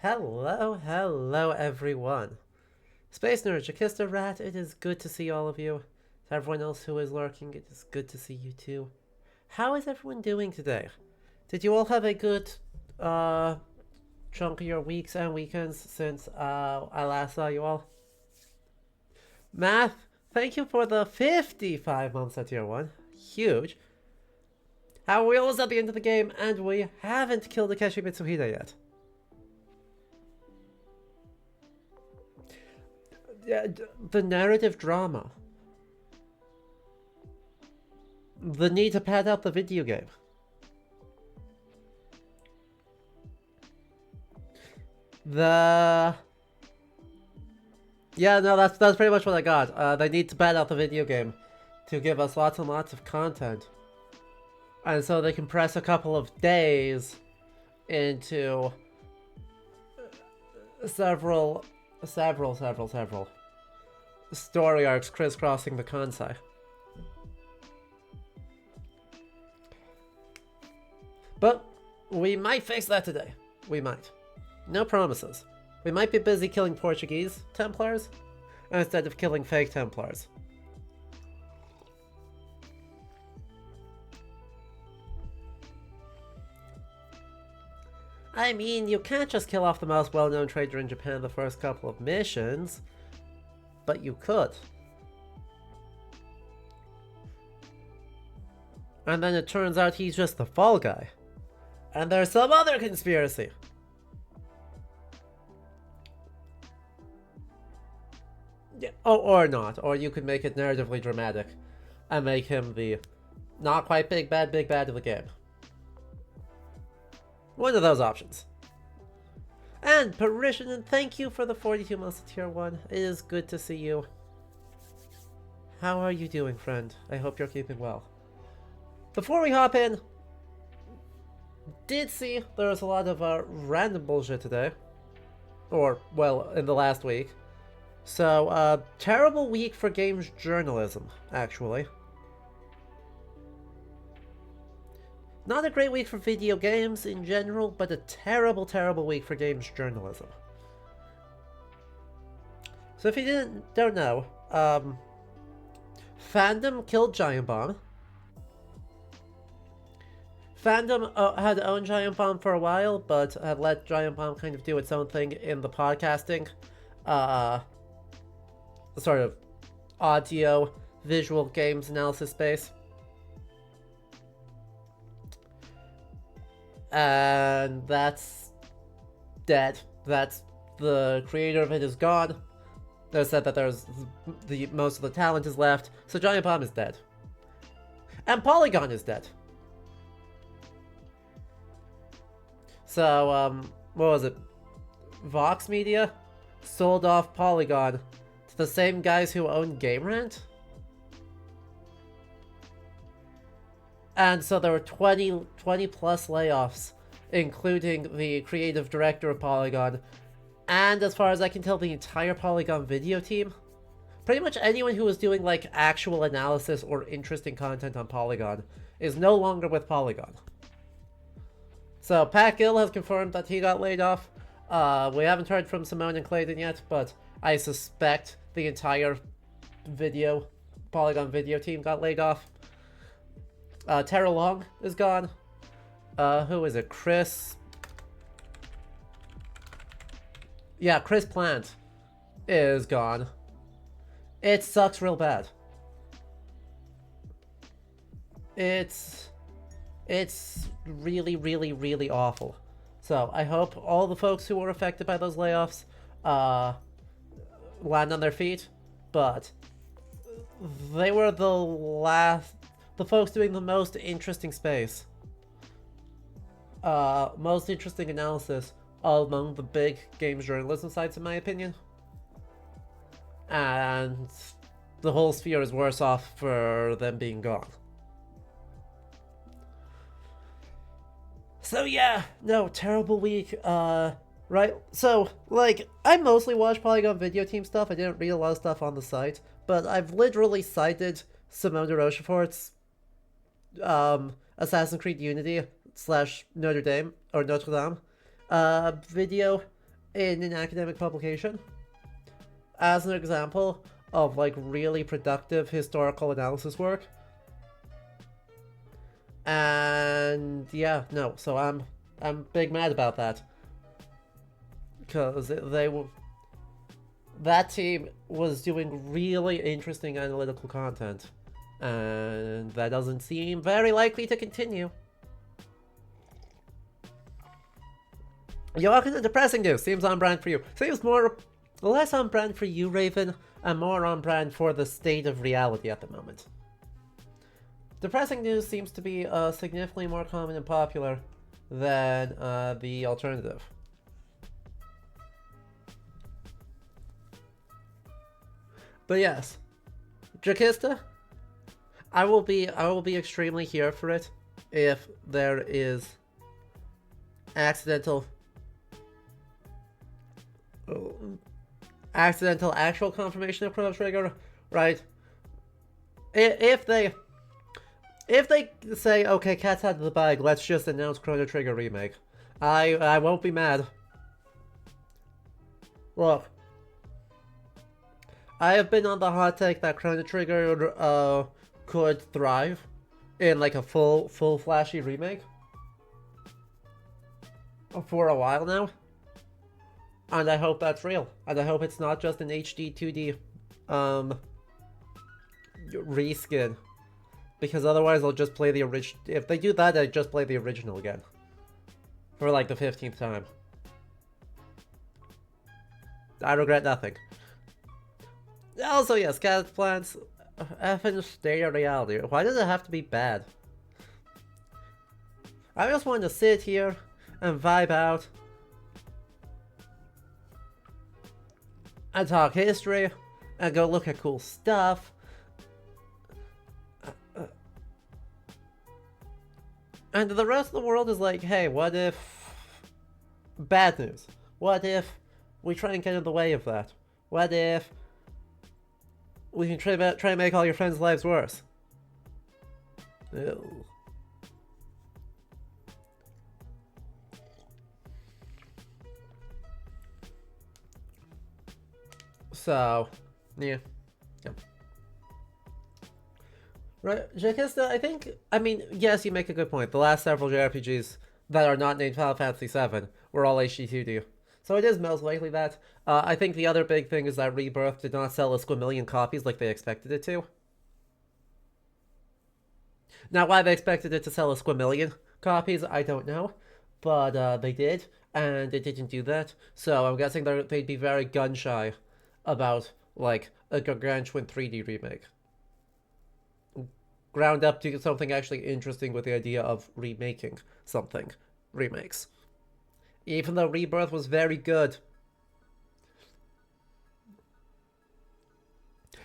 Hello everyone. Space Nerd, Jakista Rat, it is good to see all of you. To everyone else who is lurking, it is good to see you too. How is everyone doing today? Did you all have a good uh chunk of your weeks and weekends since I last saw you all? Math, thank you for the 55 months at tier 1. Huge. How are we almost at the end of the game and we haven't killed Akechi Mitsuhide yet. The narrative drama. The need to pad out the video game. Yeah, no, that's pretty much what I got. They need to pad out the video game to give us lots and lots of content. And so they compress a couple of days into several story arcs crisscrossing the Kansai. But we might fix that today. We might. No promises. We might be busy killing Portuguese Templars instead of killing fake Templars. I mean, you can't just kill off the most well-known trader in Japan the first couple of missions, but you could. And then it turns out he's just the fall guy. And there's some other conspiracy. Yeah, or not. Or you could make it narratively dramatic and make him the not quite big bad of the game. One of those options. And Parishioner, thank you for the 42 months of tier 1. It is good to see you. How are you doing, friend? I hope you're keeping well. Before we hop in, did see there was a lot of random bullshit today. Or, well, in the last week. So, terrible week for games journalism, actually. Not a great week for video games in general, but a terrible week for games journalism. So if you don't know, Fandom killed Giant Bomb. Fandom had owned Giant Bomb for a while, but had let Giant Bomb kind of do its own thing in the podcasting, sort of audio, visual games analysis space. And that's dead. That's the creator of it is gone. They said that there's most of the talent is left, so Giant Bomb is dead. And Polygon is dead. So, what was it? Vox Media sold off Polygon to the same guys who own Game Rant? And so there were 20 plus layoffs, including the creative director of Polygon, and as far as I can tell, the entire Polygon video team. Pretty much anyone who was doing like actual analysis or interesting content on Polygon is no longer with Polygon. So Pat Gill has confirmed that he got laid off. We haven't heard from Simone and Clayton yet, but I suspect the entire Polygon video team got laid off. Tara Long is gone. Who is it? Chris? Yeah, Chris Plant is gone. It sucks real bad. It's really awful. So I hope all the folks who were affected by those layoffs land on their feet, but they were the folks doing the most interesting space. Most interesting analysis among the big games journalism sites, in my opinion. And the whole sphere is worse off for them being gone. So yeah, no, terrible week. Right, so, like, I mostly watch Polygon video team stuff. I didn't read a lot of stuff on the site, but I've literally cited Simone de Rochefort's Assassin's Creed Unity / Notre Dame video in an academic publication as an example of like really productive historical analysis work. And yeah, no, so I'm big mad about that, because that team was doing really interesting analytical content, and that doesn't seem very likely to continue. Joachim, the depressing news seems on brand for you. Seems less on brand for you, Raven, and more on brand for the state of reality at the moment. Depressing news seems to be significantly more common and popular than the alternative. But yes, Drakista, I will be extremely here for it if there is accidental actual confirmation of Chrono Trigger, right? If they say, okay, cat's out of the bag, let's just announce Chrono Trigger remake, I won't be mad. Look, I have been on the hot take that Chrono Trigger could thrive in like a full flashy remake for a while now. And I hope that's real. And I hope it's not just an HD 2D reskin. Because otherwise I'll just play the original. If they do that, I just play the original again. For like the 15th time. I regret nothing. Also, yes, Cat Plants, effing state of reality. Why does it have to be bad? I just want to sit here and vibe out. And talk history. And go look at cool stuff. And the rest of the world is like, hey, what if... Bad news. What if we try and get in the way of that? What if we can try and make all your friends' lives worse? Ew. So, yeah. Right, Jakista, I mean, yes, you make a good point. The last several JRPGs that are not named Final Fantasy VII were all HD2D. So it is most likely that. I think the other big thing is that Rebirth did not sell a squamillion copies like they expected it to. Now, why they expected it to sell a squamillion copies, I don't know. But they did, and it didn't do that. So I'm guessing they'd be very gun-shy about, like, a Gargantuan 3D remake. Ground up to something actually interesting with the idea of remaking something. Remakes. Even though Rebirth was very good.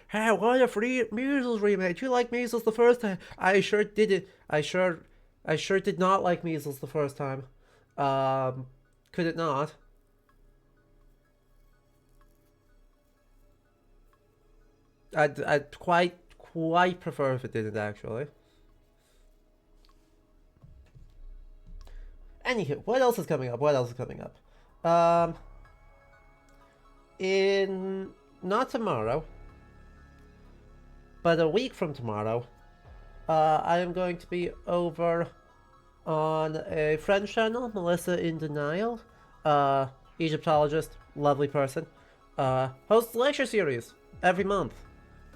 Hey, what if Measles remake? You like Measles the first time? I sure did it. I sure did not like Measles the first time. Could it not? I'd quite prefer if it didn't, actually. Anywho, what else is coming up? Not tomorrow, but a week from tomorrow, I am going to be over on a friend's channel, Melissa in Denial, Egyptologist, lovely person, hosts a lecture series every month.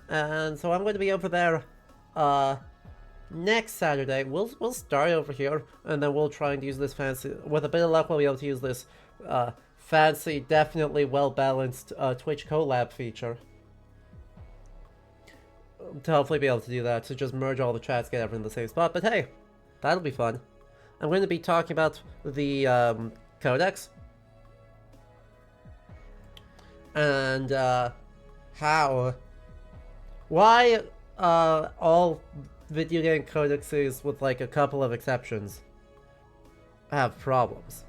And so I'm going to be over there next Saturday. We'll start over here, and then we'll try and use this fancy... With a bit of luck, we'll be able to use this fancy, definitely well-balanced Twitch collab feature. To hopefully be able to do that, to just merge all the chats, get everyone in the same spot. But hey, that'll be fun. I'm going to be talking about the Codex. And why all video game codexes, with like a couple of exceptions, have problems.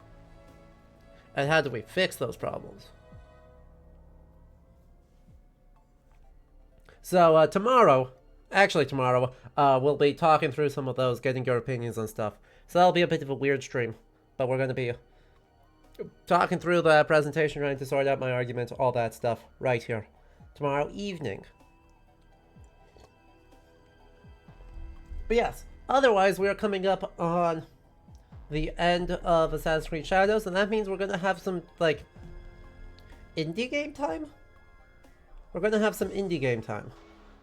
And how do we fix those problems? So tomorrow, we'll be talking through some of those, getting your opinions on stuff. So that'll be a bit of a weird stream, but we're going to be talking through the presentation, trying to sort out my argument, all that stuff right here. Tomorrow evening. But yes, otherwise we are coming up on the end of Assassin's Creed Shadows, and that means we're gonna have some, like, indie game time? We're gonna have some indie game time,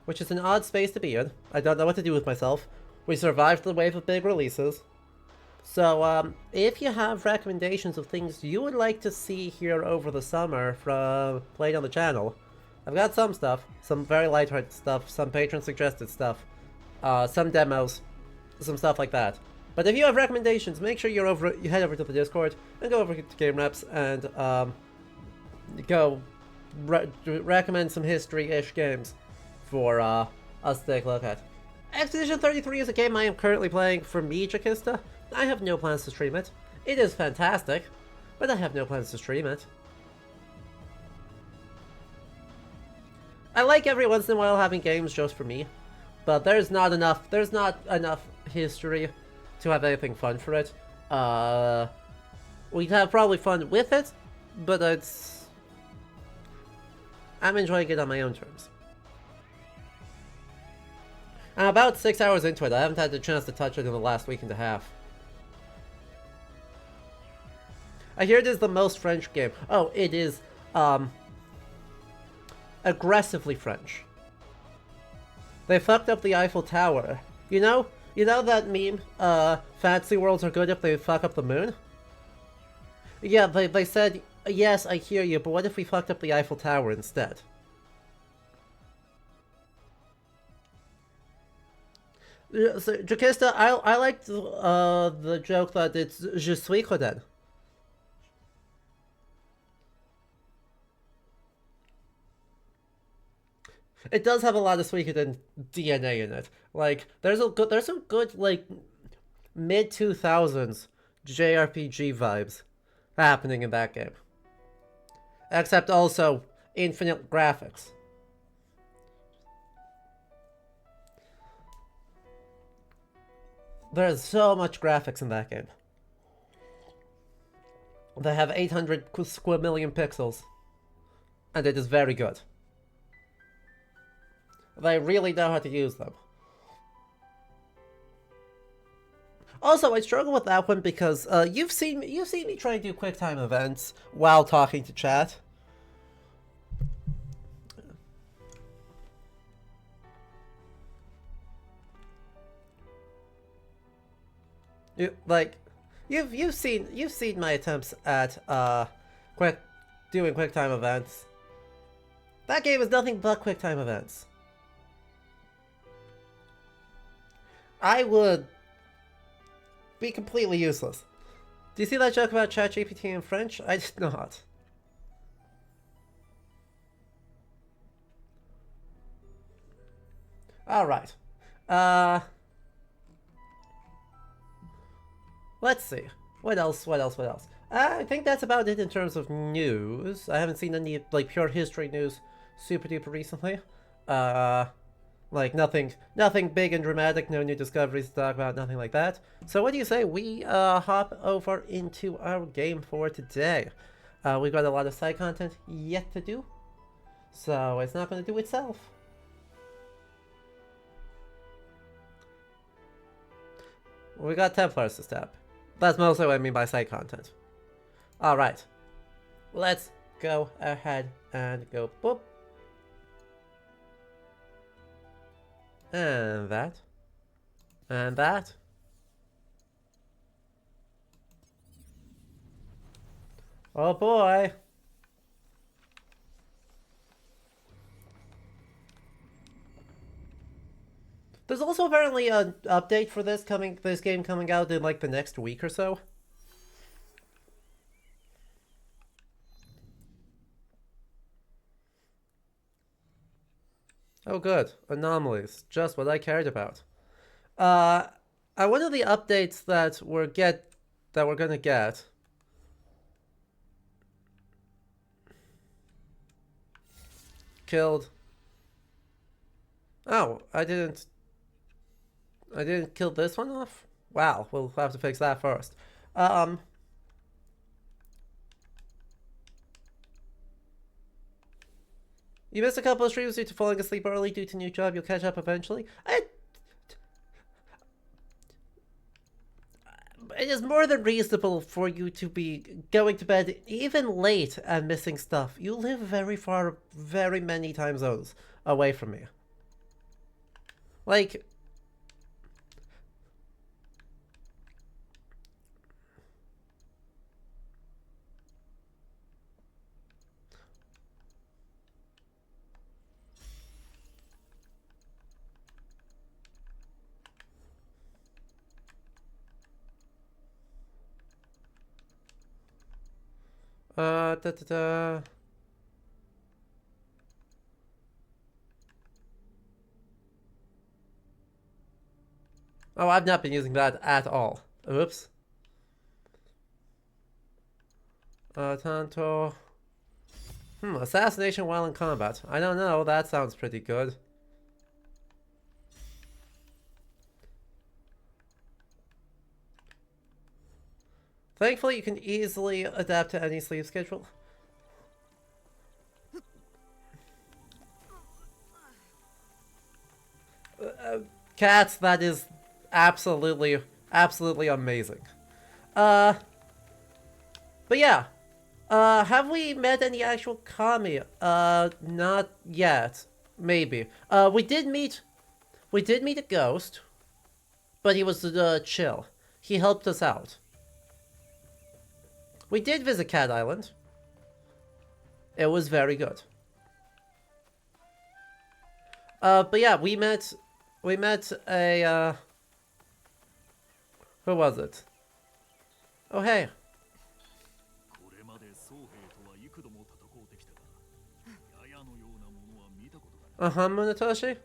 which is an odd space to be in. I don't know what to do with myself. We survived the wave of big releases. So, if you have recommendations of things you would like to see here over the summer from played on the channel, I've got some stuff, some very lighthearted stuff, some patron-suggested stuff, some demos, some stuff like that. But if you have recommendations, make sure you head over to the Discord and go over to Game Reps and recommend some history-ish games for us to take a look at. Expedition 33 is a game I am currently playing for me, Jakista. I have no plans to stream it. It is fantastic, but I have no plans to stream it. I like every once in a while having games just for me, but there's not enough history to have anything fun for it. We'd have probably fun with it, but I'm enjoying it on my own terms. I'm about 6 hours into it. I haven't had the chance to touch it in the last week and a half. I hear it is the most French game. Oh, it is, aggressively French. They fucked up the Eiffel Tower. You know that meme, fantasy worlds are good if they fuck up the moon? Yeah, they said, yes, I hear you, but what if we fucked up the Eiffel Tower instead? So, Jakista, I liked the joke that it's Je suis Coden. It does have a lot of Suikoden DNA in it. Like, there's some good, like, mid-2000s JRPG vibes happening in that game. Except also infinite graphics. There's so much graphics in that game. They have 800 square million pixels. And it is very good. They really know how to use them. Also, I struggle with that one because you've seen me try to do QuickTime events while talking to chat. You've seen my attempts at doing QuickTime events. That game is nothing but QuickTime events. I would be completely useless. Do you see that joke about ChatGPT in French? I did not. Alright. Let's see. What else? I think that's about it in terms of news. I haven't seen any, like, pure history news super duper recently. Like, nothing big and dramatic, no new discoveries to talk about, nothing like that. So what do you say we hop over into our game for today? We've got a lot of side content yet to do, so it's not going to do itself. We got Templars to step. That's mostly what I mean by side content. Alright. Let's go ahead and go boop. And that. And that. Oh boy. There's also apparently an update for this game coming out in like the next week or so. Oh good, anomalies, just what I cared about. One of the updates that we're gonna get. Killed. Oh, I didn't kill this one off? Wow, we'll have to fix that first. You missed a couple of streams due to falling asleep early due to new job. You'll catch up eventually. It is more than reasonable for you to be going to bed even late and missing stuff. You live very far, very many time zones away from me. Like... da da da. Oh, I've not been using that at all. Oops. Tanto. Assassination while in combat. I don't know, that sounds pretty good. Thankfully, you can easily adapt to any sleep schedule. Cats, that is absolutely amazing. But yeah. Have we met any actual kami? Not yet. Maybe. We did meet a ghost, but he was chill. He helped us out. We did visit Cat Island. It was very good. But yeah, we met a, who was it? Oh, hey. Munetoshi?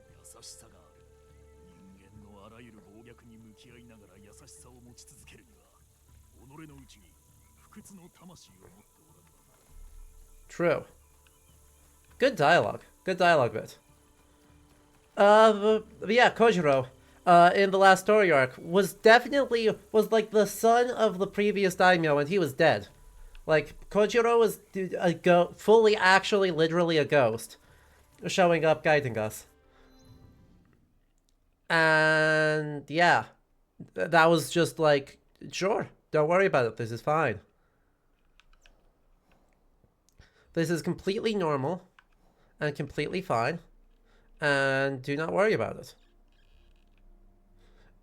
True. Good dialogue. Good dialogue bit. But yeah, Kojiro, in the last story arc, was like the son of the previous daimyo, and he was dead. Like, Kojiro was fully, actually, literally a ghost, showing up, guiding us. And yeah, that was just like, sure, don't worry about it, this is fine. This is completely normal and completely fine, and do not worry about it.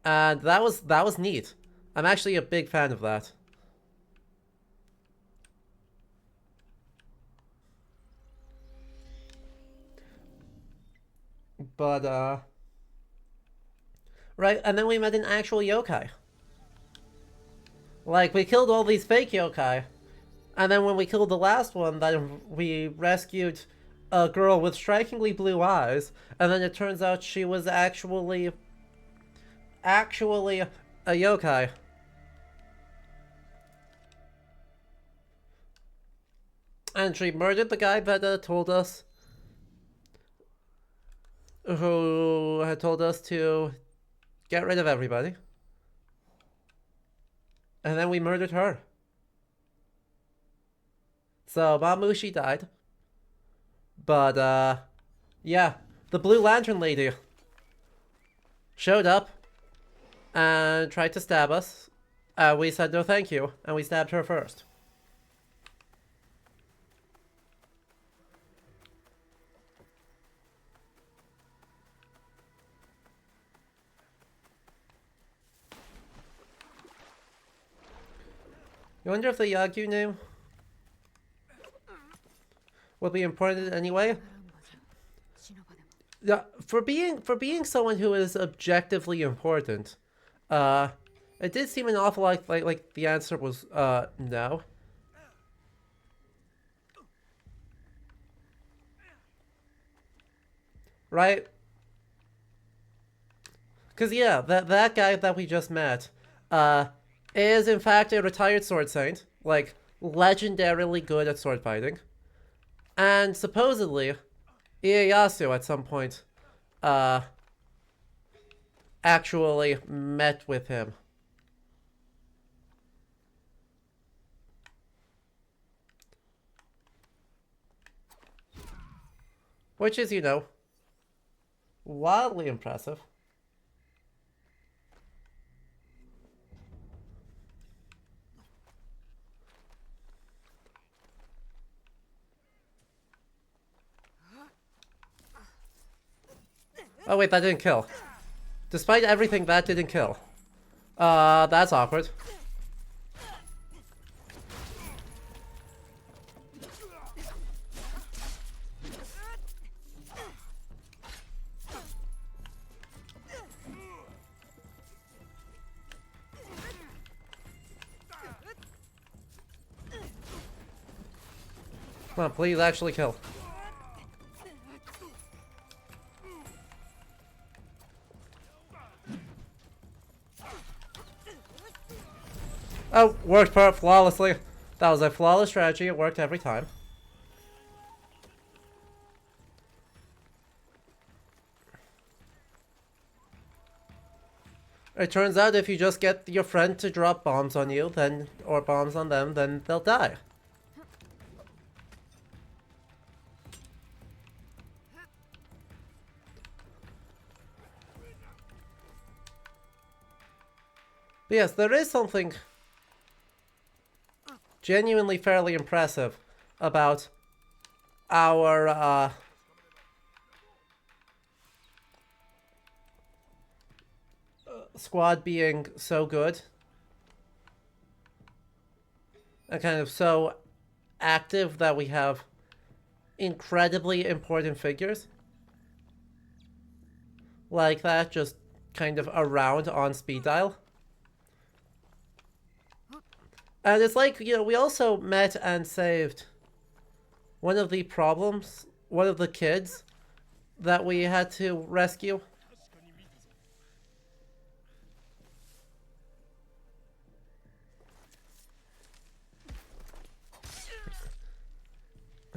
And that was neat. I'm actually a big fan of that. But right, and then we met an actual yokai. Like, we killed all these fake yokai, and then when we killed the last one, then we rescued a girl with strikingly blue eyes, and then it turns out she was actually a yokai. And she murdered the guy that told us, who had told us to get rid of everybody. And then we murdered her. So Mamushi died. But yeah, the Blue Lantern lady showed up and tried to stab us. We said no thank you, and we stabbed her first. You wonder if the Yagyu name will be important anyway? Yeah, for being someone who is objectively important, it did seem an awful lot like the answer was no. Right? Cause yeah, that guy that we just met, is in fact a retired sword saint, like legendarily good at sword fighting. And supposedly, Ieyasu at some point, actually met with him. Which is, you know, wildly impressive. Oh wait, that didn't kill. Despite everything, that didn't kill. That's awkward. Come on, please actually kill. Oh, worked flawlessly. That was a flawless strategy. It worked every time. It turns out if you just get your friend to drop bombs on you, then, or bombs on them, then they'll die. But yes, there is something genuinely fairly impressive about our squad being so good and kind of so active that we have incredibly important figures like that just kind of around on speed dial. And it's like, you know, we also met and saved one of the problems, one of the kids that we had to rescue.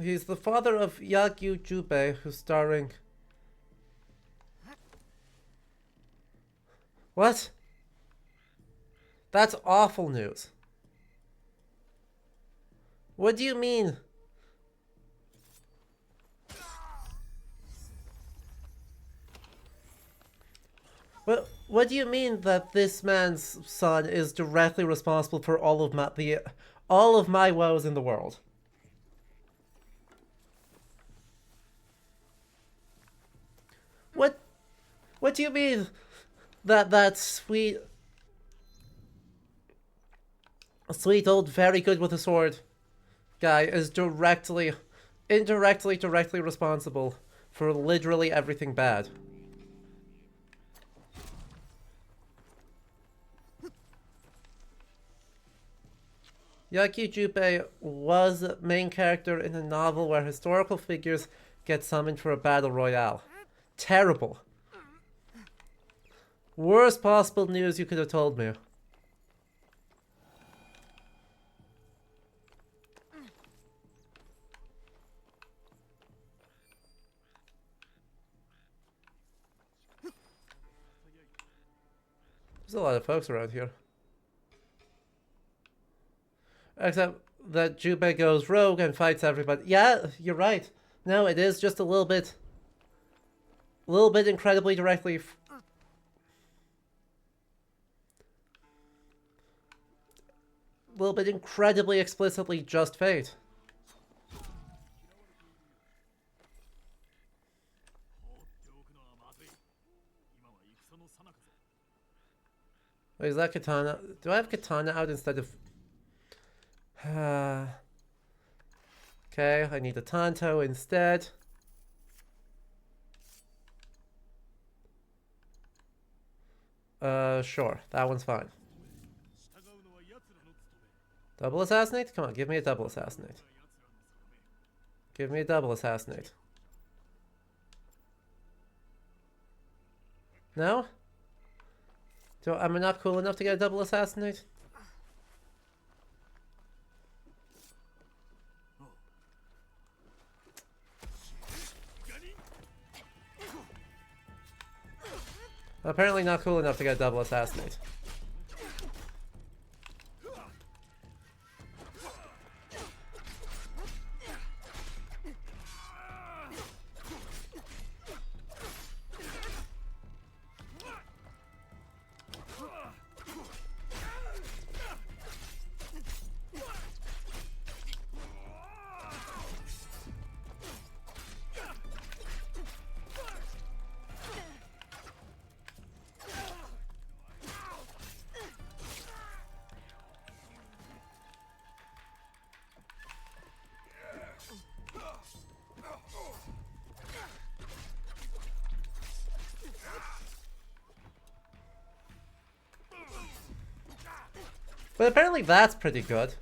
He's the father of Yagyu Jubei, who's starring... What? That's awful news. What do you mean? What do you mean that this man's son is directly responsible for all of my woes in the world? What do you mean that sweet old very good with a sword guy is indirectly responsible for literally everything bad? Yagyu Jubei was a main character in a novel where historical figures get summoned for a battle royale. Terrible. Worst possible news you could have told me. There's a lot of folks around here. Except that Jubei goes rogue and fights everybody. Yeah, you're right. No, it is just a little bit incredibly directly... A little bit incredibly explicitly just fate. Wait, is that katana? Do I have katana out instead of... Okay, I need a Tanto instead. Sure. That one's fine. Double assassinate? Come on, give me a double assassinate. Give me a double assassinate. No? Am I not cool enough to get a double assassinate? Apparently not cool enough to get a double assassinate. But apparently that's pretty good.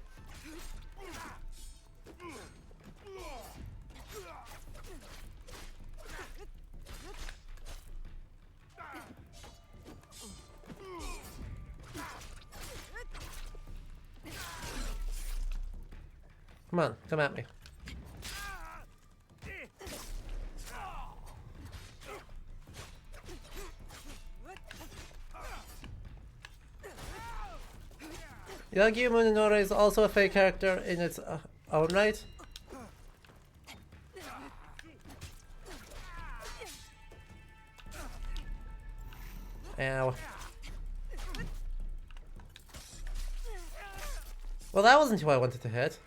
Come on, come at me. Yagyu Munenori is also a fake character in its own right. Ow. Well, that wasn't who I wanted to hit.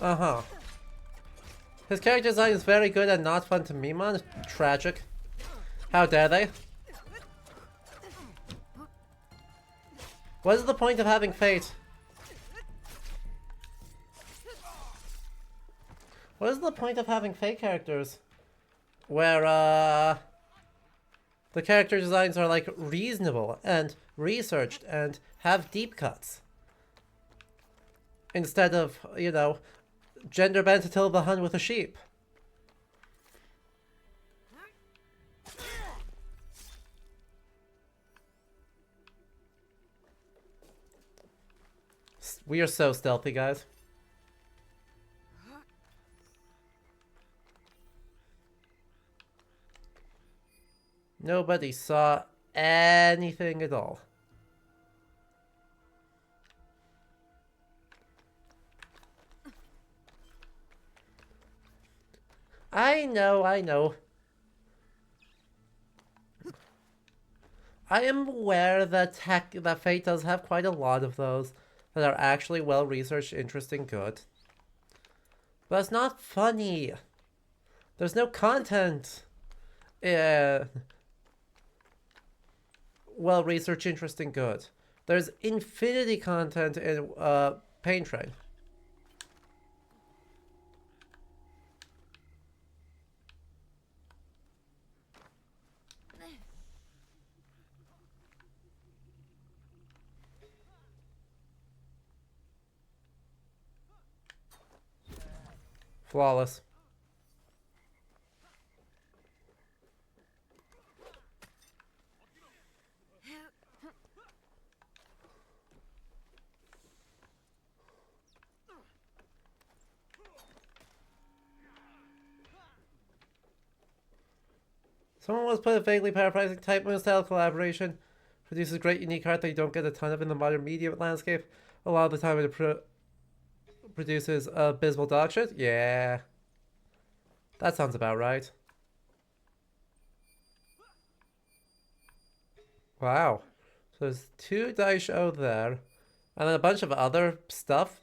Uh-huh. His character design is very good and not fun to meme on. Tragic. How dare they? What is the point of having Fate? What is the point of having Fate characters? Where, the character designs are, like, reasonable and researched and have deep cuts. Instead of, you know, gender bent Attila the Hun with a sheep. We are so stealthy, guys. Nobody saw anything at all. I know, I know. I am aware that Fate does have quite a lot of those that are actually well-researched, interesting, good. But it's not funny. There's no content. Well-researched, interesting, good. There's infinity content in Pain Train. Flawless. Someone was put a vaguely paraphrasing Type Moon style collaboration. Produces great unique art that you don't get a ton of in the modern media landscape. A lot of the time it produces abysmal dog shit. Yeah. That sounds about right. Wow. So there's 2 Daisho there. And then a bunch of other stuff.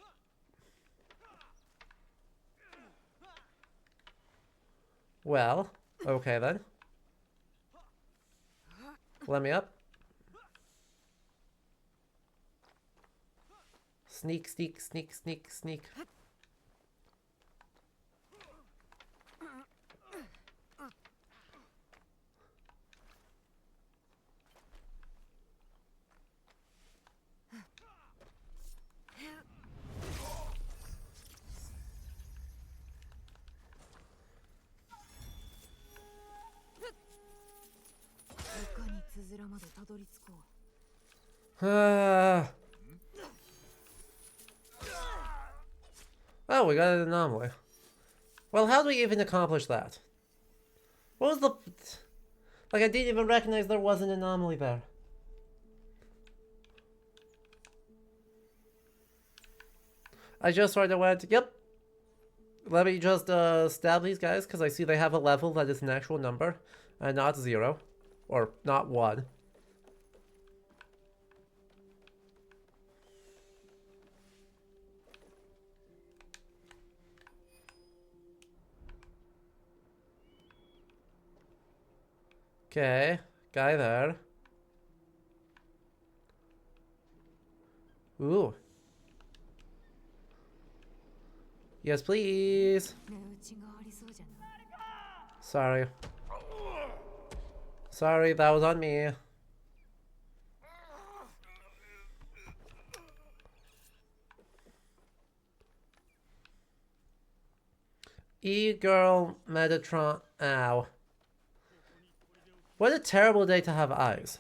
Well, okay then. Let me up. Sneak, sneak, sneak, sneak, sneak. Oh, we got an anomaly. Well, how do we even accomplish that? What was the... Like, I didn't even recognize there was an anomaly there. I just sort of went, yep. Let me just stab these guys, because I see they have a level that is an actual number, and not 0. Or not 1. Okay, guy there. Ooh. Yes, please. Sorry. Sorry, that was on me. E-girl Metatron. Ow. What a terrible day to have eyes.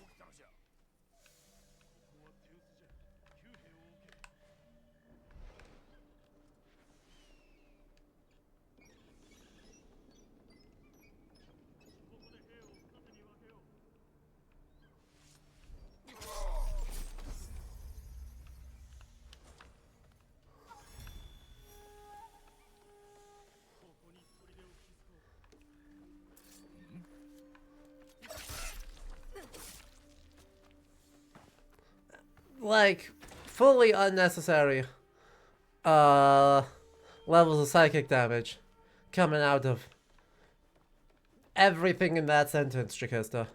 Like, fully unnecessary levels of psychic damage coming out of everything in that sentence, Chikista.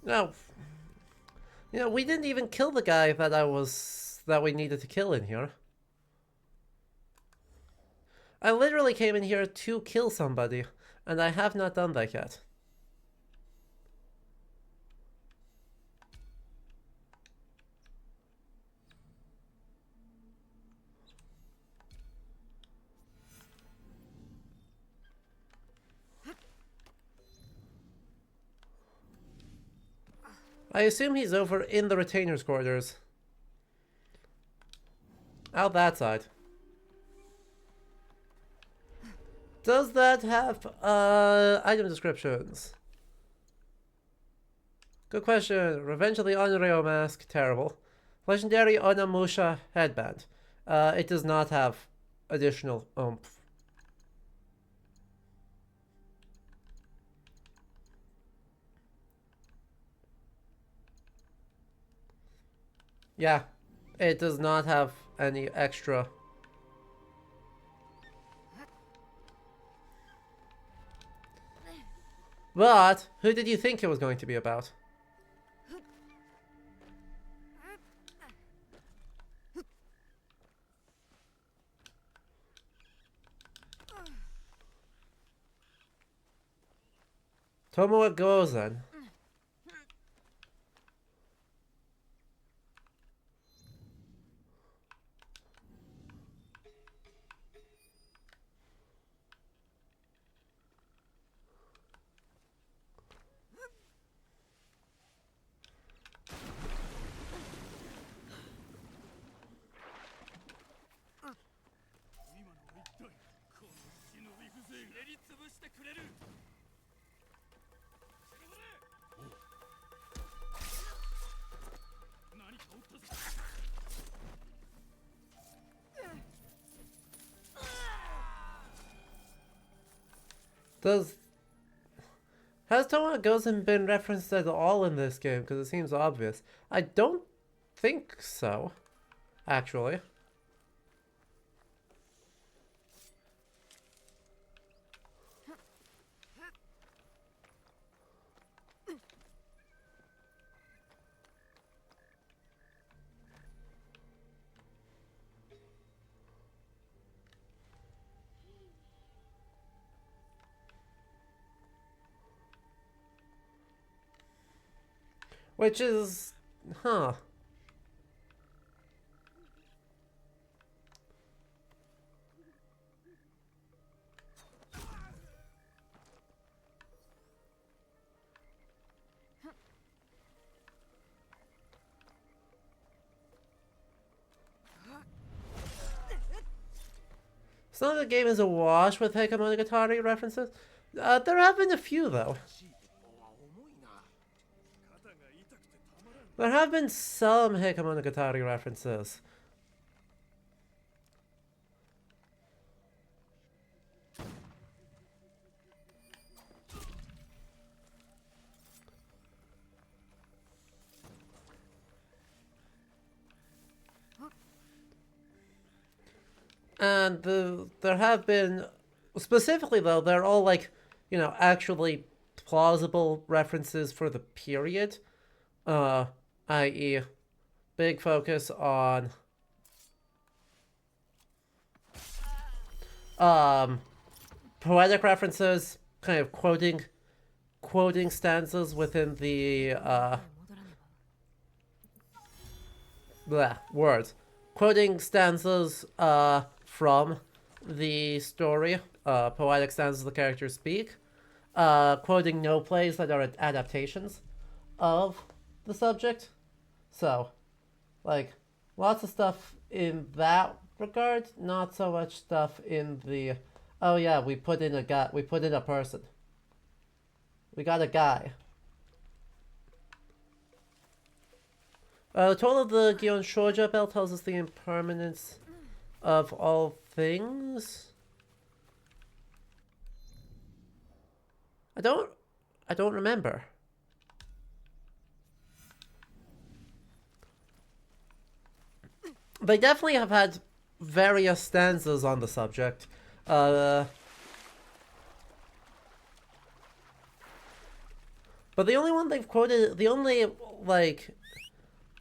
No. You know, we didn't even kill the guy that we needed to kill in here. I literally came in here to kill somebody, and I have not done that yet. I assume he's over in the retainer's quarters. Out that side. Does that have item descriptions? Good question. Revenge of the Onryo mask, terrible. Legendary Onimusha headband. It does not have additional oomph. Yeah, it does not have any extra. But, who did you think it was going to be about? Tomoe Gozen. Has Tomoe Gozen been referenced at all in this game? Because it seems obvious. I don't think so, actually. Which is... huh. Some of the game is awash with Heikemonogatari references. There have been a few, though. There have been some Heikemonogatari references. And there have been, specifically though, they're all like, actually plausible references for the period. I.e., big focus on poetic references, kind of quoting stanzas within the words, quoting stanzas from the story, poetic stanzas the characters speak, quoting no plays that are adaptations of the subject. So, like, lots of stuff in that regard, not so much stuff in the, oh yeah, we put in a person. We got a guy. The total of the Gion Shoja bell tells us the impermanence of all things. I don't remember. They definitely have had various stanzas on the subject. But the only one they've quoted, the only, like,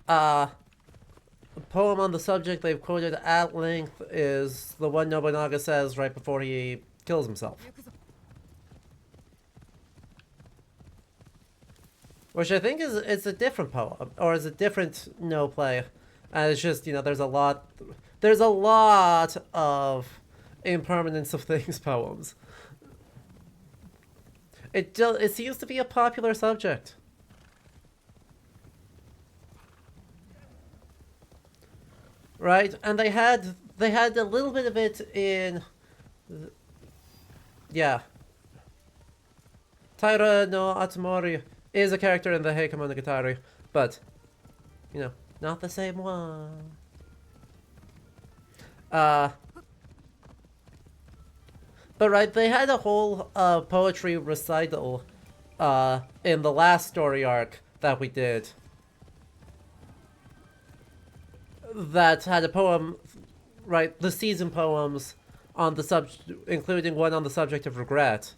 poem on the subject they've quoted at length is the one Nobunaga says right before he kills himself. Which I think is a different poem, or is a different no play. And it's just, there's a lot of impermanence of things poems. It seems to be a popular subject. Right? And they had a little bit of it in, yeah. Taira no Atsumori is a character in the Heike Monogatari, but, not the same one. But right, they had a whole poetry recital in the last story arc that we did that had a poem, right, the season poems on the including one on the subject of regret.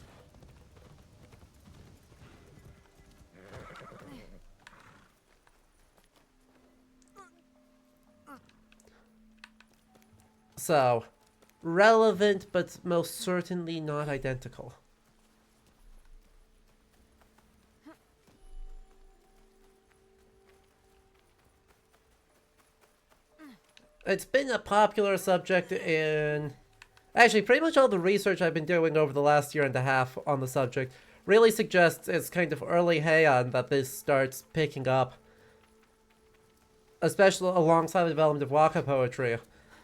So, relevant, but most certainly not identical. It's been a popular subject in... Actually, pretty much all the research I've been doing over the last year and a half on the subject really suggests it's kind of early Heian that this starts picking up. Especially alongside the development of waka poetry.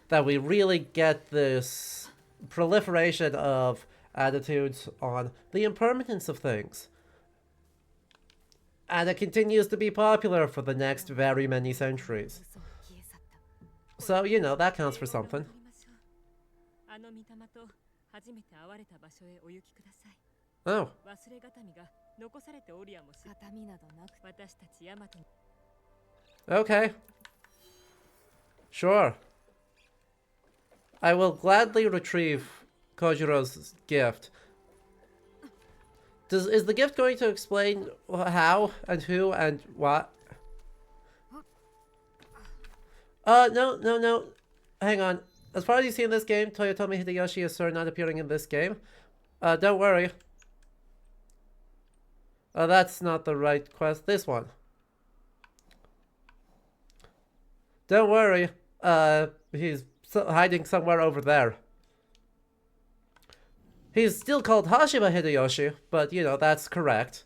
That we really get this proliferation of attitudes on the impermanence of things. And it continues to be popular for the next very many centuries. So, that counts for something. Oh. Okay. Sure. I will gladly retrieve Kojiro's gift. Is the gift going to explain how and who and what? No. Hang on. As far as you see in this game, Toyotomi Hideyoshi is not appearing in this game. Don't worry. That's not the right quest. This one. Don't worry. He's hiding somewhere over there. He's still called Hashima Hideyoshi, but, that's correct.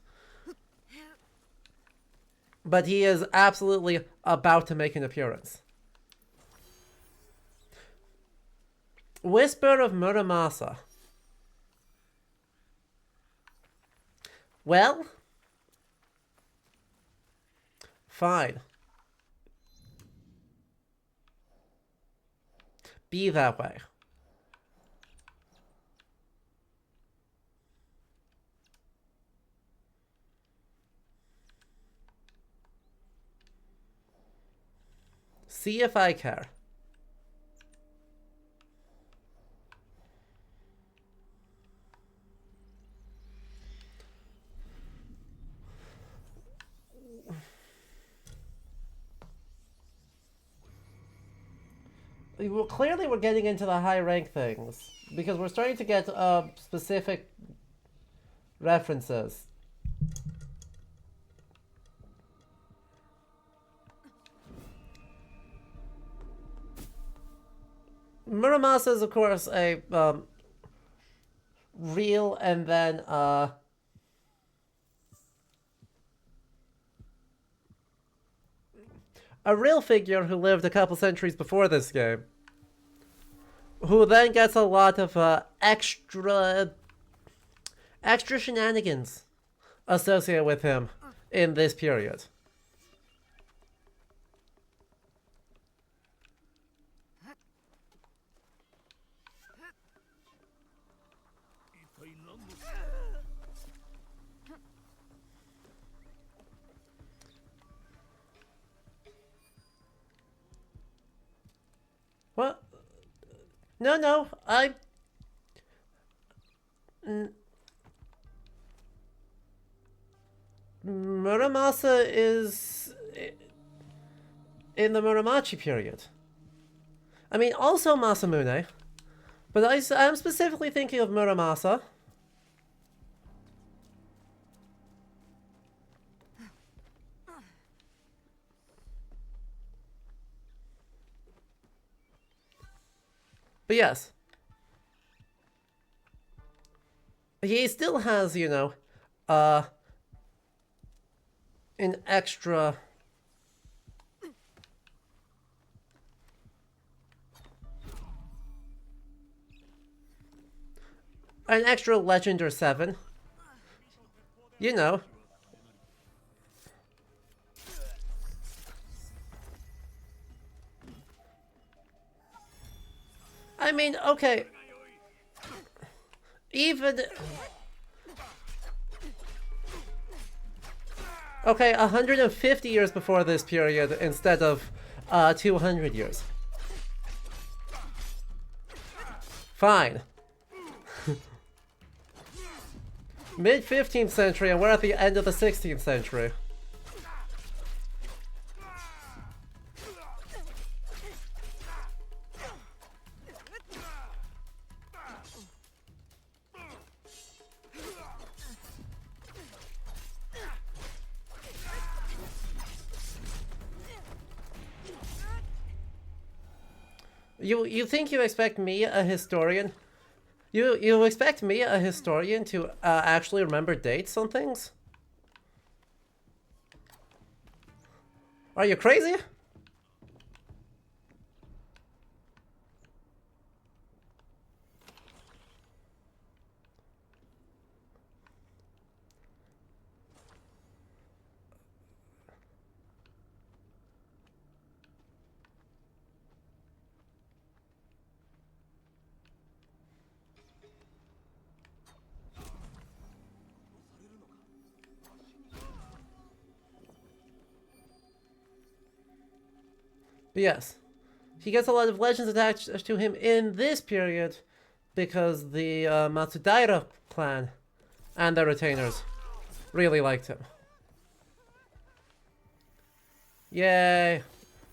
But he is absolutely about to make an appearance. Whisper of Muramasa. Well, fine. Be that way. See if I care. Clearly we're getting into the high rank things, because we're starting to get specific references. Muramasa is, of course, a real and then a real figure who lived a couple centuries before this game, who then gets a lot of extra shenanigans associated with him in this period. What? No, Muramasa is in the Muramachi period. I mean, also Masamune, but I'm specifically thinking of Muramasa. But yes. He still has, you know, an extra legend or 7. You know. I mean, okay. Even... Okay, 150 years before this period instead of 200 years. Fine. Mid-15th century, and we're at the end of the 16th century. You think you expect me, a historian? You expect me, a historian, to actually remember dates on things? Are you crazy? But yes, he gets a lot of legends attached to him in this period because the Matsudaira clan and their retainers really liked him. Yay!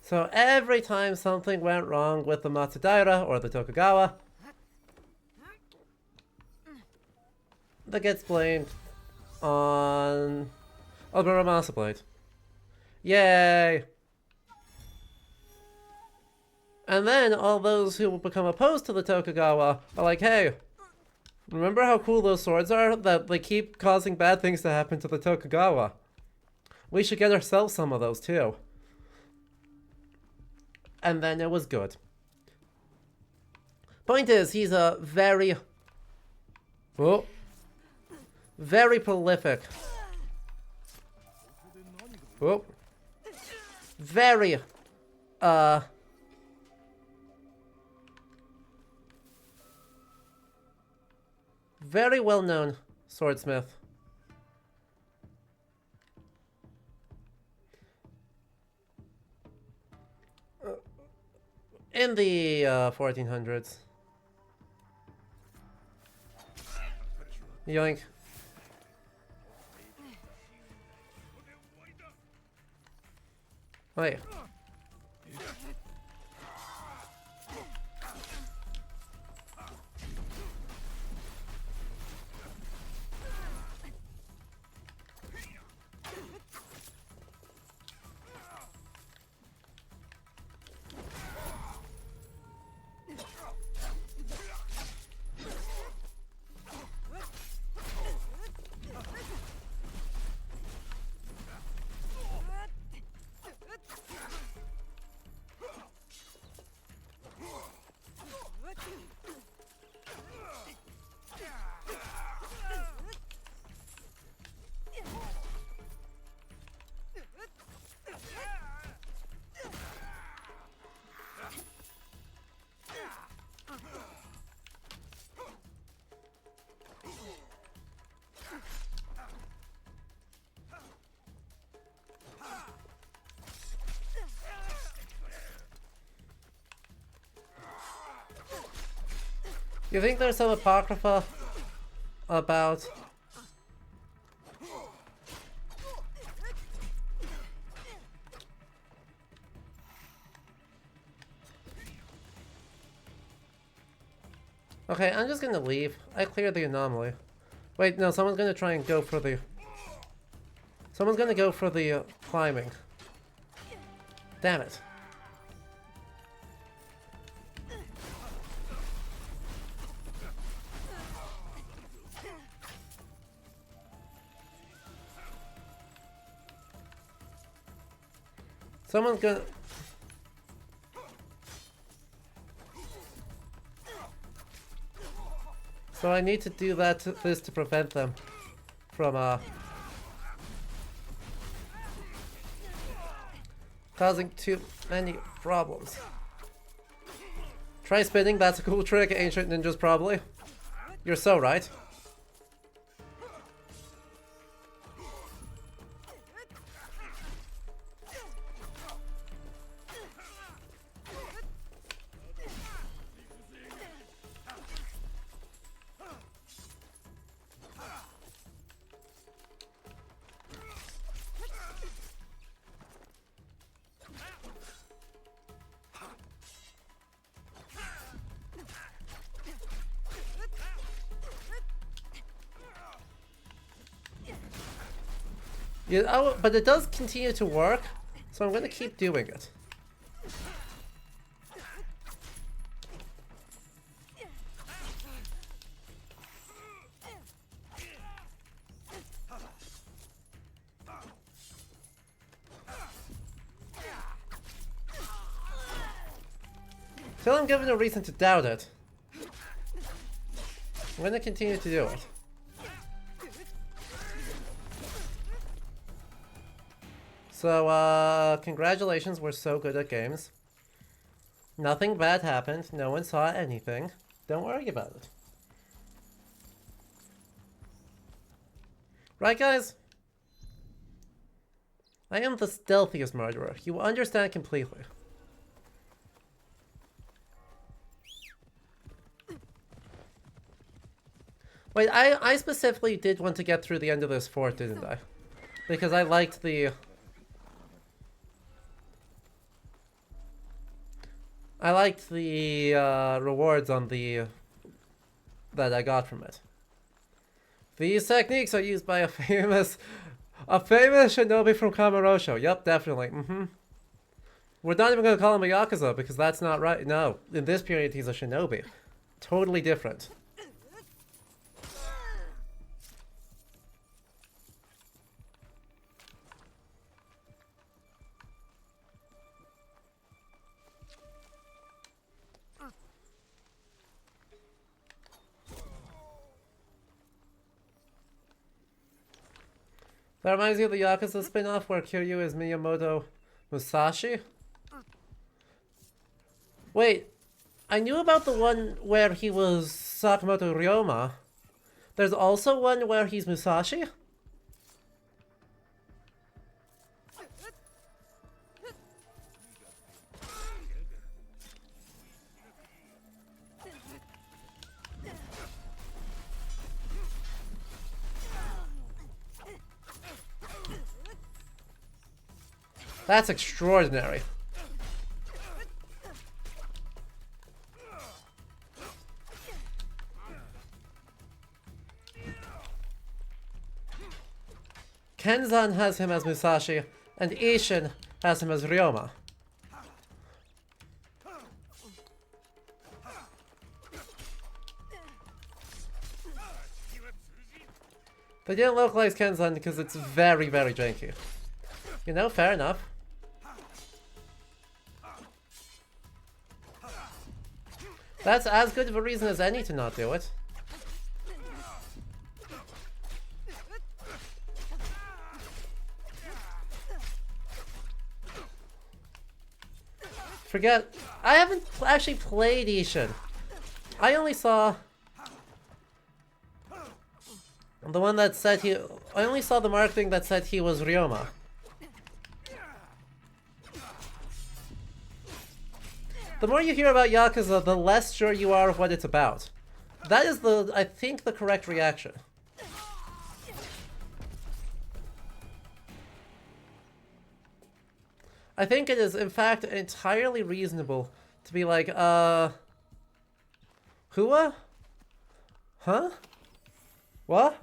So every time something went wrong with the Matsudaira or the Tokugawa, that gets blamed on Muramasa Blade. Yay! And then all those who will become opposed to the Tokugawa are like, hey, remember how cool those swords are? That they keep causing bad things to happen to the Tokugawa. We should get ourselves some of those too. And then it was good. Point is, he's a very prolific. Very, very well-known swordsmith. In the 1400s. Yoink. Wait. You think there's some apocrypha about... Okay, I'm just gonna leave. I cleared the anomaly. Wait, no, someone's gonna try and go for the... Someone's gonna go for the climbing. Damn it. Someone's gonna... So I need to do this to prevent them from, causing too many problems. Try spinning, that's a cool trick, Ancient Ninjas, probably. You're so right. Yeah, oh, but it does continue to work, so I'm gonna keep doing it. Till I'm given a reason to doubt it, I'm gonna continue to do it. So, congratulations, we're so good at games. Nothing bad happened, no one saw anything. Don't worry about it. Right, guys? I am the stealthiest murderer. You understand completely. Wait, I specifically did want to get through the end of this fort, didn't I? Because I liked the... rewards on the... that I got from it. These techniques are used by a famous shinobi from Kamurocho. Yep, definitely. We're not even gonna call him a Yakuza because that's not right. No, in this period he's a shinobi. Totally different. That reminds me of the Yakuza spin-off where Kiryu is Miyamoto Musashi? Wait, I knew about the one where he was Sakamoto Ryoma. There's also one where he's Musashi? That's extraordinary. Kenzan has him as Musashi, and Ishin has him as Ryoma. They didn't localize Kenzan because it's very, very janky. You know, fair enough. That's as good of a reason as any to not do it. Forget, I haven't actually played Ishin. I only saw the one that said I only saw the marketing that said he was Ryoma. The more you hear about Yakuza, the less sure you are of what it's about. That is the, I think, the correct reaction. I think it is, in fact, entirely reasonable to be like, Hua? Huh? What?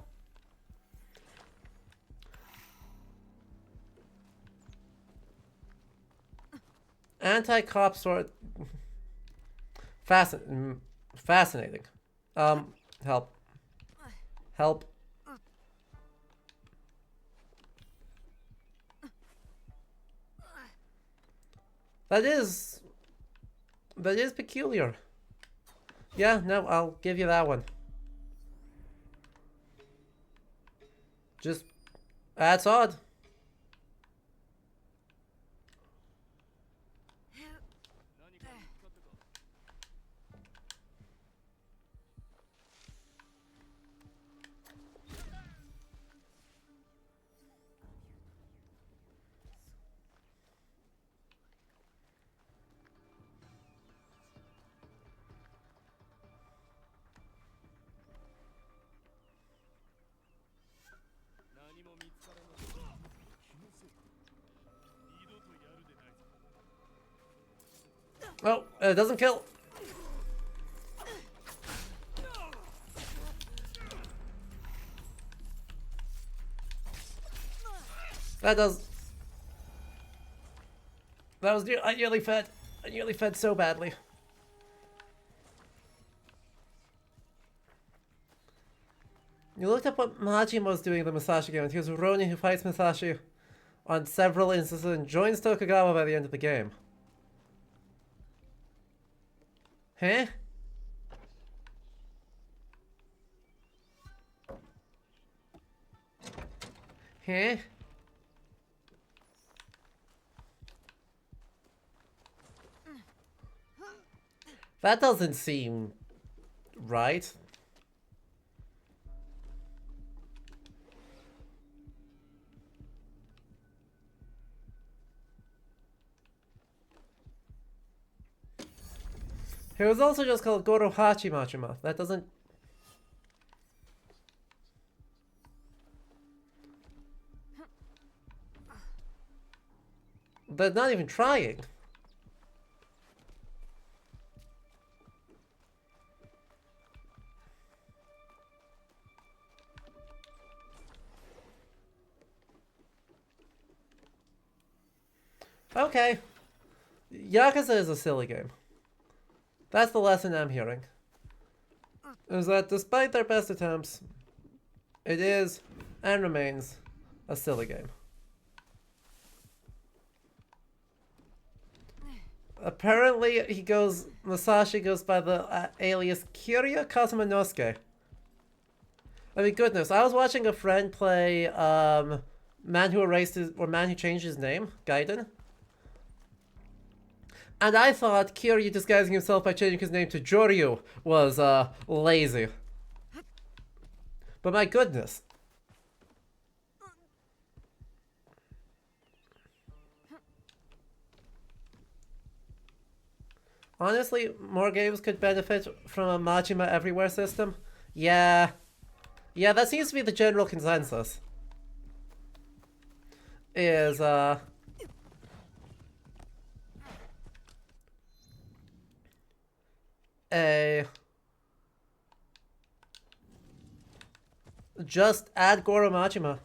Anti-cop sort. Fascinating. Help. Help. That is peculiar. Yeah, no, I'll give you that one. Just, that's odd. Oh, it doesn't kill. That does. That was I nearly fed. I nearly fed so badly. You looked up what Majima was doing in the Musashi game, and he was a Ronin who fights Musashi on several instances and joins Tokugawa by the end of the game. Huh? Huh? That doesn't seem right. It was also just called Gorohachi Machima. That doesn't... They're not even trying. Okay. Yakuza is a silly game. That's the lesson I'm hearing. Is that despite their best attempts, it is and remains a silly game. Apparently, Musashi goes by the alias Kiryu Kazumanosuke. I mean, goodness, I was watching a friend play Man Who Changed His Name, Gaiden. And I thought Kiryu disguising himself by changing his name to Joryu was, lazy. But my goodness. Honestly, more games could benefit from a Majima Everywhere system. Yeah. Yeah, that seems to be the general consensus. Is, just add Goro Majima.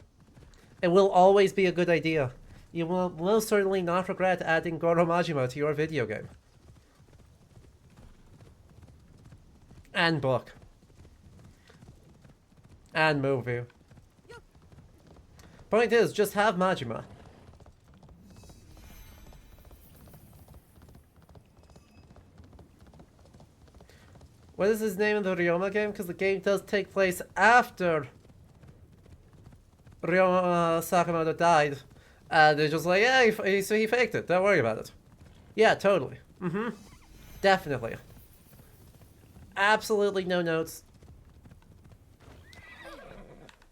It will always be a good idea. You will most certainly not regret adding Goro Majima to your video game. And book. And movie. Point is, just have Majima. What is his name in the Ryoma game? Because the game does take place after Ryoma Sakamoto died. And they're just like, yeah, so he faked it. Don't worry about it. Yeah, totally. Mm-hmm. Definitely. Absolutely no notes.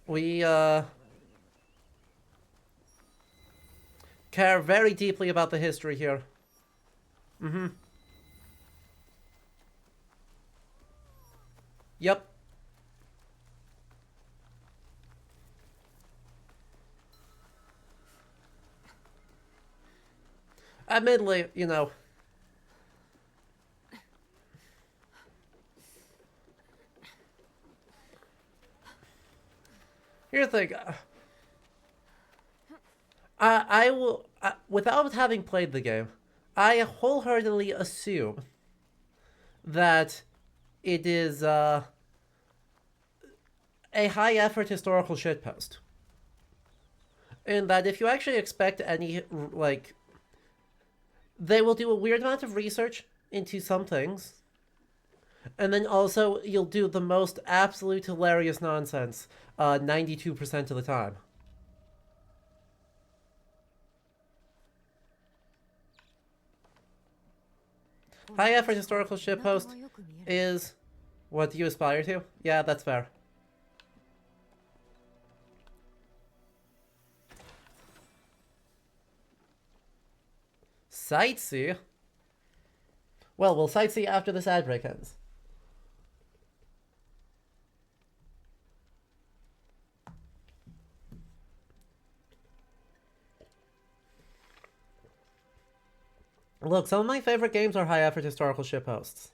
We, care very deeply about the history here. Mm-hmm. Yep. Admittedly, you know, here's the thing. I will, without having played the game, I wholeheartedly assume that it is a high-effort historical shitpost. In that if you actually expect any, like, they will do a weird amount of research into some things, and then also you'll do the most absolute hilarious nonsense 92% of the time. High effort historical shitpost is what you aspire to? Yeah, that's fair. Sightsee? Well, we'll sightsee after this ad break ends. Look, some of my favorite games are high effort historical shitposts.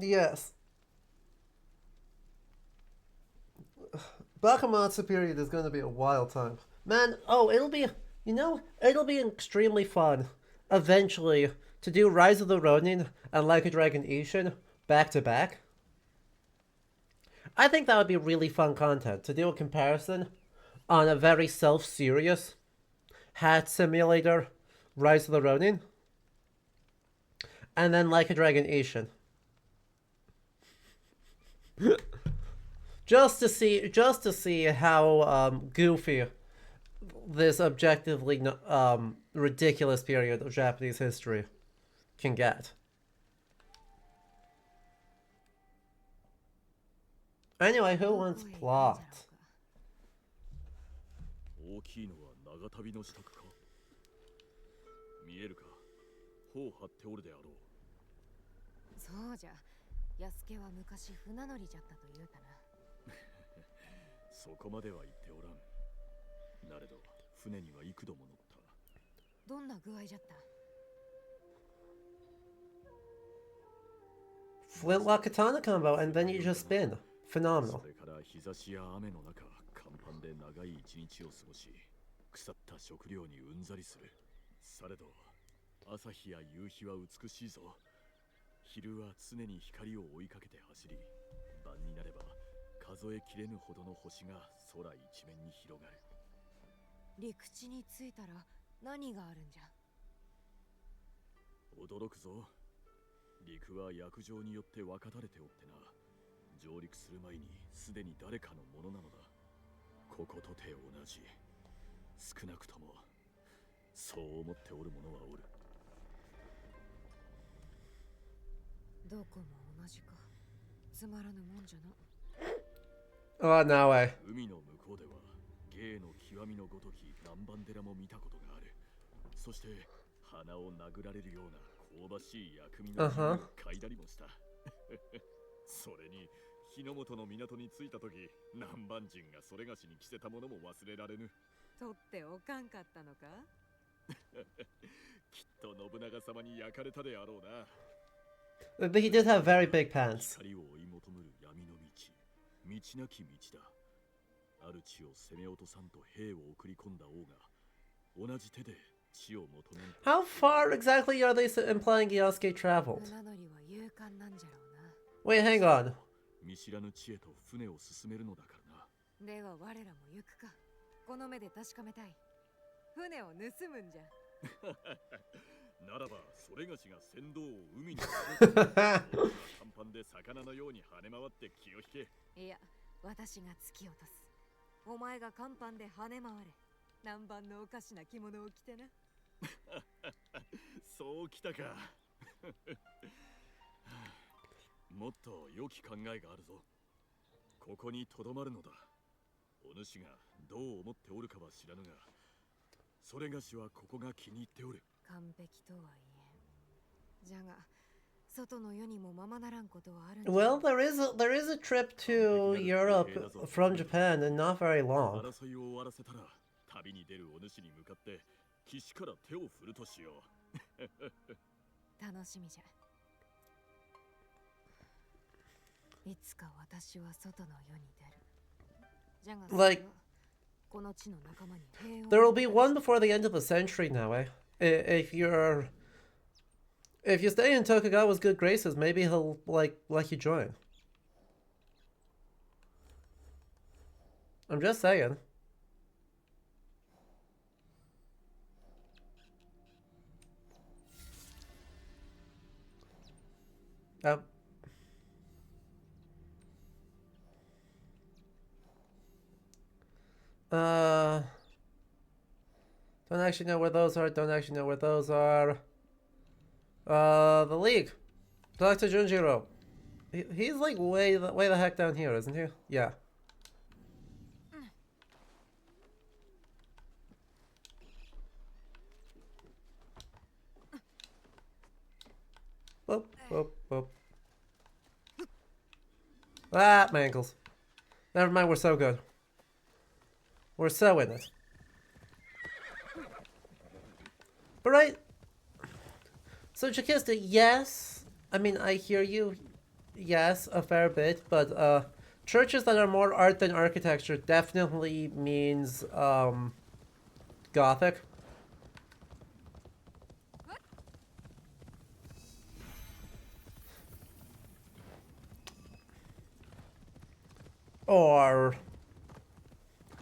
Yes. Bakumatsu period is going to be a wild time. Man, oh, it'll be, you know, it'll be extremely fun, eventually, to do Rise of the Ronin and Like a Dragon Ishin back to back. I think that would be really fun content, to do a comparison on a very self-serious hat simulator, Rise of the Ronin, and then Like a Dragon Ishin. just to see how goofy this objectively ridiculous period of Japanese history can get. Anyway, who wants plot? 大きいのは長旅の支度か。見えるか。頬張っておるであろう。そうじゃ。安家は昔船乗りじゃったと言うたな。そこまでは言っておらん。なれど船には幾度も乗った。どんな具合じゃった？ Flintlock katana combo and then you just spin. Phenomenal. それから日差しや雨の中、甲板で長い一日を過ごし、腐った食料にうんざりする。されど、朝日や夕日は美しいぞ。昼は常に光を追いかけて走り、晩になれば数えきれぬほどの星が空一面に広がる。陸地に着いたら何があるんじゃ？驚くぞ。陸は約定によって分かたれておってな。上陸する前にすでに誰かのものなのだ。こことて同じ。少なくともそう思っておる者はおる。どこも同じか。つまらぬもんじゃな。Oh, no way. 海の向こうでは芸の極みのごとき南蛮寺も見たことがある。そして鼻を殴られるような香ばしい薬味の匂いを嗅いだりもした。それに日の本の港に着いた時、南蛮人がそれがしに着せたものも忘れられぬ。取っておかんかったのか？きっと信長様に焼かれたであろうな。But he did have very big pants. 光を追い求める闇の道、道なき道だ。ある地を攻め落とさんと兵を送り込んだ王が同じ手で地を求める。 How far exactly are they implying Yasuke traveled? 船乗りは勇敢なんじゃろうな。Wait, hang on. 見知らぬ地へと船を進めるのだからな。では我らも行くか。この目で確かめたい。船を盗むんじゃ。ならばそれがしが船頭を海に甲板で魚のように跳ね回って気を引け。いや、私が突き落とす。お前が甲板で跳ね回れ。南蛮のおかしな着物を着てな。そうきたか。もっと良き考えがあるぞ。ここにとどまるのだ。お主がどう思っておるかは知らぬが、それがしはここが気に入っておる。完璧とは言えん。じゃが、外の世にもままならんことはあるんじゃ。 Well, there is a trip to Europe from Japan and not very long. 争いを終わらせたら、旅に出るお主に向かって岸から手を振るとしよう。楽しみじゃ。いつか私は外の世に出る。じゃが、 Like, この地の仲間に平穏 there will be one before the end of the century now, eh? If you stay in Tokugawa's good graces, maybe he'll let you join. I'm just saying. Um, don't actually know where those are. Don't actually know where those are. The League. Dr. Junjiro. He's like way the heck down here, isn't he? Yeah. Whoop, whoop, whoop. Ah, my ankles. Never mind, we're so good. We're so in it. But right. So Chikista, yes. I mean, I hear you. Yes, a fair bit, but churches that are more art than architecture definitely means Gothic. Or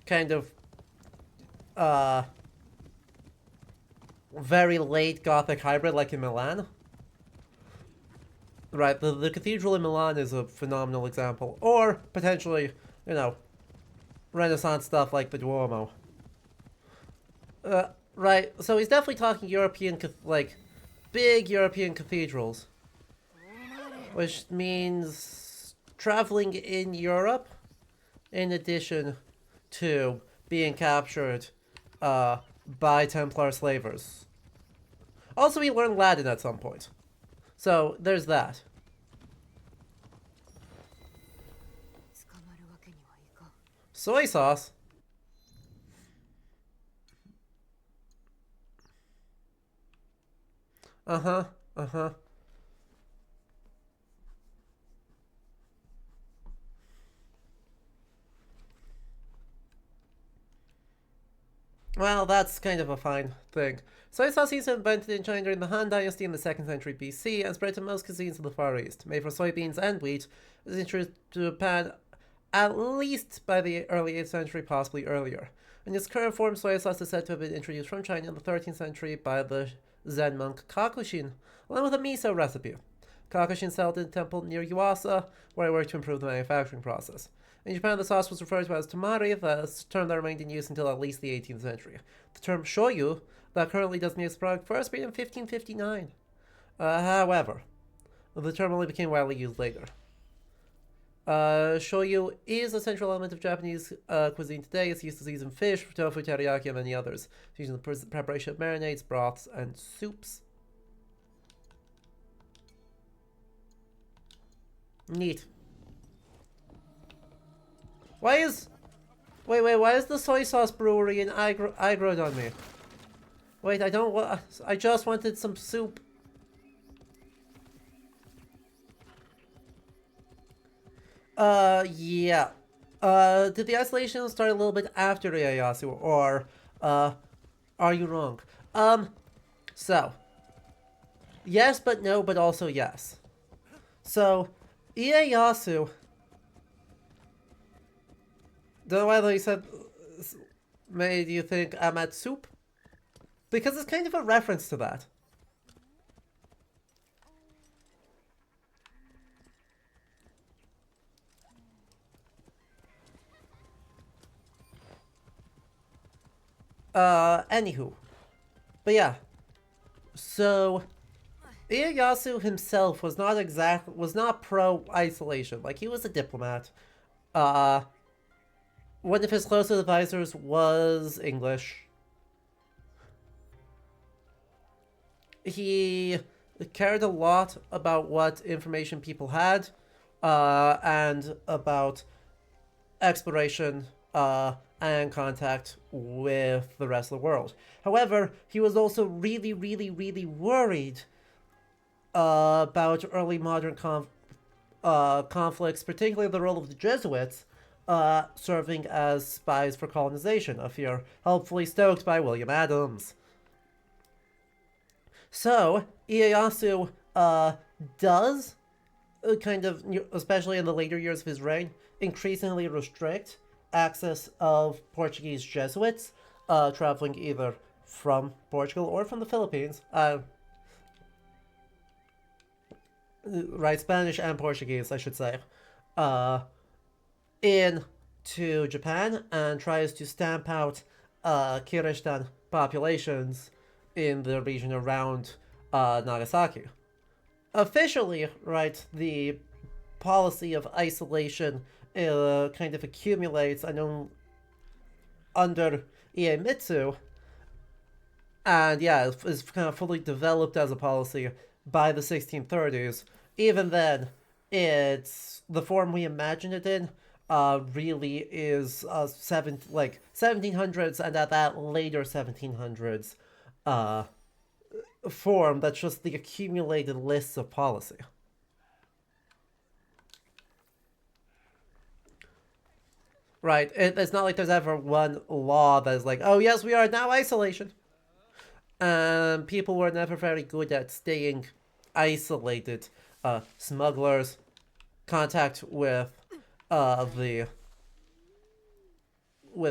kind of very late Gothic hybrid like in Milan. Right, the cathedral in Milan is a phenomenal example. Or potentially, you know, Renaissance stuff like the Duomo. Right, so he's definitely talking European, like, big European cathedrals. Which means traveling in Europe in addition to being captured by Templar slavers. Also, he learned Latin at some point. So, there's that. Soy sauce? Uh-huh, uh-huh. Well, that's kind of a fine thing. Soy sauce is invented in China during the Han Dynasty in the 2nd century BC and spread to most cuisines of the Far East. Made from soybeans and wheat, it was introduced to Japan at least by the early 8th century, possibly earlier. In its current form, soy sauce is said to have been introduced from China in the 13th century by the Zen monk Kakushin, along with a miso recipe. Kakushin settled in a temple near Yuasa, where he worked to improve the manufacturing process. In Japan, the sauce was referred to as tamari, the term that remained in use until at least the 18th century. The term shoyu, that currently does use the product, first appeared in 1559. However, the term only became widely used later. Shoyu is a central element of Japanese cuisine today. It's used to season fish, tofu, teriyaki, and many others. It's used in the preparation of marinades, broths, and soups. Neat. Why is... Why is the soy sauce brewery in aggroed on me? Wait, I don't want... I just wanted some soup. Yeah. Did the isolation start a little bit after Ieyasu, or, are you wrong? So. Yes, but no, but also yes. So, Ieyasu... Don't know whether he said... Made you think I'm at soup? Because it's kind of a reference to that. Anywho. But yeah. So, Ieyasu himself was not pro-isolation. Like, he was a diplomat. Uh, one of his closest advisors was English. He cared a lot about what information people had, and about exploration, and contact with the rest of the world. However, he was also really, really, really worried about early modern conflicts, particularly the role of the Jesuits, serving as spies for colonization, a fear helpfully stoked by William Adams. So, Ieyasu does kind of, especially in the later years of his reign, increasingly restrict access of Portuguese Jesuits traveling either from Portugal or from the Philippines. Right, Spanish and Portuguese, I should say, into Japan, and tries to stamp out Kiristan populations in the region around Nagasaki. Officially, right, the policy of isolation kind of accumulates, I know, under Iemitsu, and yeah, is kind of fully developed as a policy by the 1630s. Even then, it's the form we imagine it in. Really is 1700s, and at that later 1700s form that's just the accumulated lists of policy. Right, it's not like there's ever one law that is like, oh yes, we are now isolation. People were never very good at staying isolated. Smugglers, contact with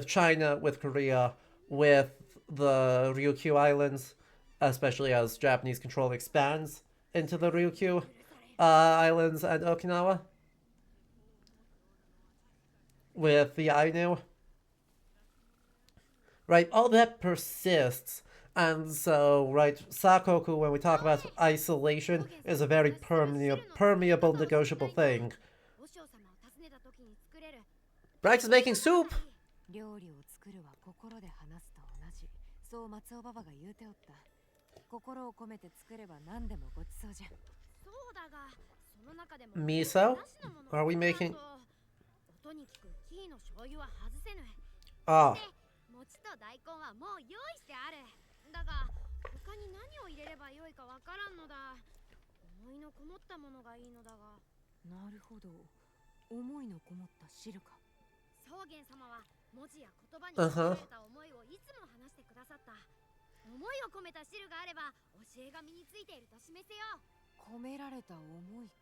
China, with Korea, with the Ryukyu Islands, especially as Japanese control expands into the Ryukyu Islands and Okinawa, with the Ainu. Right, all that persists. And so, right, Sakoku, when we talk about isolation, is a very permeable, negotiable thing. Practice making soup! 料理を作るは心で話すと同じ。そう松尾ババが言うておった。心を込めて作れば何でもごちそうじゃ。そうだが、その中でも Miso? Are we making... 音に聞くキーの醤油は外せぬ。Ah. 餅と大根はもう用意してある。だが、他に何を入れればよいかわからんのだ。思いのこもったものがいいのだが。なるほど。思いのこもった汁か。草原様は文字や言葉に込められた思いをいつも話してくださった。思いを込めた汁があれば教えが身についていると示せよ。込められた思いか。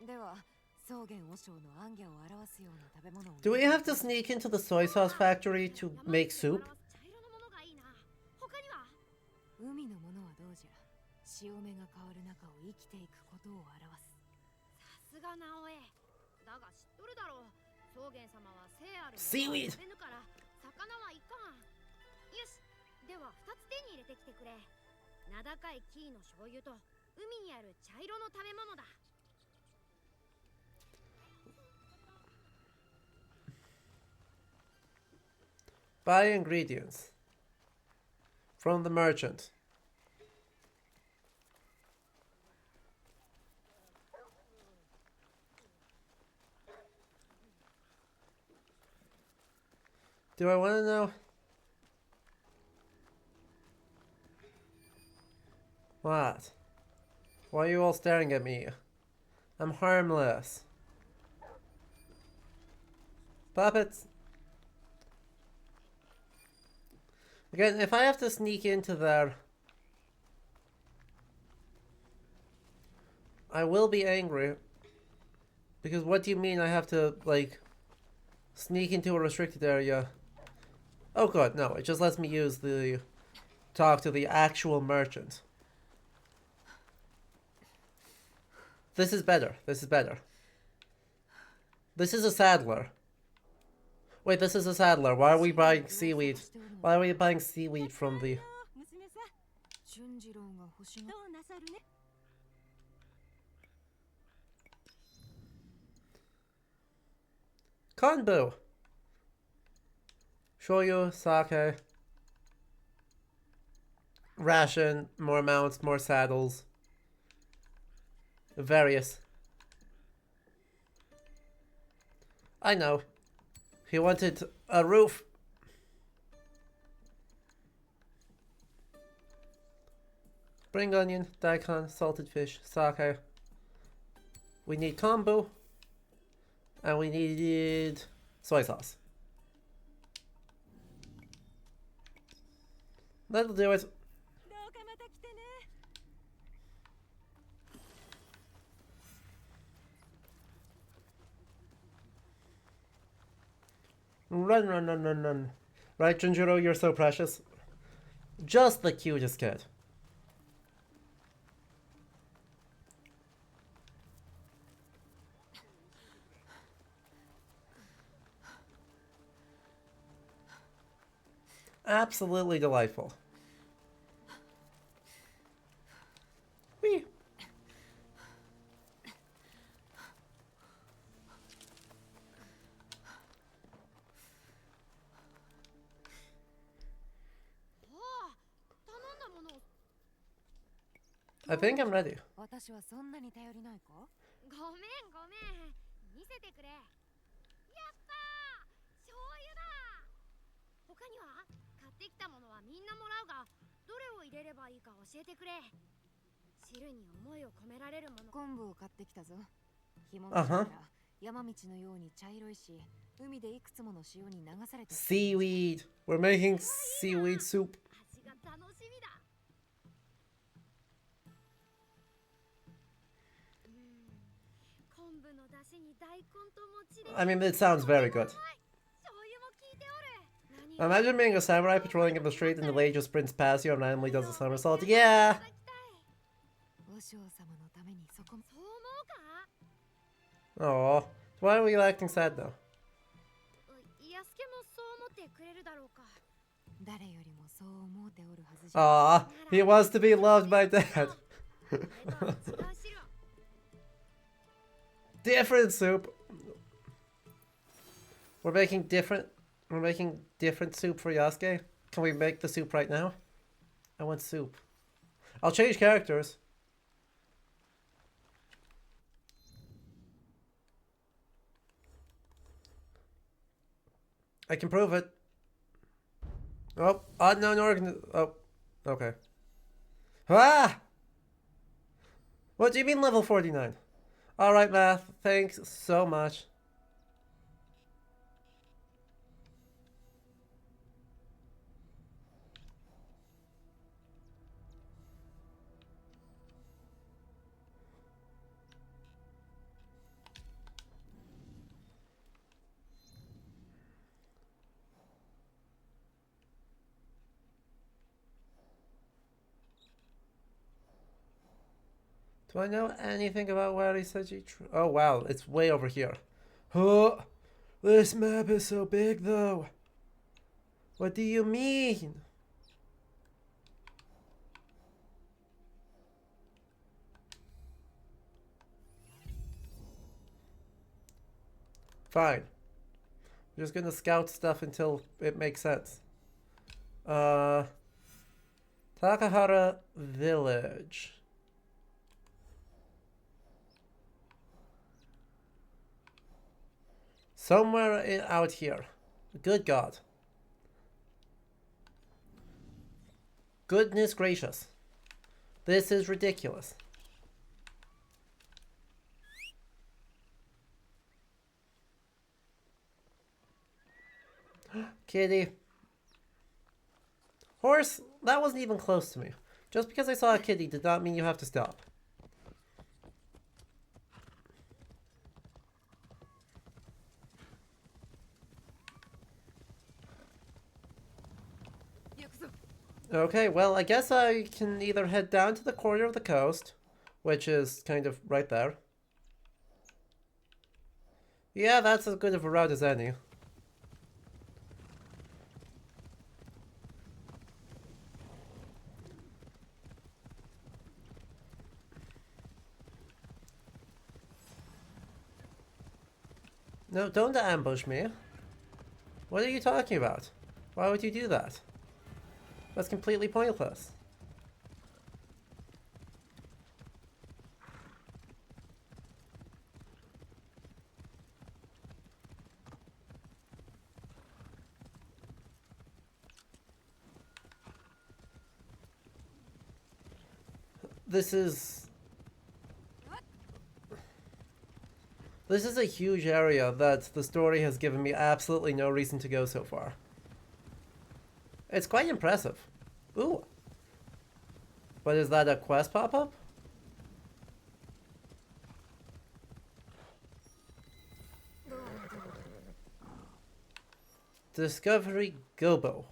では、草原和尚の暗夜を表すような食べ物を。Do we have to sneak into the soy sauce factory to make soup? 海のものはどうじゃ。潮目が変わる中を生きていくことを表す。さすが直江。だが知っとるだろう。草原様は聖あるものを食べぬから魚はいかん。よし。では2つ手に入れてきてくれ。名高いキーの醤油と海にある茶色の食べ物だ。Buy ingredients from the merchant. Do I want to know? What? Why are you all staring at me? I'm harmless. Puppets. Again, if I have to sneak into there, I will be angry. Because what do you mean I have to, like, sneak into a restricted area? Oh god, no, it just lets me use the... talk to the actual merchant. This is better, this is better. This is a saddler. Wait, this is a saddler. Why are we buying seaweed? Why are we buying seaweed from the... Kanbu. Shoyu, sake. Ration, more mounts, more saddles. Various. I know. He wanted a roof. Spring onion, daikon, salted fish, sake. We need kombu. And we needed soy sauce. That'll do it. Run, run, run, run, run. Right, Junjuro, you're so precious. Just the cutest kid. Absolutely delightful. Whee! I think I'm ready. 私はそんなに頼りないか？ごめんごめん。見せてくれ。やったー！醤油だ。他には買ってきたものはみんなもらうが、どれを入れればいいか教えてくれ。汁に思いを込められるもの。昆布を買ってきたぞ。紐がら山道のように茶色いし、海でいくつもの塩に流されて。Seaweed. We're making seaweed soup. 味が楽しみだ。I mean, it sounds very good. Imagine being a samurai patrolling in the street and the lady just sprints past you and randomly does a somersault. Yeah! Aww. Why are we acting sad though? Aww, he wants to be loved by Dad. Different soup. We're making different soup for Yasuke. Can we make the soup right now? I want soup. I'll change characters. I can prove it. Oh, unknown organ. Oh, okay. Ah! What do you mean level 49? Alright, math. Thanks so much. Do I know anything about where Iseji? Oh wow, it's way over here. Oh, this map is so big though. What do you mean? Fine. I'm just gonna scout stuff until it makes sense. Takahara Village. Somewhere out here. Good God. Goodness gracious. This is ridiculous. Kitty. Horse, that wasn't even close to me. Just because I saw a kitty did not mean you have to stop. Okay, well, I guess I can either head down to the corner of the coast, which is kind of right there. Yeah, that's as good of a route as any. No, don't ambush me. What are you talking about? Why would you do that? That's completely pointless. This is a huge area that the story has given me absolutely no reason to go so far. It's quite impressive. Ooh. But is that a quest pop-up? Discovery Gobo.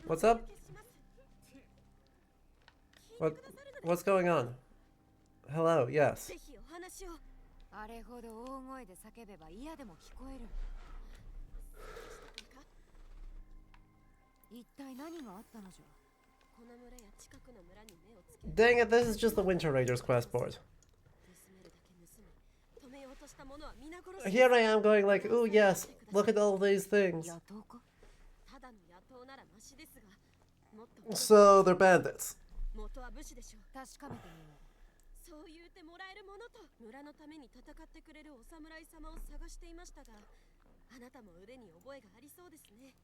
What's up? What's going on? Hello, yes. あれほど大声で叫べば嫌でも聞こえる。一体何があったのじゃ。この村や近くの村に目をつけ。Dang it, this is just the Winter Raiders quest board. Here I am going like, ooh yes, look at all these things. So they're bandits. そう言うてもらえるものと村のために戦ってくれるお侍様を探していましたが、あなたも腕に覚えがありそうですね。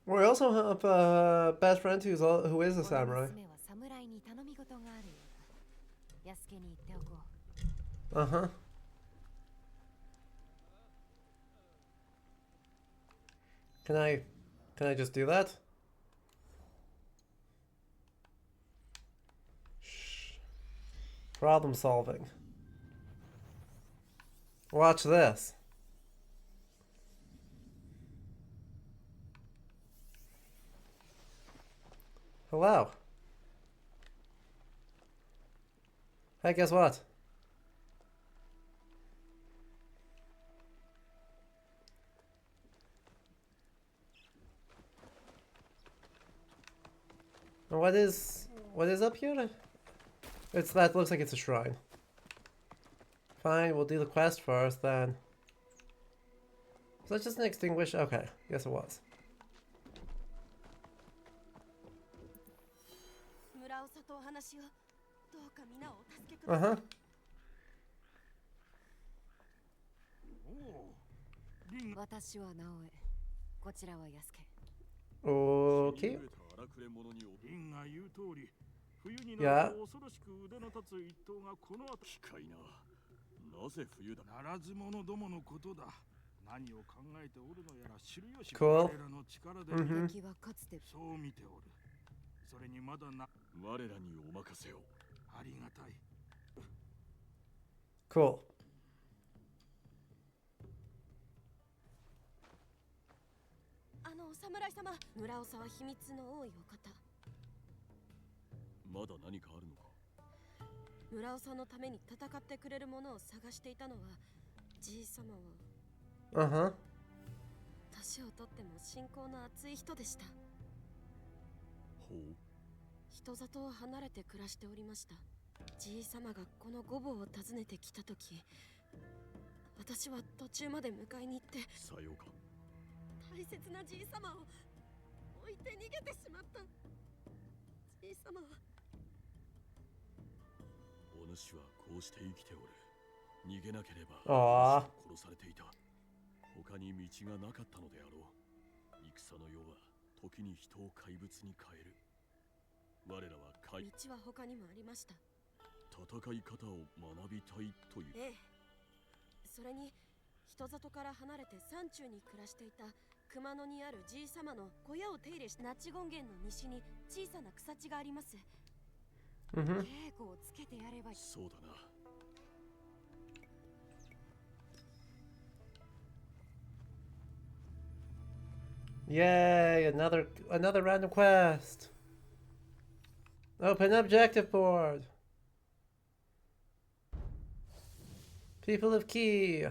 We also have a best friend who is a samurai. Uh-huh. Can I just do that? Shh. Problem solving. Watch this. Hello. Hey, guess what? What is up here? That looks like it's a shrine. Fine, we'll do the quest first then. Was that just an extinguish? Okay, yes it was. Uh-huh. Okay. Yeah. ならず者どものことだ。何を考えておるのやら知るよし。 Cool. 我らの力でそう見ておる。それにまだな。我らにお任せを。ありがたい。Cool. お侍様、村長は秘密の多いお方。まだ何かあるのか。村長のために戦ってくれるものを探していたのは、じい様は。Uh-huh. 年をとっても信仰の厚い人でした。ほう。人里を離れて暮らしておりました。じい様がこの御坊を訪ねてきたとき、私は途中まで迎えに行って。さようか。大切なじい様を置いて逃げてしまった。じい様は。お主はこうして生きておる。逃げなければ殺されていた。他に道がなかったのであろう。戦の世は時に人を怪物に変える。我らは道は他にもありました。戦い方を学びたいという。ええ。それに人里から離れて山中に暮らしていた熊野にあるじい様の小屋を手入れし、ナチゴンゲンの西に小さな草地があります。稽古をつけてやれば。そうだな。Yay, another random quest. Open objective board. People of Key.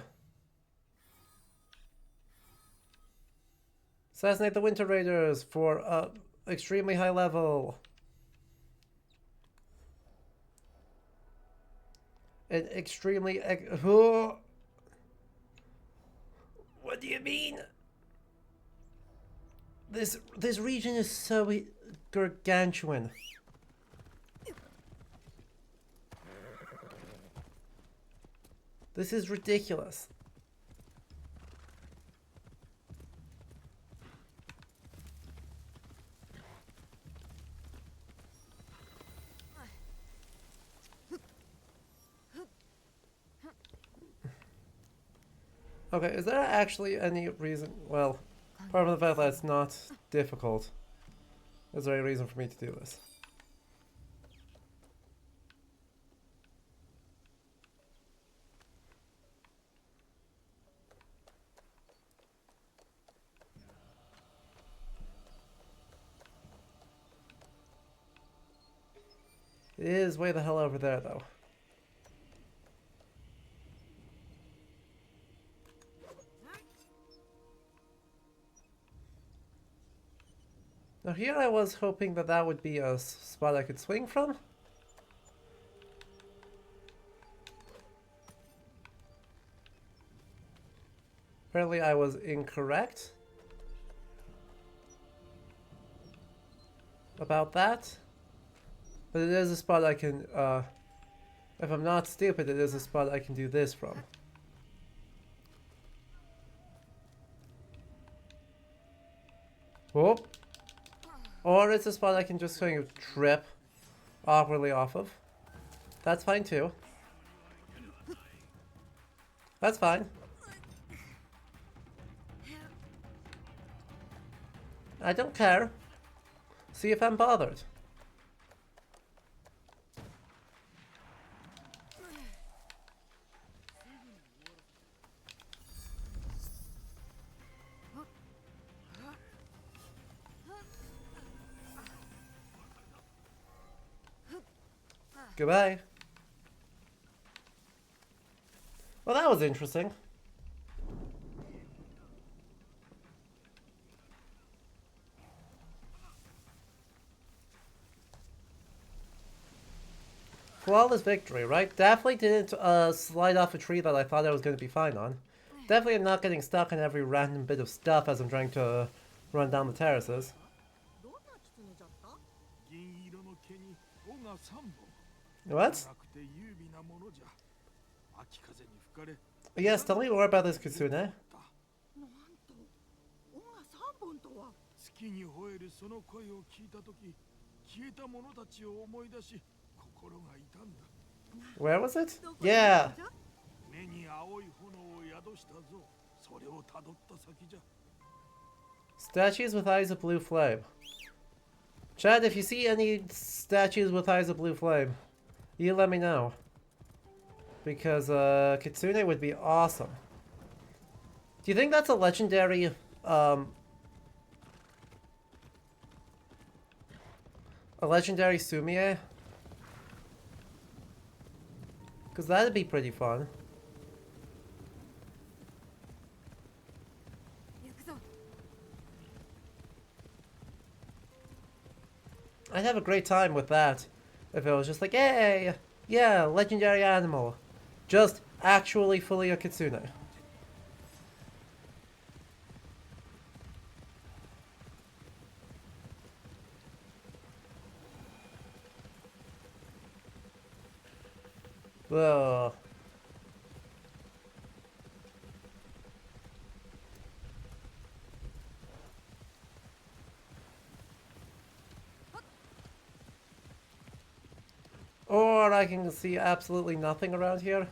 Assassinate the Winter Raiders for extremely high level. An extremely... What do you mean? This region is so gargantuan. This is ridiculous. Okay, is there actually any reason? Well, apart from the fact that it's not difficult, is there any reason for me to do this? It is way the hell over there, though. Now here I was hoping that that would be a spot I could swing from. Apparently I was incorrect about that. But it is a spot I can, if I'm not stupid, it is a spot I can do this from. Whoop. Or it's a spot I can just kind of trip awkwardly off of. That's fine too. That's fine. I don't care. See if I'm bothered. Goodbye. Well, that was interesting. Flawless victory, right? Definitely didn't slide off a tree that I thought I was going to be fine on. Definitely not getting stuck in every random bit of stuff as I'm trying to run down the terraces. What? Yes, tell me more about this Kitsune. 月に吠えるその声を聞いたとき、消えた者たちを思い出し、心が痛んだ。Where was it? Yeah. 目に青い炎を宿したぞ。それをたどった先じゃ。Statues with eyes of blue flame. Chad, if you see any statues with eyes of blue flame, you let me know. Because Kitsune would be awesome. Do you think that's a legendary a legendary Sumie? Because that'd be pretty fun. I'd have a great time with that if it was just like, hey, yeah, legendary animal. Just actually fully a Kitsune. Ugh. Or I can see absolutely nothing around here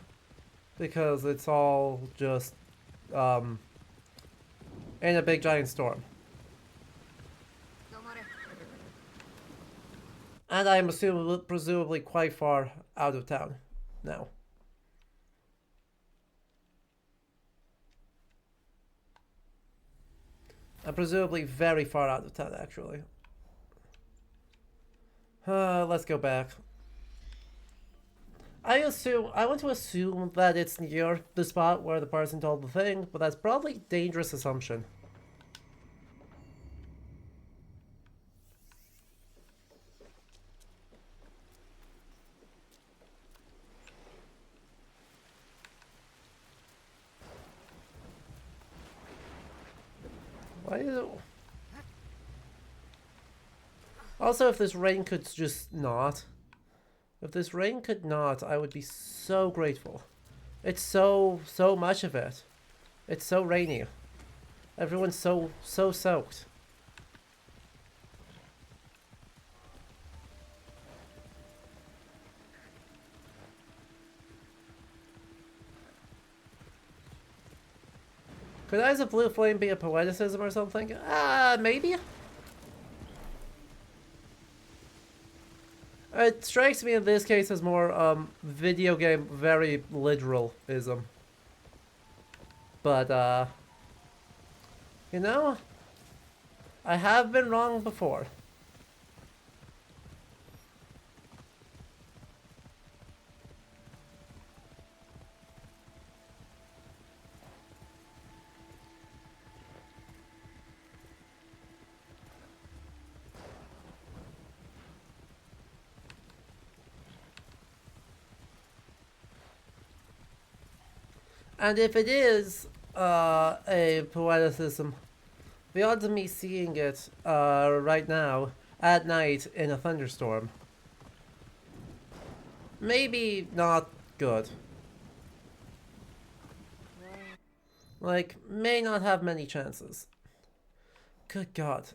because it's all just in a big giant storm. And I am presumably quite far out of town now. I'm presumably very far out of town, actually. Let's go back. I want to assume that it's near the spot where the person told the thing, but that's probably a dangerous assumption. Why is it... Also, if this rain could just not... If this rain could not, I would be so grateful. It's so much of it. It's so rainy. Everyone's so soaked. Could Eyes of Blue Flame be a poeticism or something? Maybe? It strikes me in this case as more, video game very literalism. But, you know, I have been wrong before. And if it is a poeticism, the odds of me seeing it right now at night in a thunderstorm, maybe not good. Like, may not have many chances. Good God.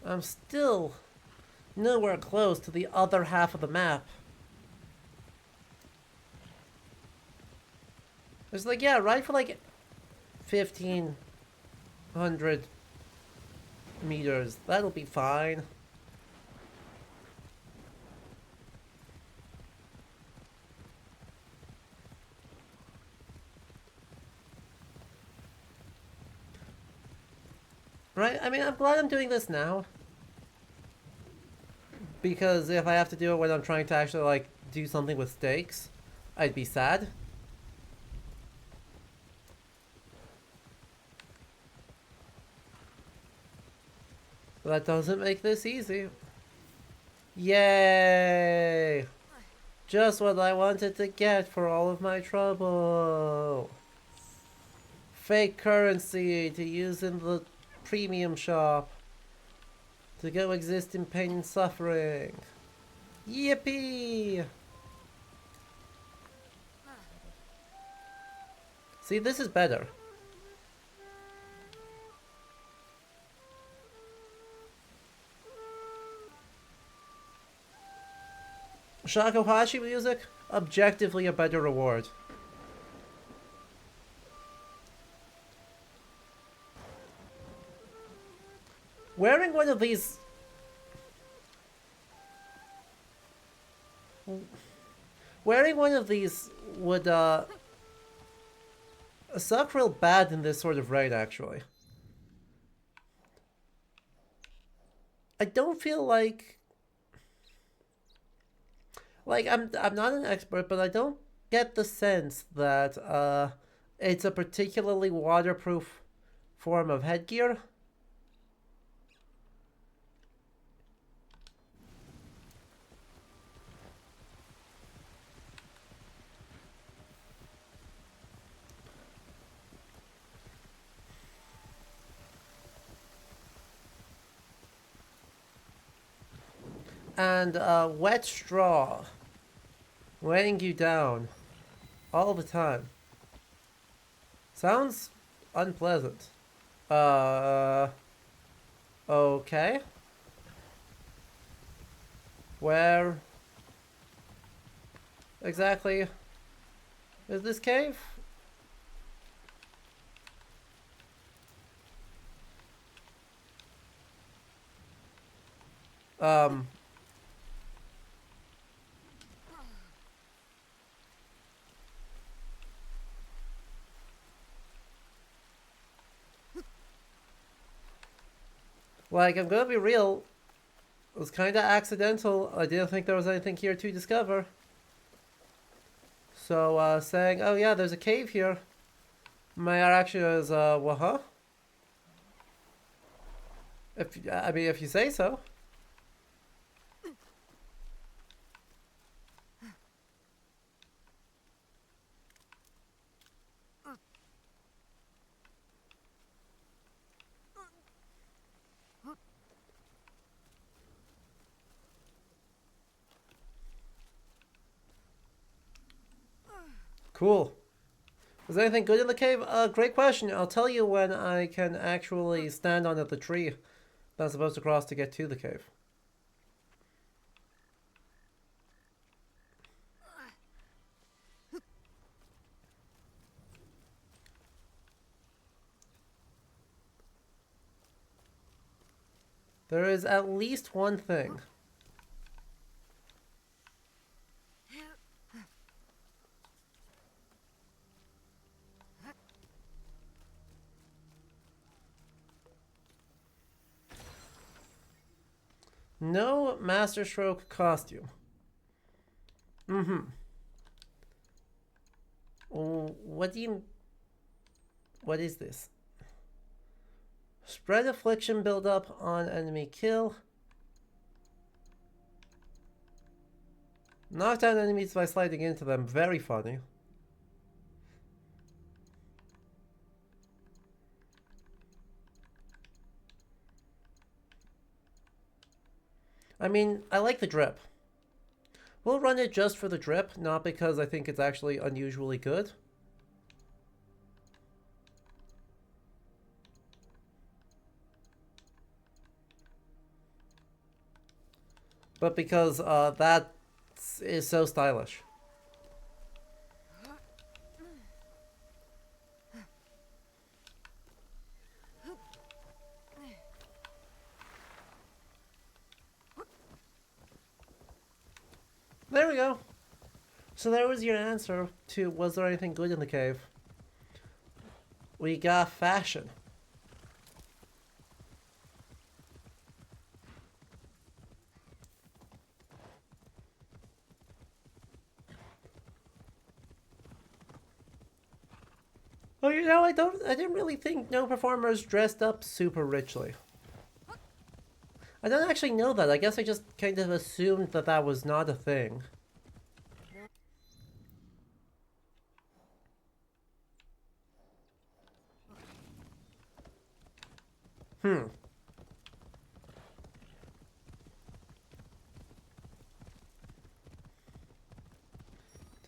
I'm still nowhere close to the other half of the map. It's like, yeah, right for like 1,500 meters. That'll be fine. Right? I mean, I'm glad I'm doing this now. Because if I have to do it when I'm trying to actually, like, do something with stakes, I'd be sad. But that doesn't make this easy. Yay! Just what I wanted to get for all of my trouble. Fake currency to use in the premium shop. To go exist in pain and suffering. Yippee! See, this is better. Shakuhachi music? Objectively a better reward. Wearing one of these... Wearing one of these would, suck real bad in this sort of raid, actually. I don't feel like... Like, I'm not an expert, but I don't get the sense that, it's a particularly waterproof form of headgear. And wet straw weighing you down all the time. Sounds unpleasant. Okay. Where exactly is this cave? Like, I'm gonna be real. It was kind of accidental. I didn't think there was anything here to discover. So, saying, oh yeah, there's a cave here. My reaction is, well, huh? If you say so. Cool. Was there anything good in the cave? Great question. I'll tell you when I can actually stand on the tree that I'm supposed to cross to get to the cave. There is at least one thing. No Master Stroke costume. What do you... What is this? Spread affliction build-up on enemy kill. Knock down enemies by sliding into them. Very funny. I mean, I like the drip. We'll run it just for the drip, not because I think it's actually unusually good. But because that is so stylish. There we go. So there was your answer to was there anything good in the cave? We got fashion. Oh, you know, I didn't really think no performers dressed up super richly. I don't actually know that. I guess I just kind of assumed that that was not a thing.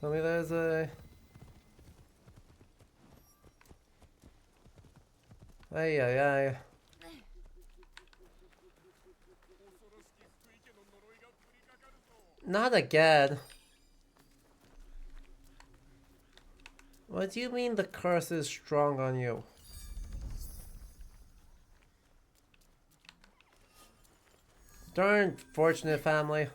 Tell me there's a... Ay, ay, ay. Not again. What do you mean the curse is strong on you? Darn fortunate family.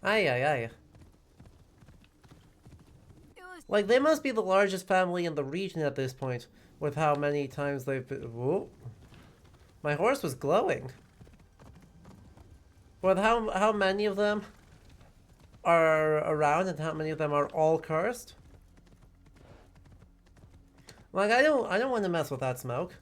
Ay, ay, ay. Like, they must be the largest family in the region at this point, with how many times they've been... Whoa. My horse was glowing. With how many of them are around and how many of them are all cursed. Like, I don't want to mess with that smoke.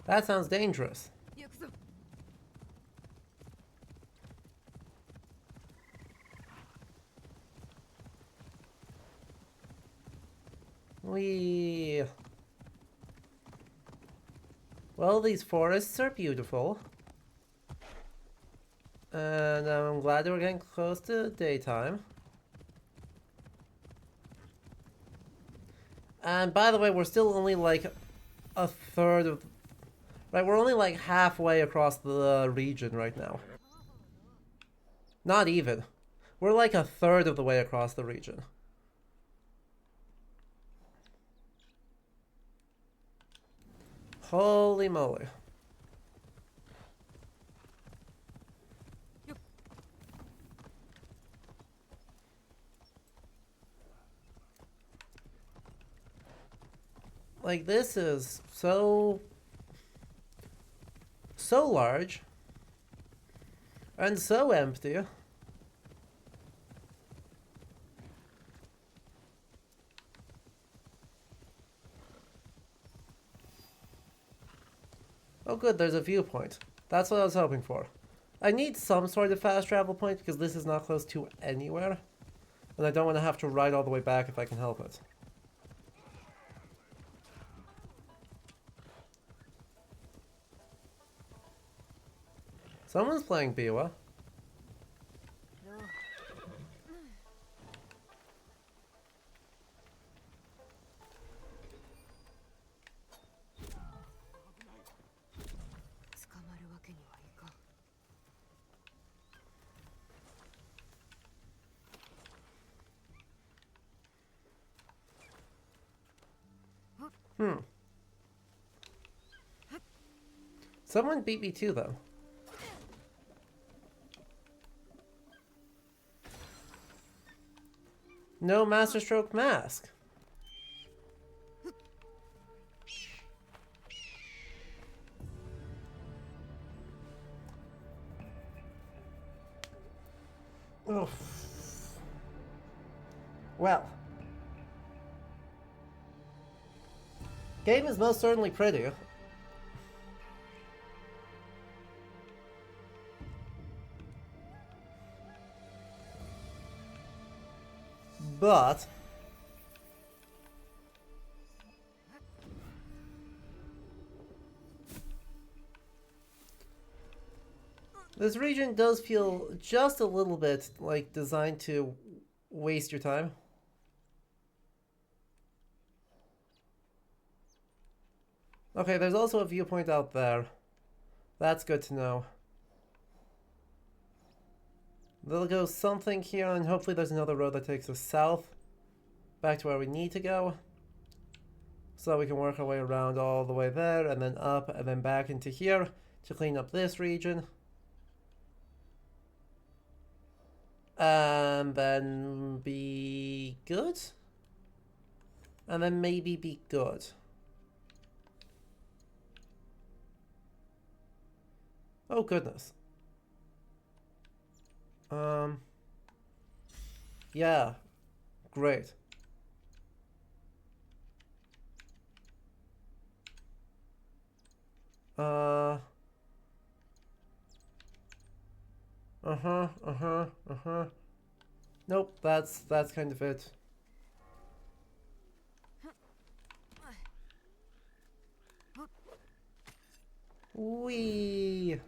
That sounds dangerous. Well, these forests are beautiful. And I'm glad we're getting close to daytime. And by the way, we're still only like a third of... Right, we're only like halfway across the region right now. Not even. We're like a third of the way across the region. Holy moly. Like, this is so large and so empty. Oh good, there's a viewpoint. That's what I was hoping for. I need some sort of fast travel point because this is not close to anywhere. And I don't want to have to ride all the way back if I can help it. Someone's playing Biwa. Someone beat me too, though. No Master Stroke mask. Oh. Well. Game is most certainly pretty. But this region does feel just a little bit like designed to waste your time. Okay, there's also a viewpoint out there. That's good to know. There'll go something here, and hopefully there's another road that takes us south, back to where we need to go. So we can work our way around all the way there, and then up, and then back into here to clean up this region. And then be good? And then maybe be good. Oh goodness. Yeah, great. Nope, that's kind of it. Wee.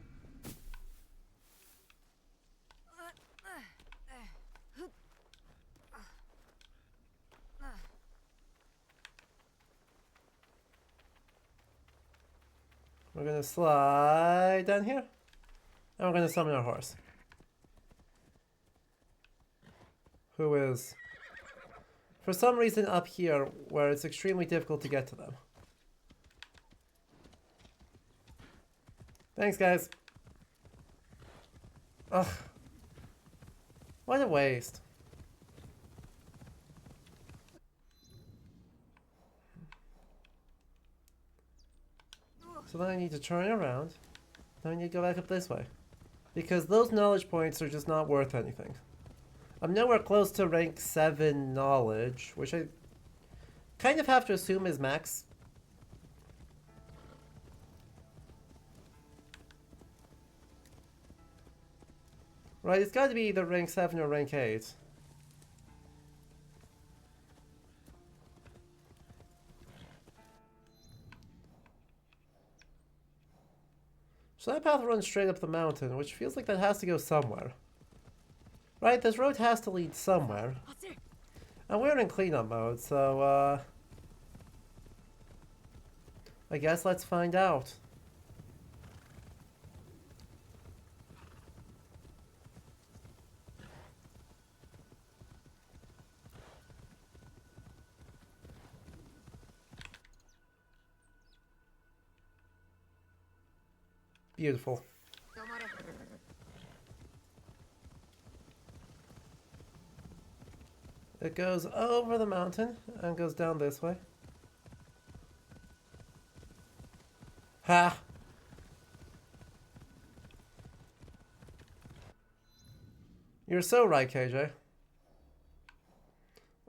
We're gonna slide down here, and we're gonna summon our horse. Who is, for some reason, up here where it's extremely difficult to get to them. Thanks, guys. Ugh. What a waste. So then I need to turn around. Then I need to go back up this way. Because those knowledge points are just not worth anything. I'm nowhere close to rank 7 knowledge, which I kind of have to assume is max. Right, it's got to be either rank 7 or rank 8. So that path runs straight up the mountain, which feels like that has to go somewhere. Right, this road has to lead somewhere. And we're in cleanup mode, so, I guess let's find out. Beautiful. It goes over the mountain and goes down this way. Ha! You're so right, KJ.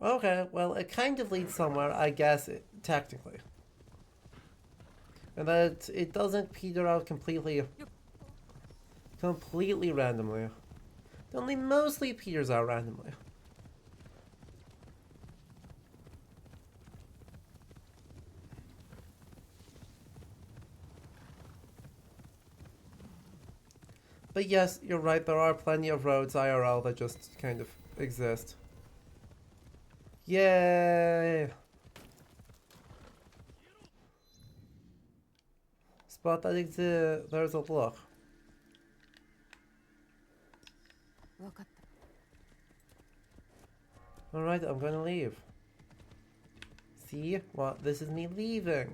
Okay, well, it kind of leads somewhere, I guess, technically. And that it doesn't peter out completely randomly. It only mostly peters out randomly. But yes, you're right, there are plenty of roads IRL that just kind of exist. Yay! Spot that exists. There's a look. Alright, I'm gonna leave. See? What? This is me leaving.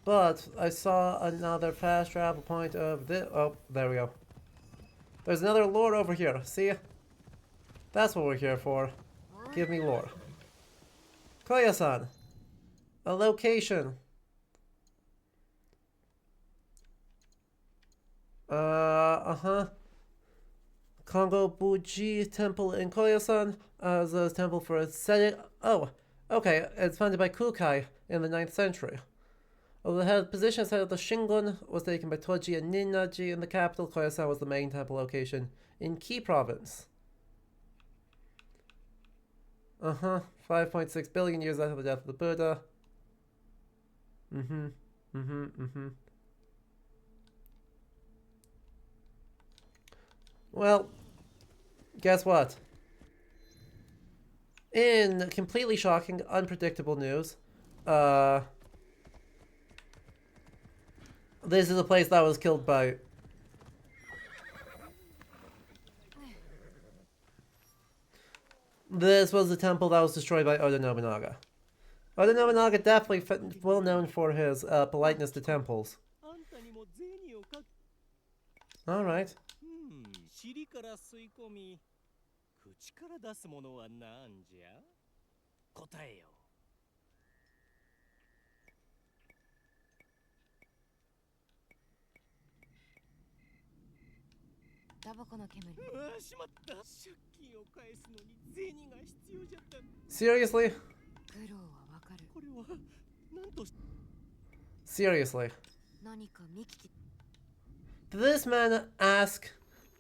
But I saw another fast travel point of this. Oh, there we go. There's another lore over here. See? That's what we're here for. Give me lore. Koya-san. A location. Kongo Buji Temple in Koya-san. The temple for ascetic. Oh, okay. It's founded by Kukai in the 9th century. Although the position outside of the Shingon was taken by Toji and Ninnaji in the capital, Koya-san was the main temple location in Ki province. 5.6 billion years after the death of the Buddha. Well, guess what? In completely shocking, unpredictable news, this is a place that was killed by... This was the temple that was destroyed by Oda Nobunaga. Oda Nobunaga definitely well known for his politeness to temples. Alright. 尻から吸い込み、口から出すものは何じゃ？答えよ。タバコの煙。うわ、しまった。借金を返すのに銭が必要じゃった。Seriously? 苦労はわかる。これはなんと。Seriously. 何か見聞き。Did this man ask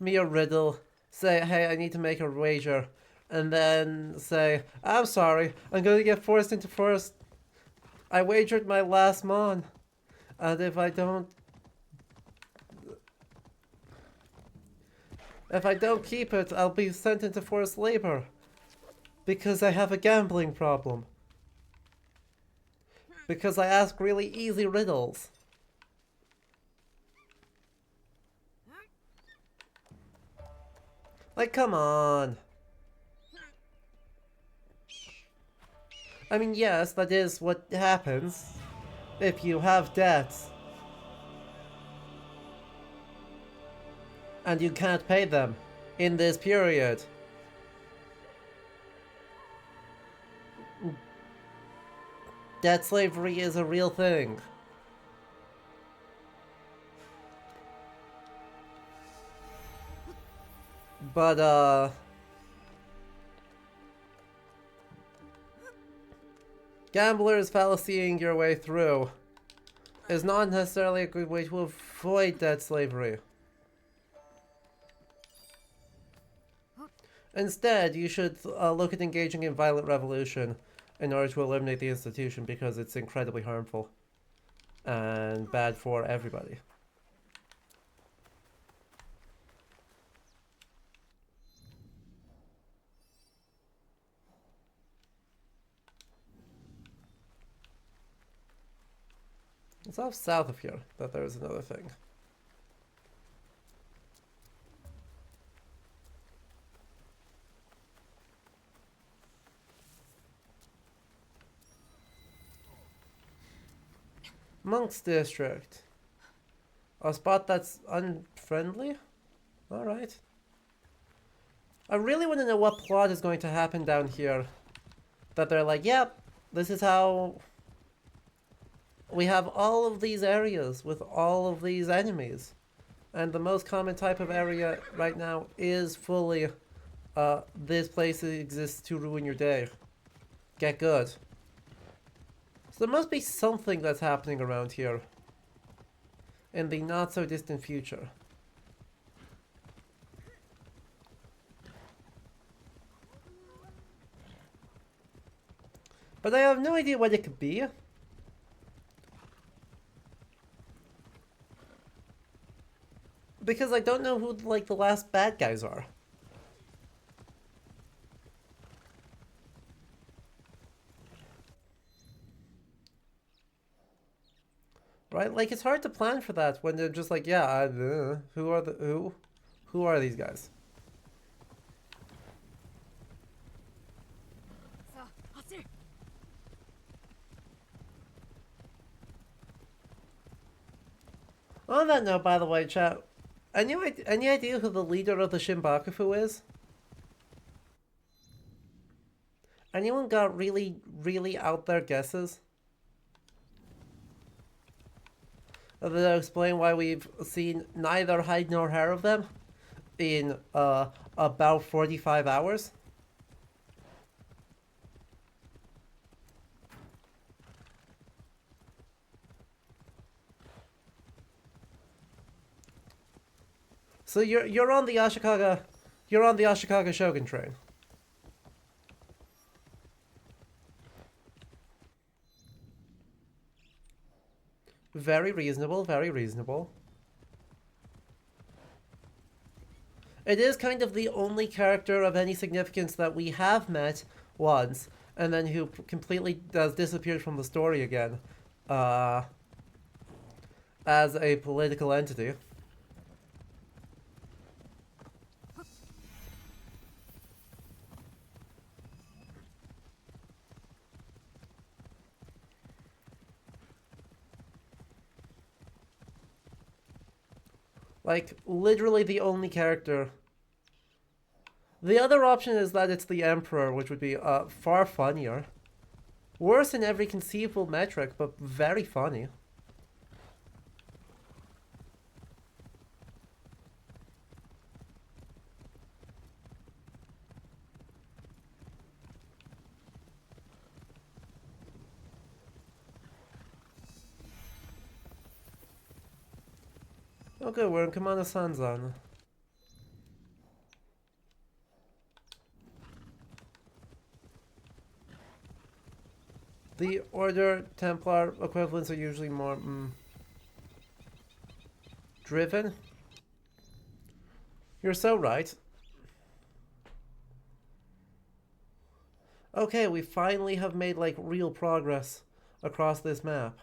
me a riddle, say, hey, I need to make a wager, and then say, I'm sorry, I'm going to get forced into forest. I wagered my last mon, and if I don't keep it, I'll be sent into forced labor because I have a gambling problem. Because I ask really easy riddles. Like, come on. I mean, yes, that is what happens if you have debts and you can't pay them in this period. Debt slavery is a real thing. But, gamblers fallacying your way through is not necessarily a good way to avoid debt slavery. Instead, you should look at engaging in violent revolution in order to eliminate the institution because it's incredibly harmful and bad for everybody. It's off south of here that there is another thing. Monk's District. A spot that's unfriendly? Alright. I really want to know what plot is going to happen down here. That they're like, yep, this is how... We have all of these areas with all of these enemies. And the most common type of area right now is fully, this place exists to ruin your day. Get good. So there must be something that's happening around here. In the not so distant future. But I have no idea what it could be. Because I don't know who, like, the last bad guys are. Right? Like, it's hard to plan for that when they're just like, yeah, who are these guys? On that note, by the way, chat, any idea who the leader of the Shinbakufu is? Anyone got really, really out there guesses? That'll explain why we've seen neither hide nor hair of them in about 45 hours. So you're on the Ashikaga Shogun train. Very reasonable, very reasonable. It is kind of the only character of any significance that we have met once, and then who completely does disappear from the story again, as a political entity. Like, literally the only character. The other option is that it's the Emperor, which would be far funnier. Worse in every conceivable metric, but very funny. Okay, we're in Commander Sanzan. The Order Templar equivalents are usually more driven. You're so right. Okay, we finally have made like real progress across this map.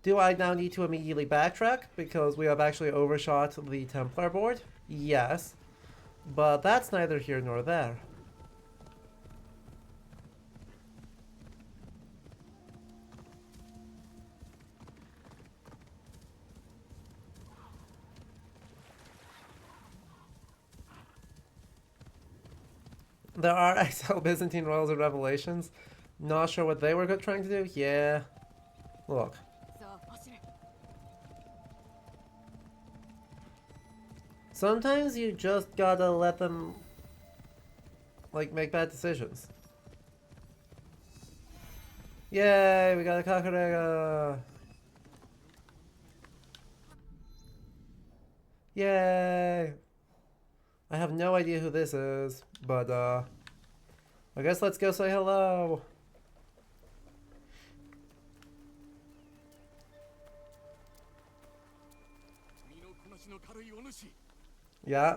Do I now need to immediately backtrack because we have actually overshot the Templar board? Yes. But that's neither here nor there. There are exiled Byzantine royals and revelations. Not sure what they were trying to do. Yeah. Look. Sometimes you just gotta let them, like, make bad decisions. Yay, we got a Kakarega! Yay! I have no idea who this is, but, I guess let's go say hello! Yeah.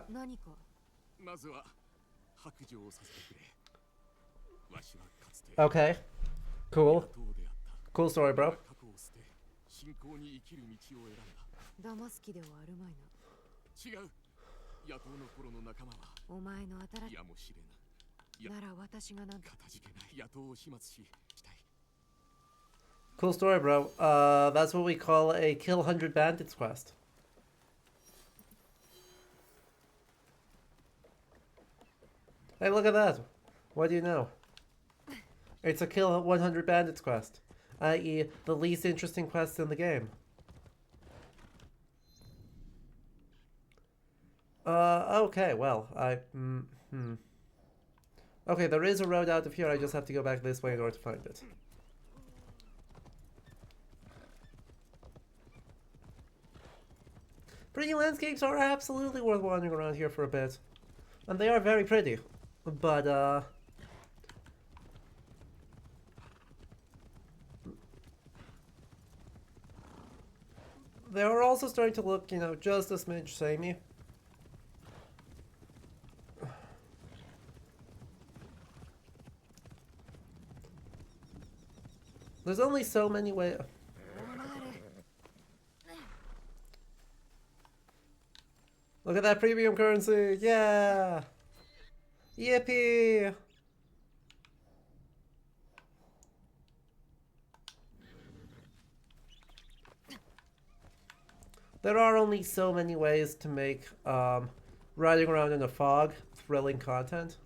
Okay. Cool. Cool story, bro. Cool story, bro. That's what we call a kill 100 bandits quest. Hey, look at that. What do you know? It's a kill 100 bandits quest, i.e. the least interesting quest in the game. Okay, well, Okay, there is a road out of here, I just have to go back this way in order to find it. Pretty landscapes are absolutely worth wandering around here for a bit. And they are very pretty. But, they are also starting to look, you know, just a smidge samey. There's only so many ways. Look at that premium currency! Yeah! Yippee! There are only so many ways to make riding around in a fog thrilling content.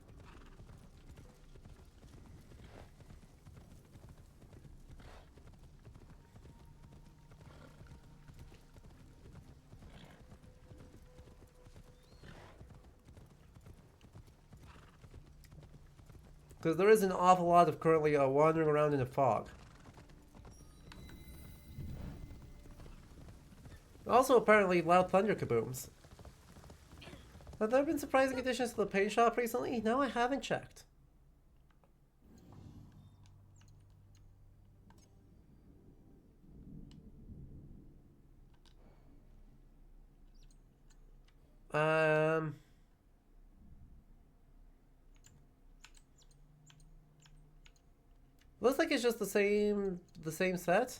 Because there is an awful lot of currently wandering around in a fog. Also, apparently, loud thunder kabooms. Have there been surprising additions to the paint shop recently? No, I haven't checked. Looks like it's just the same set.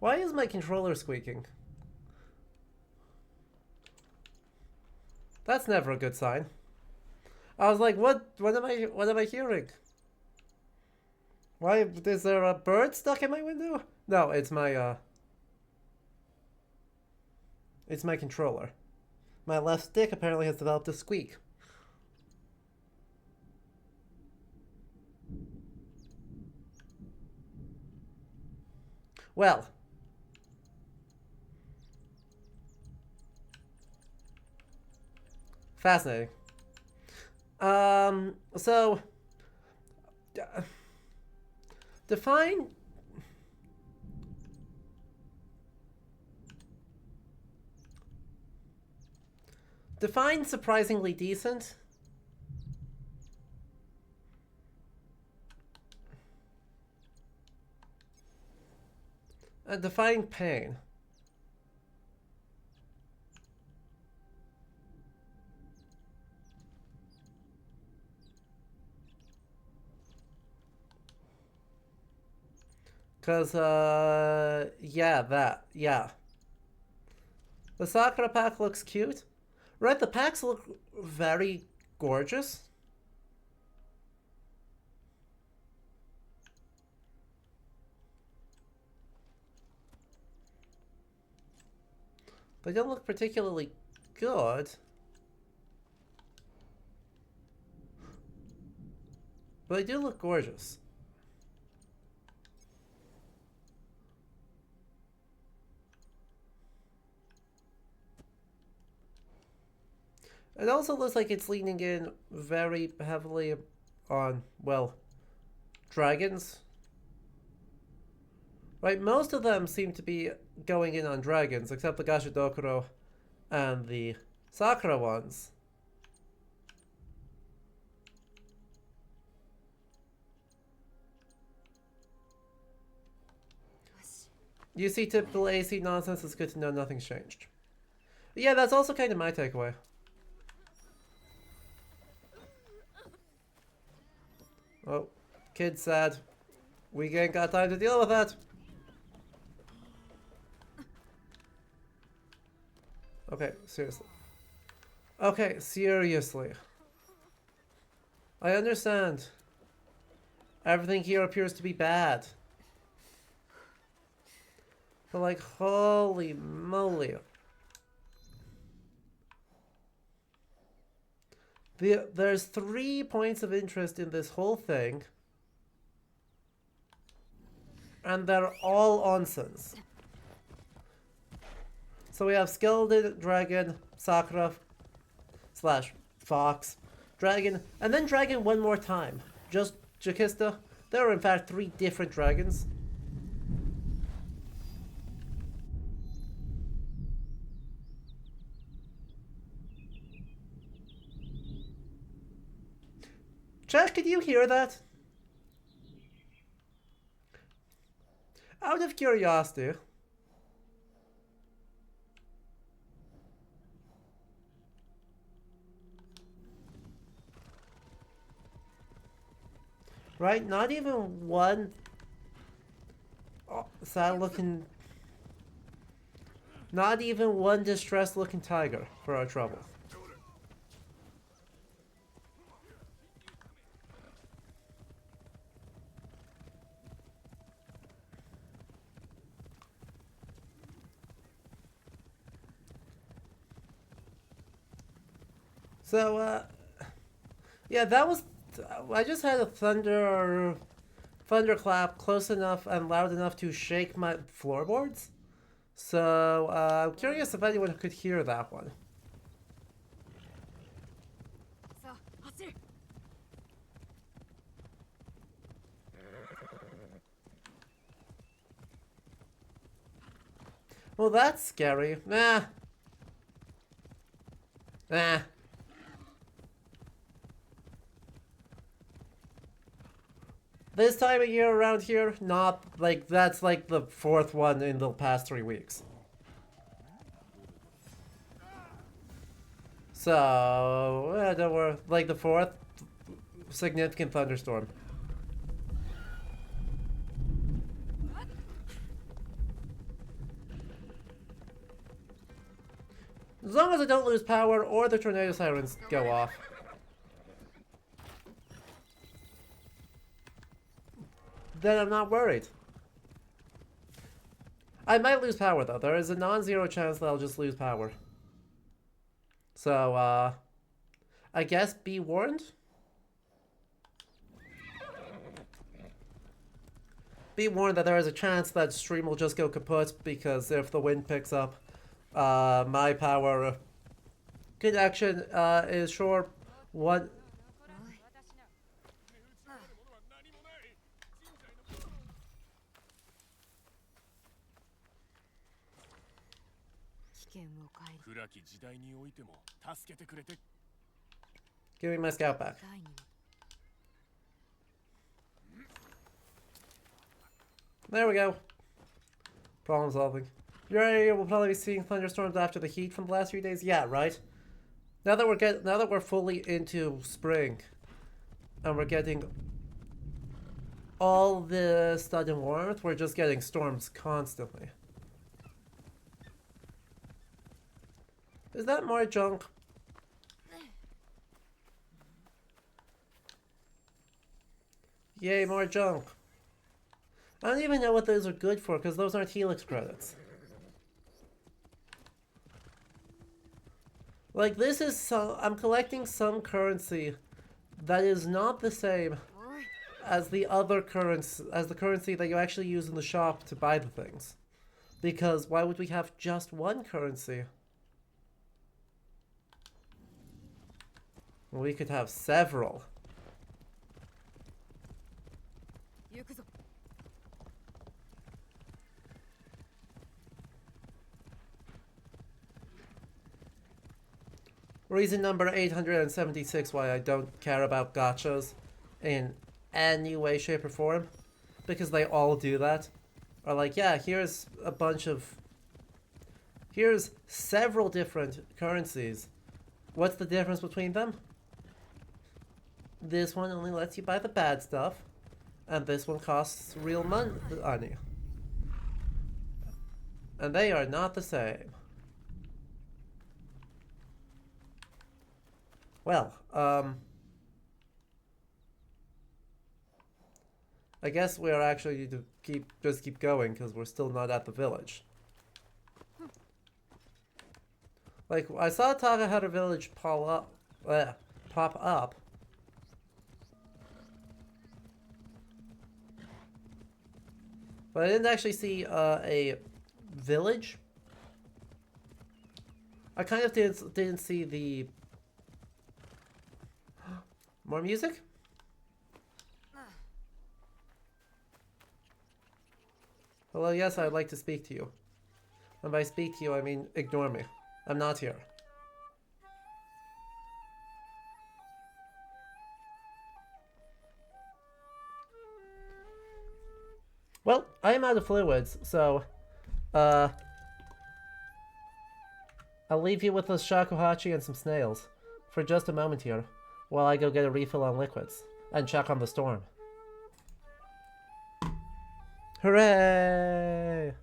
Why is my controller squeaking? That's never a good sign. I was like, what am I hearing? Why is there a bird stuck in my window? No, it's my controller. My left stick apparently has developed a squeak. Well. Fascinating. So define surprisingly decent. Define pain. Because, yeah. The Sakura pack looks cute. Right, the packs look very gorgeous. They don't look particularly good. But they do look gorgeous. It also looks like it's leaning in very heavily on, well, dragons. Right, most of them seem to be going in on dragons, except the Gashidokuro and the Sakura ones. You see, typical AC nonsense, it's good to know nothing's changed. Yeah, that's also kind of my takeaway. Oh, kid's sad. We ain't got time to deal with that. Okay, seriously. Okay, seriously. I understand. Everything here appears to be bad. But like, holy moly. There's 3 points of interest in this whole thing. And they're all onsens. So we have Skeleton, Dragon, Sakura, / Fox, Dragon, and then Dragon one more time. Just Jakista. There are in fact 3 different dragons. Chat, could you hear that? Out of curiosity. Right? Not even one sad looking... Not even one distressed looking tiger for our trouble. So, yeah, that was... I just had a thunderclap close enough and loud enough to shake my floorboards. So, I'm curious if anyone could hear that one. Well, that's scary. Nah. Nah. This time of year around here, not like that's like the 4th one in the past 3 weeks. So, there were like the 4th significant thunderstorm. As long as I don't lose power or the tornado sirens go off. Then I'm not worried. I might lose power though. There is a non-zero chance that I'll just lose power. So, I guess be warned? Be warned that there is a chance that stream will just go kaput because if the wind picks up, my power connection is sure one... Give me my scout back. There we go. Problem solving. Your area will probably be seeing thunderstorms after the heat from the last few days. Yeah, right. Now that we're fully into spring, and we're getting all the sudden warmth, we're just getting storms constantly. Is that more junk? Yay, more junk. I don't even know what those are good for, because those aren't Helix credits. Like, this is I'm collecting some currency that is not the same as the other currency that you actually use in the shop to buy the things. Because why would we have just one currency? We could have several. Reason number 876 why I don't care about gachas in any way, shape, or form. Because they all do that. Or like, yeah, here's several different currencies. What's the difference between them? This one only lets you buy the bad stuff. And this one costs real money. And they are not the same. Well, I guess we're actually to keep going because we're still not at the village. Like, I saw Takahata Village pop up. But I didn't actually see a village. I kind of didn't see the... More music? Hello, yes, I'd like to speak to you. And by speak to you, I mean ignore me. I'm not here. Well, I am out of fluids, so, I'll leave you with those shakuhachi and some snails for just a moment here, while I go get a refill on liquids and check on the storm. Hooray!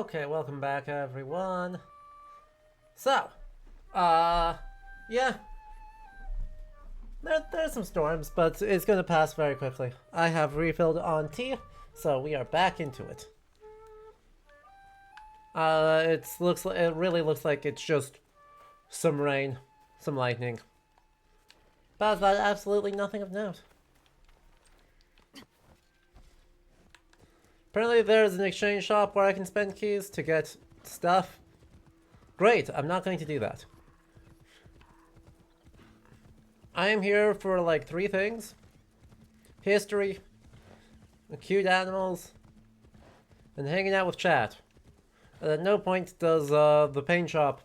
Okay, welcome back everyone. So, yeah. There's some storms, but it's gonna pass very quickly. I have refilled on tea, so we are back into it. It really looks like it's just some rain, some lightning. But that absolutely nothing of note. Apparently there's an exchange shop where I can spend keys to get stuff. Great, I'm not going to do that. I am here for like 3 things. History, cute animals, and hanging out with chat. And at no point does the paint shop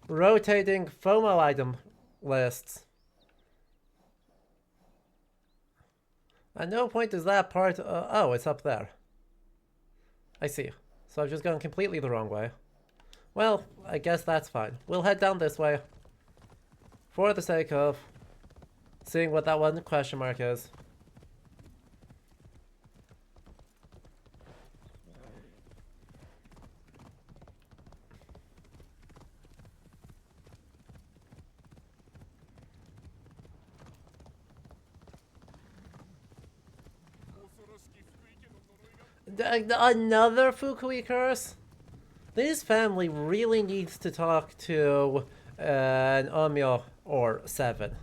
rotating FOMO item lists. At no point does that part... oh, it's up there. I see. So I've just gone completely the wrong way. Well, I guess that's fine. We'll head down this way. For the sake of seeing what that one question mark is. Another Fukui curse? This family really needs to talk to an Onmyo or 7.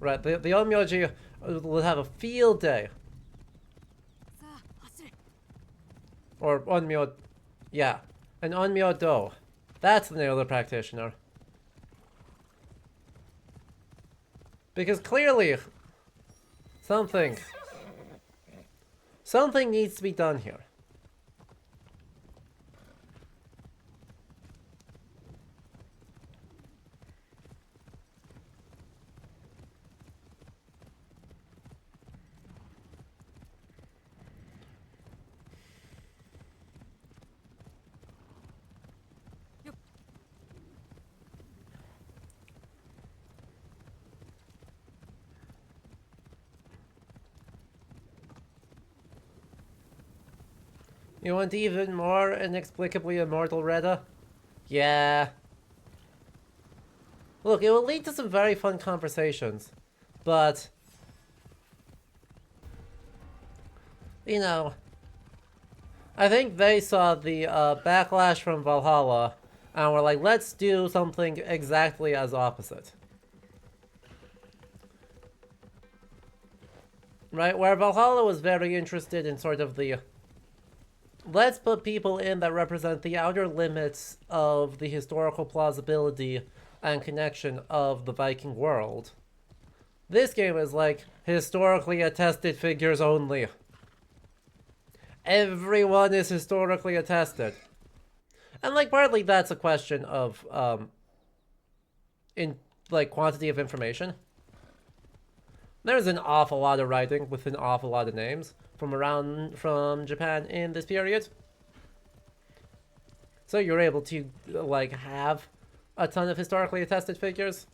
Right, the Onmyoji will have a field day. Or Onmyo... yeah, an Onmyo Do. That's the name of the practitioner. Because clearly, something needs to be done here. You want even more inexplicably immortal Reda? Yeah. Look, it will lead to some very fun conversations, but... you know... I think they saw the backlash from Valhalla, and were like, let's do something exactly as opposite. Right, where Valhalla was very interested in sort of the... let's put people in that represent the outer limits of the historical plausibility and connection of the Viking world. This game is like, historically attested figures only. Everyone is historically attested. And like, partly that's a question of, in, like, quantity of information. There's an awful lot of writing with an awful lot of names from Japan in this period. So you're able to, like, have a ton of historically attested figures.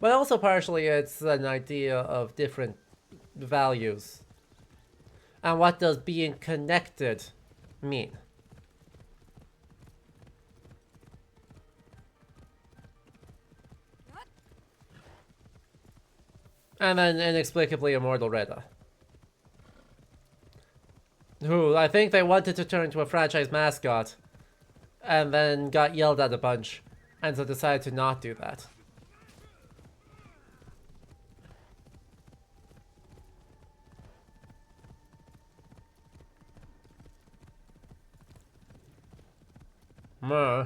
But also partially it's an idea of different values. And what does being connected mean? And then inexplicably immortal Reda. Who I think they wanted to turn into a franchise mascot. And then got yelled at a bunch. And so decided to not do that. Meh.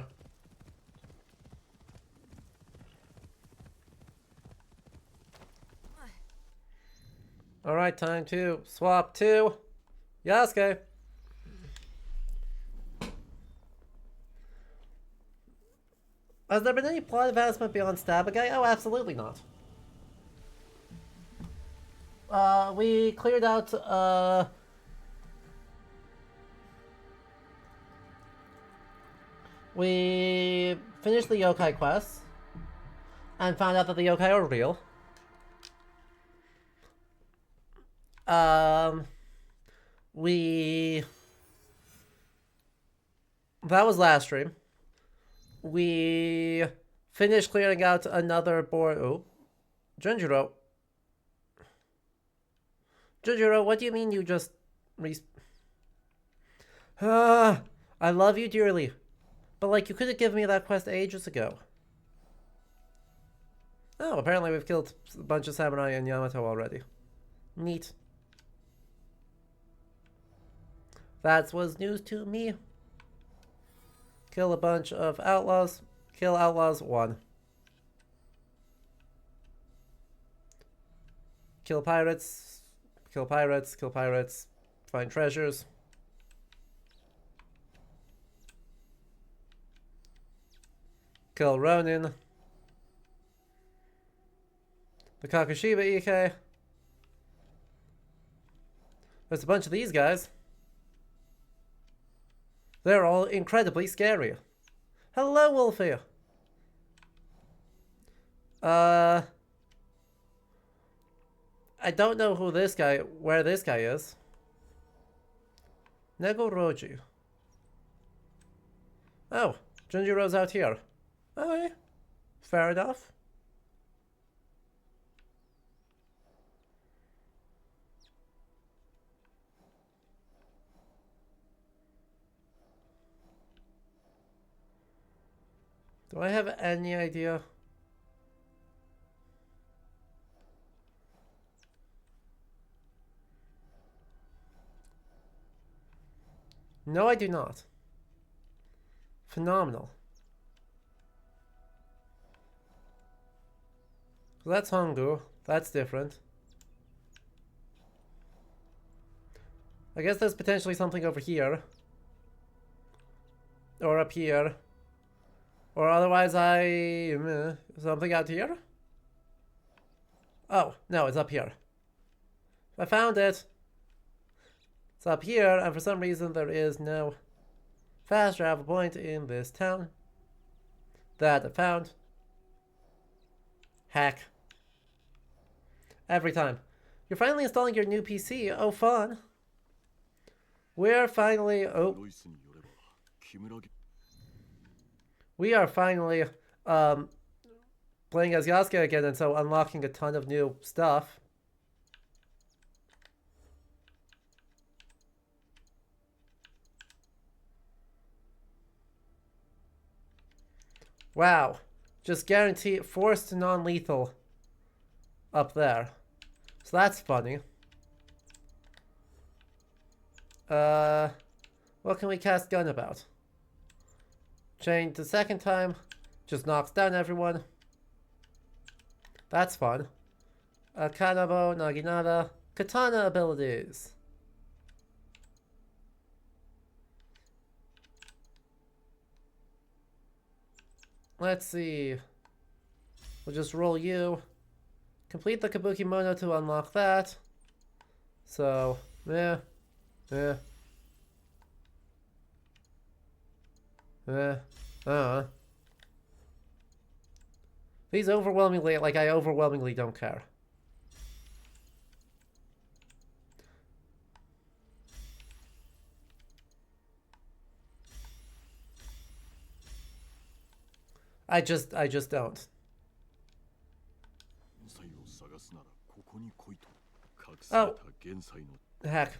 Alright, time to swap to Yasuke. Has there been any plot advancement beyond Stabagai? Oh, absolutely not. We cleared out, we finished the yokai quests and found out that the yokai are real. we... That was last stream. We finished clearing out another board. Oh, Junjiro. Junjiro, what do you mean you just... I love you dearly. But, like, you could have given me that quest ages ago. Oh, apparently we've killed a bunch of samurai in Yamato already. Neat. That was news to me. Kill a bunch of outlaws. Kill outlaws 1. Kill pirates. Kill pirates. Kill pirates. Find treasures. Kill Ronin. The Kakushiba Ike. There's a bunch of these guys. They're all incredibly scary. Hello, Wolfie. I don't know who this guy, where this guy is. Negoroji. Oh, Junjiro's out here. Okay, fair enough. Do I have any idea? No, I do not. Phenomenal. So that's Hongu. That's different. I guess there's potentially something over here. Or up here. Or otherwise something out here? Oh, no, it's up here. I found it. It's up here, and for some reason there is no fast travel point in this town. That I found. Hack. Every time. You're finally installing your new PC. Oh, fun. We're finally... Oh. We are finally playing as Yasuke again, and so unlocking a ton of new stuff. Wow. Just guarantee forced non-lethal up there. So that's funny. What can we cast gun about? Chain the second time. Just knocks down everyone. That's fun. Kanabo, Naginata, Katana abilities. Let's see. We'll just roll you. Complete the Kabuki Mono to unlock that. So, yeah. These overwhelmingly, like, I overwhelmingly don't care. I just don't. Oh, heck.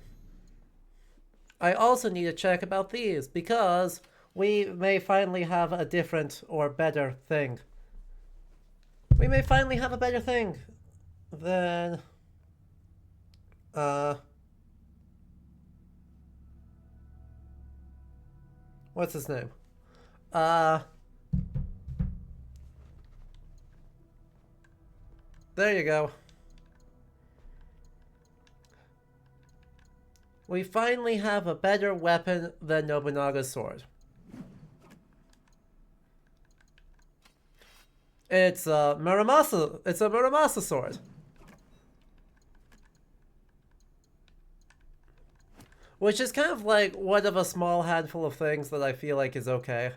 I also need to check about these, because we may finally have a different or better thing. We may finally have a better thing than... What's his name? There you go. We finally have a better weapon than Nobunaga's sword. It's a Muramasa. It's a Muramasa sword. Which is kind of like one of a small handful of things that I feel like is okay.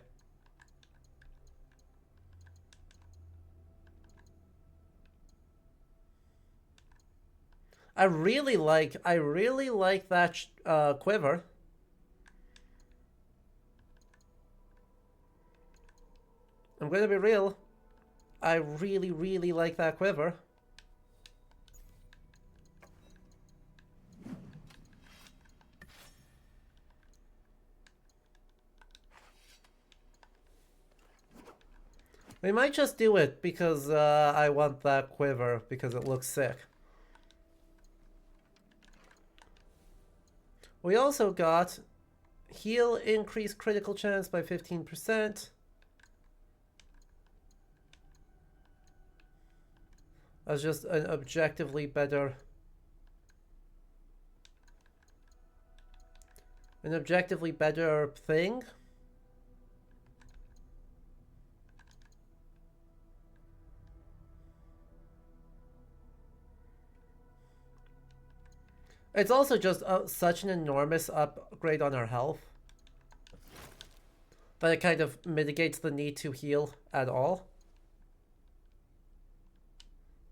I really like that quiver. I'm gonna be real. I really, really like that quiver. We might just do it because I want that quiver because it looks sick. We also got heal, increase critical chance by 15%. As just an objectively better thing. It's also just such an enormous upgrade on our health. But it kind of mitigates the need to heal at all.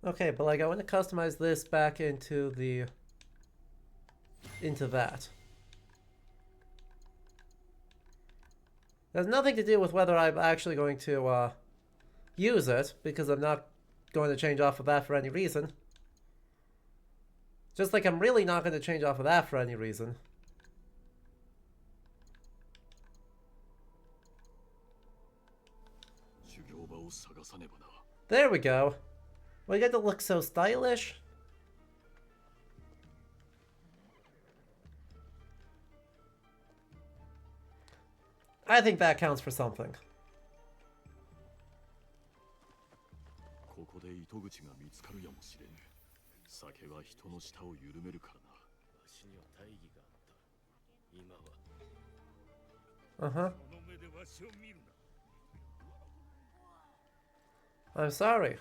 Okay, but like I want to customize this back into that. It has nothing to do with whether I'm actually going to use it, because I'm not going to change off of that for any reason. Just like I'm really not going to change off of that for any reason. There we go. We get to look so stylish. I think that counts for something. Uh-huh. I'm sorry.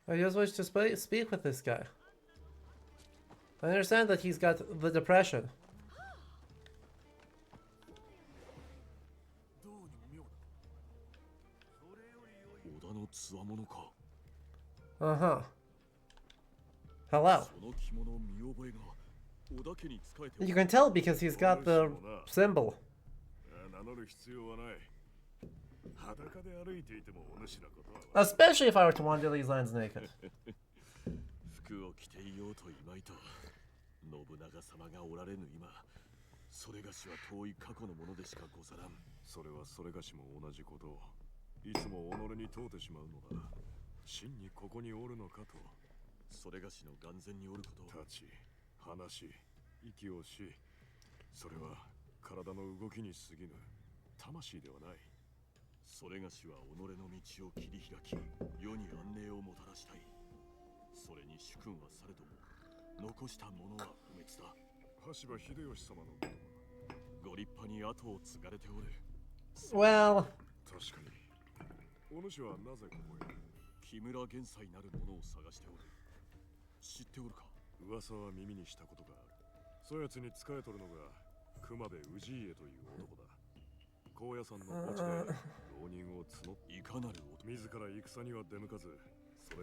I just wish to speak with this guy. I understand that he's got the depression. Uh-huh. Hello. You can tell because he's got the symbol. Especially if I were to wander these lands naked. Well,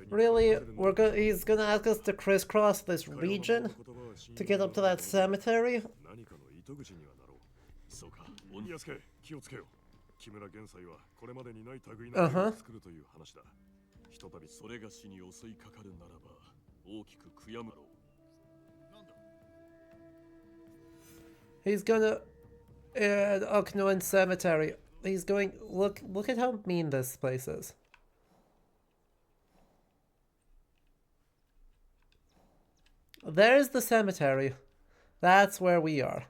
really? He's gonna ask us to crisscross this region to get up to that cemetery? Uh-huh. He's gonna Oknoan Cemetery. He's going look at how mean this place is. There's the cemetery. That's where we are.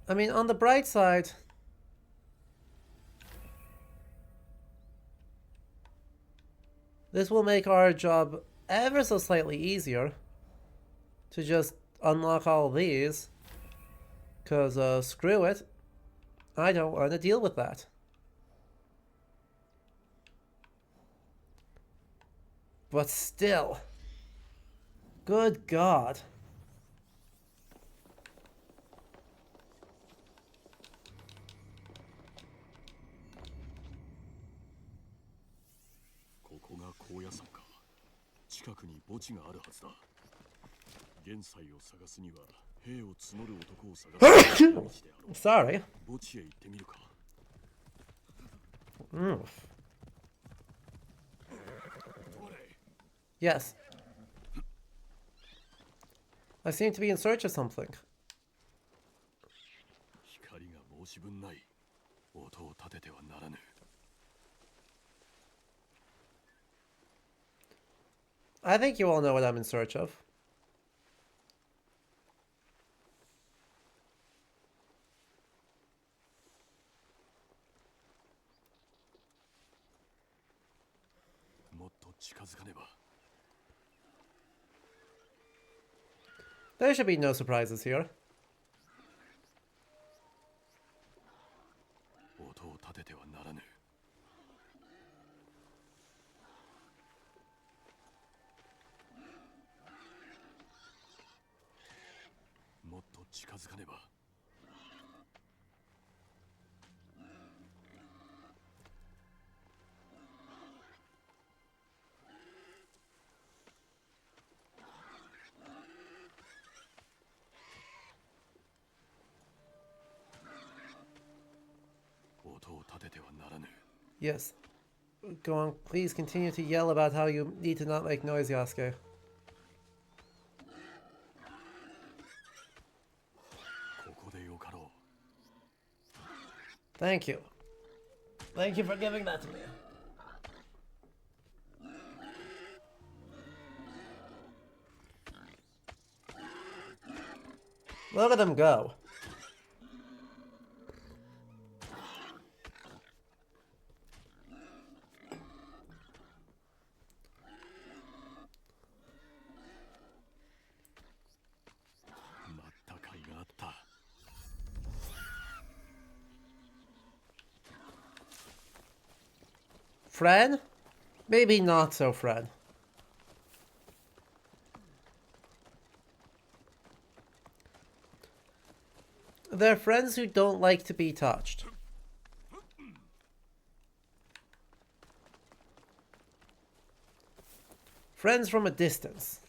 I mean, on the bright side, this will make our job ever so slightly easier to just unlock all these. Because, screw it. I don't want to deal with that. But still. Good God. 高野山か。近くに墓地があるはずだ。現在を探すには兵を募る男を探す道であろう。 Sorry. 墓地へ行ってみるか。 Yes. I seem to be in search of something. 光が申し分ない。音を立ててはならぬ。 I think you all know what I'm in search of. もっと近づかねば。 There should be no surprises here. 音を立ててはならぬ。 もっと近づかねば。 音を立ててはならぬ。 Yes. Go on, please continue to yell about how you need to not make noise, Yasuke. ここでよかろう。 Thank you. Thank you for giving that to me. Look at them go. Fred? Maybe not so, Fred. They're friends who don't like to be touched. Friends from a distance.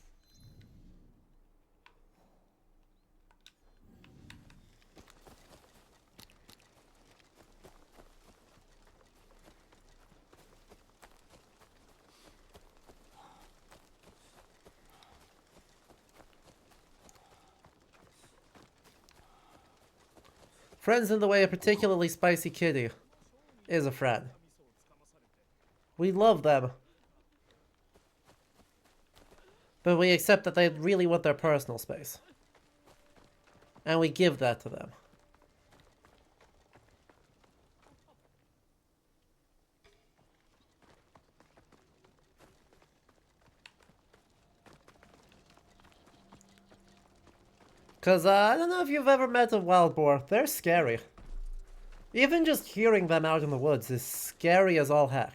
Friends in the way a particularly spicy kitty is a friend. We love them. But we accept that they really want their personal space. And we give that to them. Because I don't know if you've ever met a wild boar. They're scary. Even just hearing them out in the woods is scary as all heck.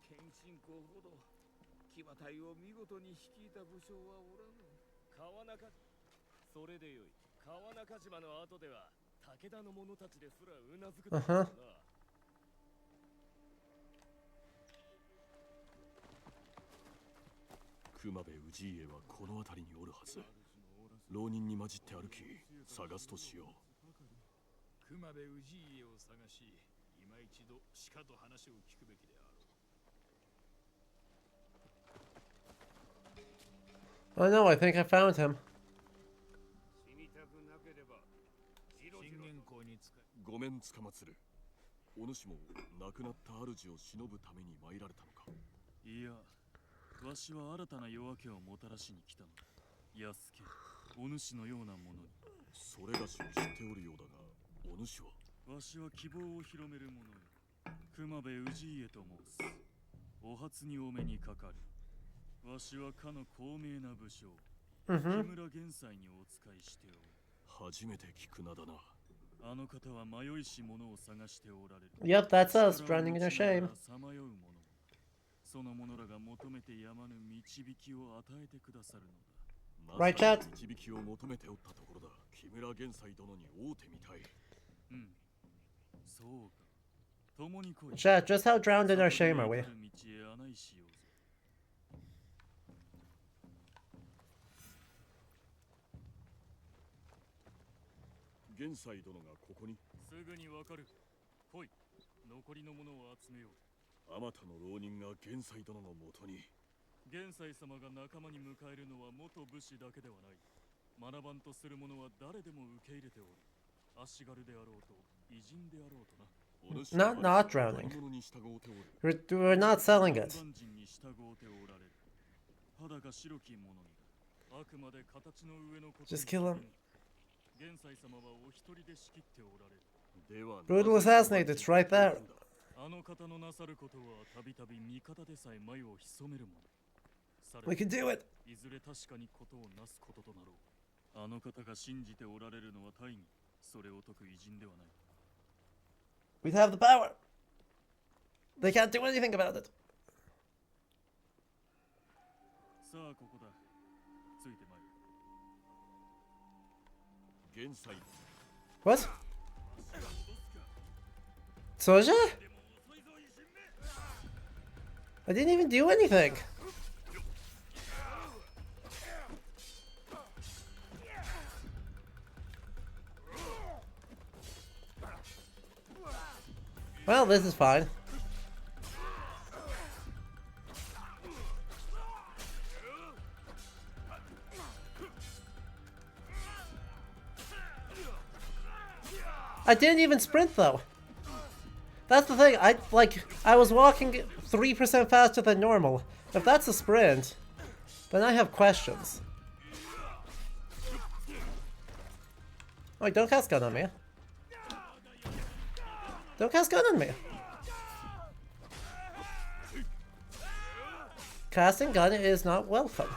謙信公ほど騎馬隊を見事に率いた武将はおらぬ。川中、それでよい。川中島の後では武田の者たちですらうなずくだろうな。熊部氏家はこの辺りにおるはず。浪人に混じって歩き、探すとしよう。熊部氏家を探し、今一度鹿と話を聞くべきであろう。 I know, I think I found him. 死にたくなければ、信玄公に使い。ごめんつかまつる。お主も亡くなった主を偲ぶために参られたのか。いや、わしは新たな夜明けをもたらしに来たのだ。安家、お主のようなものに。それがしを知っておるようだが、お主は。わしは希望を広める者よ。熊部氏家と申す。お初にお目にかかる。わしはかの高名な武将、木村玄斎にお仕えしておる。初めて聞く名だな。あの方は迷いし者を探しておられる。Yep, that's us, drowning in our shame. さまよう者。その者らが求めてやまぬ導きを与えてくださるのだ。 Right, chat? 導きを求めておったところだ。木村玄斎殿に会うてみたい。うん。そうか。共に来い。 Chat, just how drowned in our shame are we? 道へ案内しようぜ。玄斎殿がここに。すぐにわかる。来い。残りのものを集めよう。あまたの浪人が玄斎殿のもとに。玄斎様が仲間に迎えるのは元武士だけではない。学ばんとする者は誰でも受け入れておる。足軽であろうと、偉人であろうとな。Not drowning. We're not selling it. 万人に従うておられる。肌が白き者に、あくまで形の上のこと。 Just kill him. 玄斎様はお一人で仕切っておられる。 Brutal assassinate, it's right there. あの方のなさることはたびたび味方でさえ眉を潜めるもの。 We can do it. いずれ確かにことをなすこととなろう。あの方が信じておられるのは大義。それを解く偉人ではない。 We have the power. They can't do anything about it. さあここだ。ついてまいる。玄斎。 What? Soja? I didn't even do anything. Well, this is fine. I didn't even sprint though. That's the thing. I was walking 3% faster than normal. If that's a sprint, then I have questions. Wait, don't cast gun on me. Don't cast gun on me. Casting gun is not welcome.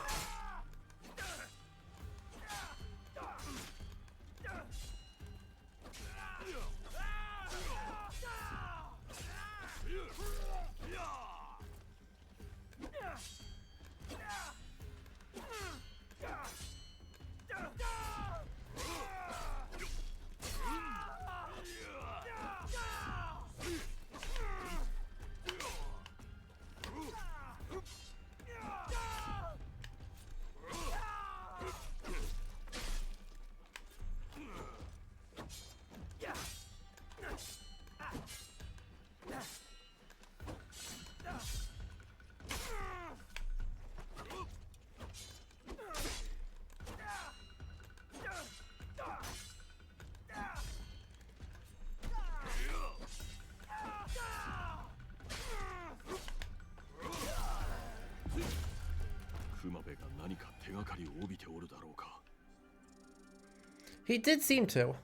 He did seem to.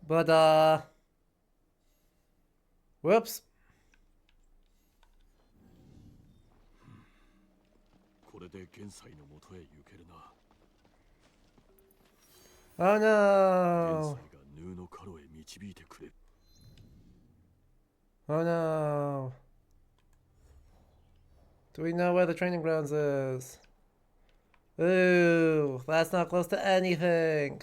But, whoops. Oh no. Oh no. Do we know where the training grounds is? Ooh, that's not close to anything.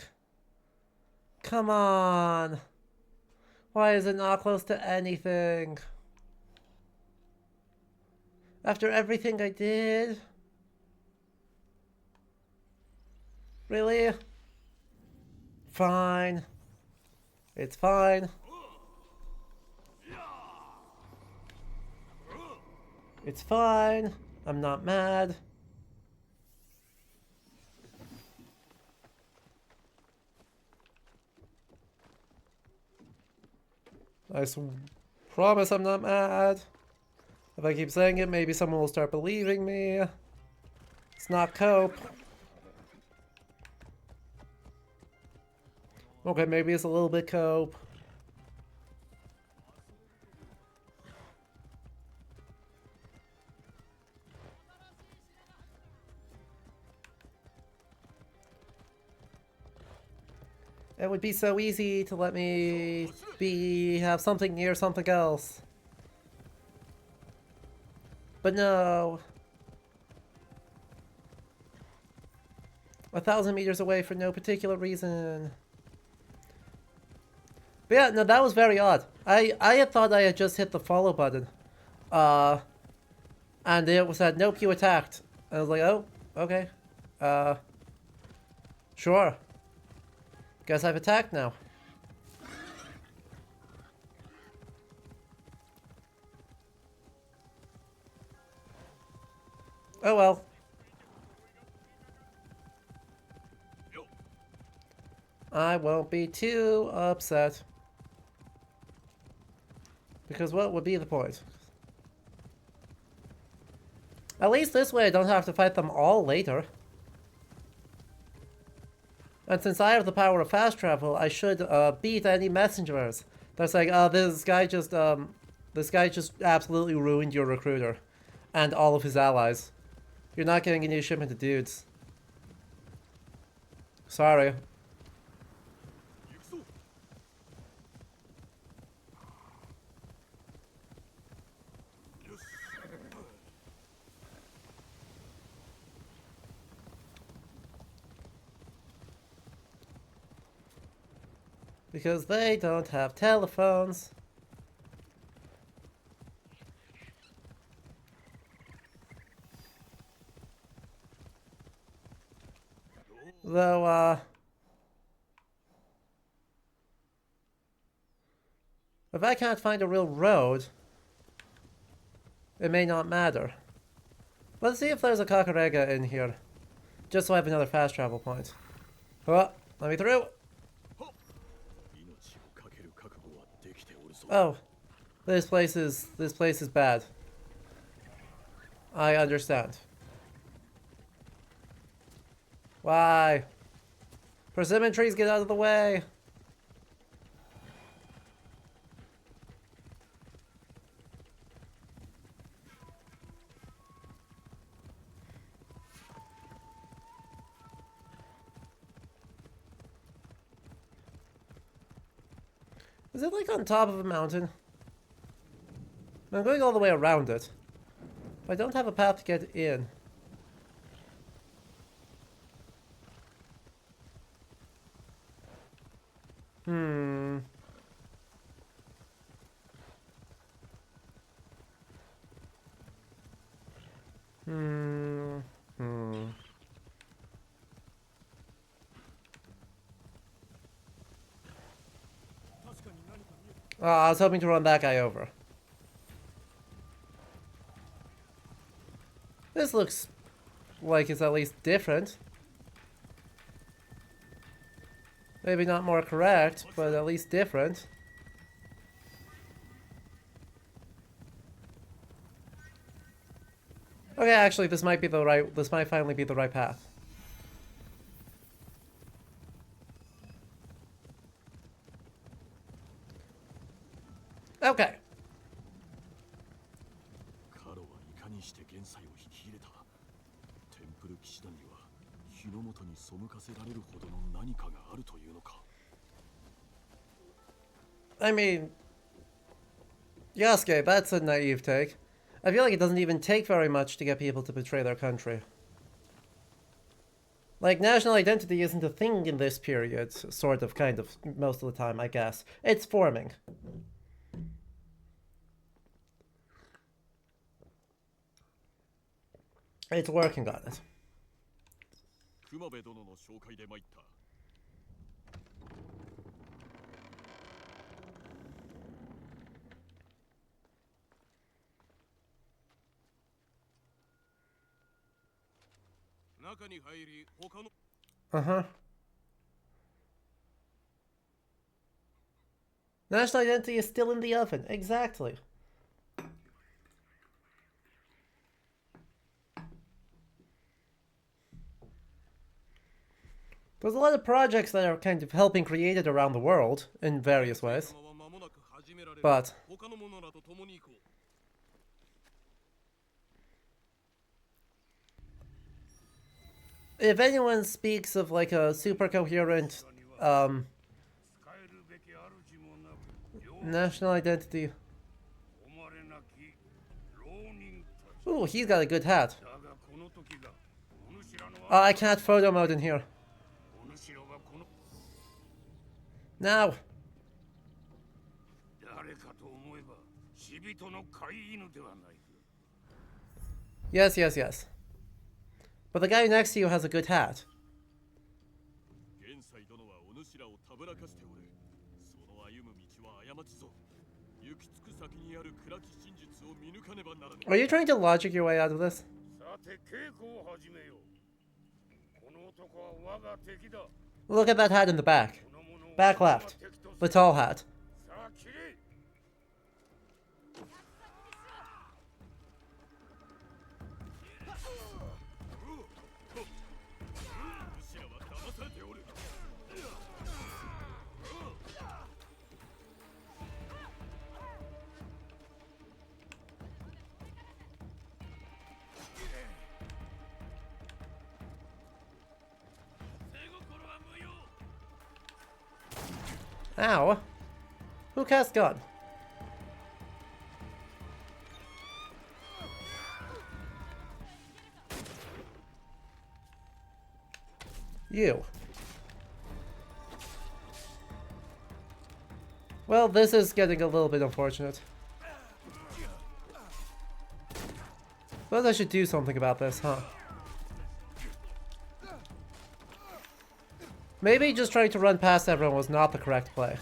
Come on. Why is it not close to anything? After everything I did? Really? Fine. It's fine. It's fine. I'm not mad. I promise I'm not mad. If I keep saying it, maybe someone will start believing me. It's not cope. Okay, maybe it's a little bit cope. It would be so easy to let me have something near something else. But no. 1,000 meters away for no particular reason. But yeah, no, that was very odd. I had thought I had just hit the follow button. And it said, nope, you attacked. I was like, oh, okay. Sure. Guess I've attacked now. Oh well. I won't be too upset. Because what would be the point? At least this way I don't have to fight them all later. And since I have the power of fast travel, I should beat any messengers. That's like, this guy just absolutely ruined your recruiter. And all of his allies. You're not getting a new shipment of dudes. Sorry. Because they don't have telephones. Though, if I can't find a real road, it may not matter. Let's see if there's a Kakarega in here. Just so I have another fast travel point. Oh, let me through! Oh, this place is bad. I understand. Why? Persimmon trees, get out of the way! Is it like on top of a mountain? I'm going all the way around it. I don't have a path to get in. Oh, I was hoping to run that guy over. This looks like it's at least different. Maybe not more correct, but at least different. Okay, actually, this might finally be the right path. Okay. I mean, Yasuke, that's a naive take. I feel like it doesn't even take very much to get people to betray their country. Like, national identity isn't a thing in this period, sort of, kind of, most of the time, I guess. It's forming. It's working on it. Uh-huh. National identity is still in the oven. Exactly. There's a lot of projects that are kind of helping create it around the world in various ways. But if anyone speaks of like a super coherent national identity. Ooh, he's got a good hat. Oh, I can't photo mode in here. Now. 死人の飼い犬ではないか。 Yes, yes, yes. But the guy next to you has a good hat. 現在殿はお主らをたぶらかしておる。その歩む道は過ちぞ。行き着く先にある暗き真実を見抜かねばならぬ。 Are you trying to logic your way out of this? さて稽古を始めよう。この男は我が敵だ。 Look at that hat in the back. Back left. The tall hat. さあ切れ。 主らは騙されておる。 Ow. Who cast gun? You. Well, this is getting a little bit unfortunate. But I should do something about this, huh? Maybe just trying to run past everyone was not the correct play.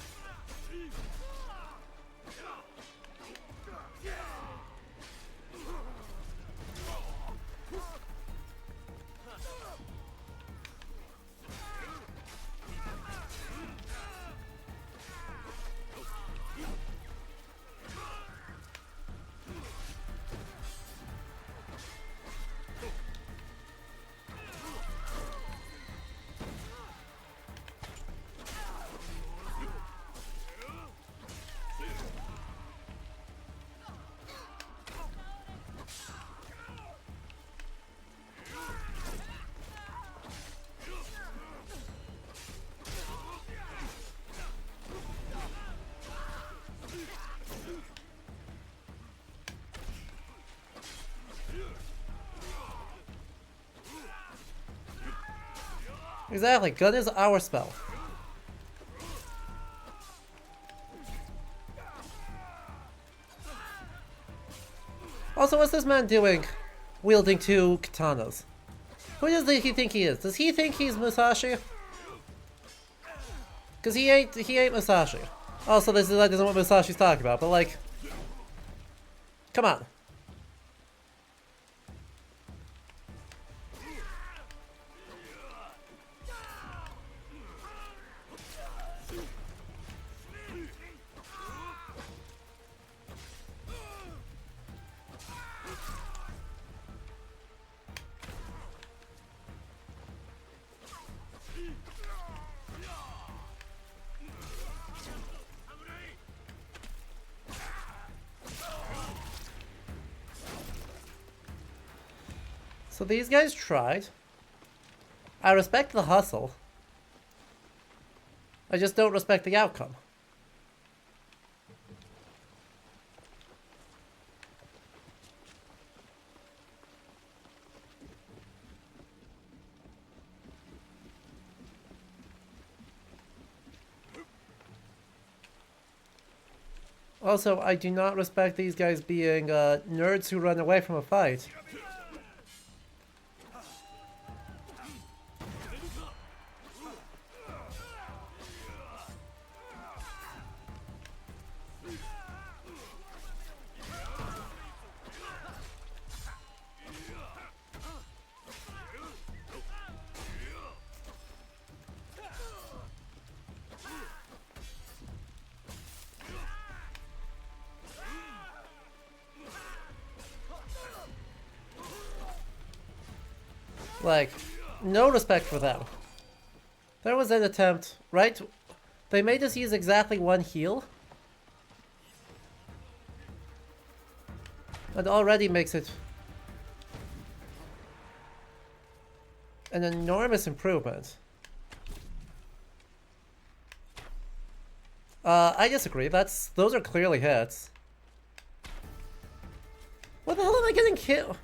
Exactly, gun is our spell. Also, what's this man doing wielding two katanas? Who does he think he is? Does he think he's Musashi? Cause he ain't Musashi. Also, that isn't what Musashi's talking about, but like, come on. So these guys tried. I respect the hustle. I just don't respect the outcome. Also, I do not respect these guys being nerds who run away from a fight. Like, no respect for them. There was an attempt, right? They made us use exactly one heal. And already makes it an enormous improvement. I disagree. Those are clearly hits. What the hell am I getting killed?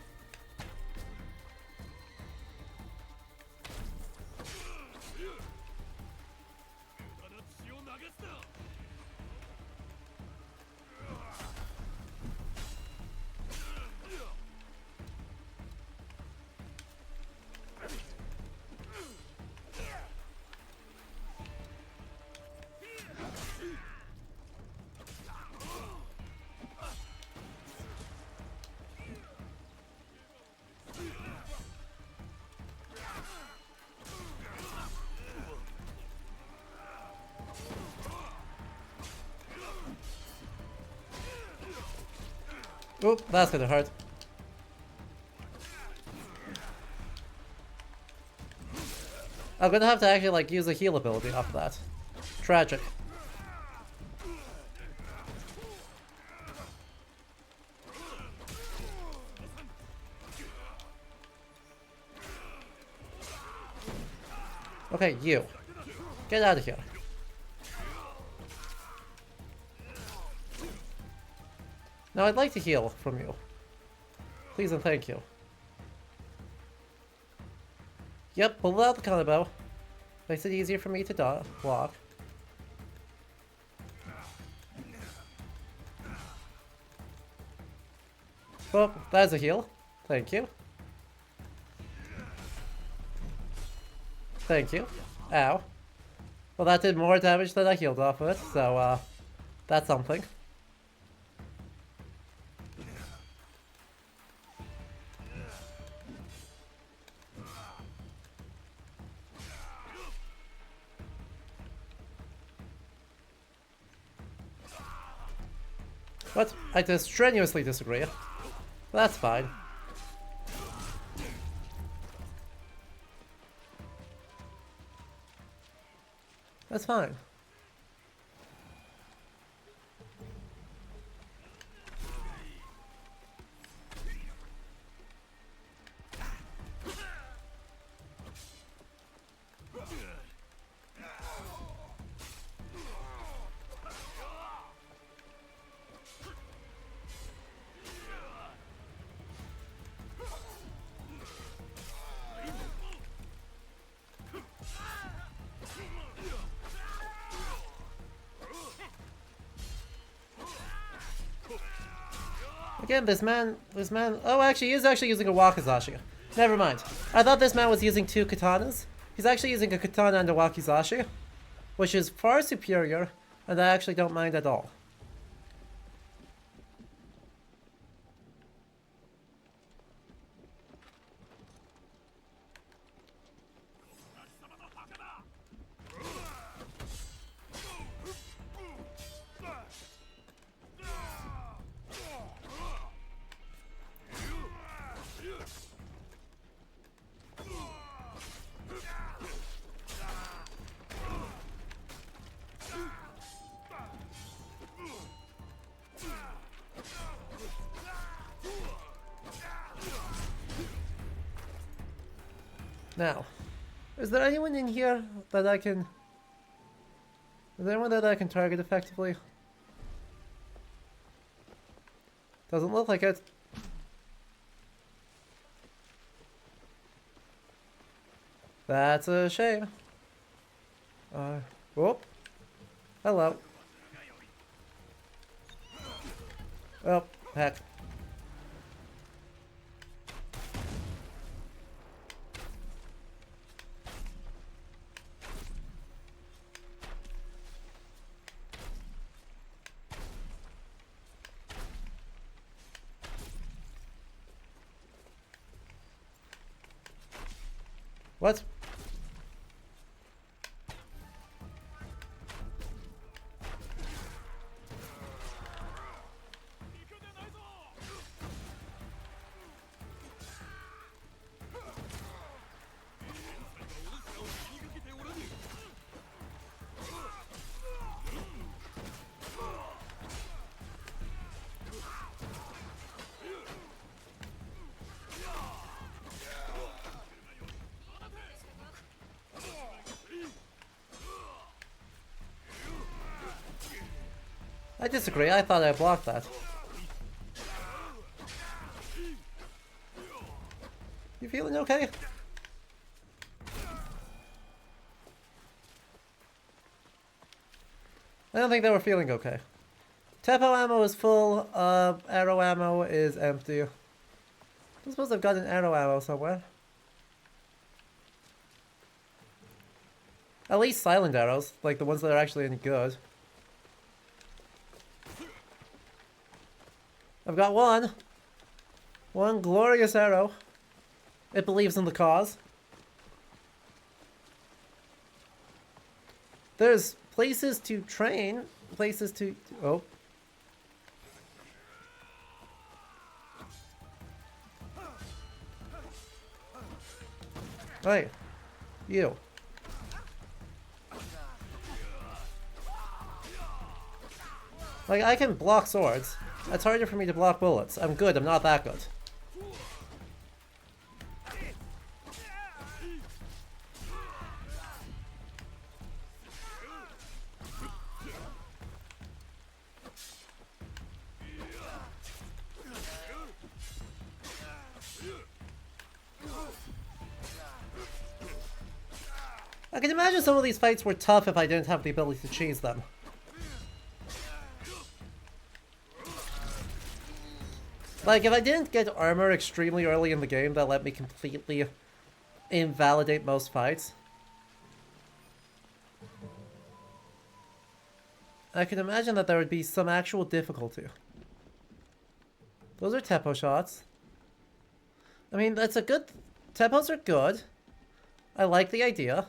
Oop, that's gonna hurt. I'm gonna have to actually like use a heal ability off that. Tragic. Okay, you. Get out of here. Now I'd like to heal from you. Please and thank you. Yep, pull out the Kanabo. Makes it easier for me to block. Oh, that's a heal. Thank you. Thank you. Ow. Well, that did more damage than I healed off of it, so, that's something. What? I just strenuously disagree. That's fine. That's fine. Again, this man, oh, actually, he is actually using a Wakizashi. Never mind. I thought this man was using 2 katanas. He's actually using a katana and a Wakizashi, which is far superior, and I actually don't mind at all. Now, is there anyone in here that I can... Is there anyone that I can target effectively? Doesn't look like it. That's a shame. Whoop. Hello. Oh, heck. What? I disagree. I thought I blocked that. You feeling okay? I don't think they were feeling okay. Teppo ammo is full. Arrow ammo is empty. I suppose I've got an arrow ammo somewhere. At least silent arrows, like the ones that are actually any good. I've got one. One glorious arrow. It believes in the cause. There's places to train, places to... Oh. Hey. You. Like, I can block swords. It's harder for me to block bullets. I'm good, I'm not that good. I can imagine some of these fights were tough if I didn't have the ability to cheese them. Like, if I didn't get armor extremely early in the game, that let me completely invalidate most fights. I can imagine that there would be some actual difficulty. Those are Teppo shots. I mean, that's a good... Teppos are good. I like the idea.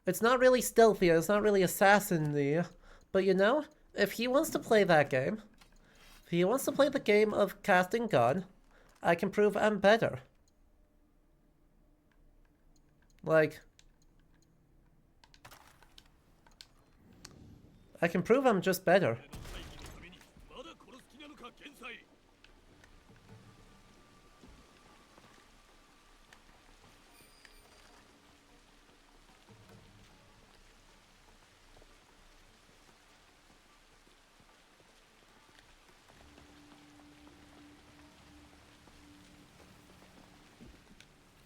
It's not really stealthy, it's not really assassin-y. But you know, if he wants to play that game... If he wants to play the game of casting gun, I can prove I'm better. Like... I can prove I'm just better.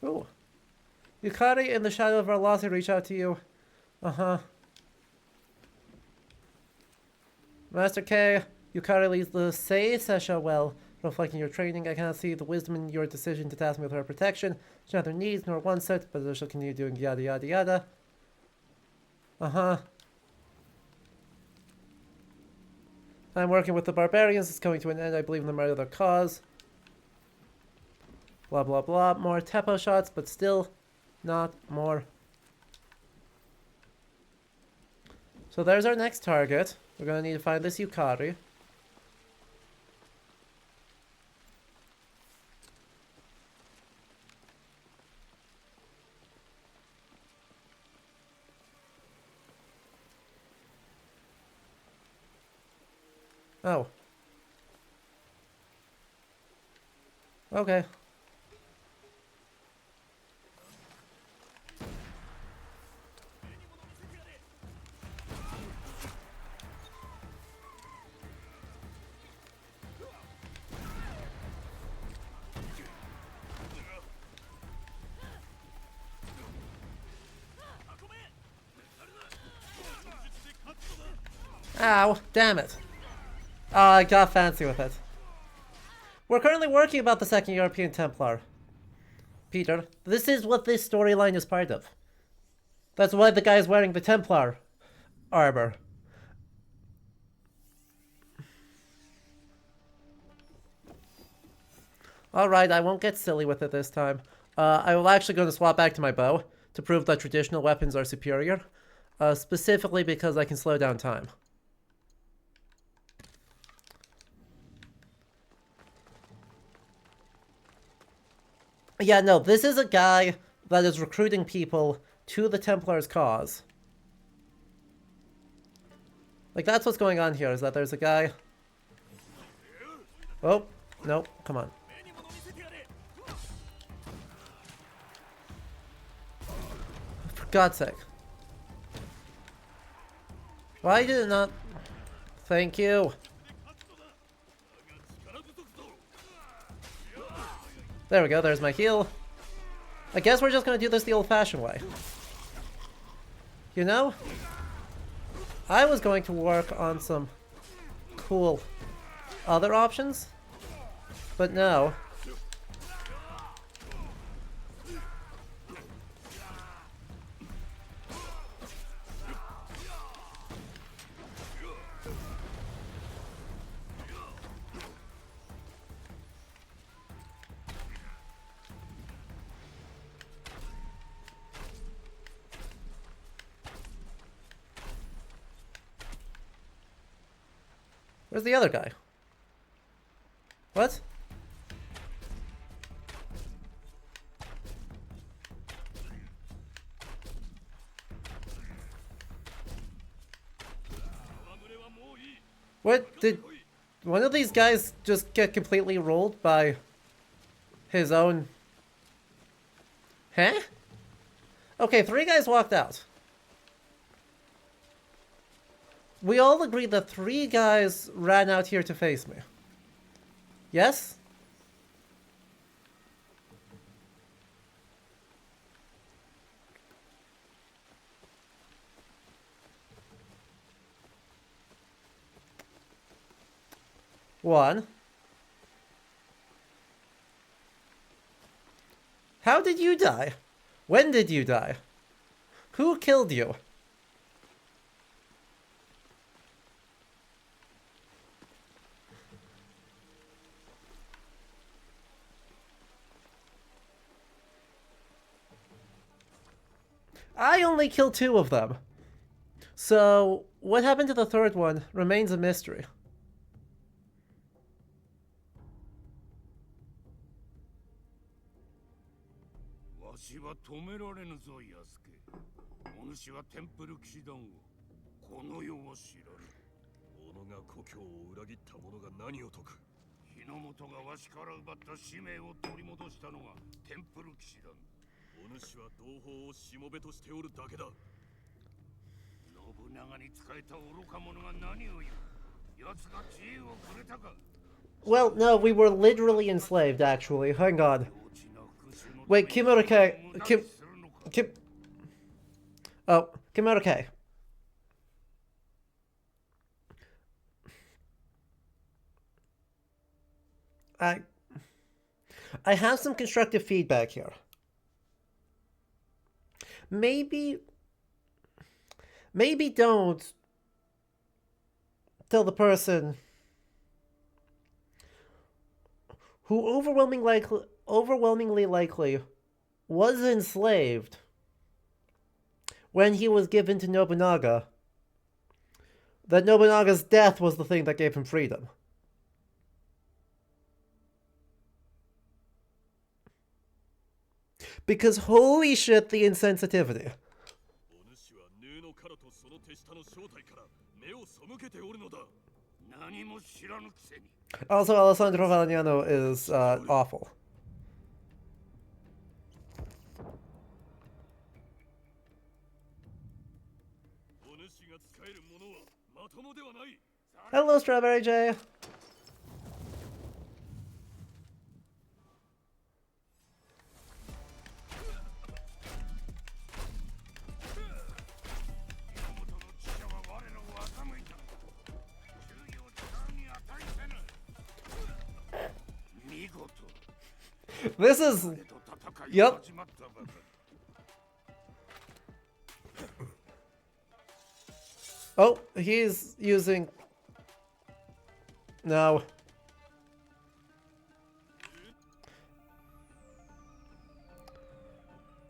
Ooh. Yukari in the Shadow of Arlasi reach out to you. Uh-huh. Master K, Yukari leads the Sei Sesha well, reflecting your training. I cannot see the wisdom in your decision to task me with her protection. She neither needs nor wants it, but she'll continue doing yada yada yada. Uh-huh. I'm working with the barbarians. It's coming to an end. I believe in the merit of their cause. Blah blah blah. More Teppo shots, but still not more. So there's our next target. We're gonna need to find this Yukari. Oh. Okay. Ow, damn it. I got fancy with it. We're currently working about the second European Templar. Peter, this is what this storyline is part of. That's why the guy's wearing the Templar armor. Alright, I won't get silly with it this time. I will actually go to swap back to my bow to prove that traditional weapons are superior. Specifically because I can slow down time. Yeah, no, this is a guy that is recruiting people to the Templar's cause. Like, that's what's going on here, is that there's a guy... Oh, no, come on. For God's sake. Why did it not... Thank you. There we go, there's my heal. I guess we're just gonna do this the old-fashioned way. You know? I was going to work on some cool other options, but no. Where's the other guy? What? What did one of these guys just get completely rolled by his own? Huh? Okay, 3 guys walked out. We all agreed that 3 guys ran out here to face me. Yes? One. How did you die? When did you die? Who killed you? I only killed 2 of them. So, what happened to the 3rd one remains a mystery. Well, no, we were literally enslaved, actually. Hang on. Wait, Kimura-ke... Oh, Kimura-ke. I have some constructive feedback here. Maybe don't tell the person who overwhelmingly likely was enslaved when he was given to Nobunaga that Nobunaga's death was the thing that gave him freedom. Because holy shit, the insensitivity. Also, Alessandro Valignano is awful. Hello, Strawberry J. This is... Yep. Oh, he's using... No.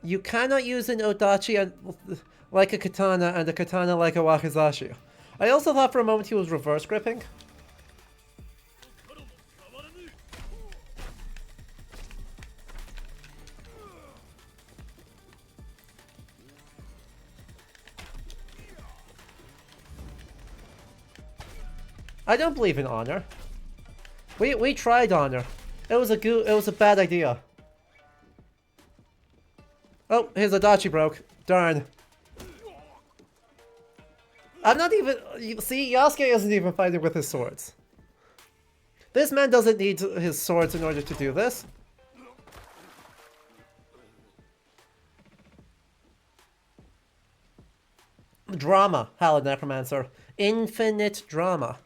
You cannot use an Odachi like a katana and a katana like a wakizashi. I also thought for a moment he was reverse gripping. I don't believe in honor. We tried honor. It was a bad idea. Oh, his Adachi broke. Darn. I'm not even... See, Yasuke isn't even fighting with his swords. This man doesn't need his swords in order to do this. Drama, Hallowed Necromancer. Infinite drama.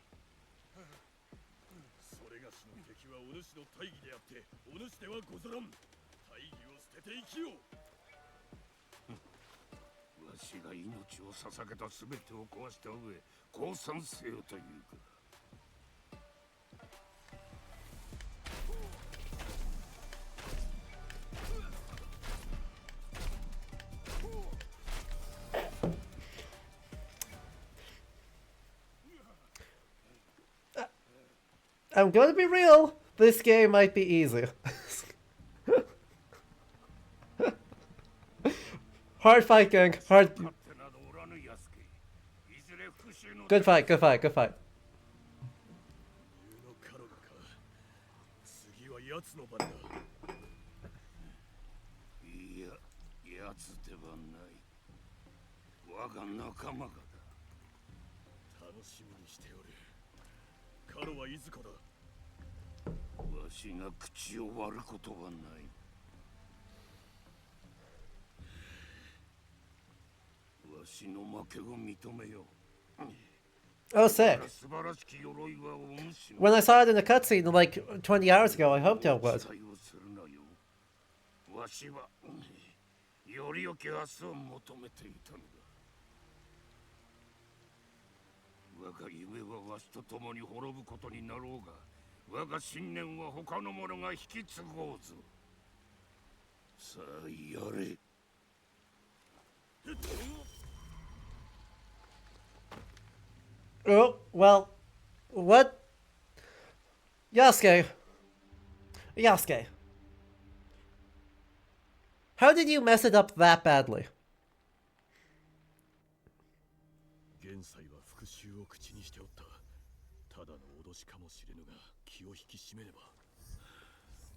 I'm gonna be real. This game might be easy. Hard fight, gang. Hard. Good fight, good fight, good fight. 奴の番だ。いや、奴ではない。我が仲間がだ。楽しみにしておる。カロはいずこだ。わしが口を割ることはない。わしの負けを認めよう。 Oh, sick. 素晴らしき鎧はお主の。 When I saw it in the cutscene like 20 hours ago, I hoped it was. 期待をするなよ。わしはより良き明日を求めていたのだ。我が夢はわしと共に滅ぶことになろうが、我が信念は他の者が引き継ごうぞ。さあやれ。Oh, well, what? Yasuke. Yasuke. How did you mess it up that badly? 現在は復讐を口にしておった。ただの脅しかもしれぬが、気を引き締めれば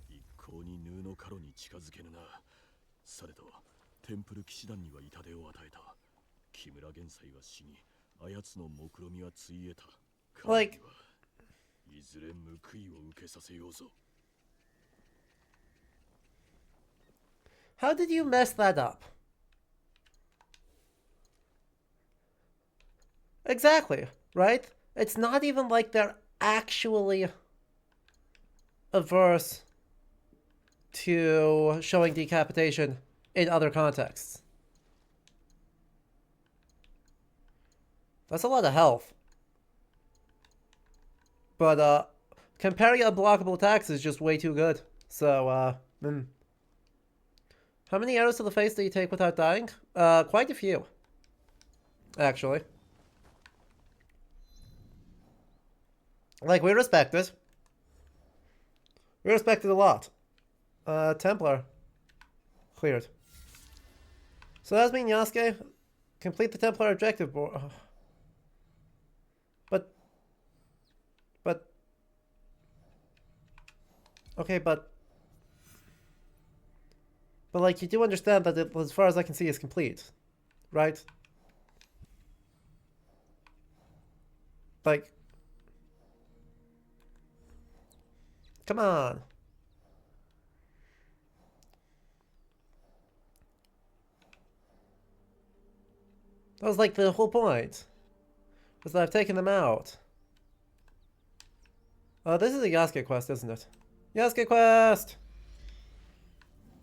一向にヌーのカロに近づけぬな。されどテンプル騎士団には痛手を与えた。木村玄斎は死に、あやつの目論みはついえた。彼にはいずれ報いを受けさせようぞ。 How did you mess that up? Exactly, right? It's not even like they're actually averse to showing decapitation in other contexts. That's a lot of health. But, comparing unblockable attacks is just way too good. So, How many arrows to the face do you take without dying? Quite a few. Actually. Like, we respect it. We respect it a lot. Templar. Cleared. So that's mean Yasuke. Complete the Templar objective board. But... Okay, but like, you do understand that it, as far as I can see, is complete, right? Like, come on. That was like the whole point, was that I've taken them out. This is a Yasuke quest, isn't it? Yasuke quest!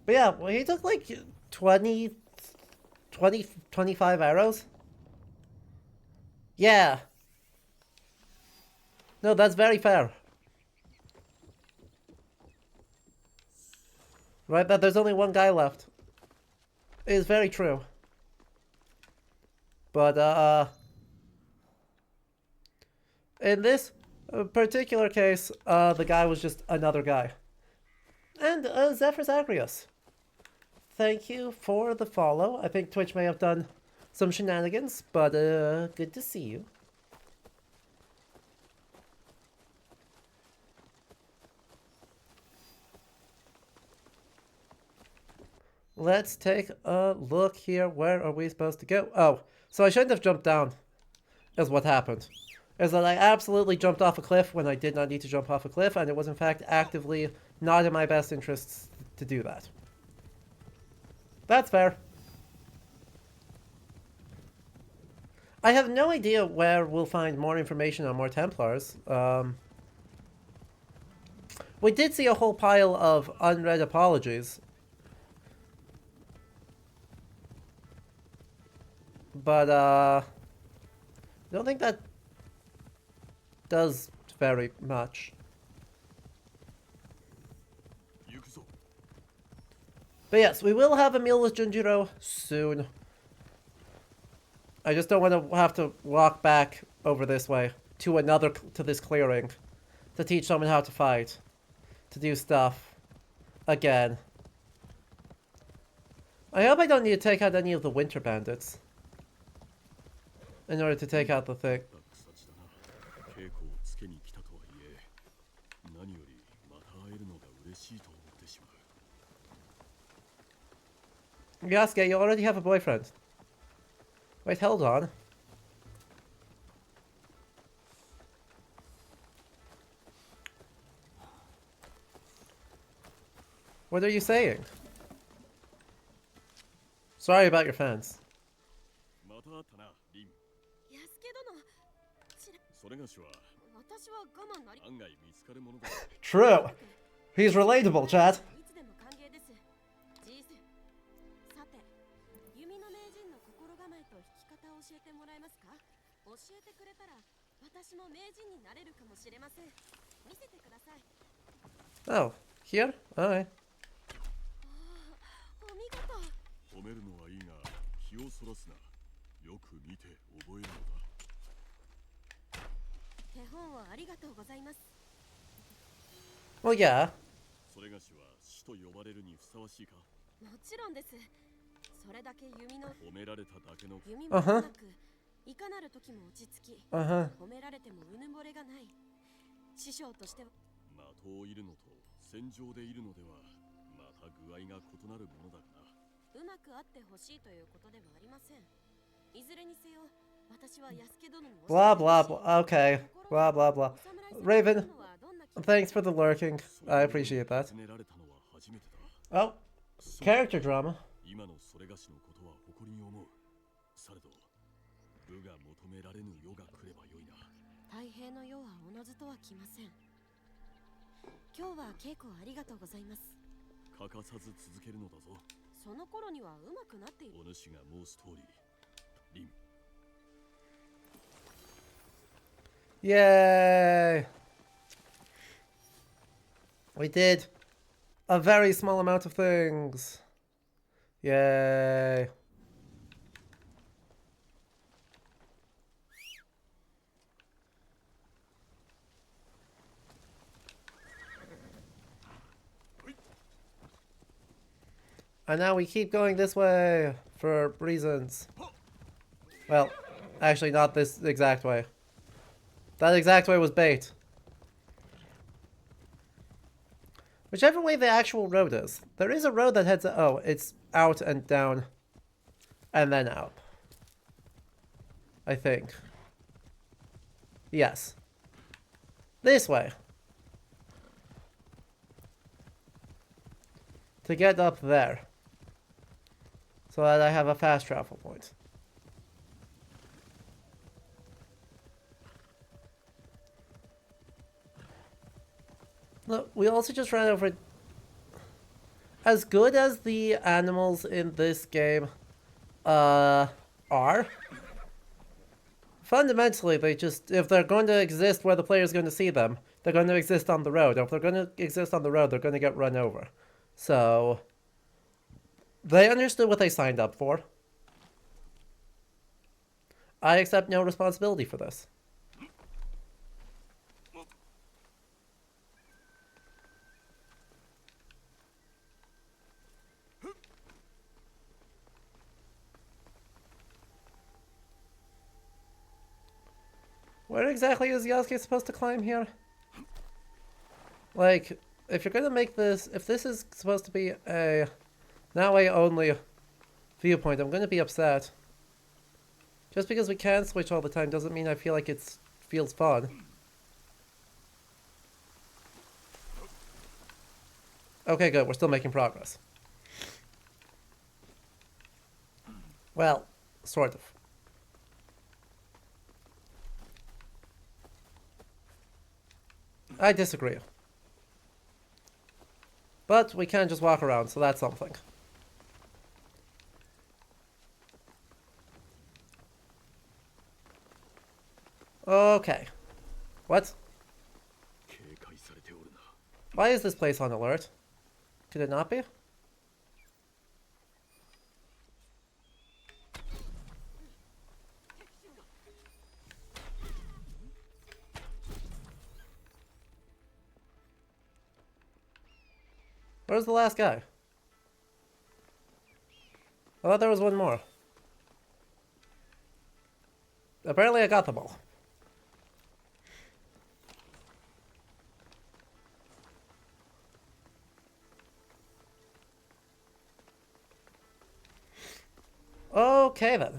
But yeah, well, he took like 25 arrows. Yeah. No, that's very fair. Right, that there's only one guy left. It is very true. But, in this particular case, the guy was just another guy. And, Zephyr Zagreus. Thank you for the follow. I think Twitch may have done some shenanigans, but good to see you. Let's take a look here. Where are we supposed to go? Oh, so I shouldn't have jumped down, is what happened. Is that I absolutely jumped off a cliff when I did not need to jump off a cliff, and it was in fact actively not in my best interests to do that. That's fair. I have no idea where we'll find more information on more Templars. We did see a whole pile of unread apologies. But, I don't think that does very much. But yes, we will have a meal with Junjiro soon. I just don't want to have to walk back over this way to this clearing to teach someone how to fight, to do stuff again. I hope I don't need to take out any of the winter bandits in order to take out the thing. 嬉しいと思ってしまう。 Yasuke, you already have a boyfriend. Wait, hold on. What are you saying? Sorry about your fans. また会ったな、リン。安家殿、それがしは私は我慢なり。案外見つかるものだ。 True. He's relatable, chat. いつでも歓迎です。ジース。さて、弓の名人の心構えと弾き方を教えてもらえますか？教えてくれたら、私も名人になれるかもしれません。見せてください。Oh, here? Alright. お見事。褒めるのはいいが、気をそらすな。よく見て覚えるのだ。手本をありがとうございます。 Well, yeah. それがしは死と呼ばれるにふさわしいか？もちろんです。それだけ弓の褒められただけの弓もなく、いかなる時も落ち着き、 Uh-huh. 褒められてもうぬぼれがない。師匠としては的を射るのと戦場で射るのではまた具合が異なるものだがな。うまくあってほしいということではありません。いずれにせよ、私は安家殿に Blah, blah, blah. Okay. Blah, blah, blah. Raven, thanks for the lurking. I appreciate that. 尋ねられたのは初めてだ。 Oh, character drama. 今のそれがしのことは誇りに思う。されど武が求められぬ世が来ればよいな。太平の世はおのずとは来ません。今日は稽古ありがとうございます。欠かさず続けるのだぞ。その頃にはうまくなっている。お主が申す通り、リン。 Yay! We did a very small amount of things. Yay. And now we keep going this way for reasons. Well, actually not this exact way. That exact way was bait. Whichever way the actual road is. There is a road that heads... Oh, it's out and down. And then out. I think. Yes. This way. To get up there. So that I have a fast travel point. Look, we also just ran over... As good as the animals in this game are, fundamentally they just, if they're going to exist where the player's going to see them, they're going to exist on the road. Or if they're going to exist on the road, they're going to get run over. So, they understood what they signed up for. I accept no responsibility for this. Where exactly is Yasuke supposed to climb here? Like, if you're gonna make this, if this is supposed to be a that way only viewpoint, I'm gonna be upset. Just because we can switch all the time doesn't mean I feel like it feels fun. Okay, good, we're still making progress. Well, sort of. I disagree. But we can just walk around, so that's something. Okay. What? Why is this place on alert? Could it not be? Where's the last guy? I thought there was one more. Apparently I got them all. Okay then.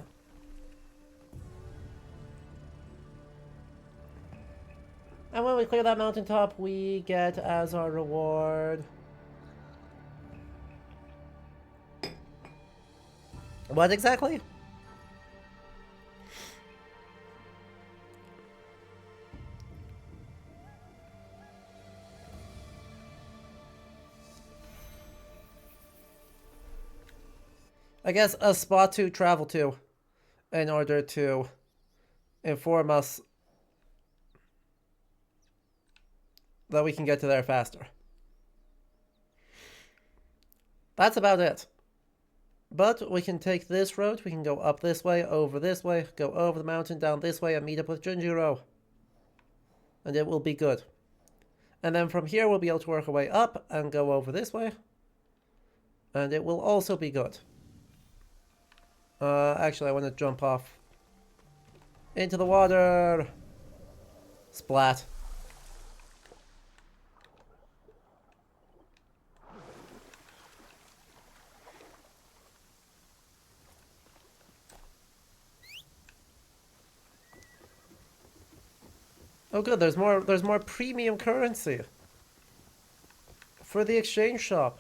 And when we clear that mountaintop, we get as our reward... What exactly? I guess a spot to travel to in order to inform us that we can get to there faster. That's about it. But we can take this road, we can go up this way, over this way, go over the mountain, down this way, and meet up with Junjiro. And it will be good. And then from here we'll be able to work our way up and go over this way. And it will also be good. Actually, I want to jump off into the water. Splat. Oh good, there's more premium currency for the exchange shop.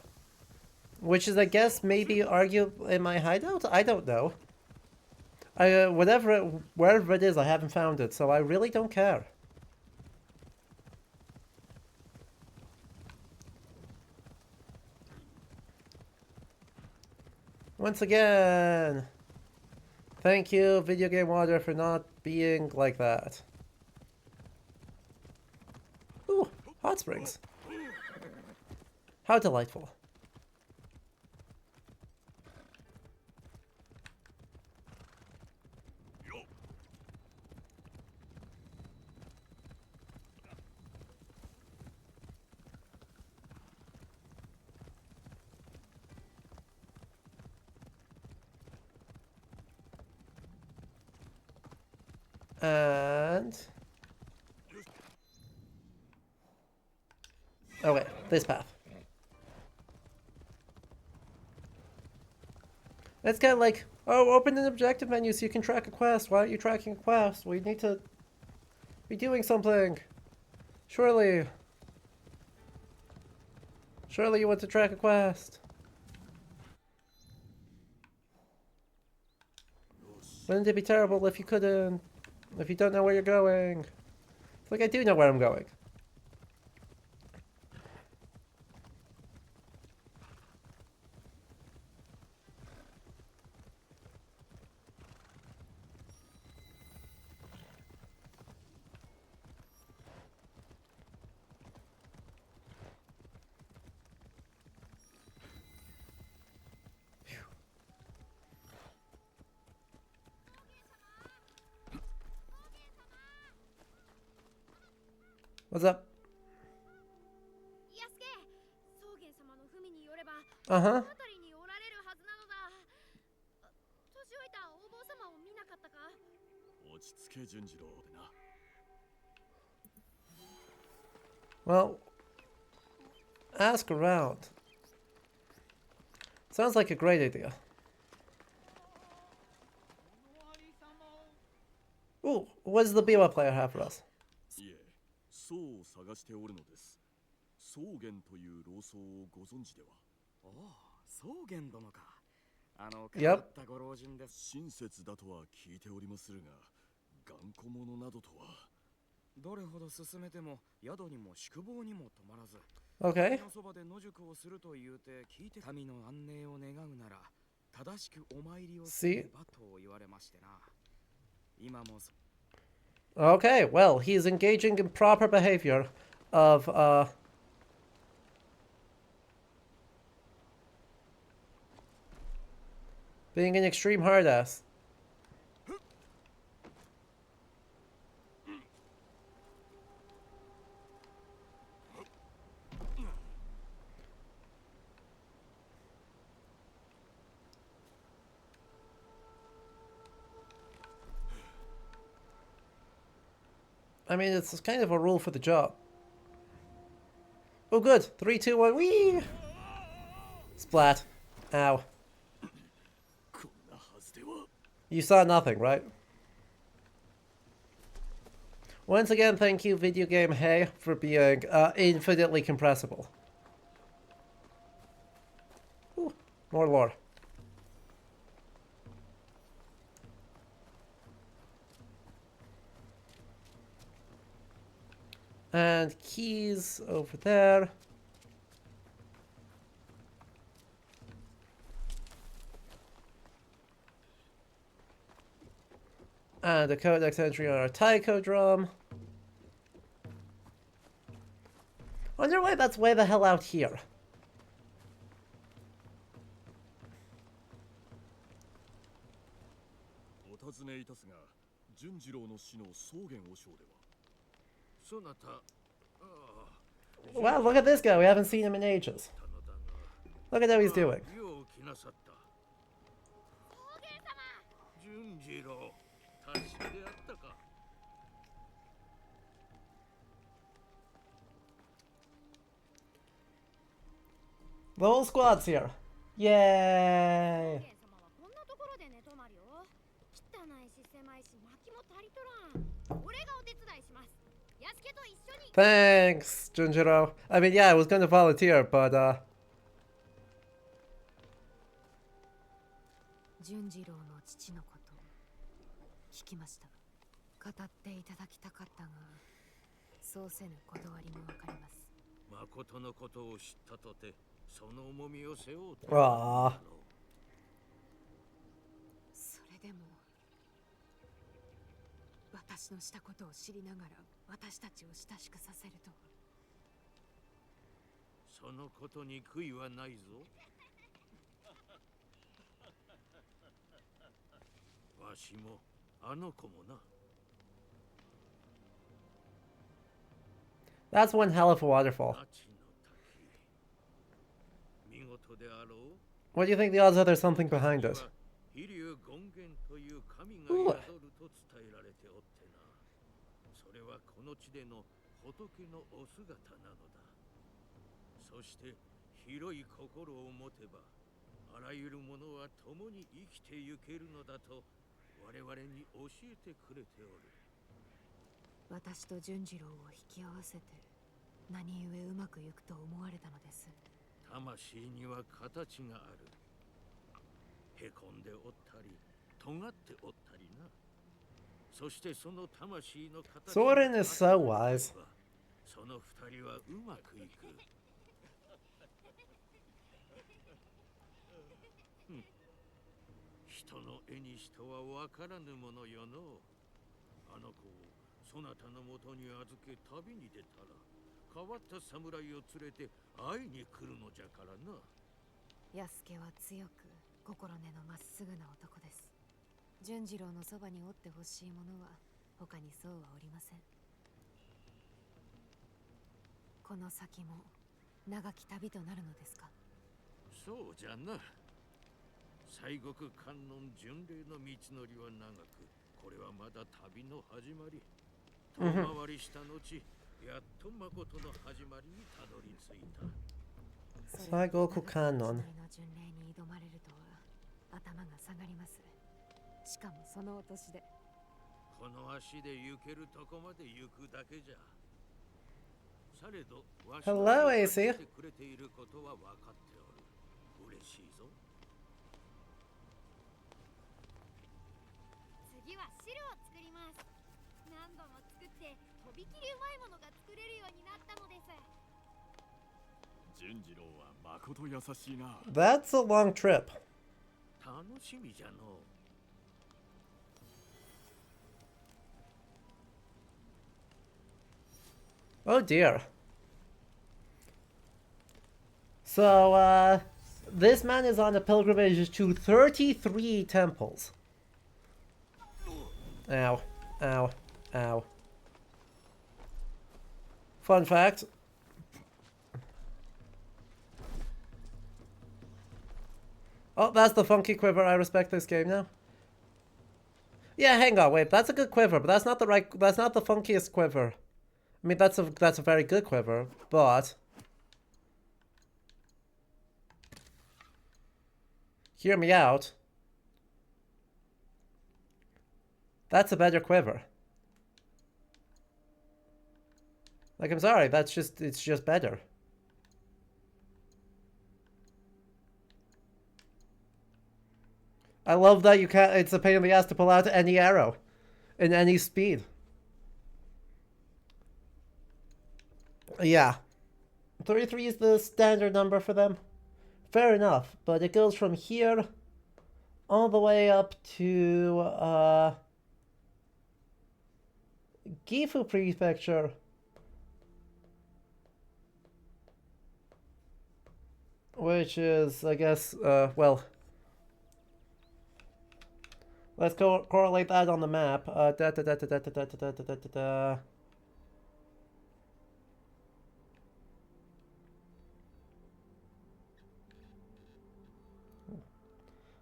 Which is, I guess, maybe argued in my hideout? I don't know. Wherever it is, I haven't found it, so I really don't care. Once again, thank you, Video Game Water, for not being like that. Ooh, hot springs. How delightful. And... okay, this path. It's kind of like, oh, open an objective menu so you can track a quest. Why aren't you tracking a quest? We need to be doing something. Surely. Surely you want to track a quest. Wouldn't it be terrible if you couldn't? If you don't know where you're going? It's like I do know where I'm going. What's up? Uh-huh. Well, ask around. Sounds like a great idea. Ooh, what does the Biwa player have for us? 僧を探しておるのです。草原という老僧をご存知では。おお、草原殿か。変わったご老人です。親切だとは聞いておりまするが、頑固者などとは。どれほど進めても宿にも宿坊にも泊まらず。Okay. そばで野宿をすると言うて聞いて民の安寧を願うなら正しくお参りをすればと言われましてな。今も。Okay, well, he's engaging in proper behavior of, being an extreme hard ass. I mean, it's kind of a rule for the job. Oh, good. 3, 2, 1, whee! Splat. Ow. You saw nothing, right? Once again, thank you, Video Game Hey, for being infinitely compressible. Ooh, more lore. And keys over there. And a codex entry on our taiko drum. Wonder why that's way the hell out here. お尋ねいたすが、純次郎の死の草原和尚では。そなた、Wow, look at this guy. We haven't seen him in ages. たのだが、 Look at how he's doing. よう来なさった。純次郎、確かであったか。The whole squad's here. Yay! 様はこんなところで寝泊まりを。汚いし狭いし薪も足りとらん。俺がお手伝いします。ヤスケと一緒に。 Thanks, Junjiro. I mean, yeah, I was gonna volunteer, but, 純次郎の父のこと聞きました。語っていただきたかったが、そうせぬ断りもわかります。誠のことを知ったとて、その重みを背負うと。 Aww. それでも私のしたことを知りながら私たちを親しくさせるとは。そのことに悔いはないぞ。わしもあの子もな。 That's one hell of a waterfall. 町の滝。見事であろう。 What do you think the odds are there's something behind it? 飛龍権現という神が宿ると伝えられておってな。それはこの地での仏のお姿なのだ。そして広い心を持てば、あらゆるものは共に生きてゆけるのだと我々に教えてくれておる。私と純次郎を引き合わせて何故うまくいくと思われたのです。魂には形がある。へこんでおったり、尖っておったりな。そしてその魂の形 Soren is so wise. その二人はうまくいく。人の絵にしとは分からぬものよの。あの子をそなたのもとに預け旅に出たら、変わった侍を連れて会いに来るのじゃからな。安家は強く心根のまっすぐな男です。純次郎のそばにおってほしいものは他にそうはおりません。この先も長き旅となるのですか？そうじゃな。西国観音巡礼の道のりは長く、これはまだ旅の始まり。遠回りした後、やっと誠の始まりにたどり着いた。西国観音。の巡礼に挑まれるとは頭が下がります。しかもそのお年で。この足で行けるとこまで行くだけじゃ。されど、わし Hello, が AC. てくれていることは分かっておる。嬉しいぞ。次は汁を作ります。何度も作ってとびきりうまいものが作れるようになったのです。純次郎はまこと優しいな。 That's a long trip. 楽しみじゃの。Oh dear. So, this man is on a pilgrimage to 33 temples. Ow. Ow. Ow. Fun fact. Oh, that's the funky quiver. I respect this game now. Yeah, hang on, wait. That's a good quiver, but that's not the right. That's not the funkiest quiver. I mean, that's a very good quiver, but hear me out. That's a better quiver. Like, I'm sorry, it's just better. I love that you can't, it's a pain in the ass to pull out any arrow in any speed. Yeah. 33 is the standard number for them. Fair enough, but it goes from here all the way up to Gifu Prefecture. Which is, I guess, well, let's correlate that on the map.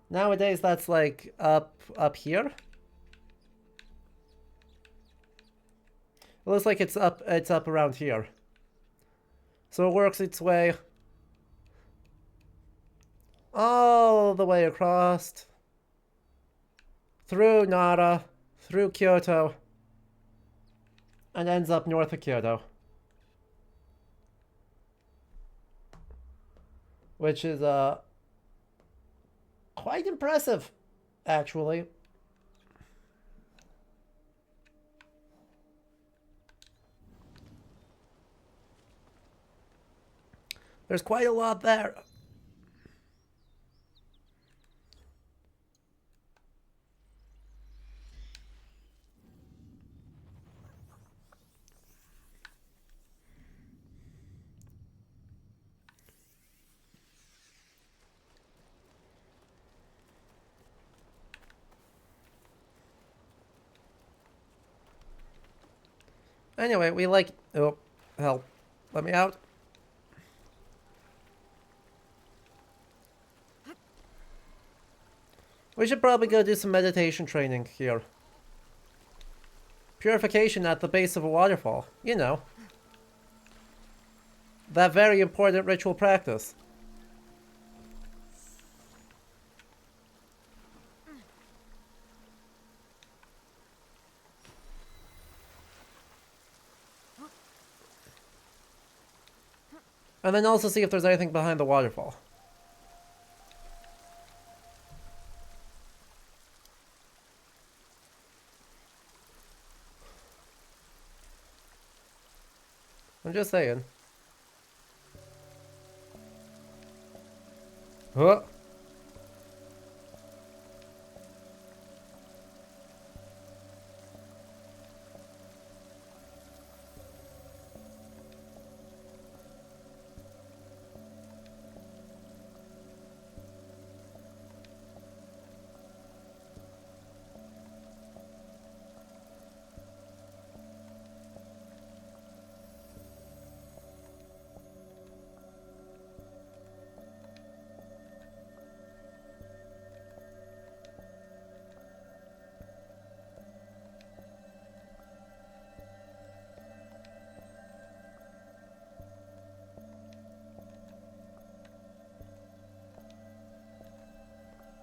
Nowadays, that's like up here. It looks like it's up around here. So it works its way all the way across, through Nara, through Kyoto, and ends up north of Kyoto. Which is quite impressive, actually. There's quite a lot there. Anyway, we like... Oh, hell. Let me out. We should probably go do some meditation training here. Purification at the base of a waterfall. You know. That very important ritual practice. And then also see if there's anything behind the waterfall. I'm just saying. Huh?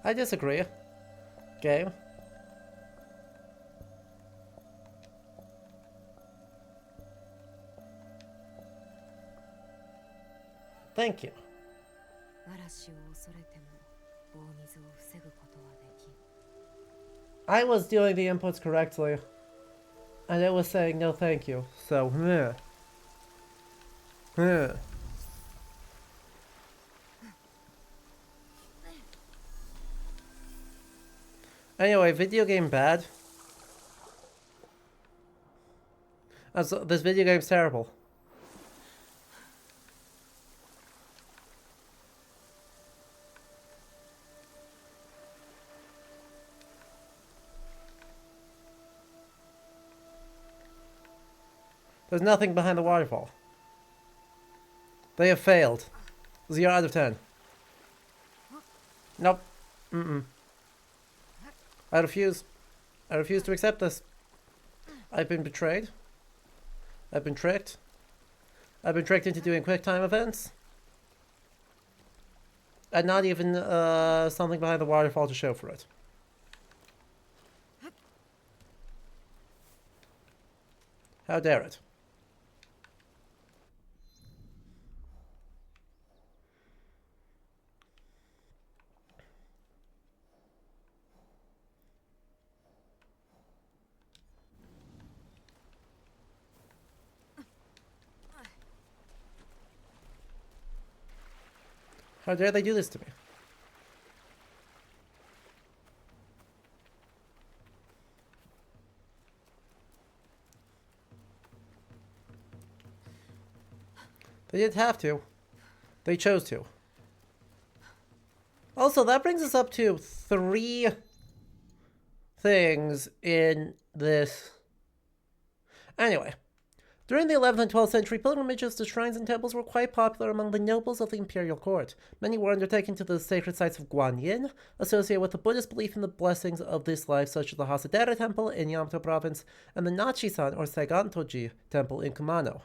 I disagree. Game. Thank you. I was doing the inputs correctly, and it was saying no thank you, so meh. Meh. Anyway, video game bad. So this video game's terrible. There's nothing behind the waterfall. They have failed. 0 out of 10. Nope. Mm-mm. I refuse. I refuse to accept this. I've been betrayed. I've been tricked. I've been tricked into doing quick time events. And not even something behind the waterfall to show for it. How dare it? How dare they do this to me? They didn't have to. They chose to. Also, that brings us up to 3 things in this. Anyway. During the 11th and 12th century, pilgrimages to shrines and temples were quite popular among the nobles of the imperial court. Many were undertaken to the sacred sites of Guanyin, associated with the Buddhist belief in the blessings of this life, such as the Hasadera Temple in Yamato Province and the Nachisan or Seigantoji Temple in Kumano.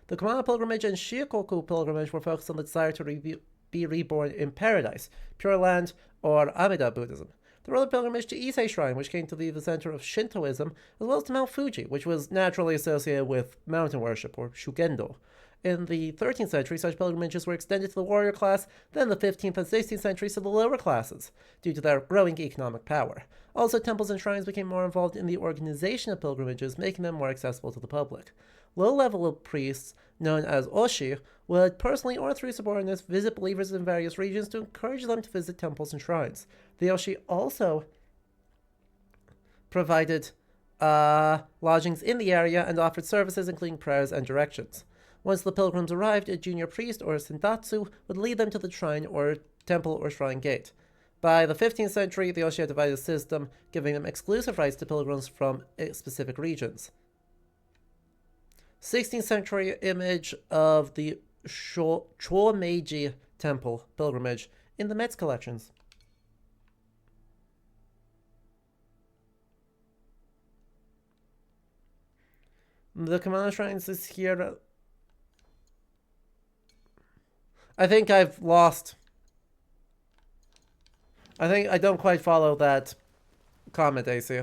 The Kumano pilgrimage and Shikoku pilgrimage were focused on the desire to be reborn in paradise, Pure Land, or Amida Buddhism. There were other pilgrimage to Ise Shrine, which came to be the center of Shintoism, as well as to Mount Fuji, which was naturally associated with mountain worship, or Shugendo. In the 13th century, such pilgrimages were extended to the warrior class, then the 15th and 16th centuries to the lower classes, due to their growing economic power. Also, temples and shrines became more involved in the organization of pilgrimages, making them more accessible to the public. Low-level priests, known as oshi, would personally or through subordinates visit believers in various regions to encourage them to visit temples and shrines. The oshi also provided lodgings in the area and offered services including prayers and directions. Once the pilgrims arrived, a junior priest or sentatsu would lead them to the shrine or temple or shrine gate. By the 15th century, the oshi had divided a system, giving them exclusive rights to pilgrims from specific regions. 16th century image of the Chomeiji Temple pilgrimage in the Metz collections. The Kumano shrines is here. I think I've lost. I think I don't quite follow that comment, AC.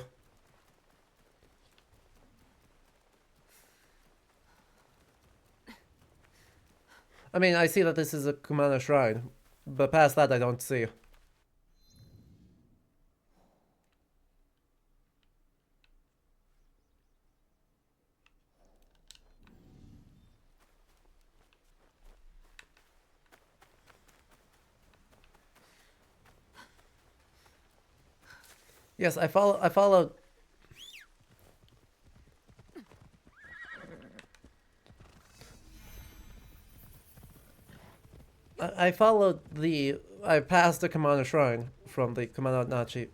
I mean, I see that this is a Kumano shrine, but past that I don't see. Yes, I followed. I followed the. I passed the Kumano shrine from the Kumano Nachi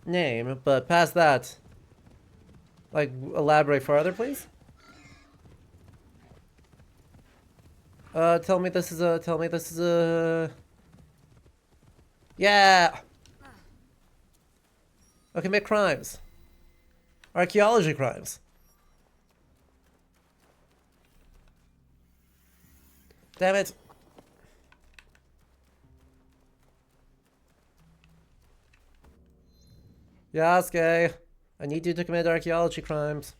name, but past that, like, elaborate further, please. Tell me this is a. Yeah. I commit crimes. Archaeology crimes. Damn it. Yasuke, I need you to commit archaeology crimes.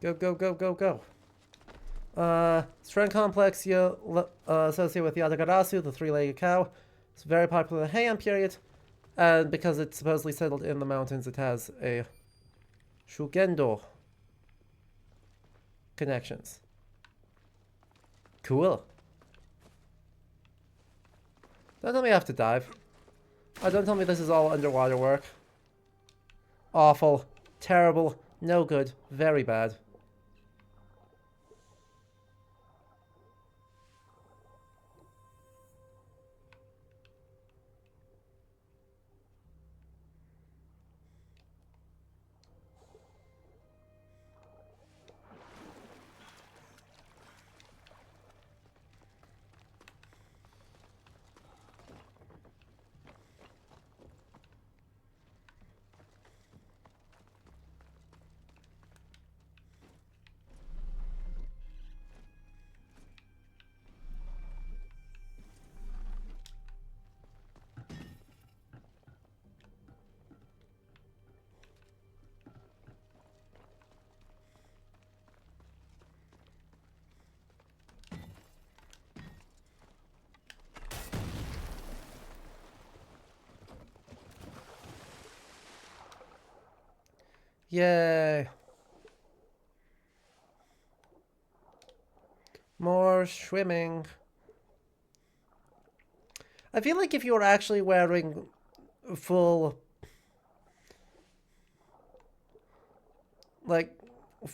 Go, go, go, go, go. Shrine complex associated with Yatagarasu, the three-legged cow. It's very popular in the Heian period. And because it's supposedly settled in the mountains, it has a Shugendo connections. Cool. Don't tell me I have to dive. Don't tell me this is all underwater work. Awful. Terrible. No good. Very bad. Yay. More swimming. I feel like if you were actually wearing full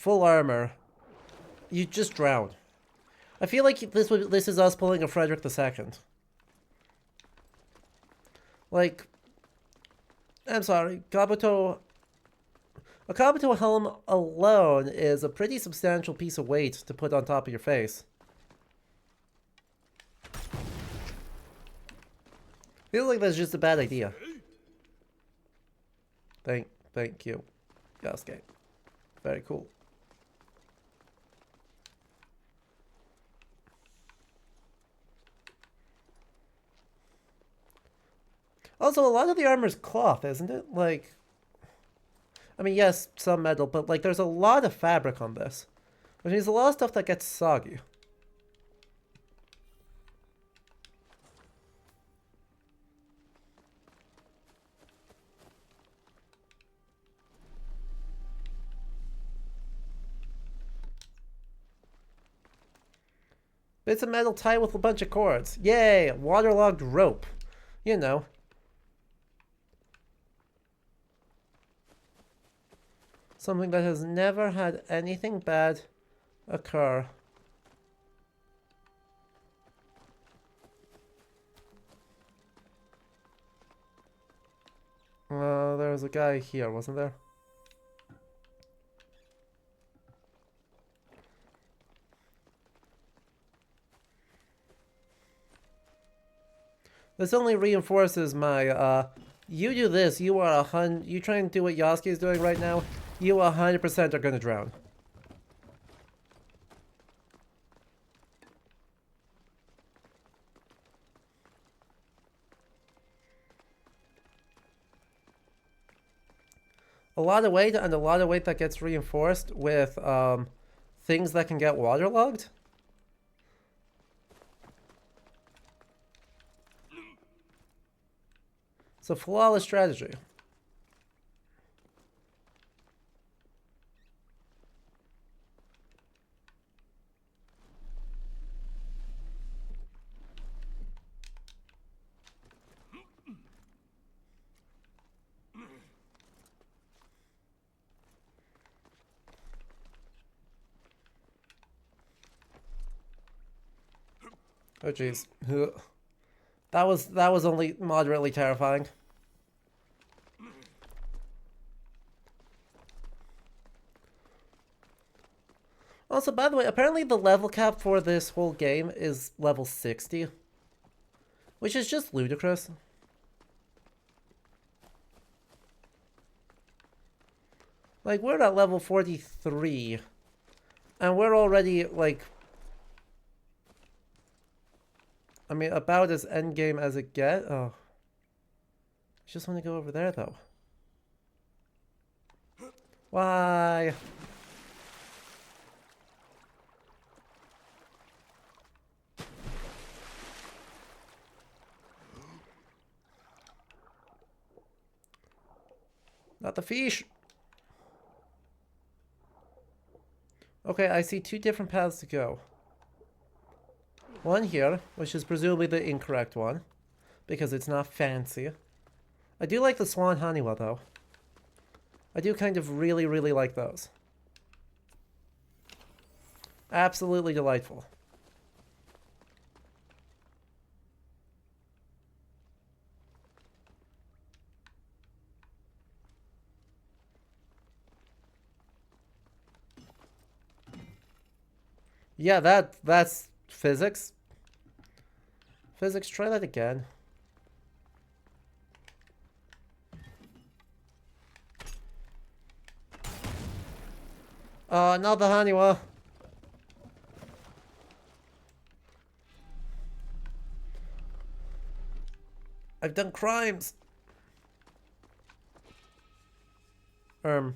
armor, you'd just drown. I feel like this is us pulling a Frederick II. Like, I'm sorry, a Kabuto helm alone is a pretty substantial piece of weight to put on top of your face. Feels like that's just a bad idea. Thank you, Yasuke. Very cool. Also, a lot of the armor is cloth, isn't it? Like, I mean, yes, some metal, but like, there's a lot of fabric on this, which means a lot of stuff that gets soggy. Bits of metal tied with a bunch of cords. Yay! Waterlogged rope. You know. Something that has never had anything bad occur. There was a guy here, wasn't there? This only reinforces my, you do this, you try and do what Yasuke is doing right now, you 100% are gonna drown. A lot of weight, and a lot of weight that gets reinforced with, things that can get waterlogged. It's a flawless strategy. Oh jeez. That was only moderately terrifying. Also, by the way, apparently the level cap for this whole game is level 60. Which is just ludicrous. Like, we're at level 43. And we're already, like... I mean, about as endgame as it gets. Oh. I just want to go over there, though. Why? Not the fish. Okay, I see two different paths to go. One here, which is presumably the incorrect one, because it's not fancy. I do like the Swan Haniwa, though. I do kind of really, really like those. Absolutely delightful. Yeah, that's physics. Physics, try that again. Not the Haniwa. I've done crimes. Oh.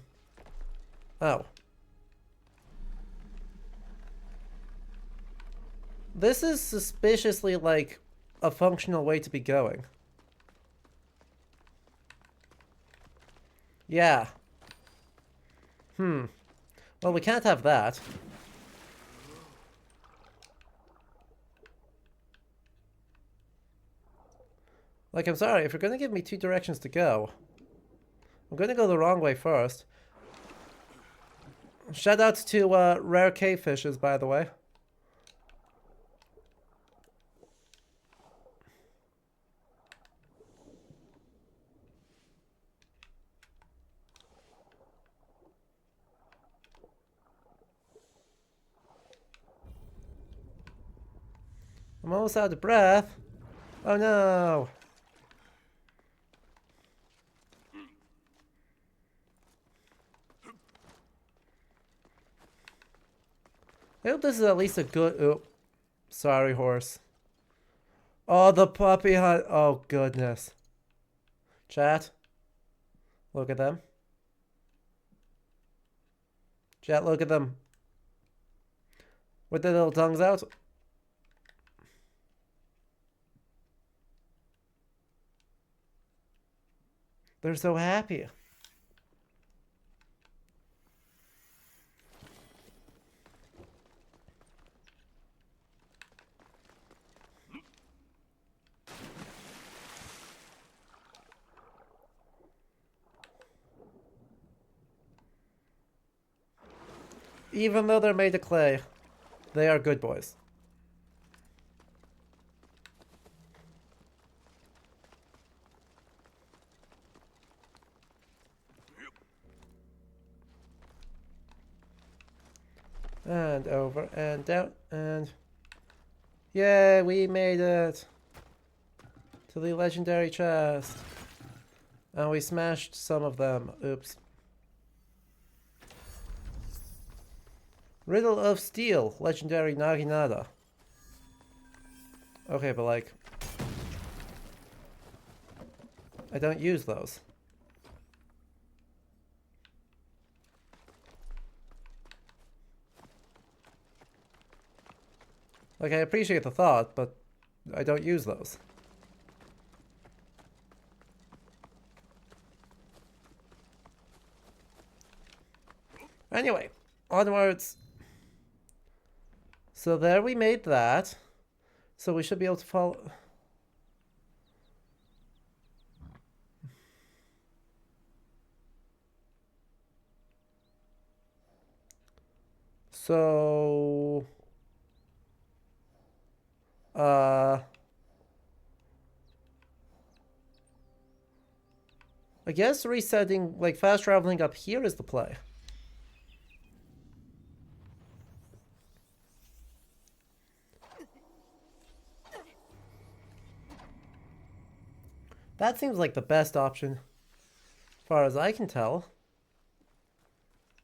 This is suspiciously like a functional way to be going. Yeah. Well, we can't have that. Like, I'm sorry, if you're gonna give me 2 directions to go, I'm gonna go the wrong way first. Shout out to Rare Cave Fishes, by the way. I'm almost out of breath. Oh no! I hope this is at least a good... Oh, sorry, horse. Oh, the puppy hunt. Oh, goodness. Chat. Look at them. Chat, look at them. With their little tongues out. They're so happy. Even though they're made of clay, they are good boys. And over and down and... Yay, we made it! To the legendary chest. And we smashed some of them. Oops. Riddle of Steel, legendary Naginata. Okay, but like... I don't use those. Like, I appreciate the thought, but I don't use those. Anyway, onwards. So there we made that. So we should be able to follow... So... I guess resetting, like, fast traveling up here is the play. That seems like the best option, as far as I can tell.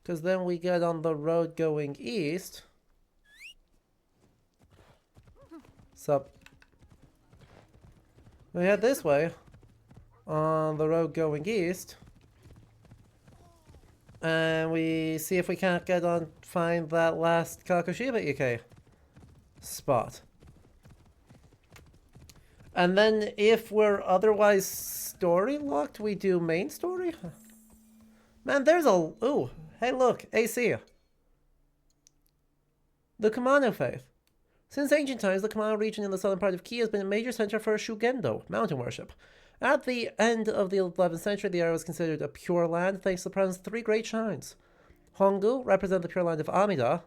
Because then we get on the road going east. Sup? We head this way. On the road going east. And we see if we can't get on, find that last Kakushiba Ike spot. And then if we're otherwise story locked, we do main story? Man, there's a... Ooh, hey look, AC. The Kumano faith. Since ancient times, the Kumano region in the southern part of Kii has been a major center for Shugendo, mountain worship. At the end of the 11th century, the area was considered a pure land thanks to the presence of 3 great shrines. Hongu represent the pure land of Amida,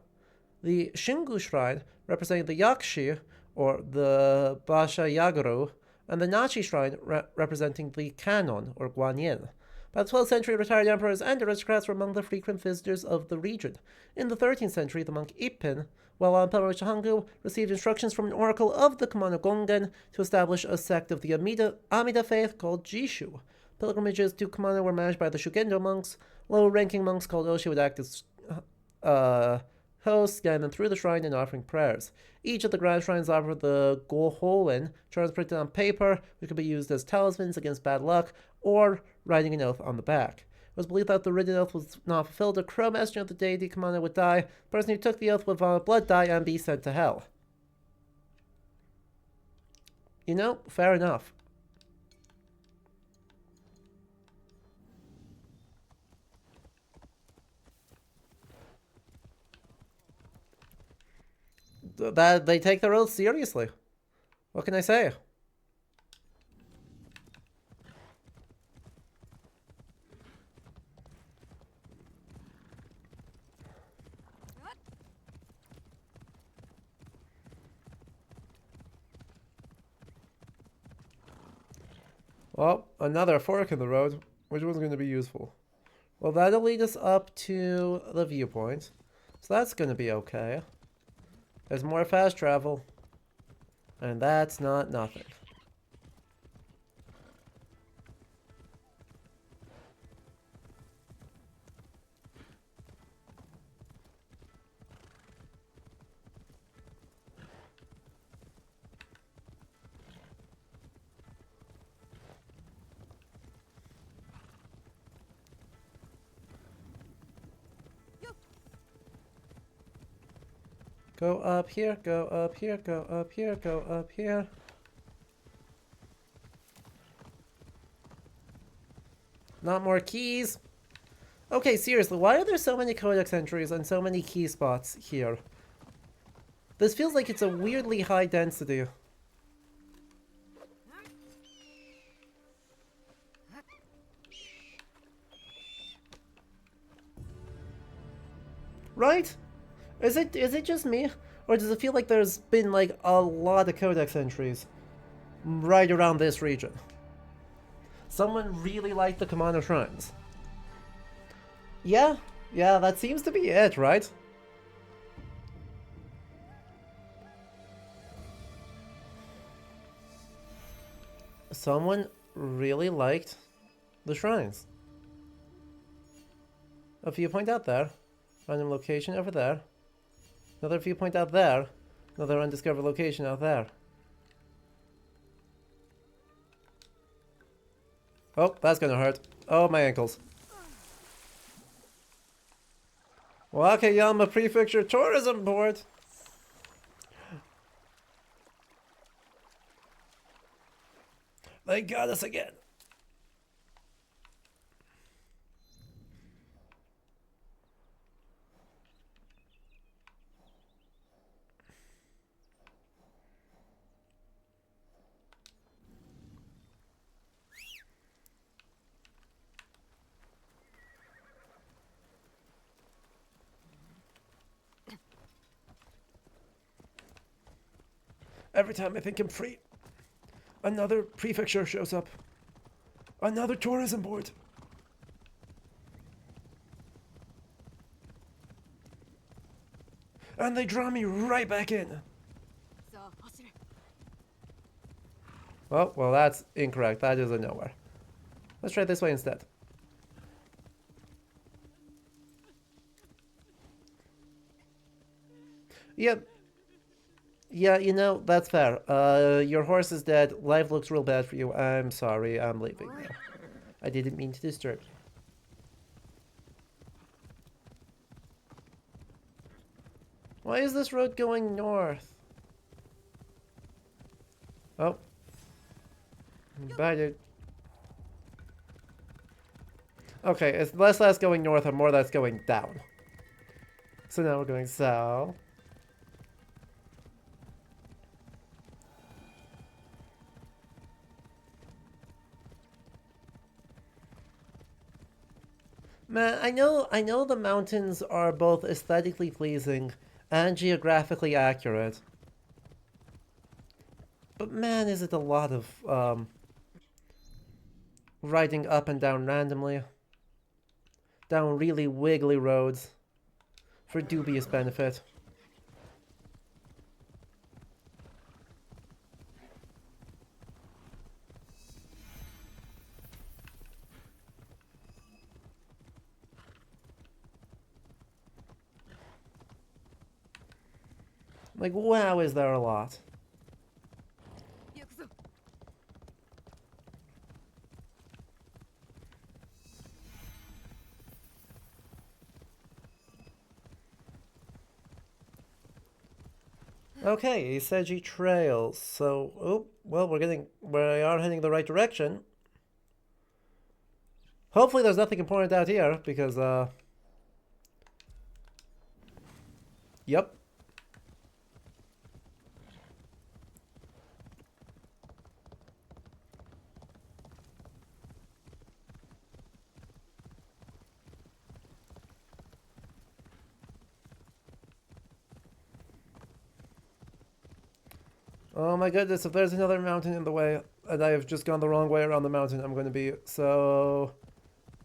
the Shingu shrine representing the Yakshi, or the Basha Yaguru, and the Nachi shrine representing the Kanon, or Guanyin. By the 12th century, retired emperors and aristocrats were among the frequent visitors of the region. In the 13th century, the monk Ippin, while on pilgrimage to Hongu, received instructions from an oracle of the Kumano Gongen to establish a sect of the Amida faith called Jishu. Pilgrimages to Kumano were managed by the Shugendo monks. Low-ranking monks called Oshi would act as hosts, guiding them through the shrine and offering prayers. Each of the grand shrines offered the Gohoen, charms printed on paper, which could be used as talismans against bad luck, or writing an oath on the back. It was believed that if the written oath was not fulfilled, a crow messenger of the deity Kumano would die. The person who took the oath would vomit blood, die, and be sent to hell. You know, fair enough. that they take their oath seriously. What can I say? Well, another fork in the road, which was going to be useful. Well, that'll lead us up to the viewpoint. So that's going to be okay. There's more fast travel. And that's not nothing. Go up here, go up here, go up here, go up here. Not more keys. Okay, seriously, why are there so many codex entries and so many key spots here? This feels like it's a weirdly high density. Right? Is it just me? Or does it feel like there's been like a lot of codex entries right around this region? Someone really liked the Commander Shrines. Yeah, that seems to be it, right? Someone really liked the shrines. A viewpoint out there. Random location over there. Another viewpoint out there. Another undiscovered location out there. Oh, that's gonna hurt. Oh, my ankles. Wakayama Prefecture Tourism Board. They got us again. Every time I think I'm free, another prefecture shows up. Another tourism board. And they draw me right back in. Oh, well, that's incorrect. That is a nowhere. Let's try this way instead. Yep. Yeah, you know, that's fair. Your horse is dead. Life looks real bad for you. I'm sorry. I'm leaving now. I didn't mean to disturb you. Why is this road going north? Oh. Bye, dude. Okay, it's less going north and more that's going down. So now we're going south. Man, I know the mountains are both aesthetically pleasing and geographically accurate. But man, is it a lot of riding up and down randomly. Down really wiggly roads for dubious benefit. Like, wow, is there a lot? Okay, Iseji Trails. So, oh, well, we are heading the right direction. Hopefully there's nothing important out here, because, yep. Oh my goodness, if there's another mountain in the way, and I have just gone the wrong way around the mountain, I'm going to be so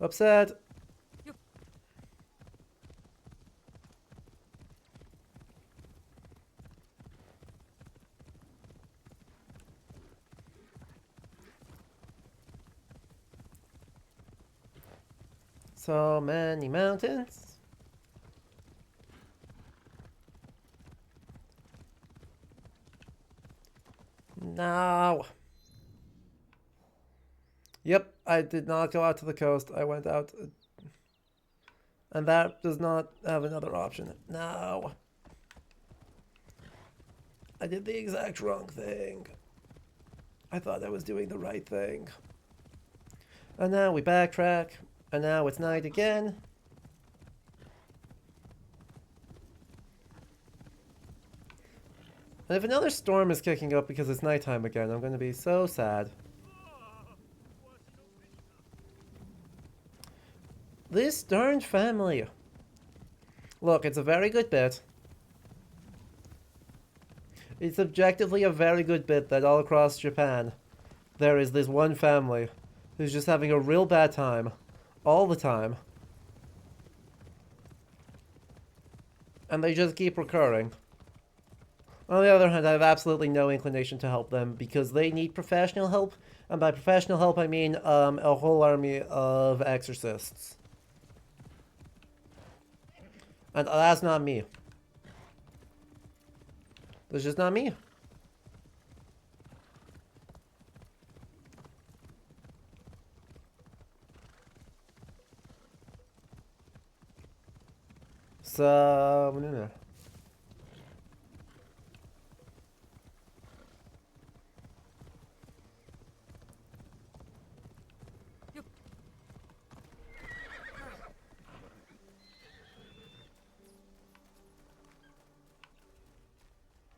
upset. So many mountains. No. Yep, I did not go out to the coast. I went out. And that does not have another option. No. I did the exact wrong thing. I thought I was doing the right thing. And now we backtrack. And now it's night again. And if another storm is kicking up because it's nighttime again, I'm going to be so sad. This darn family. Look, it's a very good bit. It's objectively a very good bit that all across Japan, there is this one family who's just having a real bad time. All the time. And they just keep recurring. On the other hand, I have absolutely no inclination to help them because they need professional help. And by professional help, I mean a whole army of exorcists. And that's not me. That's just not me. So, no.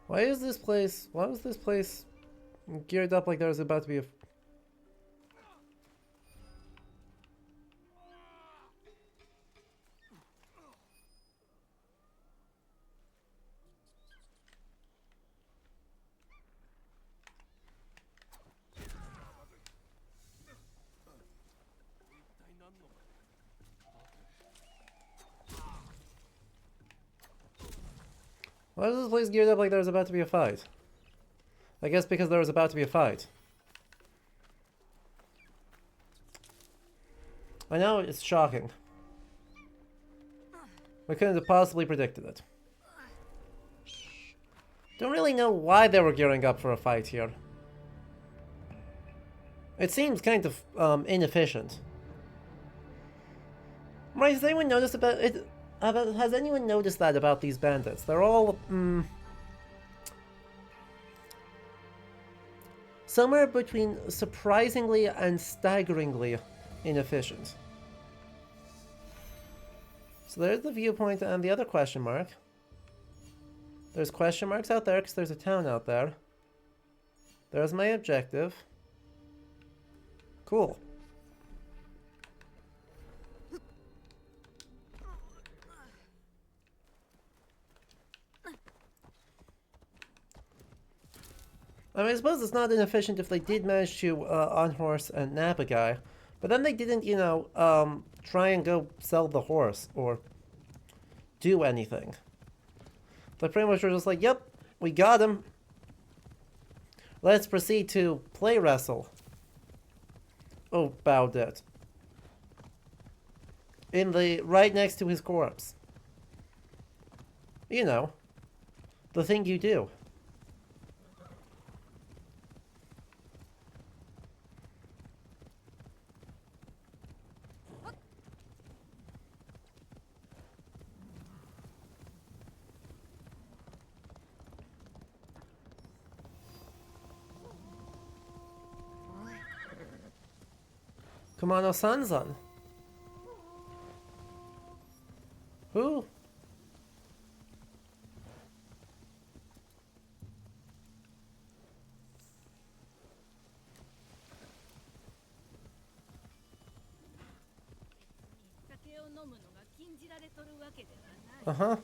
Why was this place geared up like there was about to be a... Why was this place geared up like there was about to be a fight? I guess because there was about to be a fight. I know it's shocking. We couldn't have possibly predicted it. Don't really know why they were gearing up for a fight here. It seems kind of inefficient. Right, has anyone noticed about it? Has anyone noticed that about these bandits? They're all, somewhere between surprisingly and staggeringly inefficient. So there's the viewpoint and the other question mark. There's question marks out there because there's a town out there. There's my objective. Cool. I mean, I suppose it's not inefficient if they did manage to unhorse and nab a guy, but then they didn't, you know, try and go sell the horse or do anything. They pretty much were just like, yep, we got him. Let's proceed to play wrestle. Oh, Baudet. Right next to his corpse. You know, the thing you do. Kumano Sanzan. Who? Uh-huh.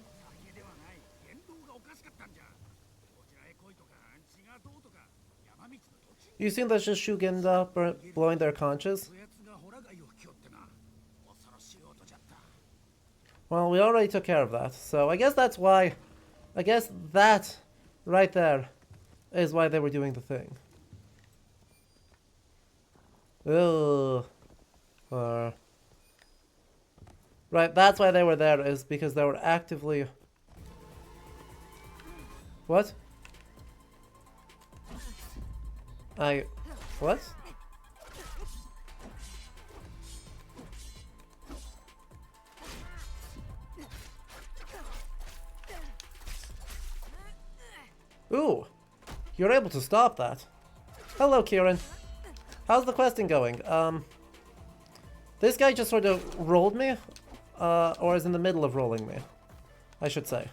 You seen that's just Shugenda blowing their conches? Well, we already took care of that, so I guess that's why... I guess that right there is why they were doing the thing. Ugh. Right, that's why they were there, is because they were actively... What? What? Ooh, you're able to stop that. Hello, Kieran. How's the questing going? This guy just sort of rolled me, or is in the middle of rolling me, I should say.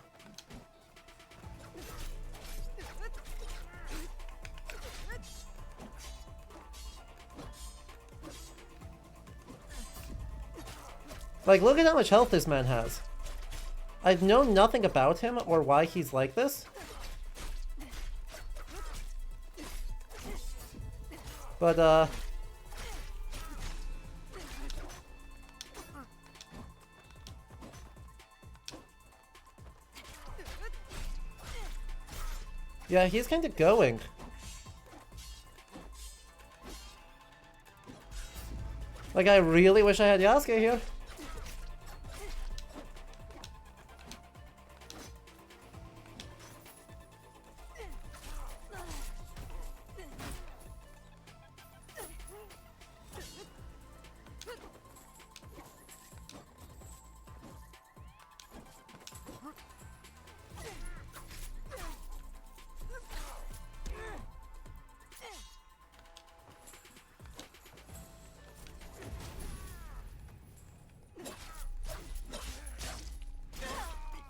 Like, look at how much health this man has. I've known nothing about him or why he's like this. But, yeah, he's kind of going. Like, I really wish I had Yasuke here.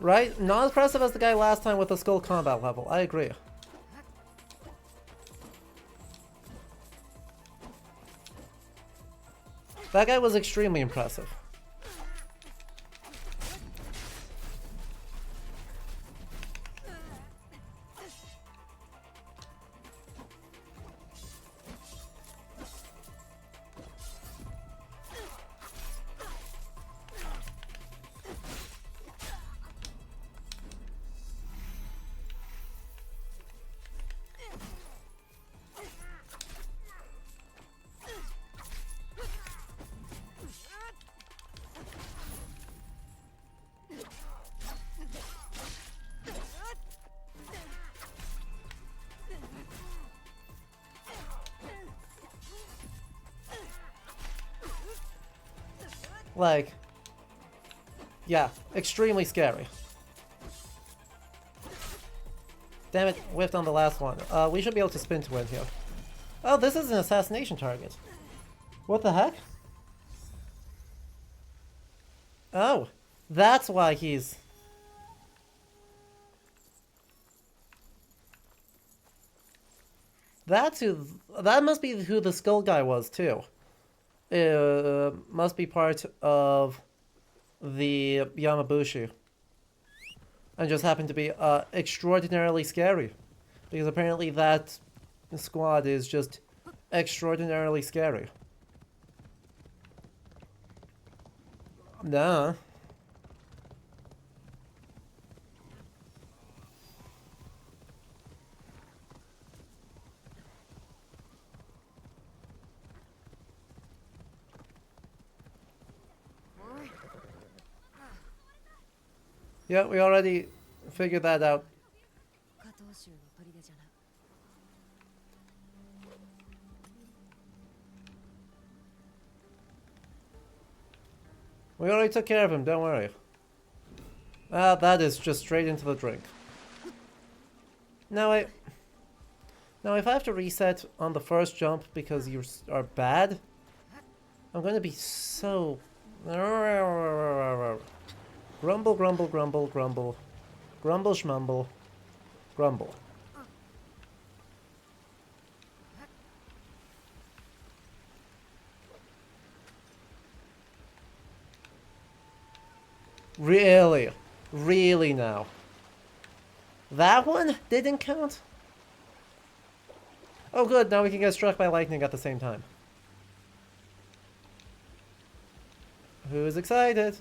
Right? Not as impressive as the guy last time with the skull combat level. I agree. That guy was extremely impressive. Like, yeah, extremely scary. Damn it, whiffed on the last one. We should be able to spin to win here. Oh, this is an assassination target. What the heck? Oh, that's why he's... That's who... That must be who the skull guy was, too. Must be part of the Yamabushi. And just happened to be extraordinarily scary. Because apparently that squad is just extraordinarily scary. Nah. Yeah, we already figured that out. We already took care of him, don't worry. Ah, that is just straight into the drink. Now if I have to reset on the first jump because you are bad, I'm gonna be so... Grumble, grumble, grumble, grumble. Grumble, schmumble. Grumble. Really? Really now? That one didn't count? Oh good, now we can get struck by lightning at the same time. Who's excited?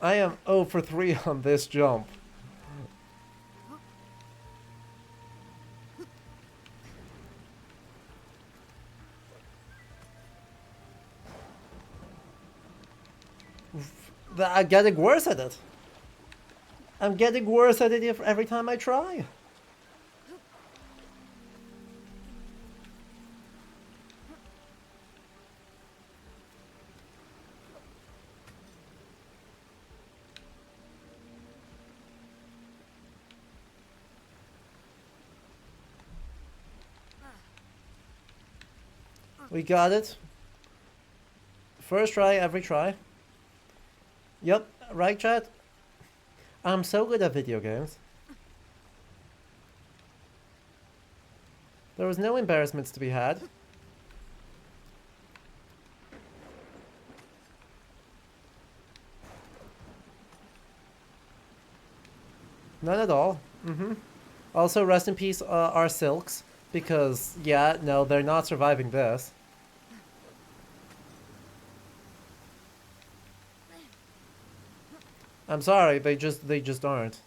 I am 0 for 3 on this jump. I'm getting worse at it. I'm getting worse at it every time I try. We got it. First try, every try. Yep, right chat? I'm so good at video games. There was no embarrassments to be had. None at all. Also, rest in peace, our silks. Because, yeah, no, they're not surviving this. I'm sorry, they just aren't.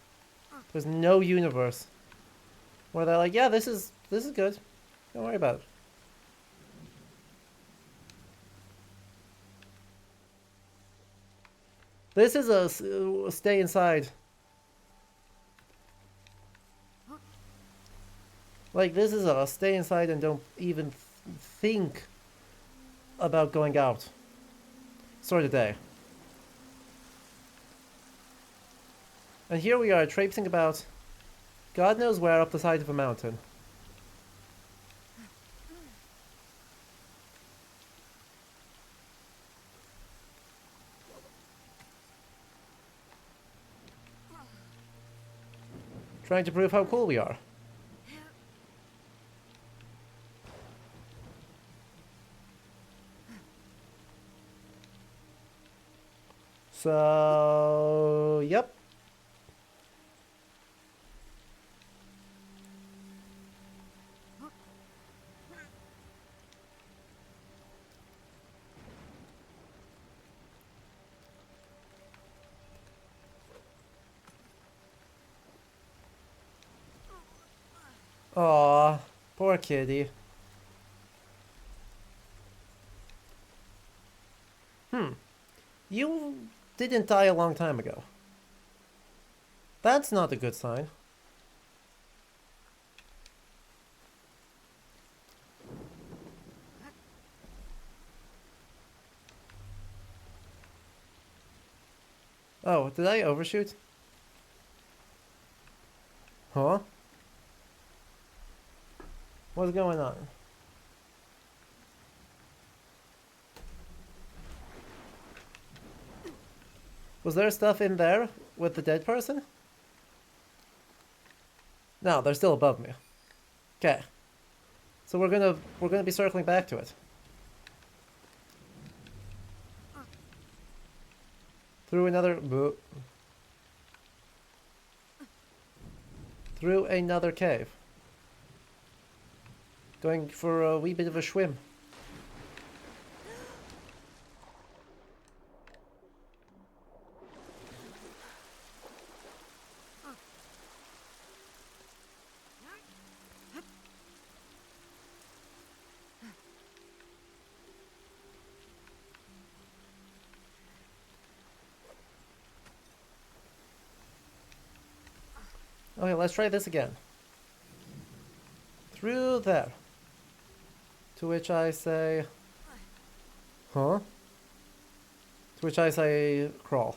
There's no universe where they're like, yeah, this is good. Don't worry about it. This is a stay inside. Like, this is a stay inside and don't even think about going out sort of day. And here we are, traipsing about God knows where up the side of a mountain. Trying to prove how cool we are. So, yep. Aw, poor kitty. You didn't die a long time ago. That's not a good sign. Oh, did I overshoot? Huh? What's going on? Was there stuff in there with the dead person? No, they're still above me. Okay. So we're gonna be circling back to it. Through another through another cave. Going for a wee bit of a swim. Okay, let's try this again. Through there. To which I say... Huh? To which I say, crawl.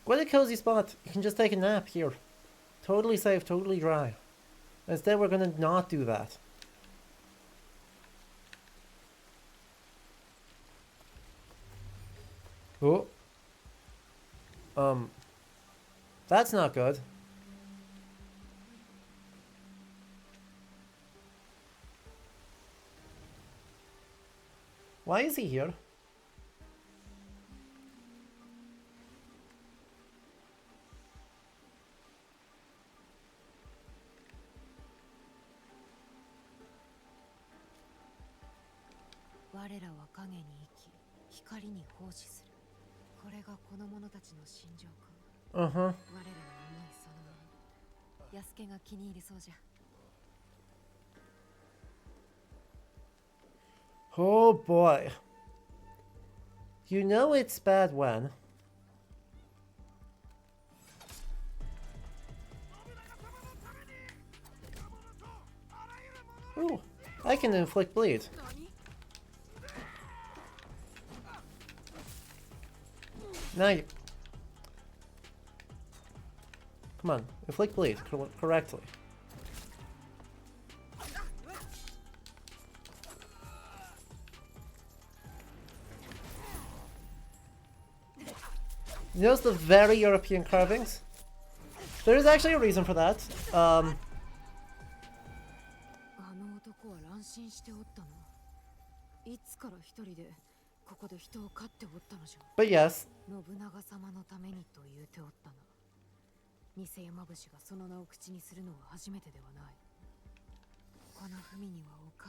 What a cozy spot. You can just take a nap here. Totally safe, totally dry. Instead, we're gonna not do that. Oh. That's not good. Why is he here? Uh-huh. Oh boy. You know it's bad when... Ooh, I can inflict bleed. Now you... Come on, inflict bleed correctly. You notice the very European carvings? There is actually a reason for that. But yes.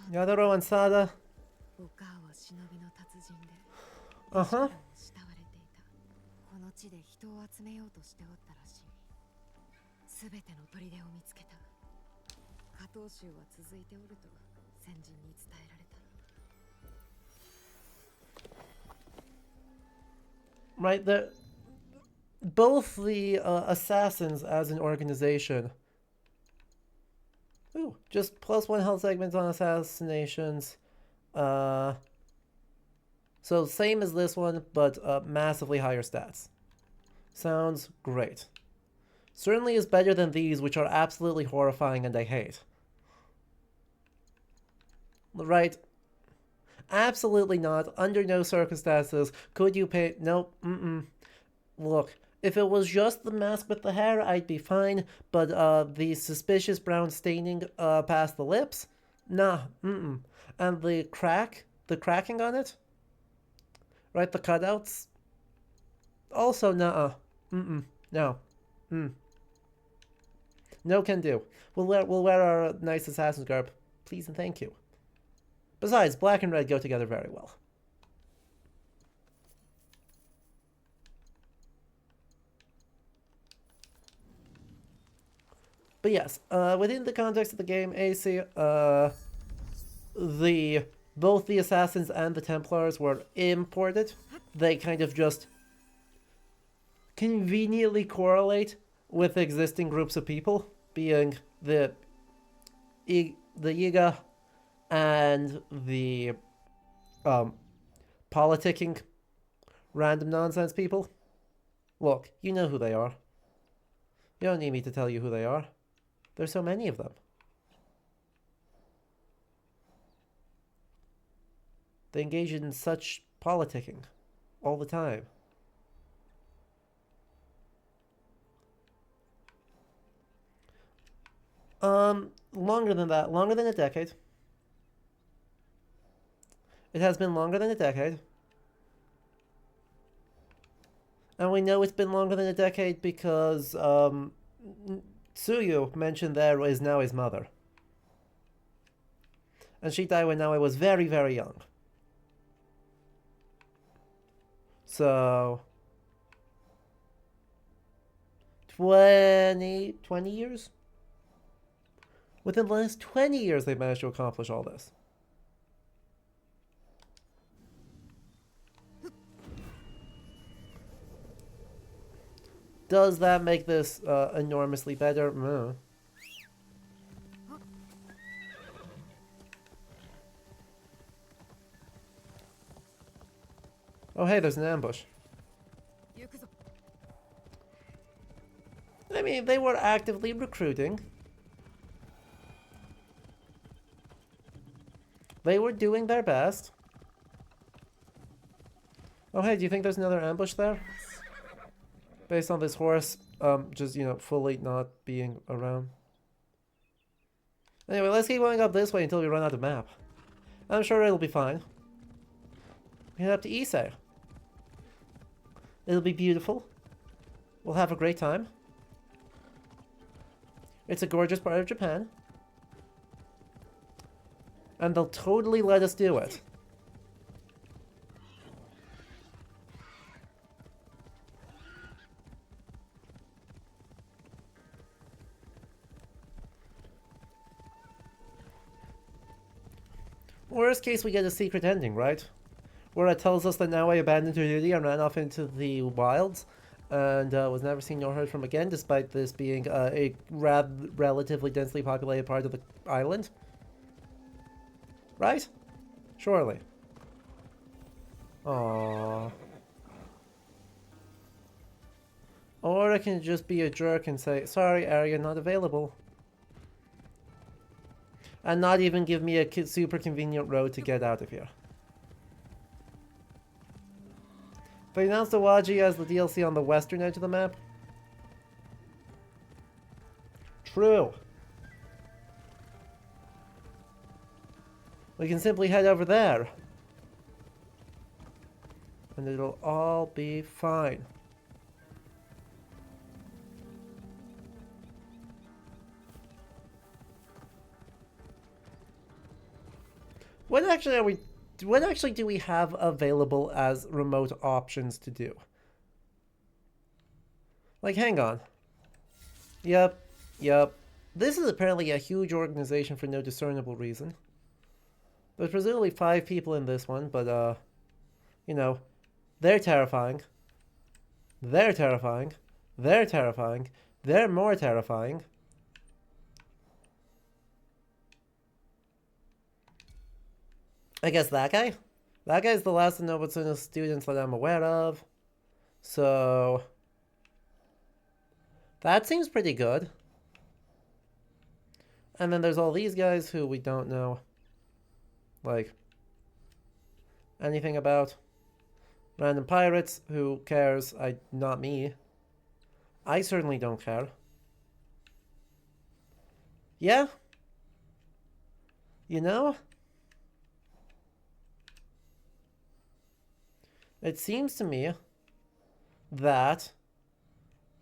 Yadoro and Sada. Uh-huh. この地で人を集めようとしておったらしい。すべての砦を見つけた。下等州は続いておると先人に伝えられた。Right, both the assassins as an organization. Ooh, just +1 health segments on assassinations. So same as this one, but massively higher stats. Sounds great. Certainly is better than these, which are absolutely horrifying and I hate. Right? Absolutely not. Under no circumstances could you pay... Nope. Look, if it was just the mask with the hair, I'd be fine. But the suspicious brown staining past the lips? Nah. And the cracking on it? Right, the cutouts? Also, nah. No. No can do. We'll wear our nice assassin's garb. Please and thank you. Besides, black and red go together very well. But yes, within the context of the game, AC, both the Assassins and the Templars were imported. They kind of just conveniently correlate with existing groups of people, being the Yiga and the politicking random nonsense people. Look, you know who they are. You don't need me to tell you who they are. There's so many of them. They engage in such politicking all the time. Longer than that. Longer than a decade. It has been longer than a decade. And we know it's been longer than a decade because Tsuyu mentioned there is now his mother. And she died when Naoe was very, very young. So 20 years? Within the last 20 years they've managed to accomplish all this. Does that make this enormously better? No. Oh hey, there's an ambush. I mean, they were actively recruiting. They were doing their best. Oh hey, do you think there's another ambush there? Based on this horse, just, you know, fully not being around. Anyway, let's keep going up this way until we run out of map. I'm sure it'll be fine. We head up to Ise. It'll be beautiful. We'll have a great time. It's a gorgeous part of Japan. And they'll totally let us do it. Worst case, we get a secret ending, right? Where it tells us that Naoe abandoned her duty and ran off into the wilds, and was never seen nor heard from again, despite this being a relatively densely populated part of the island. Right? Surely. Aww. Or I can just be a jerk and say, sorry, area not available. And not even give me a super convenient road to get out of here. They announced Awaji as the DLC on the western edge of the map. True. We can simply head over there. And it'll all be fine. What actually do we have available as remote options to do? Like, hang on. Yep. This is apparently a huge organization for no discernible reason. There's presumably 5 people in this one, but, you know, they're terrifying. They're terrifying. They're terrifying. They're more terrifying. I guess that guy? That guy's the last of Nobutsuna's students that I'm aware of. So... that seems pretty good. And then there's all these guys who we don't know, like, anything about. Random pirates, who cares? Not me. I certainly don't care. Yeah? You know? It seems to me that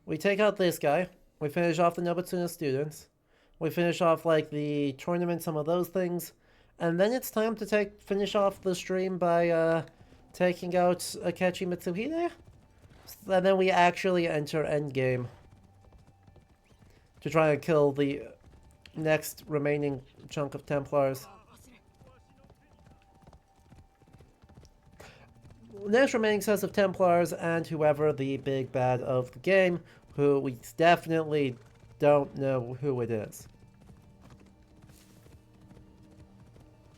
we take out this guy, we finish off the Nobutsuna students, we finish off like the tournament, some of those things, and then it's time to finish off the stream by taking out Akechi Mitsuhide, and then we actually enter endgame to try and kill the next remaining chunk of Templars. Next remaining sets of Templars and whoever the big bad of the game, who we definitely don't know who it is.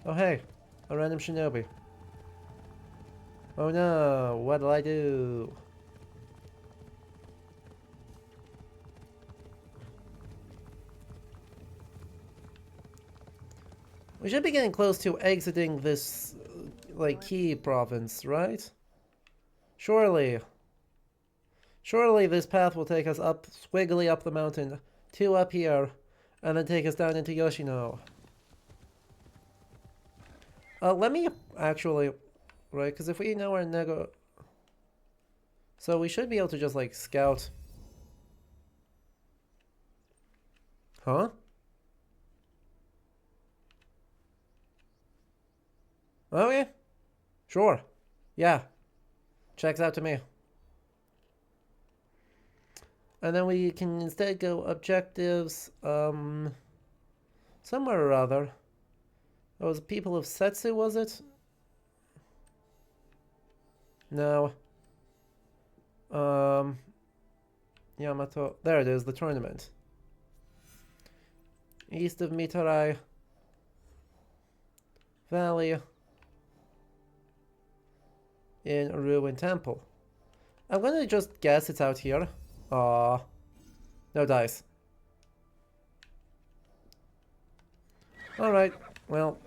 Oh hey, a random shinobi. Oh no, what'll I do? We should be getting close to exiting this, like, key province, right? Surely this path will take us up, squiggly up the mountain, to up here, and then take us down into Yoshino. Let me actually, right, because if we know where Nego... So we should be able to just, like, scout. Huh? Okay. Sure. Yeah. Checks out to me. And then we can instead go objectives, somewhere or other. It was people of Setsu, was it? No. Yamato. There it is, the tournament. East of Mitarai Valley. In a ruined temple. I'm gonna just guess it's out here. Aww. No dice. Alright, well.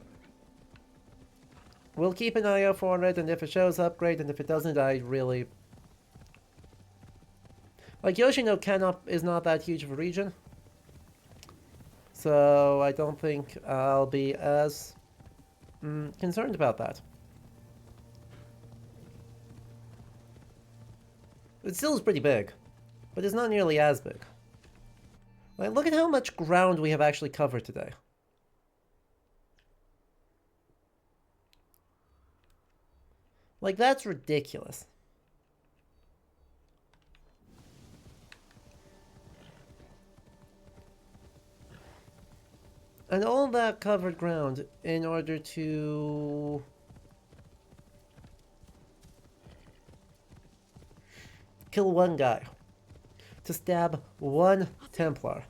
We'll keep an eye out for it, and if it shows up, great, and if it doesn't, I really... Like, Yoshino is not that huge of a region. So, I don't think I'll be as concerned about that. It still is pretty big, but it's not nearly as big. Like, look at how much ground we have actually covered today. Like, that's ridiculous. And all that covered ground in order to... kill one guy. To stab one Templar.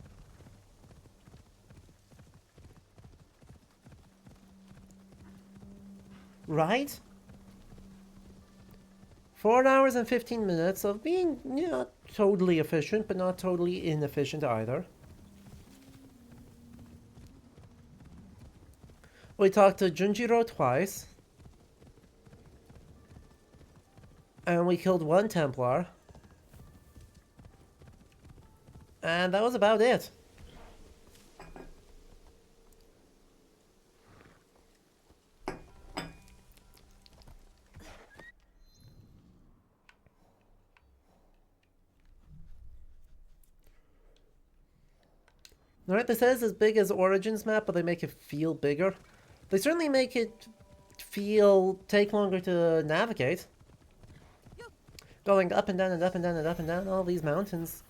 Right? 4 hours and 15 minutes of being, not totally efficient, but not totally inefficient either. We talked to Junjiro twice. And we killed one Templar. And that was about it. Alright, this is as big as Origins map, but they make it feel bigger. They certainly make it take longer to navigate. Going up and down and up and down and up and down all these mountains.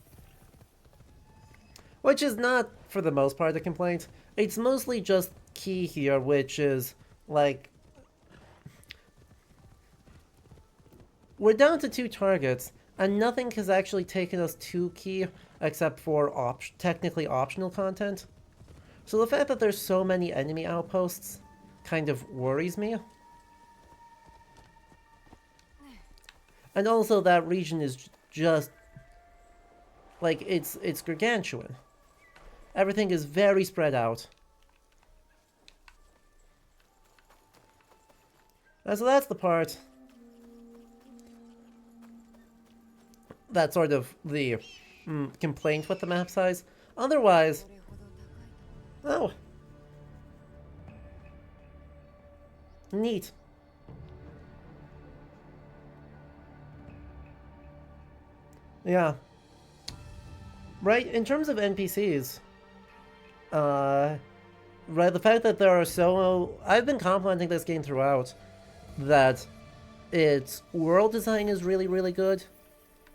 Which is not, for the most part, a complaint. It's mostly just key here, which is, like... we're down to 2 targets, and nothing has actually taken us to key, except for technically optional content. So the fact that there's so many enemy outposts kind of worries me. And also that region is just... like, it's gargantuan. Everything is very spread out. And so that's the part that's sort of the complaint with the map size. Otherwise... oh. Neat. Yeah. Right, in terms of NPCs, right, the fact that there are so... I've been complimenting this game throughout, that its world design is really, really good.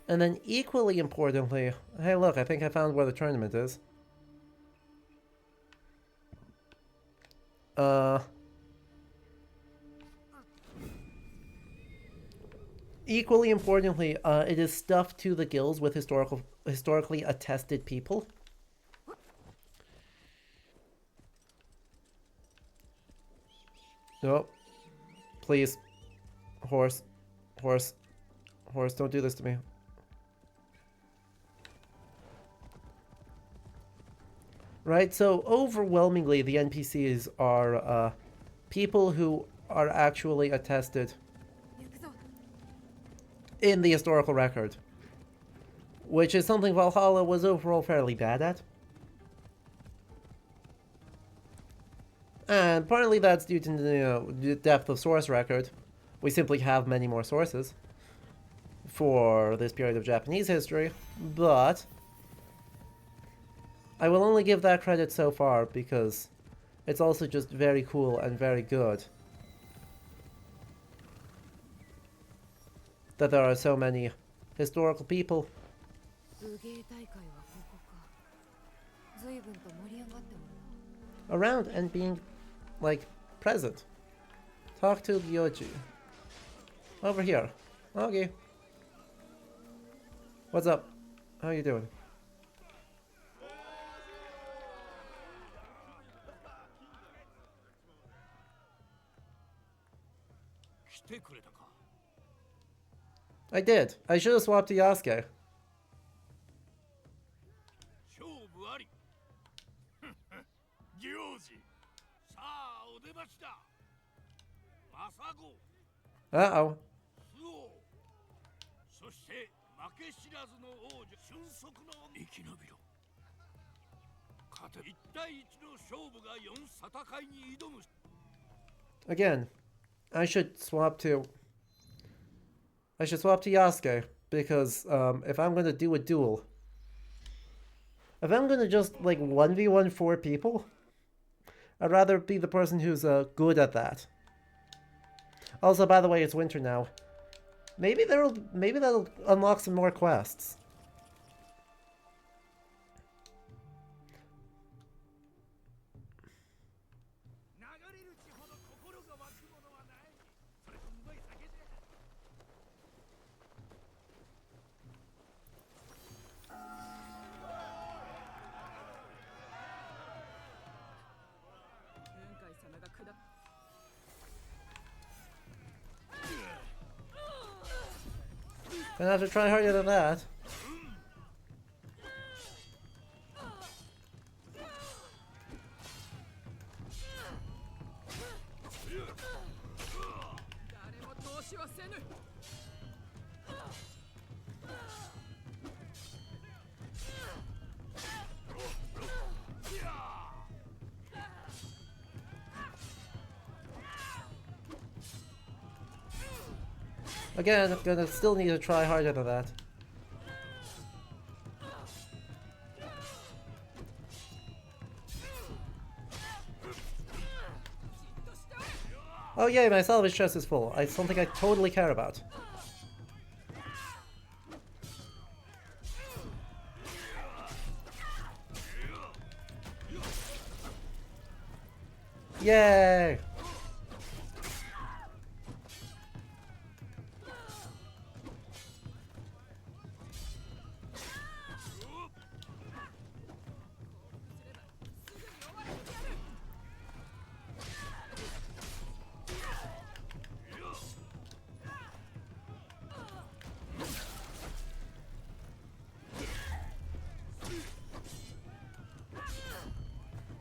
And then equally importantly... hey look, I think I found where the tournament is. Equally importantly, it is stuffed to the gills with historically attested people. No. Please. Horse. Horse. Horse, don't do this to me. Right, so overwhelmingly the NPCs are people who are actually attested in the historical record, which is something Valhalla was overall fairly bad at. And partly that's due to the depth of source record. We simply have many more sources for this period of Japanese history, but I will only give that credit so far because it's also just very cool and very good that there are so many historical people around and being, like, present. Talk to Ryoji. Over here. Okay. What's up? How you doing? I did. I should have swapped to Yasuke. Uh-oh. Again, I should swap to Yasuke. Because if I'm gonna do a duel, if I'm gonna just like 1v1 4 people, I'd rather be the person who's good at that. Also, by the way, it's winter now. Maybe that'll unlock some more quests. Gonna have to try harder than that. Again, I'm gonna still need to try harder than that. Oh yay, my salvage chest is full. It's something I totally care about. Yay!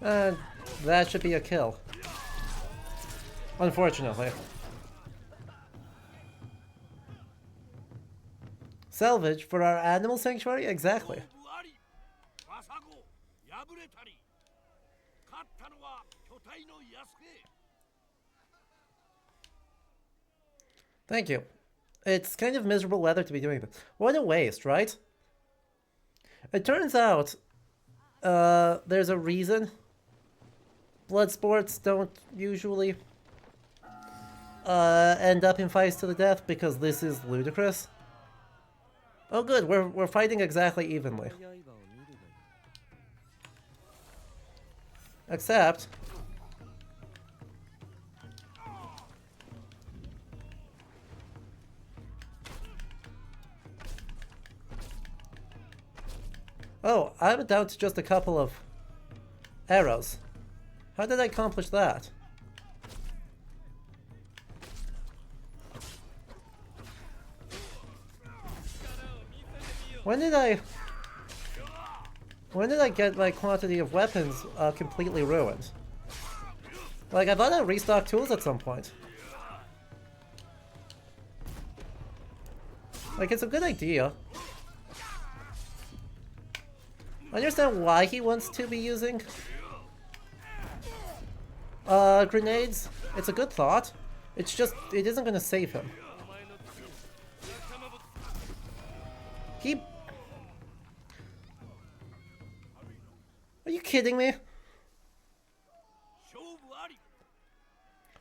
And that should be a kill. Unfortunately. Salvage for our animal sanctuary? Exactly. Thank you. It's kind of miserable weather to be doing this. What a waste, right? It turns out, there's a reason blood sports don't usually end up in fights to the death, because this is ludicrous. Oh good, we're fighting exactly evenly. Except oh, I'm down to just a couple of arrows. How did I accomplish that? When did I get my quantity of weapons completely ruined? Like, I thought I'd restock tools at some point. Like, it's a good idea. I understand why he wants to be using grenades. It's a good thought. It's just, it isn't gonna save him. Are you kidding me?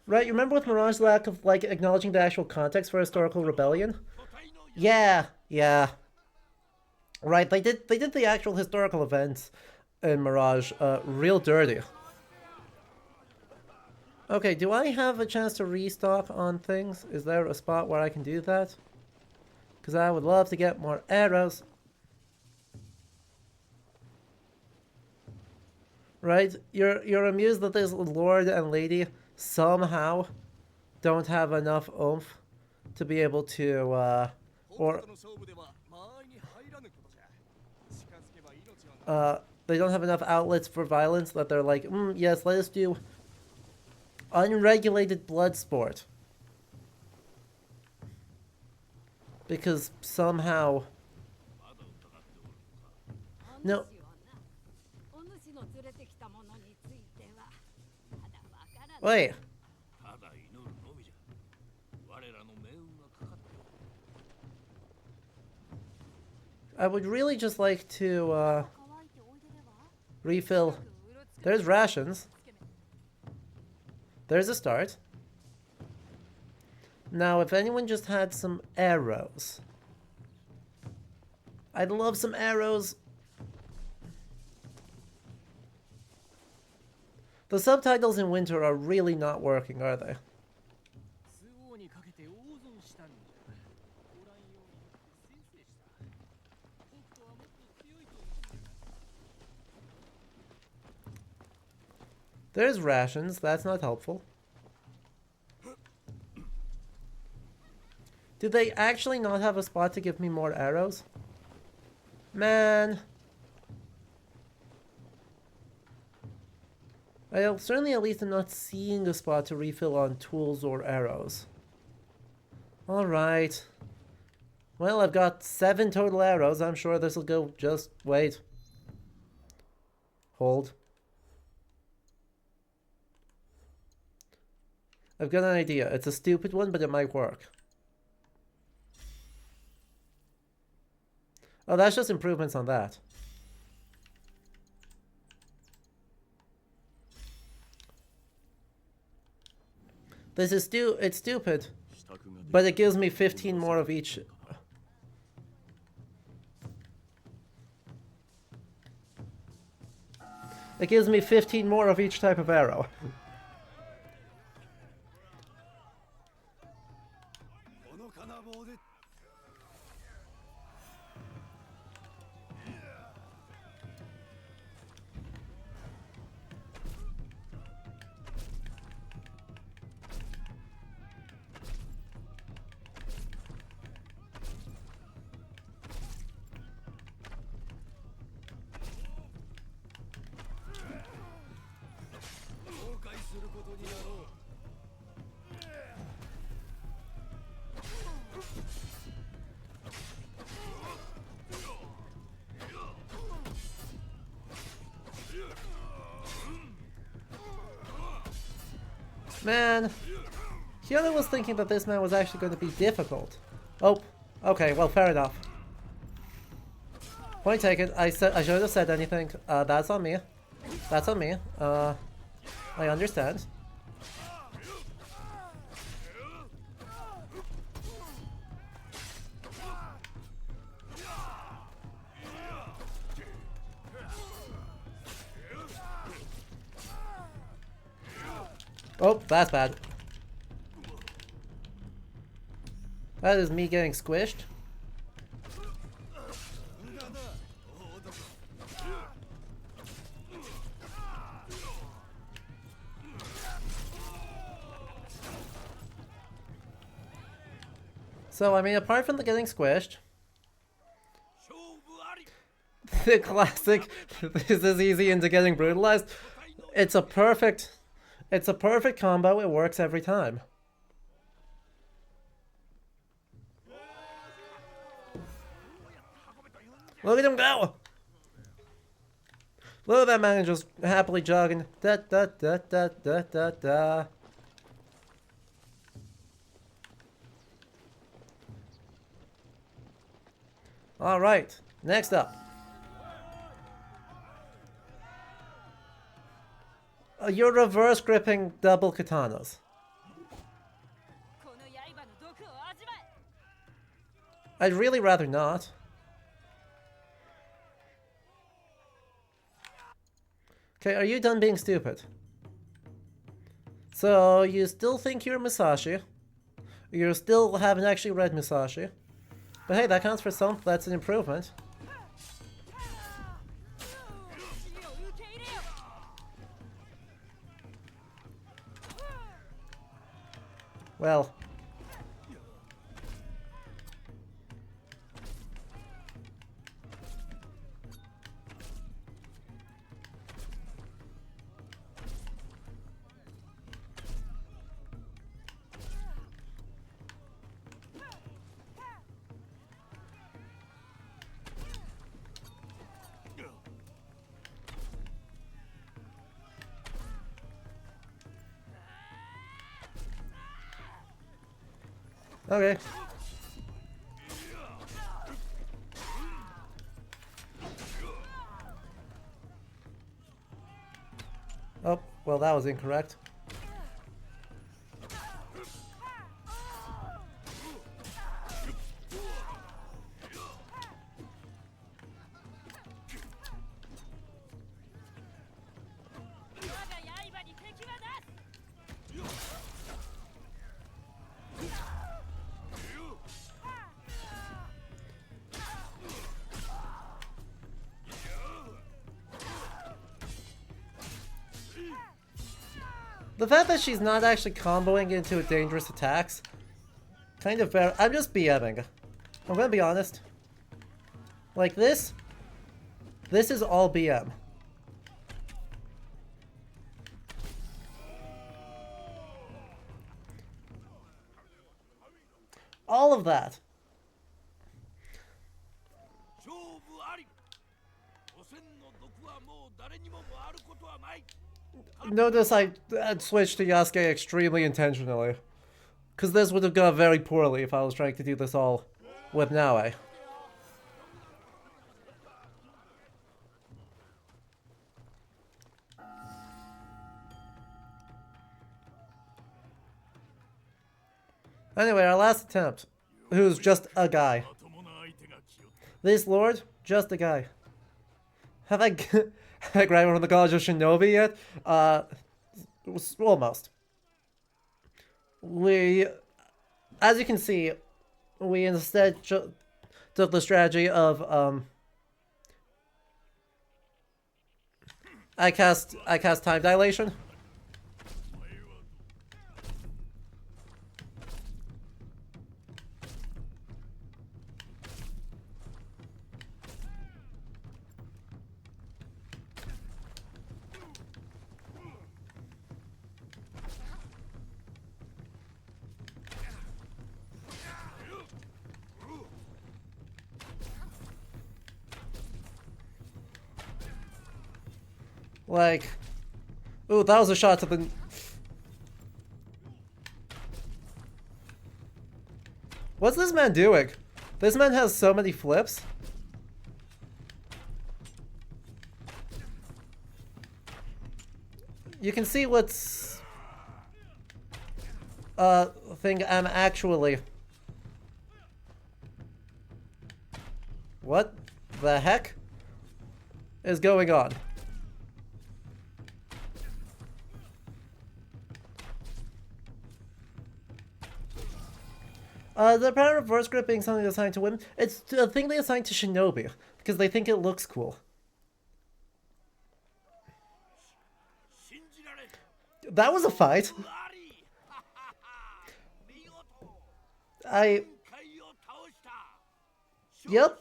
Right, you remember with Mirage's lack of, like, acknowledging the actual context for historical rebellion? Yeah. Right, they did the actual historical events in Mirage real dirty. Okay, do I have a chance to restock on things? Is there a spot where I can do that? Because I would love to get more arrows. Right? You're amused that this lord and lady somehow don't have enough oomph to be able to, they don't have enough outlets for violence that they're like, yes, let us do unregulated blood sport. Because somehow... No. Wait. I would really just like to refill. There's rations. There's a start. Now, if anyone just had some arrows. I'd love some arrows. The subtitles in winter are really not working, are they? There's rations, that's not helpful. Do they actually not have a spot to give me more arrows? Man. I certainly at least am not seeing a spot to refill on tools or arrows. Alright. Well, I've got 7 total arrows. I'm sure this will go. Just wait. Hold. I've got an idea. It's a stupid one, but it might work. Oh, that's just improvements on that. This is it's stupid, but it gives me 15 more of each. It gives me 15 more of each type of arrow. Man, Hyuna was thinking that this man was actually going to be difficult. Oh, okay, well, fair enough. Point taken. I should have said anything. That's on me. That's on me. I understand. Oh, that's bad. That is me getting squished. So, I mean, apart from the getting squished, the classic, this is easy into getting brutalized. It's a perfect combo. It works every time. Look at him go! Look at that man just happily jogging. Da da da da da da da. Alright, next up. You're reverse gripping double katanas. I'd really rather not. Okay, are you done being stupid? So, you still think you're Musashi. You still haven't actually read Musashi. But hey, that counts for some. That's an improvement. Well. Okay. Well, that was incorrect. The fact that she's not actually comboing into dangerous attacks, kind of fair. I'm just BMing. I'm gonna be honest. Like this is all BM. All of that. Notice I switched to Yasuke extremely intentionally. Because this would have gone very poorly if I was trying to do this all with Naue. Anyway, our last attempt. Who's just a guy. This lord, just a guy. Have I graduated from the College of Shinobi yet? Almost. We, as you can see, we instead took the strategy of I cast time dilation. Like, ooh, that was a shot to the... What's this man doing? This man has so many flips. You can see what's... thing I'm actually... What the heck is going on? The pattern of reverse grip being something assigned to women, it's a thing they assign to Shinobi, because they think it looks cool. That was a fight. Yep.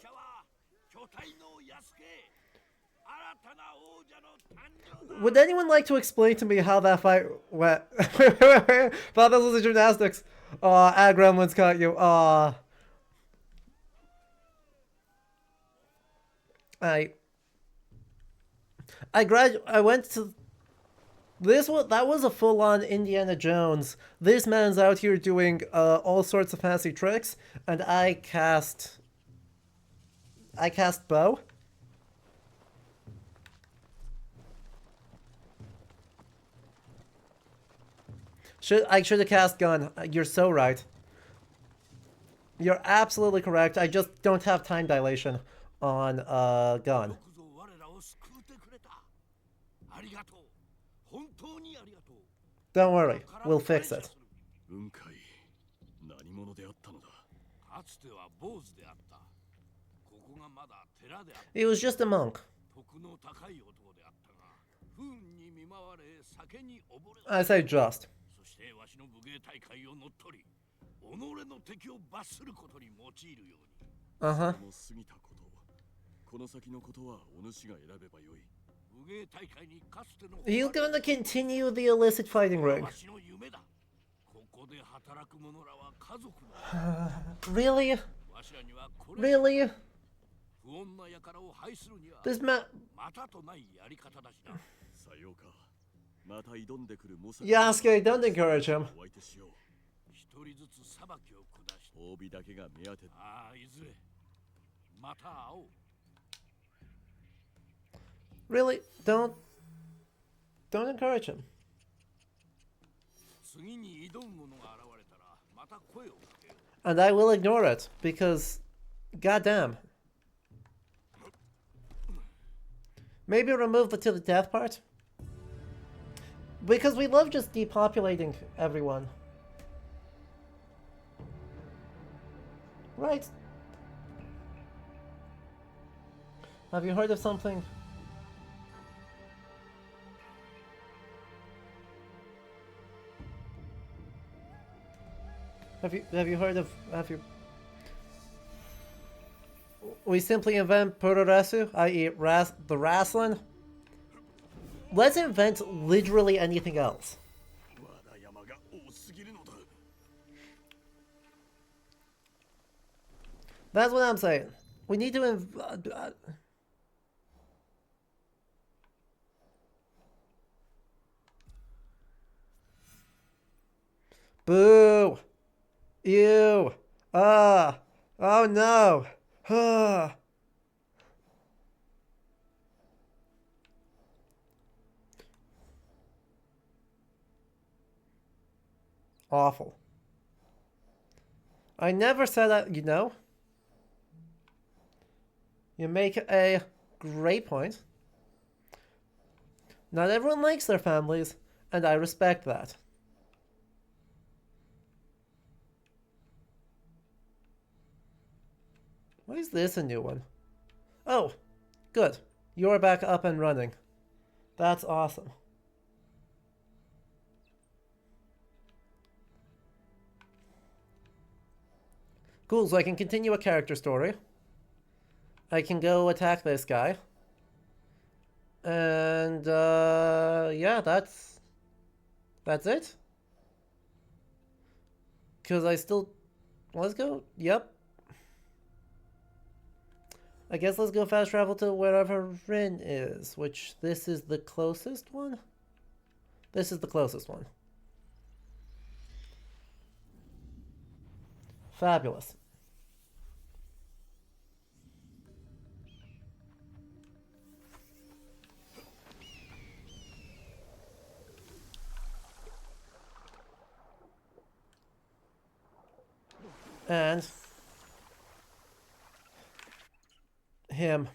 Would anyone like to explain to me how that fight went? Thought this was a gymnastics. Aw, gremlins caught you. Aw. I went to that was a full-on Indiana Jones. This man's out here doing all sorts of fancy tricks, and I cast bow. I should have cast gun. You're so right. You're absolutely correct. I just don't have time dilation on gun. Don't worry, we'll fix it. He was just a monk. I say just. Uh-huh. He's gonna continue the illicit fighting ring. Really? Really? This man... Yasuke, don't encourage him. Really? Don't encourage him. And I will ignore it, because goddamn. Maybe remove the to the death part? Because we love just depopulating everyone. Right. Have you heard of something? Have you heard of we simply invent Puroresu, i.e. the wrestling? Let's invent literally anything else. That's what I'm saying. We need to Boo! Ew! Ah! Oh no! Ah! Awful. I never said that, you know? You make a great point. Not everyone likes their families, and I respect that. Why is this a new one? Oh, good. You're back up and running. That's awesome. Cool, so I can continue a character story. I can go attack this guy. And, yeah, that's it. Because I still... Let's go. Yep. I guess let's go fast travel to wherever Rin is, which this is the closest one? This is the closest one. Fabulous. And him.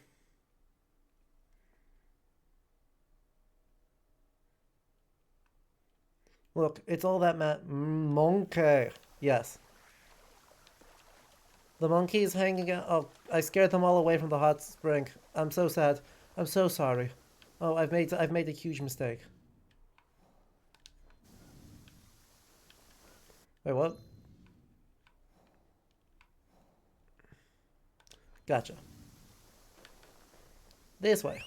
Look, it's all that monkey. Yes. The monkey's hanging out. Oh, I scared them all away from the hot spring. I'm so sad. I'm so sorry. Oh, I've made a huge mistake. Wait, what? Gotcha. This way.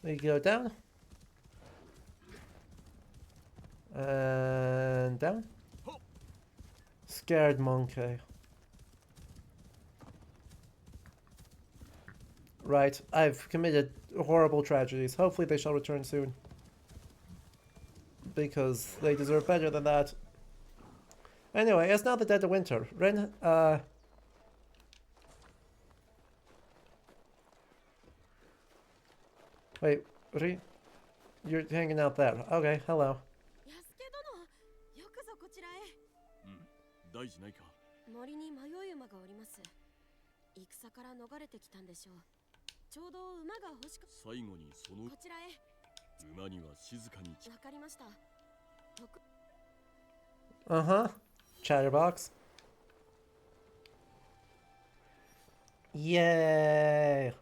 We go down. And down. Scared monkey. Right, I've committed horrible tragedies. Hopefully they shall return soon. Because they deserve better than that. Anyway, it's now the dead of winter. Rin, Wait, Rin? You're hanging out there. Okay, hello. 大事ないか。森に迷い馬がおります。戦から逃れてきたんでしょう。ちょうど馬が欲しく。最後にそのこちらへ。馬には静かに。わかりました。Uh-huh. Chatterbox. Yay!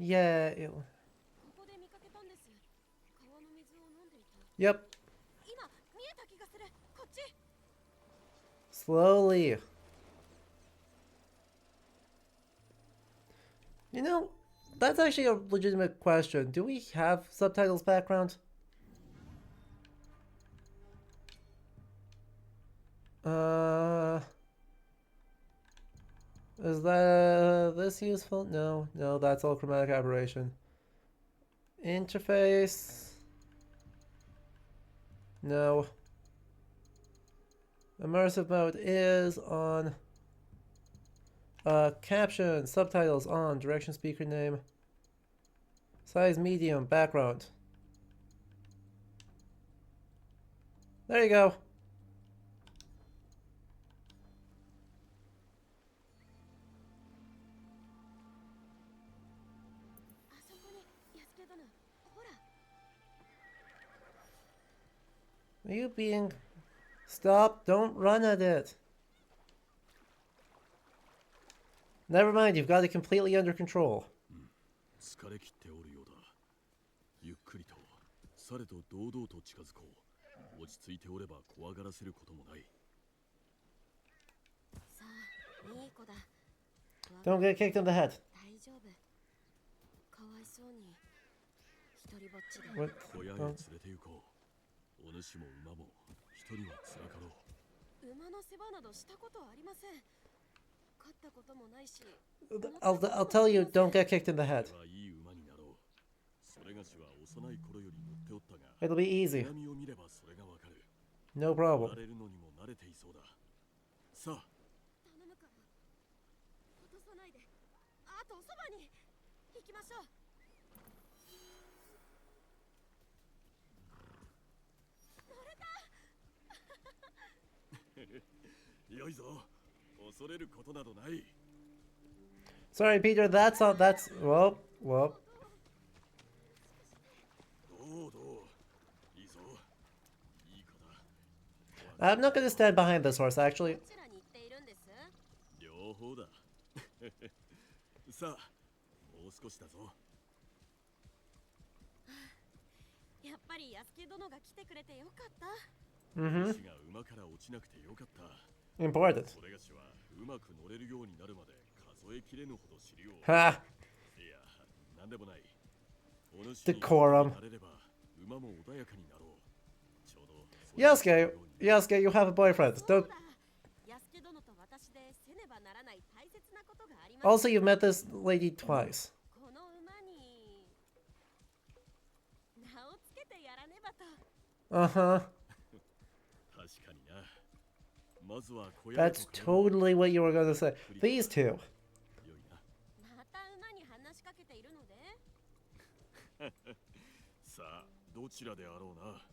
Yeah. Yep. Slowly. You know, that's actually a legitimate question. Do we have subtitles background? Is that this useful? No, no, that's all chromatic aberration. Interface. No. Immersive mode is on. Caption, subtitles on, direction speaker name. Size medium, background. There you go. Are you being... Stop, don't run at it. Never mind, you've got it completely under control. 疲れ切っておるようだ。ゆっくりと、されど堂々と近づこう。落ち着いておれば怖がらせることもない。さあ、いい子だ。 Don't get kicked in the head. 大丈夫。かわいそうに。一人ぼっちで。 What? 小屋へ連れて行こう。お主も馬も一人は辛かろう。馬の世話などしたことはありません。勝ったこともないし。 I'll tell you, don't get kicked in the head. いい馬になろう。それがしは幼い頃より乗っておったが、 It'll be easy. 手紙を見ればそれがわかる。 No problem. 慣れるのにも慣れていそうだ。さあ。 頼むから落とさないで。あとおそばに行きましょう。乗れた。よいぞ。恐れることなどない。 Sorry, Peter, that's all. That's. Whoa, whoa. どうどう。いいぞ。いい子だ。 I'm not gonna stand behind this horse, actually. どちらに行っているんです？両方だ。さあ、もう少しだぞ。やっぱり安家殿が来てくれてよかった。Mm-hmm. 騎が馬から落ちなくてよかった。 Important. それがしはうまく乗れるようになるまで数えきれぬほど尻を。 Ha! いや、なんでもない。お主 Decorum. になれれば馬も穏やかになろう。ちょうど。Yasuke, Yasuke, you have a boyfriend. Don't. 安家殿と私でせねばならない大切なことがあります。 Also, you've met this lady twice. この馬に名をつけてやらねばと。 Uh-huh. 確かにな。まずは小屋 That's totally what you were gonna say. These two. 良いな。また馬に話しかけているので。さあ、どちらであろうな。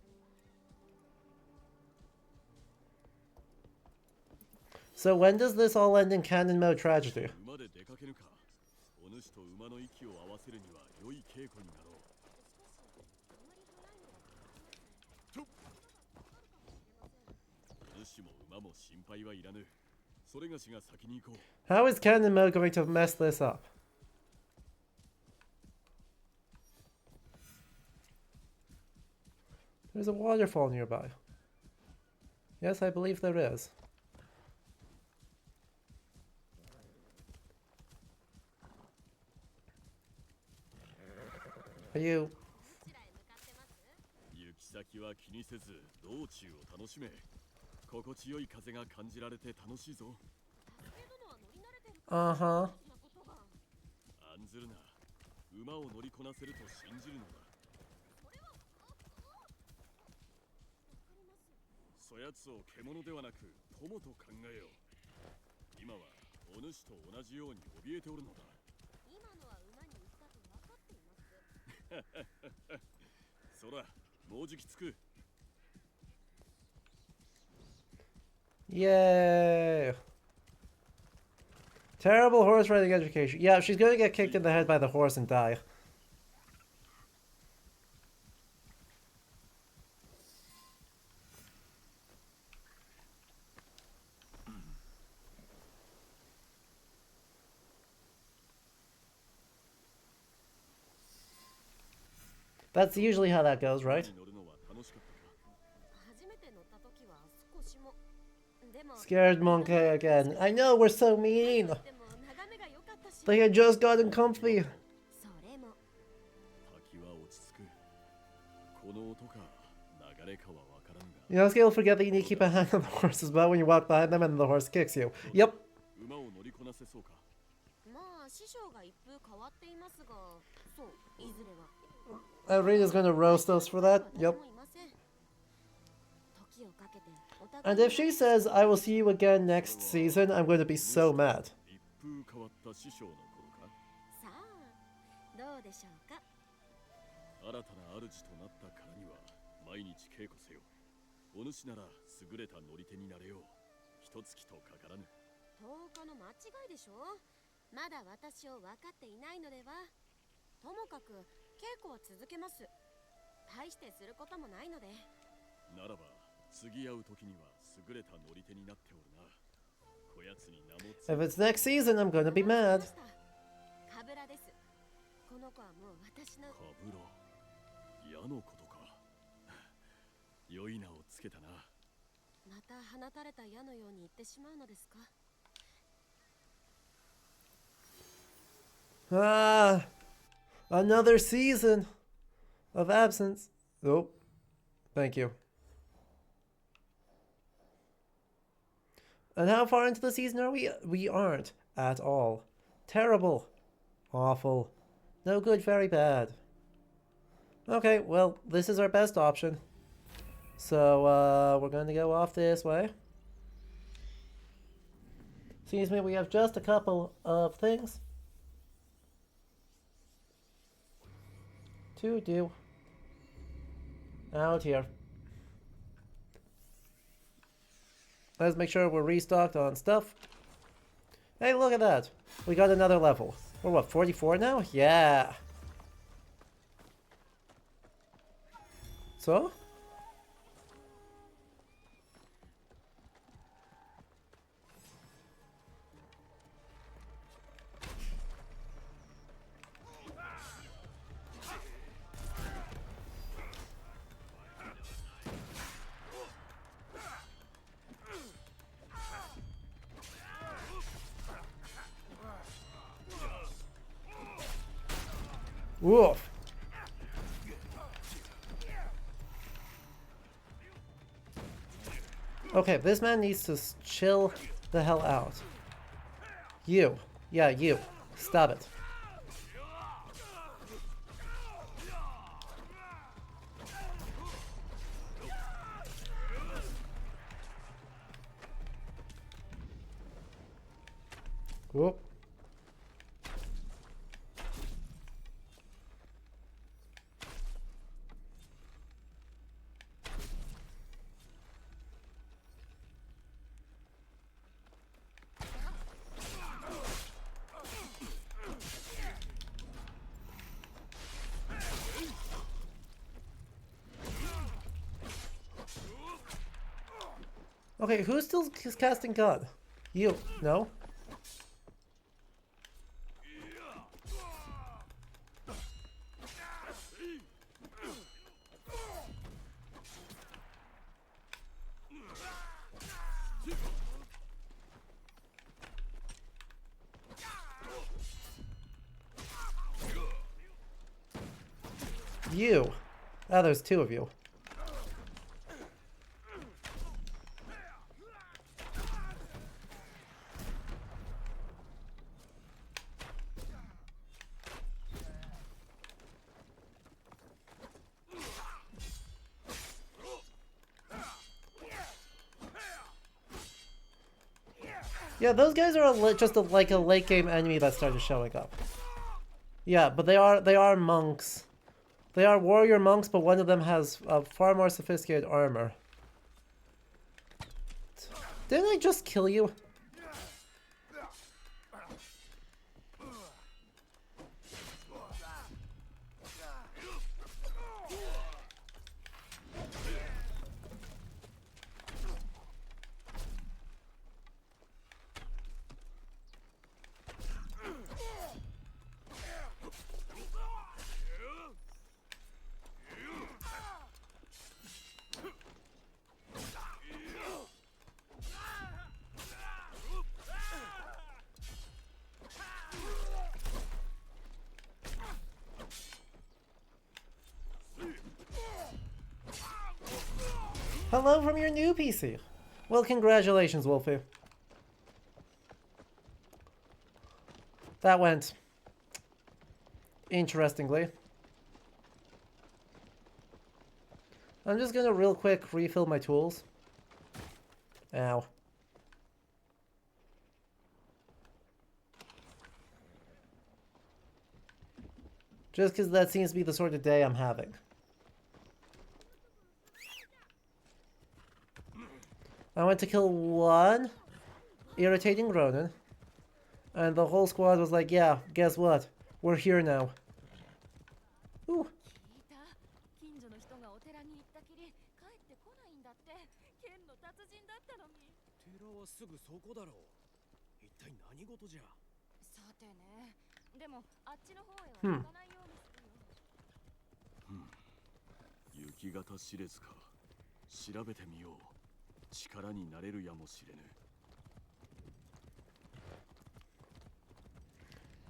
So when does this all end in canon mode tragedy? 馬で出かけぬか。お主と馬の息を合わせるには良い稽古になろう。お主も馬も心配はいらぬ。それがしが先に行こう。 How is canon mode going to mess this up? There's a waterfall nearby. Yes, I believe there is. Are you... どちらへ向かってます？行き先は気にせず道中を楽しめ。心地よい風が感じられて楽しいぞ。安家殿は乗り慣れてるから。 Uh-huh. そんなことが。案ずるな。馬を乗りこなせると信じるのだ。それは。わかります。そやつを獣ではなく友と考えよう。今はお主と同じように怯えておるのだ。今のは馬に言ったと分かっています。そら、もうじきつく。 Yay! Terrible horse riding education. Yeah, she's going to get kicked in the head by the horse and die. That's usually how that goes, right? 乗るのは楽しかったか。初めて乗った時は少しも。でも。 Scared monkey again. I know, we're so mean. でも眺めが良かったし。 They had just gotten comfy. それも。滝は落ち着く。この音か流れかはわからんが。 Yasuke will forget that you need to keep a hand on the horse's butt when you walk behind them and the horse kicks you. Yep. 馬を乗りこなせそうか。Rita's gonna roast us for that. Yep. And if she says, I will see you again next season, I'm going to be so mad. 一風変わった師匠の頃か。どうでしょうか。新たな主となったからには毎日稽古せよ。お主なら優れた乗り手になれよう。一月とかからぬ。10日の間違いでしょ。まだ私を分かっていないのでは。ともかく稽古は続けます。大してすることもないので。ならば次会う時には優れた乗り手になっておるな。こやつに名もつ。 If it's next season, I'm gonna be mad. カブラです。この子はもう私の。カブラ。矢のことか。良い名をつけたな。また放たれた矢のように言ってしまうのですか。Ah, another season of absence. Oh, thank you. And how far into the season are we? We aren't at all. Terrible. Awful. No good, very bad. Okay, well, this is our best option. So, we're going to go off this way. Seems me we have just a couple of things to do out here. Let's make sure we're restocked on stuff. Hey, look at that. We got another level. We're what, 44 now? Yeah. So? Woof. Okay, this man needs to chill the hell out. You. Yeah, you. Stop it. Whoop. Okay, who's still casting God? You. No? You. Ah, there's two of you. Yeah, those guys are just like a late game enemy that started showing up. Yeah, but they are monks. They are warrior monks, but one of them has far more sophisticated armor. Didn't I just kill you? Hello from your new PC. Well, congratulations, Wolfie. That went interestingly. I'm just gonna real quick refill my tools. Ow. Just because that seems to be the sort of day I'm having. I went to kill one irritating Ronin, and the whole squad was like, yeah, guess what? We're here now. Ooh. Hmm. 雪型知れずか。調べてみよう。力になれるやもしれぬ。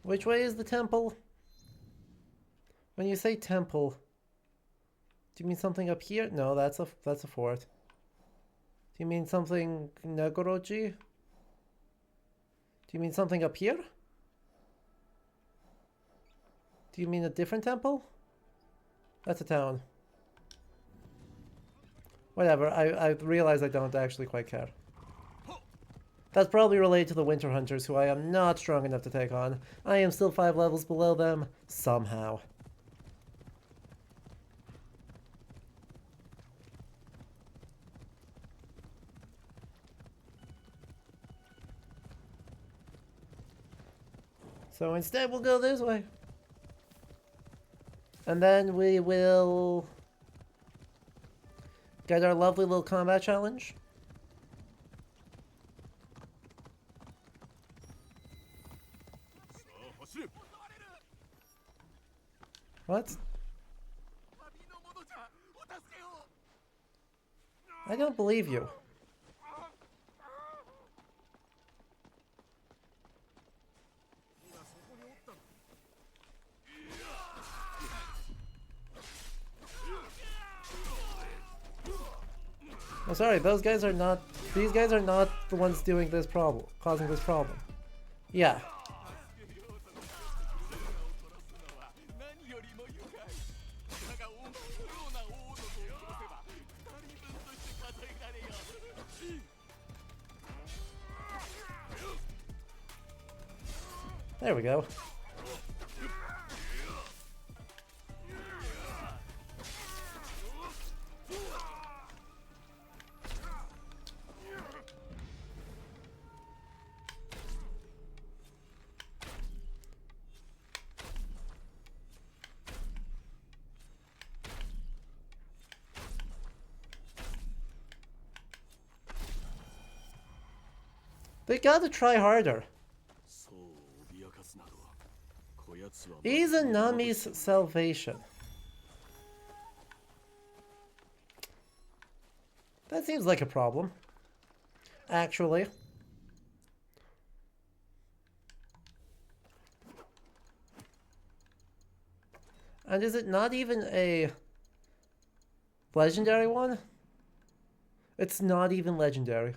Which way is the temple? When you say temple, do you mean something up here? No, that's a fort. Do you mean something Nagoroji? Do you mean something up here? Do you mean a different temple? That's a town. Whatever, I realize I don't actually quite care. That's probably related to the Winter Hunters, who I am not strong enough to take on. I am still 5 levels below them, somehow. So instead we'll go this way. And then we will get our lovely little combat challenge. What? I don't believe you. I'm sorry, these guys are not the ones doing this problem, causing this problem. Yeah. There we go. They gotta try harder. Izanami's salvation. That seems like a problem, actually. And is it not even a legendary one? It's not even legendary.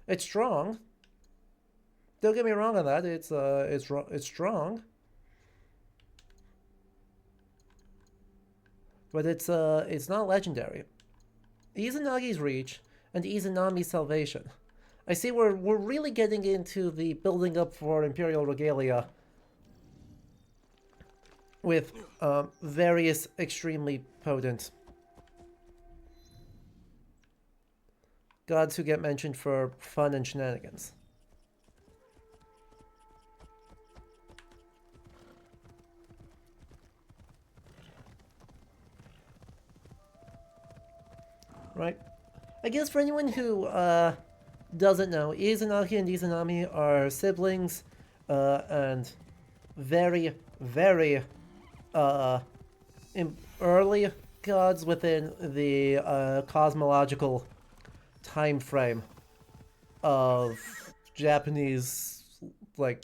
It's strong. Don't get me wrong on that. It's strong. But it's not legendary. Izanagi's Reach and Izanami's Salvation. I see we're really getting into the building up for Imperial Regalia with various extremely potent gods who get mentioned for fun and shenanigans. Right. I guess for anyone who doesn't know, Izanagi and Izanami are siblings and very, very early gods within the cosmological time frame of Japanese, like,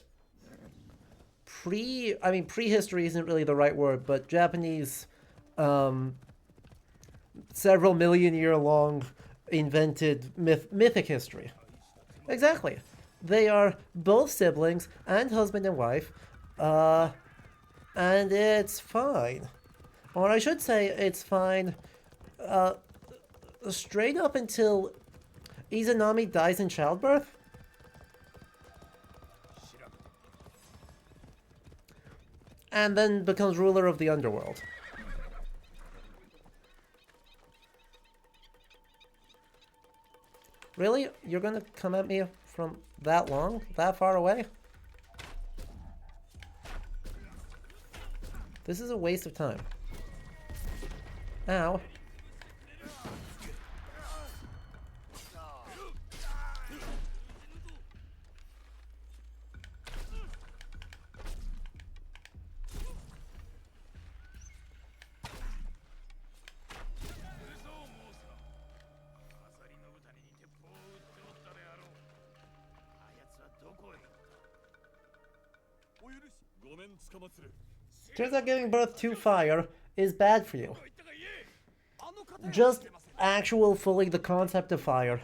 prehistory isn't really the right word, but Japanese several million year long invented mythic history. Exactly. They are both siblings and husband and wife, And it's fine. Or I should say it's fine, straight up until Izanami dies in childbirth. And then becomes ruler of the underworld. Really? You're gonna come at me from that long? That far away? This is a waste of time. Ow. Turns out giving birth to fire is bad for you. Just actual fully the concept of fire.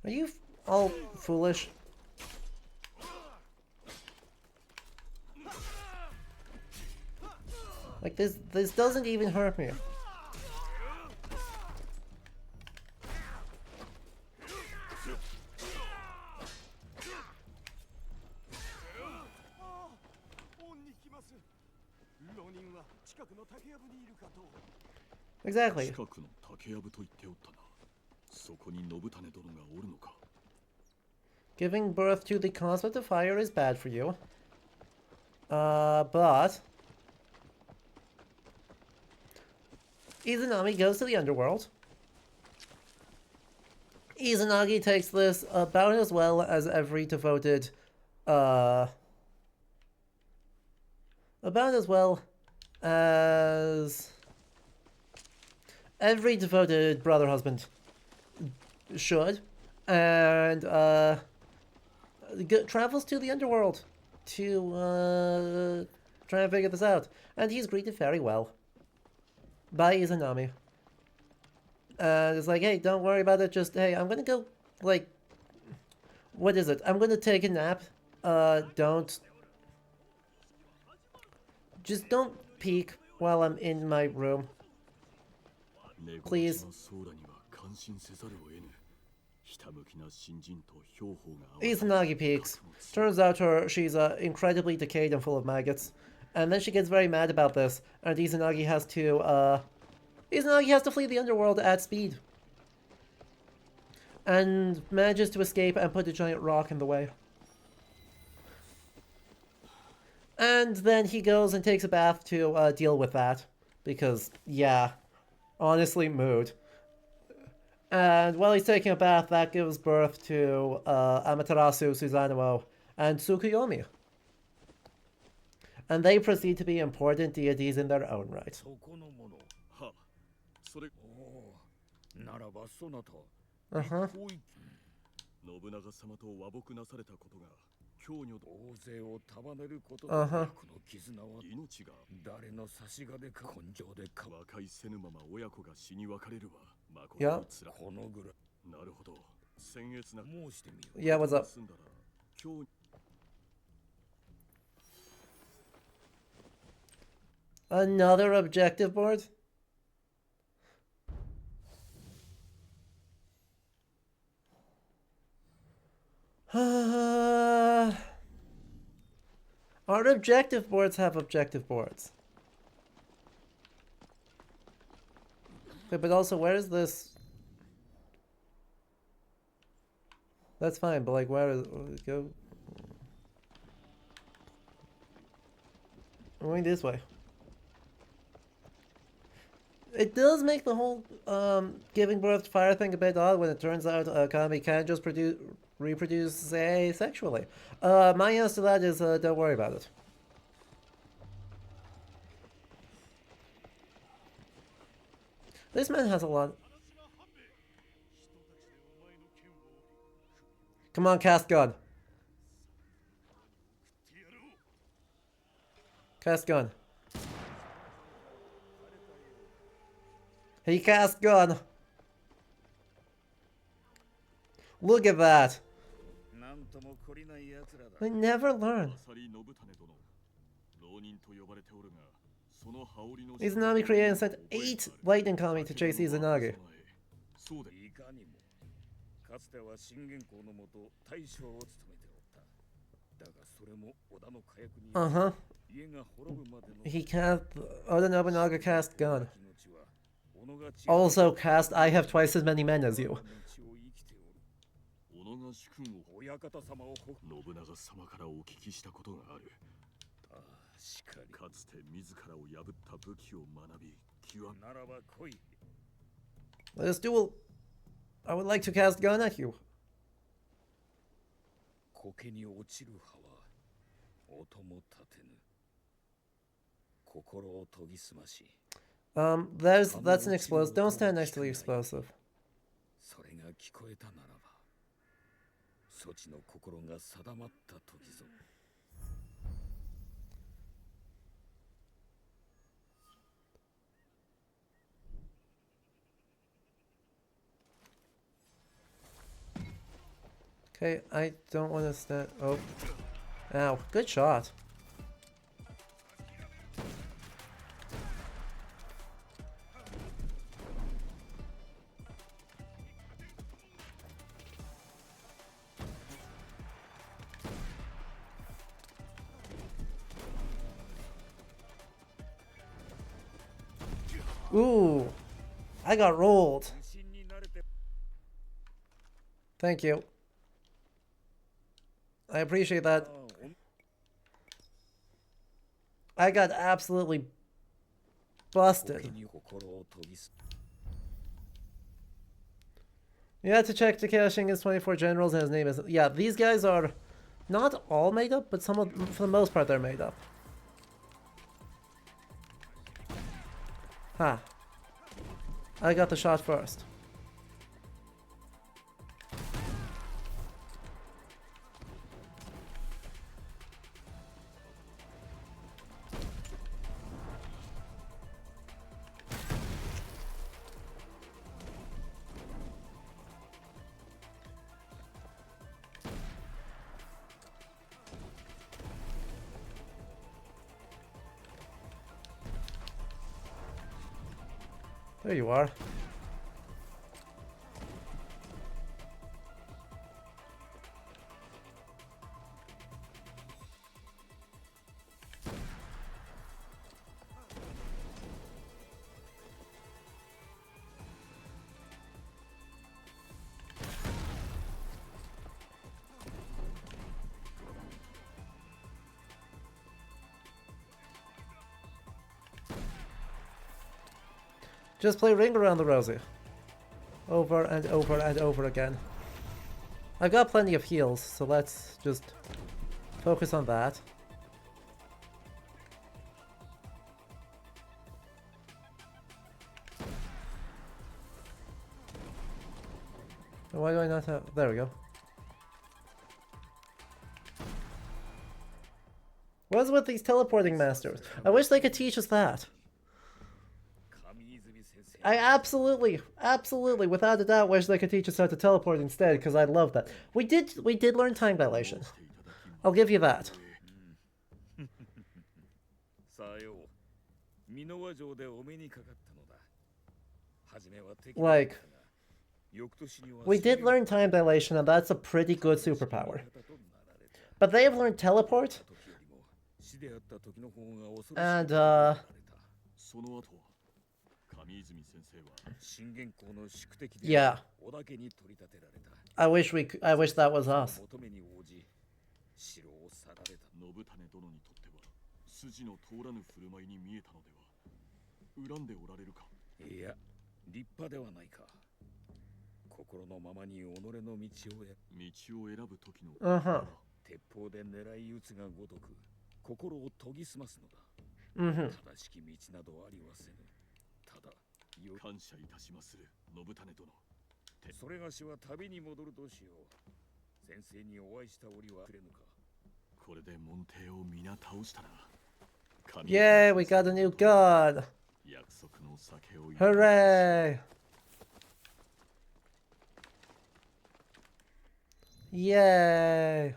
Are you all foolish? Like this doesn't even hurt me. Exactly. Giving birth to the concept of fire is bad for you. But Izanami goes to the underworld. Izanagi takes this about as well as every devoted, about as well as every devoted brother husband should, and travels to the underworld to try and figure this out. And he's greeted very well by Izanami. And it's like, hey, don't worry about it, just, hey, I'm gonna go, like, what is it? I'm gonna take a nap. Just don't peek while I'm in my room. Please. Izanagi peeks. Turns out she's incredibly decayed and full of maggots. And then she gets very mad about this, and Izanagi has to flee the underworld at speed. And manages to escape and put a giant rock in the way. And then he goes and takes a bath to deal with that. Because, yeah, honestly, mood. And while he's taking a bath, that gives birth to Amaterasu, Susanoo, and Tsukuyomi. And they proceed to be important deities in their own right. Uh-huh. Uh-huh. Yeah. Yeah, what's up? Another objective board? Our objective boards have objective boards. Okay, but also, where is this? That's fine, but like, where is go? I'm going this way. It does make the whole giving birth to fire thing a bit odd when it turns out Kami can just reproduce asexually. My answer to that is don't worry about it. This man has a lot. Come on, cast gun. Cast gun. He cast gun. Look at that. なんとも懲りない奴らだ。 They never learn. アサリ信種殿、浪人と呼ばれておるが、その羽織の Izanagi created and sent 8 lightning kami to chase Izanagi. そうで、いかにも。かつては信玄公のもと大将を務めておった。だがそれも織田の火薬に Uh-huh. 家が滅ぶまでの He cast... Oda Nobunaga cast gun. 命は己が血 Also cast I have twice as many men as you. 道を生きておる。小野が主君を親方様をほ信長様からお聞きしたことがある。ああ、しかり。かつて自らを破った武器を学び、極めならば来い。 Let's duel. I would like to cast gun at you. 苔に落ちる葉は音も立てぬ。心を研ぎ澄まし。 That's an explosive. Don't stand next to the explosive. それが聞こえたならば、そちの心が定まった時ぞ。 Okay, I don't want to stand. Oh. Ow. Good shot. Ooh. I got rolled. Thank you. I appreciate that. I got absolutely busted. You had to check Takeshi Shingen's 24 generals and his name is... Yeah, these guys are not all made up, but some of, for the most part they're made up. Ha. I got the shot first. There you are. Just play Ring Around the Rosie. Over and over and over again. I've got plenty of heals, so let's just focus on that. Why do I not have... There we go. What's with these teleporting masters? I wish they could teach us that. I absolutely, without a doubt, wish they could teach us how to teleport instead, because I love that. We did learn time dilation. I'll give you that. Like, we did learn time dilation, and that's a pretty good superpower. But they have learned teleport, and yeah. I wish that was us. 筋の通らぬ振る舞いに見えたのでは。恨んでおられるか。いや、立派ではないか。心のままに己の道を選ぶ時の鉄砲で狙い撃つがごとく心を研ぎ澄ますのだ。正しき道などありはせぬ。ただ、感謝いたしまする、信種殿。それがしは旅に戻るとしよう。先生にお会いした折はくれぬか。これで門弟を皆倒したな。 Yay, we got a new gun! 約束の酒を。 Hooray! Yay!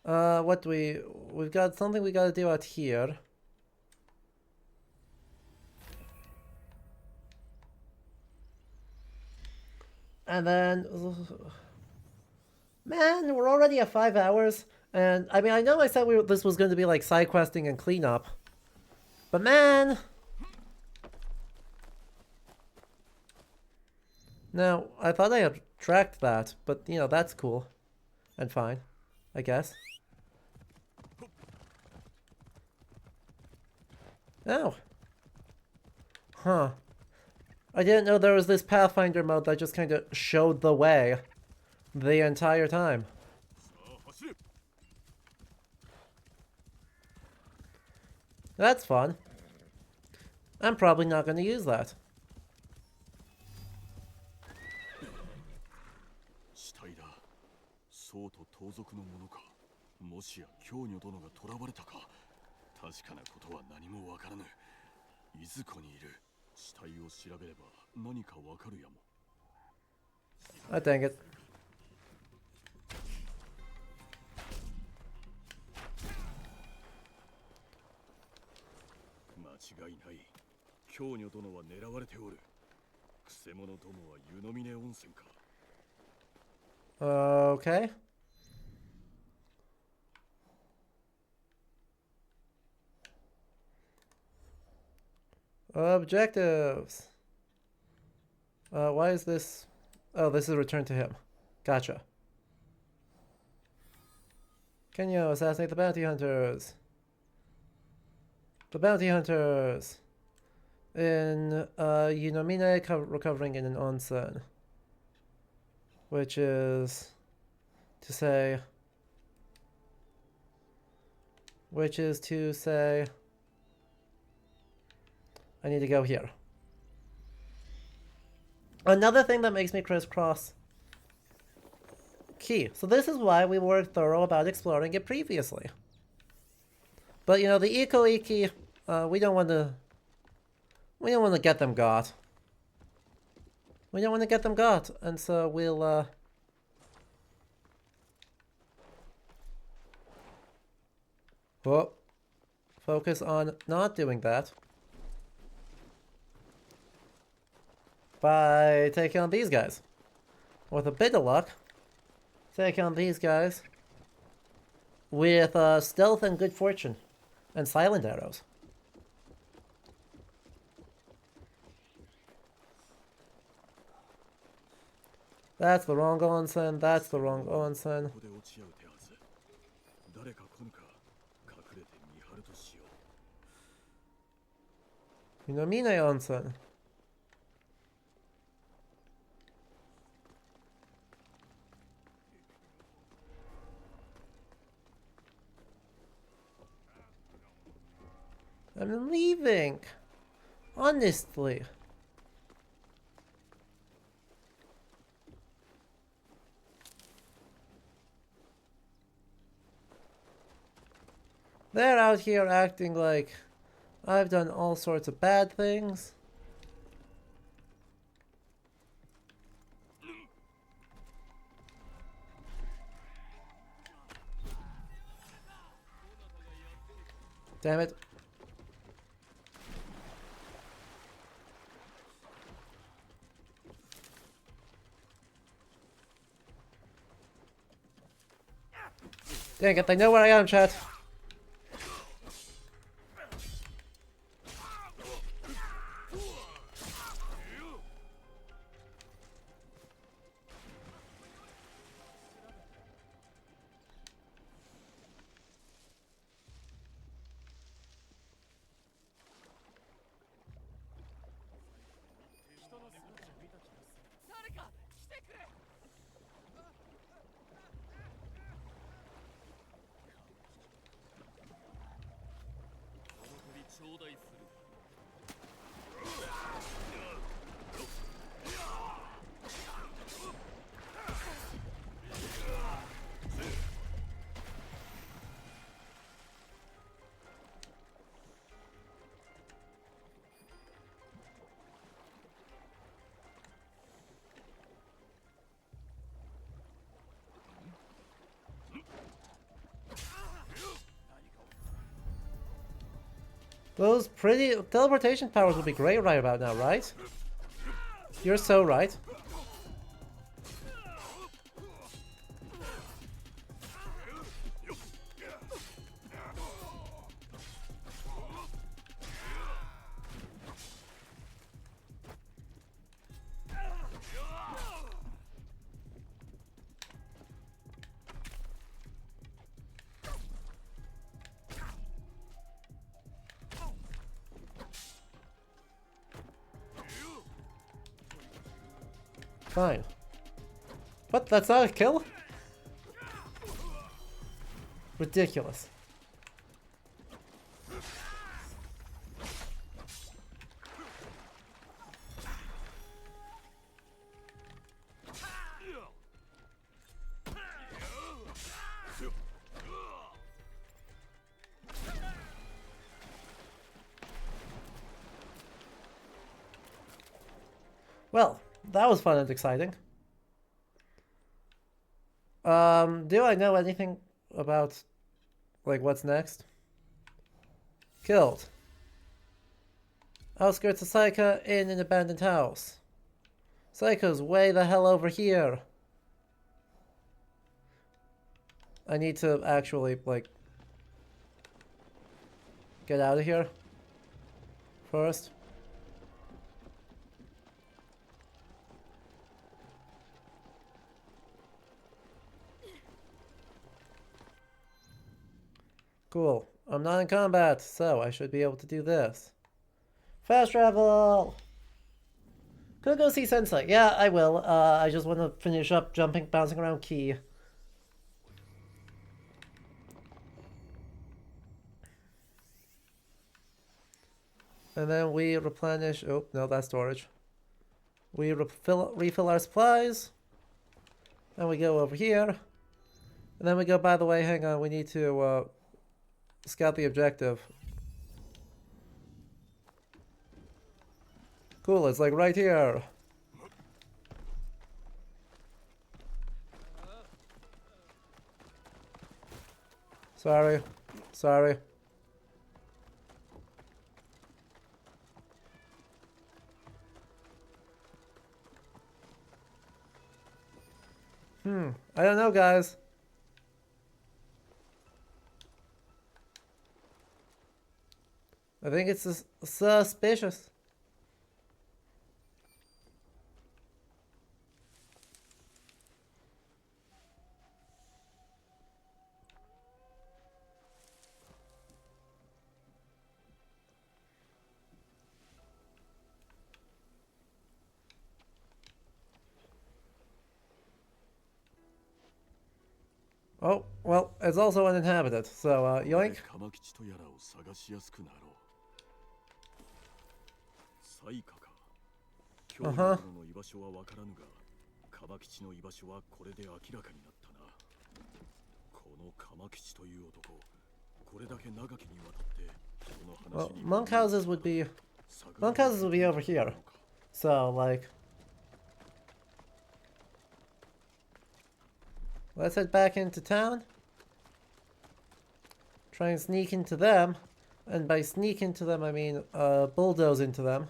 What do we've got something we gotta do out here. And then, man, we're already at 5 hours. And I mean, I know I said this was going to be like side questing and cleanup, but man. Now, I thought I had tracked that, but you know, that's cool and fine, I guess. Oh. Huh. I didn't know there was this Pathfinder mode that just kind of showed the way the entire time. That's fun. I'm probably not going to use that. Oh, dang it. Okay. Objectives. Why is this? Oh, this is return to him. Gotcha. Can you assassinate the bounty hunters? The bounty hunters in Yunomine recovering in an onsen, which is to say I need to go here. Another thing that makes me crisscross key. So this is why we were thorough about exploring it previously. But you know, the Eco-Iki, we don't want to get them got. We don't want to get them got, and so we'll focus on not doing that by taking on these guys. With a bit of luck, take on these guys with stealth and good fortune and silent arrows. That's the wrong onsen, that's the wrong onsen. Yunomine onsen. I'm leaving. Honestly. They're out here acting like I've done all sorts of bad things. Damn it. Dang it, they know where I am, chat. Those pretty teleportation powers would be great right about now, right? You're so right. Fine. What? That's not a kill? Ridiculous. Well, that was fun and exciting. Do I know anything about, like, what's next? Killed. Outskirts of Saika in an abandoned house. Saika's way the hell over here. I need to actually, like, get out of here first. Cool. I'm not in combat, so I should be able to do this. Fast travel! Could go see Sensei. Yeah, I will. I just want to finish up jumping, bouncing around Key. And then we replenish... Oh, no, that's storage. We refill our supplies. And we go over here. And then we go, by the way, hang on, we need to... scout the objective. Cool, it's like right here. Sorry. Sorry. I don't know, guys. I think it's suspicious. Oh, well, it's also uninhabited, so, yoink. Uh-huh. Well, monkhouses would be over here. So, like, let's head back into town. Try and sneak into them. And by sneak into them, I mean bulldoze into them.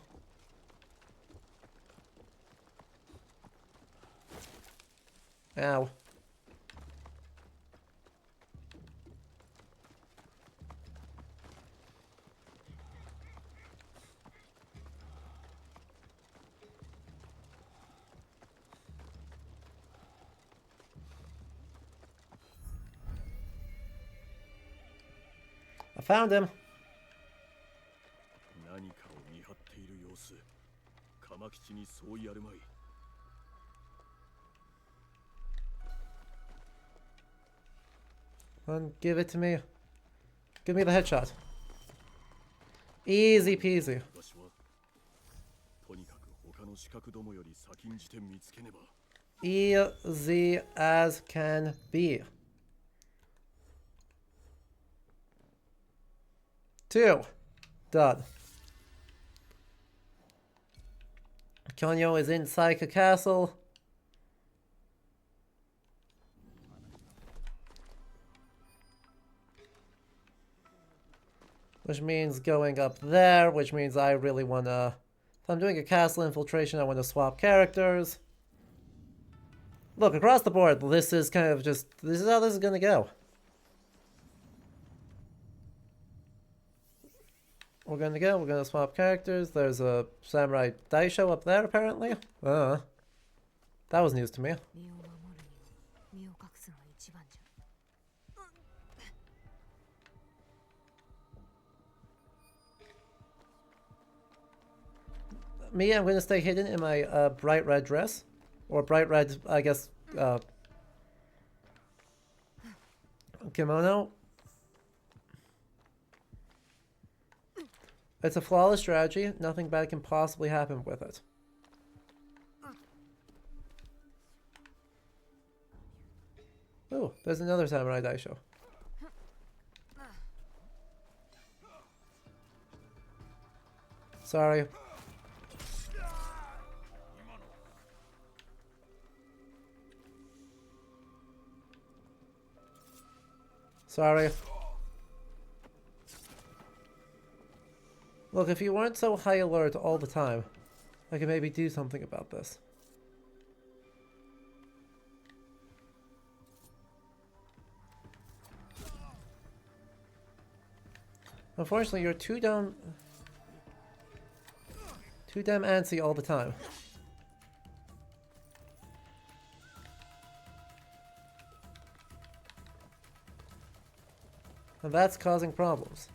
Ow. I found him. Give it to me. Give me the headshot. Easy peasy. Easy as can be. 2. Done. Konyo is in Saika Castle. Which means going up there, which means I really want to... If I'm doing a castle infiltration, I want to swap characters. Look, across the board, this is kind of just... This is how this is going to go. We're going to swap characters. There's a Samurai Daisho up there, apparently. That was news to me. Me, I'm going to stay hidden in my bright red dress. Or bright red, I guess, kimono. It's a flawless strategy. Nothing bad can possibly happen with it. Ooh, there's another Samurai Daisho. Sorry. Sorry. Look, if you weren't so high alert all the time, I could maybe do something about this. Unfortunately, you're too damn antsy all the time. And that's causing problems.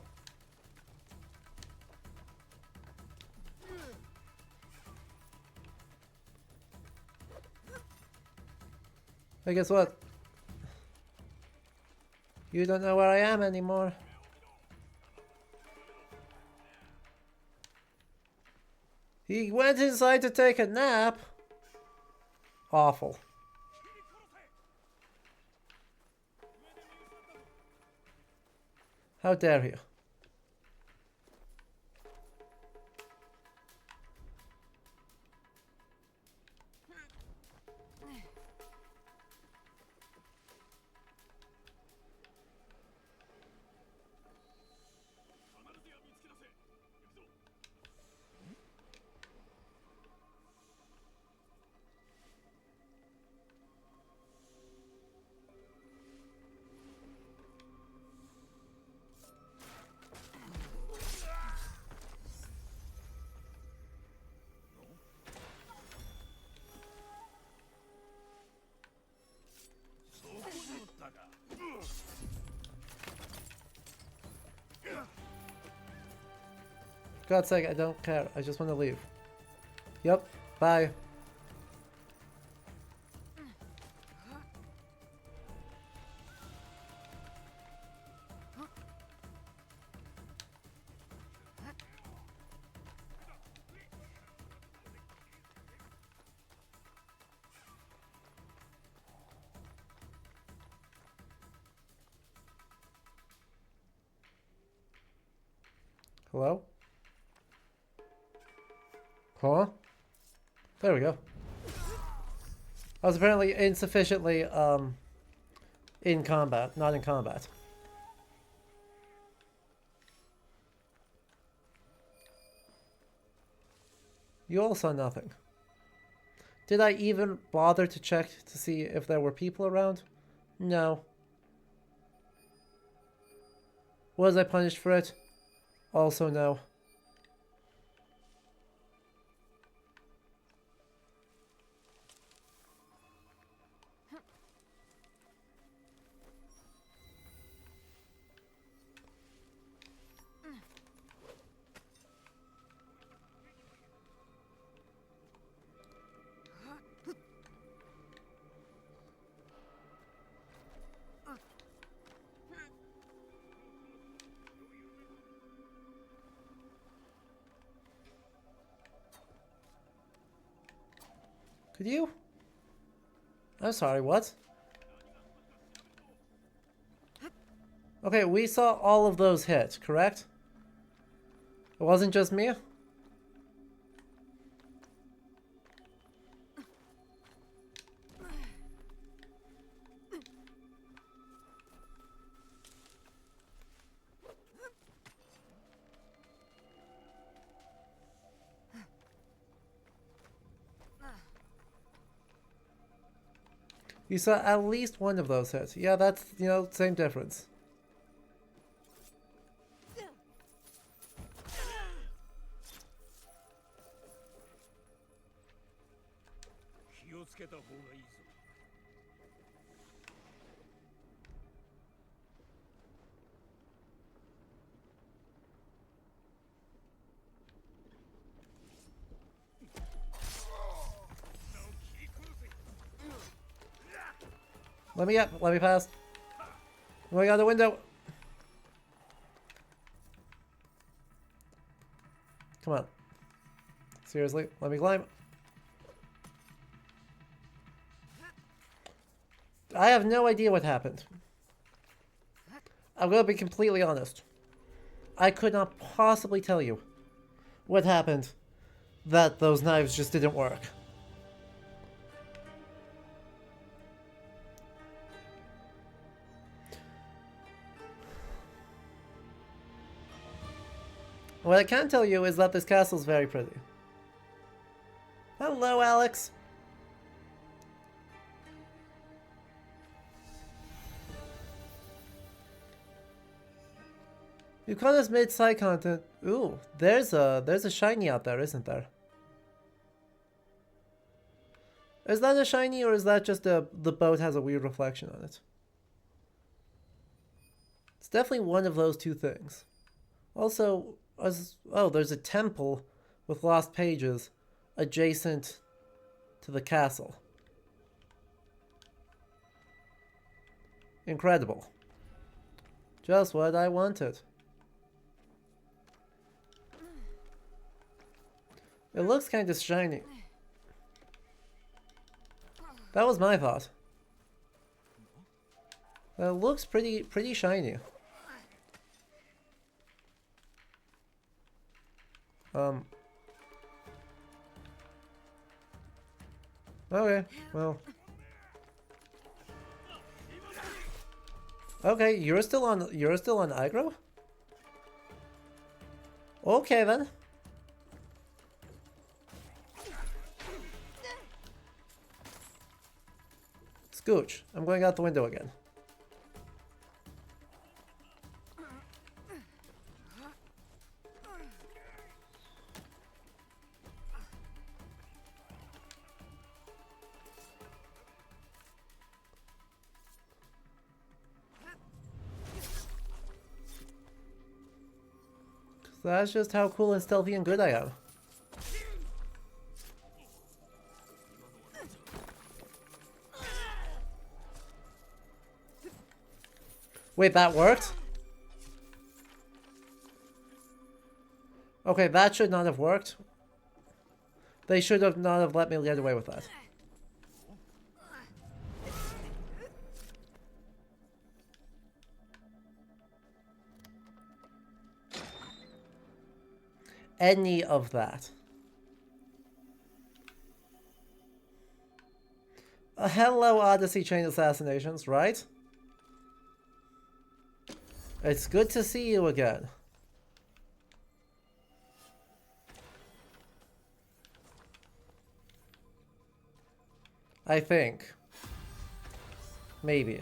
Hey, guess what? You don't know where I am anymore. He went inside to take a nap. Awful. How dare you? God's sake, I don't care. I just want to leave. Yep. Bye. Hello? Huh? There we go. I was apparently insufficiently, in combat, not in combat. You all saw nothing. Did I even bother to check to see if there were people around? No. Was I punished for it? Also no. Could you? I'm sorry, what? Okay, we saw all of those hit, correct? It wasn't just me? You saw at least one of those hit. Yeah, that's, you know, same difference. Let me up. Let me pass. Going out the window. Come on. Seriously, let me climb. I have no idea what happened. I'm gonna be completely honest. I could not possibly tell you what happened that those knives just didn't work. What I can tell you is that this castle is very pretty. Hello, Alex. Yukon has made side content. Ooh, there's a shiny out there, isn't there? Is that a shiny, or is that just the boat has a weird reflection on it? It's definitely one of those two things. Also, oh, there's a temple with lost pages adjacent to the castle. Incredible. Just what I wanted. It looks kind of shiny. That was my thought. It looks pretty shiny. Okay, well. Okay, you're still on aggro? Okay then. Scooch, I'm going out the window again. That's just how cool and stealthy and good I am. Wait, that worked? Okay, that should not have worked. They should have not have let me get away with that. Any of that. Hello, Odyssey Chain Assassinations, right? It's good to see you again. I think. Maybe.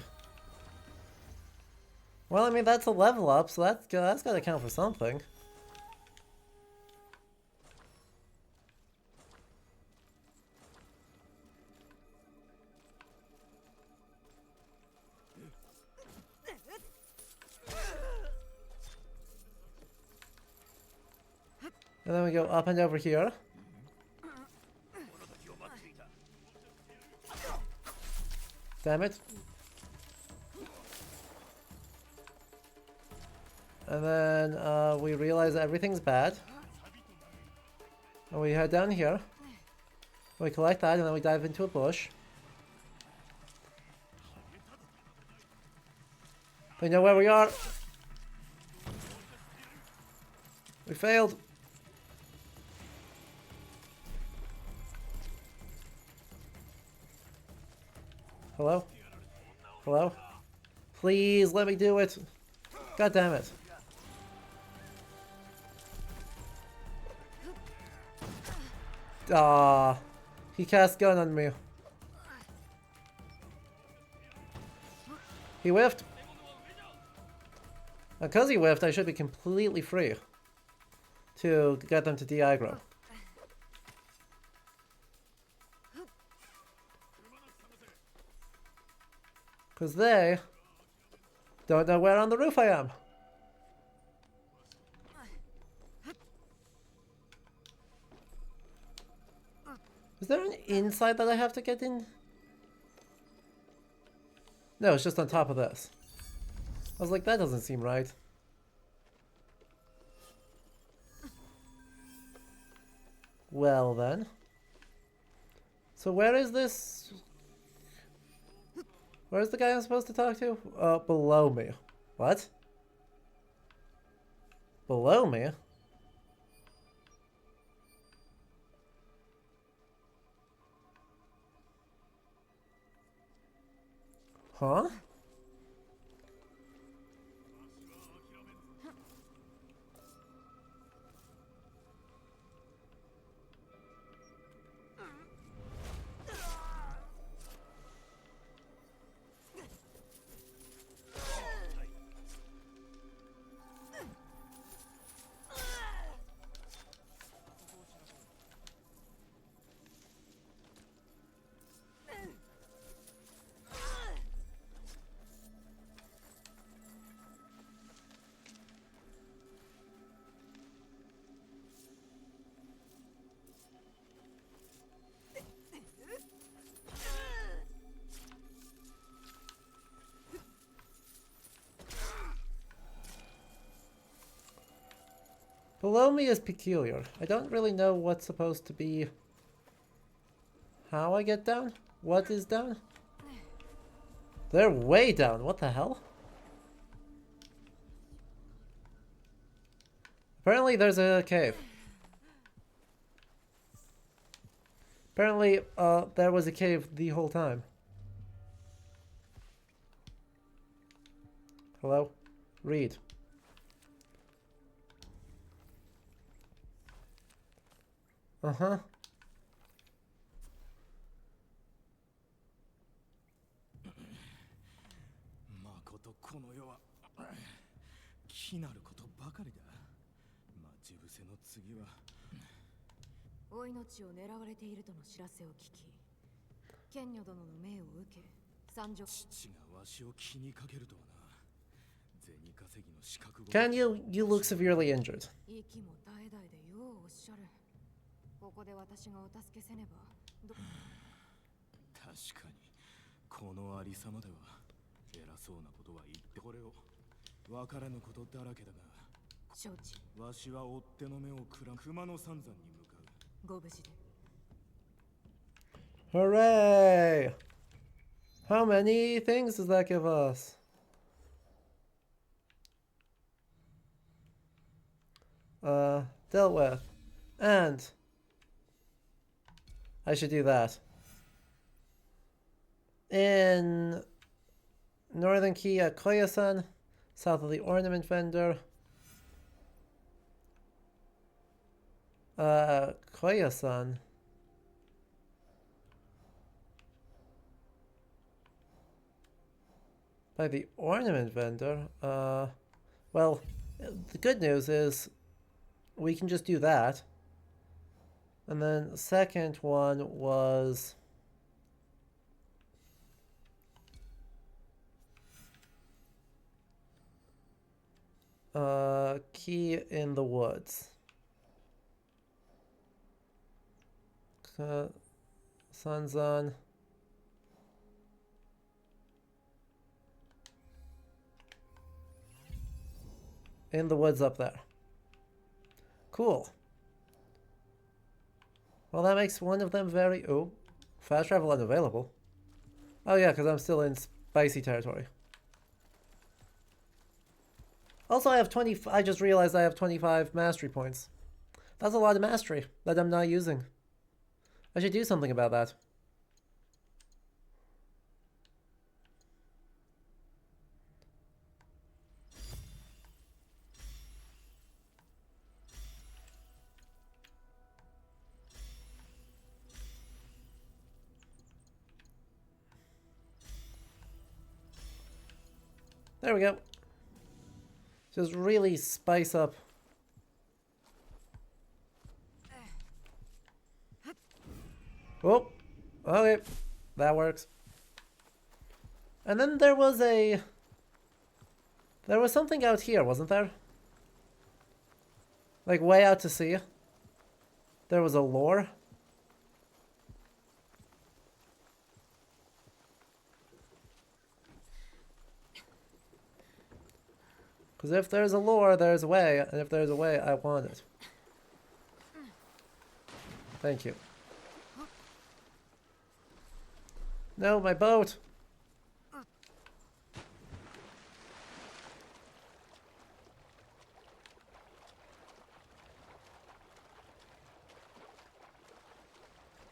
Well, I mean, that's a level up, so that's gotta count for something. And then we go up and over here. Damn it. And then we realize everything's bad. And we head down here. We collect that and then we dive into a bush. They know where we are. We failed. Hello? Hello? Please let me do it. God damn it. Ah, he cast gun on me. He whiffed. Because he whiffed, I should be completely free to get them to de-aggro. Because they don't know where on the roof I am. Is there an inside that I have to get in? No, it's just on top of this. I was like, that doesn't seem right. Well then. So where is this? Where's the guy I'm supposed to talk to? Below me. What? Below me? Huh? Below me is peculiar. I don't really know what's supposed to be... How I get down? What is down? They're way down. What the hell? Apparently there's a cave. Apparently, there was a cave the whole time. Hello? Read. Uh-huh. まことこの世は奇なることばかりだ。待ち伏せの次はお命を狙われているとの知らせを聞き、剣女殿の命を受け、参上。父がわしを気にかけるとはな。銭稼ぎの資格を。Can you look severely injured? 息も絶え絶えでようおっしゃる。ここで私がお助けせねば。確かにこのありさまでは偉そうなことは言ってこれを分からぬことだらけだが。承知。わしは追っ手の目をくらむ熊野三山に向かう。ご無事で。Hooray! How many things does that give us? Dealt with. And I should do that. In Northern Key at Koyasan, south of the ornament vendor. Koyasan. By the ornament vendor? Well, the good news is we can just do that. And then the second one was... key in the woods. Sun's on. In the woods up there. Cool. Well, that makes one of them very... Oh, fast travel unavailable. Oh yeah, because I'm still in spicy territory. Also, I have 20... I just realized I have 25 mastery points. That's a lot of mastery that I'm not using. I should do something about that. There we go. Just really spice up. Oh, okay. That works. And then there was something out here, wasn't there? Like way out to sea. There was a lure. Because if there's a lure, there's a way. And if there's a way, I want it. Thank you. No, my boat!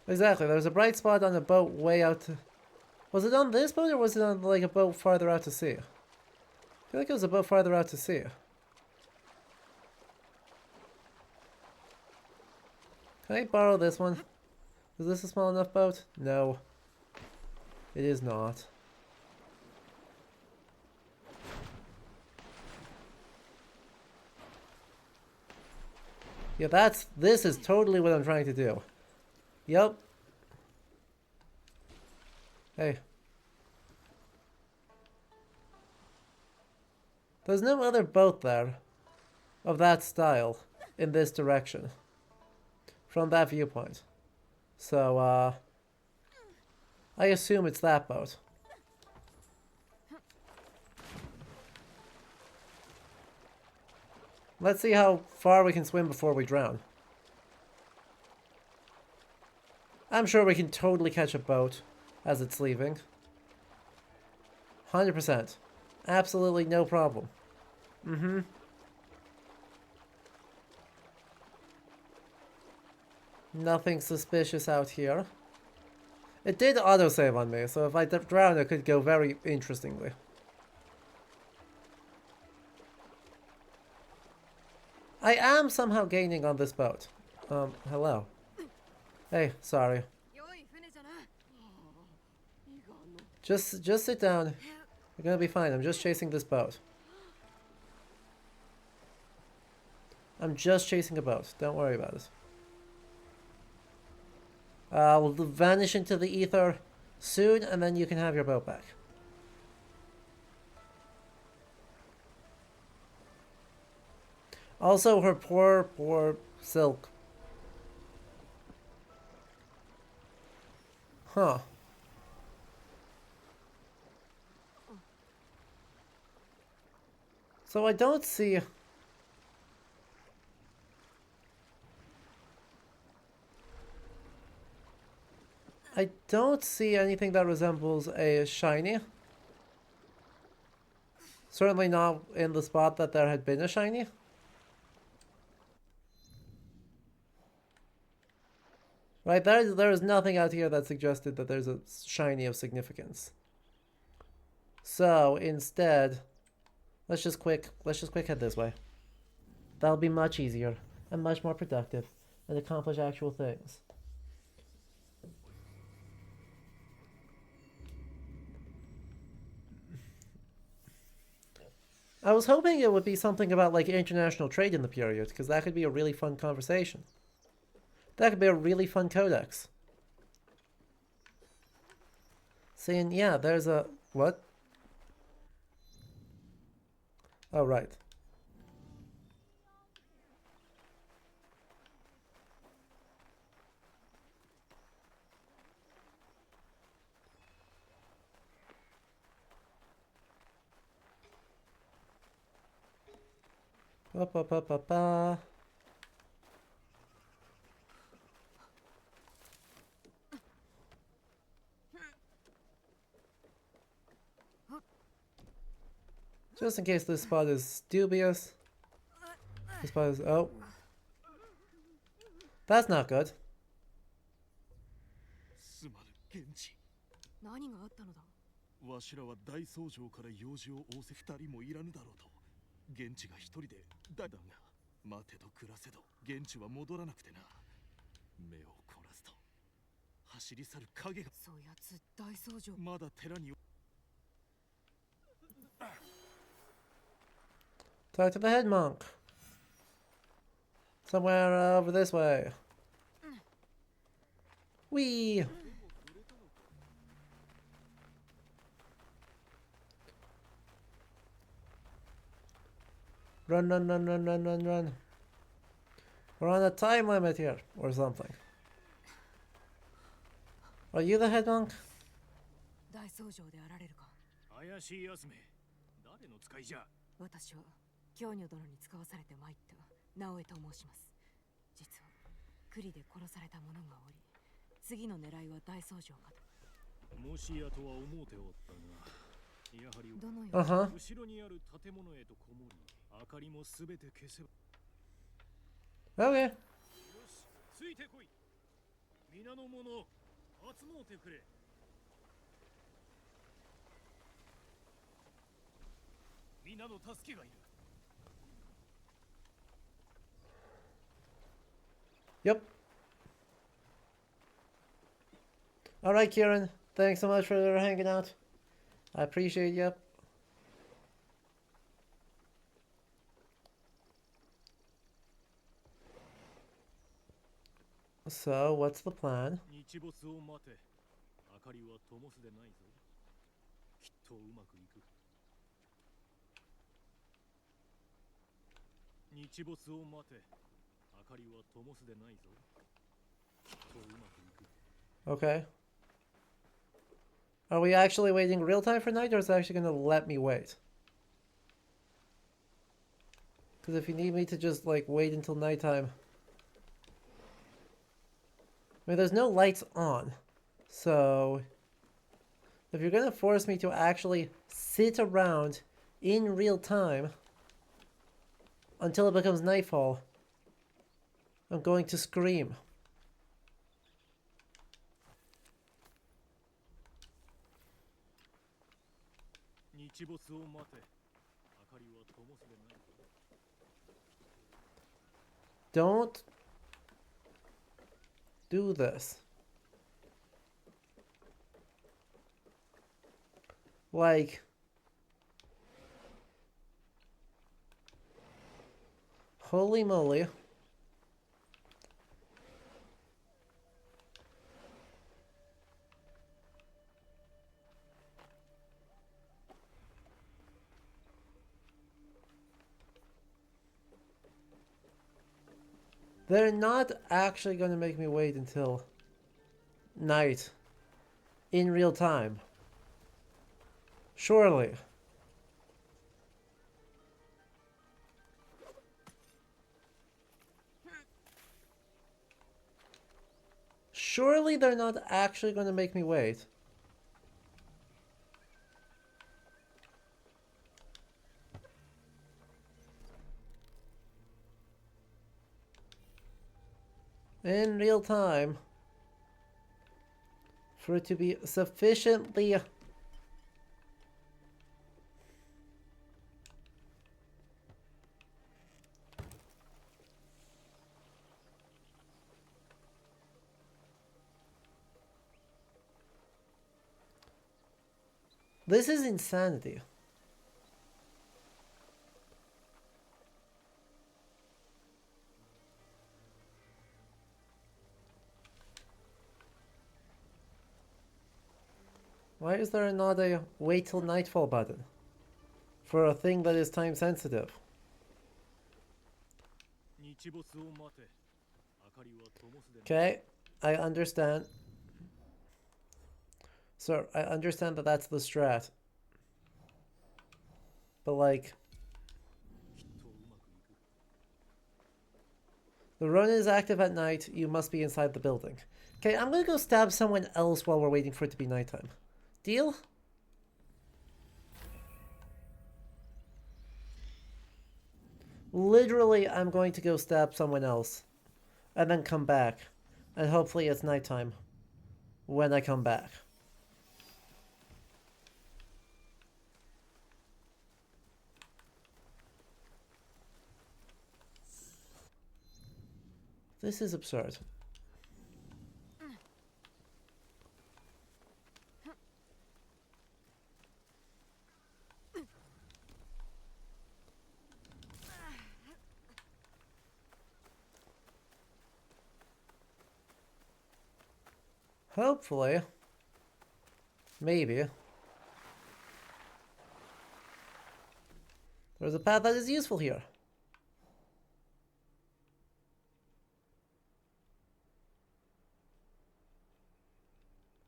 Exactly, there was a bright spot on a boat way out to... Was it on this boat or was it on like a boat farther out to sea? I feel like it was a boat farther out to sea. Can I borrow this one? Is this a small enough boat? No. It is not. Yeah, this is totally what I'm trying to do. Yep. Hey. There's no other boat there of that style in this direction from that viewpoint. So, I assume it's that boat. Let's see how far we can swim before we drown. I'm sure we can totally catch a boat as it's leaving. 100%. Absolutely no problem. Mm-hmm. Nothing suspicious out here. It did autosave on me, so if I drown, it could go very interestingly. I am somehow gaining on this boat. Hello. Hey, sorry. Just sit down. You're gonna be fine. I'm just chasing this boat. I'm just chasing a boat. Don't worry about it. We'll vanish into the ether soon, and then you can have your boat back. Also, her poor Silk. Huh. So I don't see... I don't see anything that resembles a shiny. Certainly not in the spot that there had been a shiny. Right, there is nothing out here that suggested that there's a shiny of significance. So instead, let's just quick head this way. That'll be much easier and much more productive and accomplish actual things. I was hoping it would be something about like international trade in the period, because that could be a really fun conversation. That could be a really fun codex. Saying, yeah, there's a... What? Oh, right. Ba-ba-ba-ba-ba. Just in case this spot is dubious. This spot is... Oh. That's not good. すまぬ現地。何があったのだ。わしらは大僧正から用事を仰せ二人もいらぬだろうと。現地が一人でだが待てど暮らせど現地は戻らなくてな。目を凝らすと走り去る影が。そうやつ大僧正。まだ寺に。Talk to the head monk. Somewhere over this way. Whee! Run, run, run, run, run, run, run. We're on a time limit here, or something. Are you the head monk? 大僧正であられるか。怪しい奴め。誰の使いじゃ。私は京女殿に使わされて参った直江と申します。実は栗で殺された者がおり、次の狙いは大僧正かと。もしやとは思うておったが、やはりどのように、後ろにある建物へとこもり、明かりもすべて消せば。Okay. よし、ついてこい。皆の者、集もうてくれ。皆の助けがいる。Yep. Alright, Kieran. Thanks so much for hanging out. I appreciate you. So, what's the plan? 日没を待て。明かりは灯すでないぞ。きっとうまくいく。日没を待て。明かりは灯すでないぞ。きっとうまくいく。Okay. Are we actually waiting real time for night, or is it actually going to let me wait? Because if you need me to just, like, wait until nighttime... I mean, there's no lights on. So... if you're going to force me to actually sit around in real time until it becomes nightfall, I'm going to scream. 日没を待て。明かりは灯すでない。Don't do this. Like, holy moly. They're not actually going to make me wait until night in real time. Surely. Surely they're not actually going to make me wait. In real time for it to be sufficiently This is insanity. Why is there not a wait till nightfall button for a thing that is time sensitive? Okay, I understand. Sir, I understand that that's the strat. But like... the run is active at night, you must be inside the building. Okay, I'm gonna go stab someone else while we're waiting for it to be nighttime. Deal? Literally, I'm going to go stab someone else. And then come back. And hopefully it's nighttime when I come back. This is absurd. Hopefully. Maybe. There's a path that is useful here.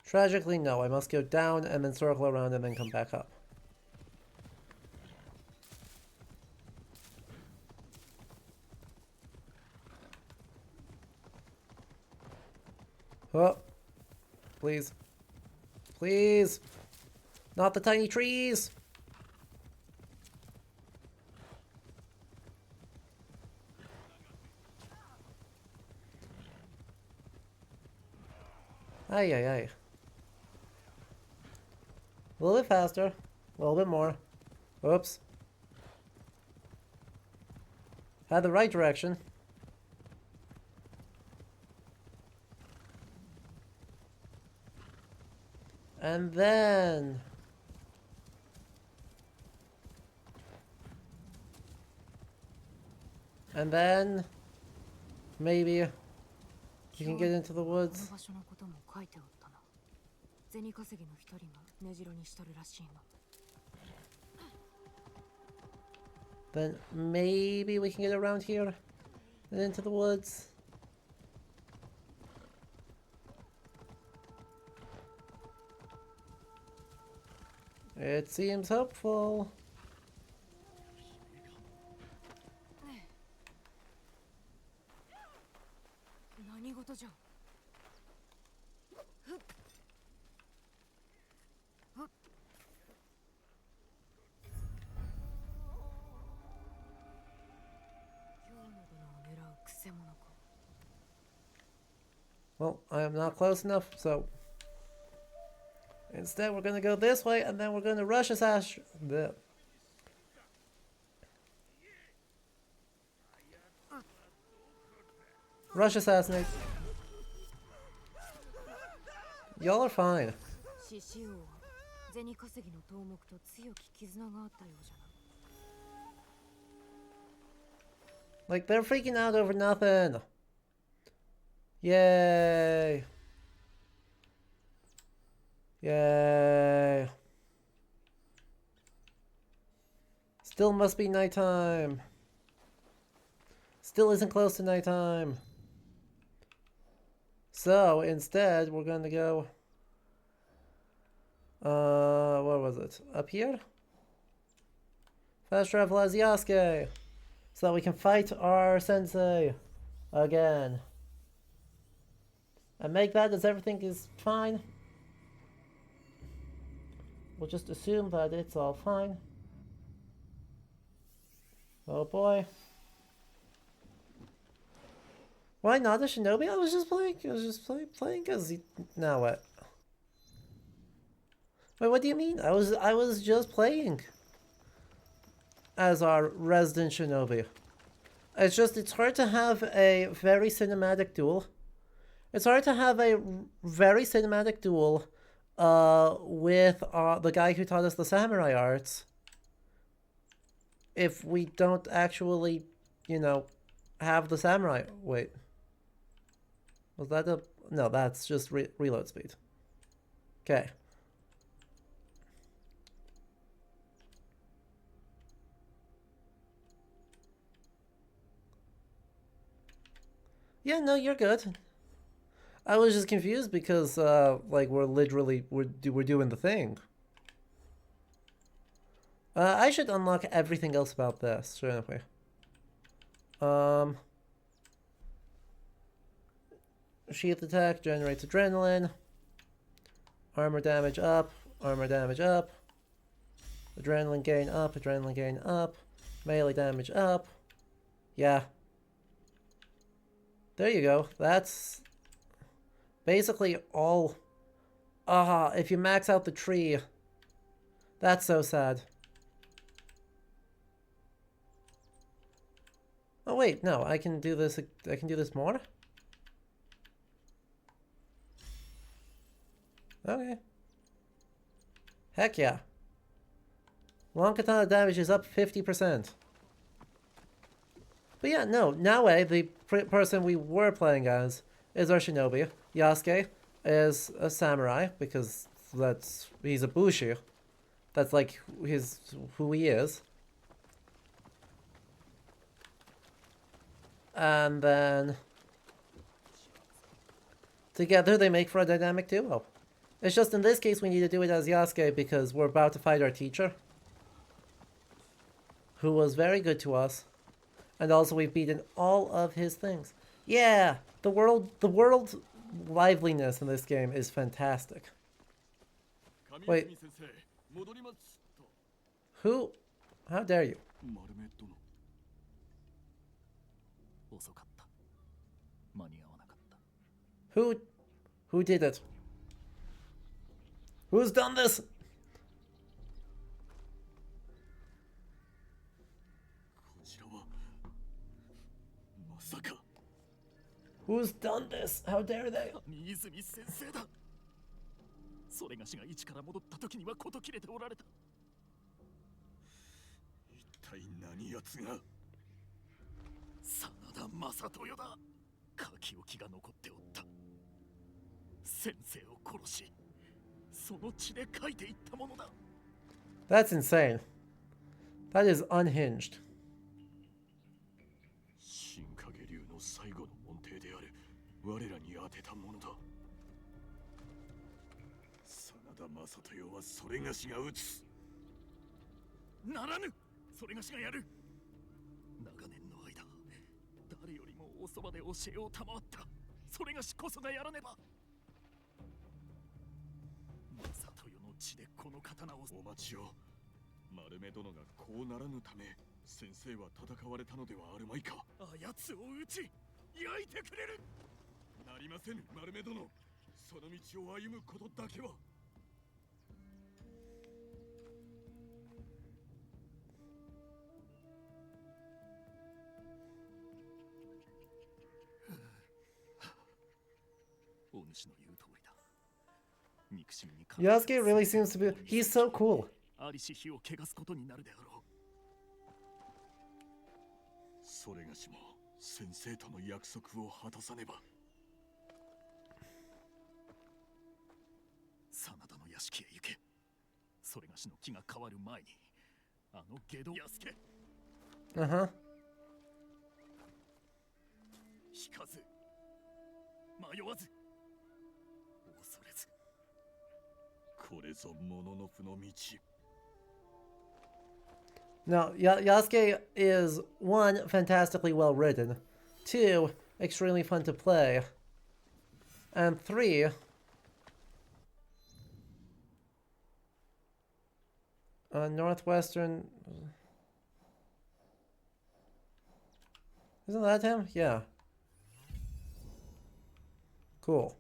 Tragically, no. I must go down and then circle around and then come back up. Oh. Please. Please. Not the tiny trees. Ay, ay, ay. A little bit faster. A little bit more. Oops. Had the right direction. And then... And then... Maybe... You can get into the woods. Then maybe we can get around here and into the woods. It seems hopeful. Well, I am not close enough, so instead we're gonna go this way, and then we're gonna rush assassinate. Y'all are fine. Like, they're freaking out over nothing. Yay. Yay. Still must be nighttime. Still isn't close to nighttime. So, instead, we're gonna go... what was it? Up here? Fast travel as Yasuke. So that we can fight our sensei again. And make that as everything is fine. We'll just assume that it's all fine. Oh boy. Why not a shinobi? I was just playing as... Now what? Wait, what do you mean? I was just playing as our resident shinobi. It's hard to have a very cinematic duel. It's hard to have a very cinematic duel with the guy who taught us the samurai arts if we don't actually, you know, have the samurai... Wait. Was that a... No, that's just reload speed. Okay. Yeah, no, you're good. I was just confused because, like, we're doing the thing. I should unlock everything else about this, shouldn't we? Sheath attack generates adrenaline. Armor damage up. Armor damage up. Adrenaline gain up. Adrenaline gain up. Melee damage up. Yeah. There you go. That's basically all. If you max out the tree. That's so sad. Oh wait, no, I can do this. I can do this more? Okay. Heck yeah. Long katana damage is up 50%. But yeah, no, Naoe, the person we were playing as, is our shinobi, Yasuke, is a samurai because he's a bushi. That's like who he is. And then together they make for a dynamic duo. It's just in this case we need to do it as Yasuke because we're about to fight our teacher, who was very good to us. And also we've beaten all of his things. Yeah, the world liveliness in this game is fantastic. Wait. Who? How dare you? Who did it? Who's done this? Who's done this? How dare they? 泉先生だ。それがしが一から戻った時には事切れておられた。一体何奴が？真田正豊だ。書き置きが残っておった。先生を殺し、その血で書いていったものだ。That's insane. That is unhinged. 新影流の最後の門弟である我らに当てたものだ。真田正豊はそれがしが撃つ。ならぬ。それがしがやる。長年の間、誰よりもおそばで教えを賜った。それがしこそがやらねば。正豊の血でこの刀を。お待ちを。丸目殿がこうならぬため、先生は戦われたのではあるまいか。あやつを撃ち、焼いてくれる。なりませぬ、丸目殿。その道を歩むことだけは。お主の言う通りだ。憎しみに。Yasuke really seems to be. He's so cool. ありし日を汚すことになるであろう。それがしも先生との約束を果たさねば。真田の屋敷へ行け。それがしの気が変わる前に、あの下道安家。引かず、迷わず、恐れず。これぞモノノフの道。Now, Yasuke is 1, fantastically well written, 2, extremely fun to play, and 3, Northwestern. Isn't that him? Yeah. Cool.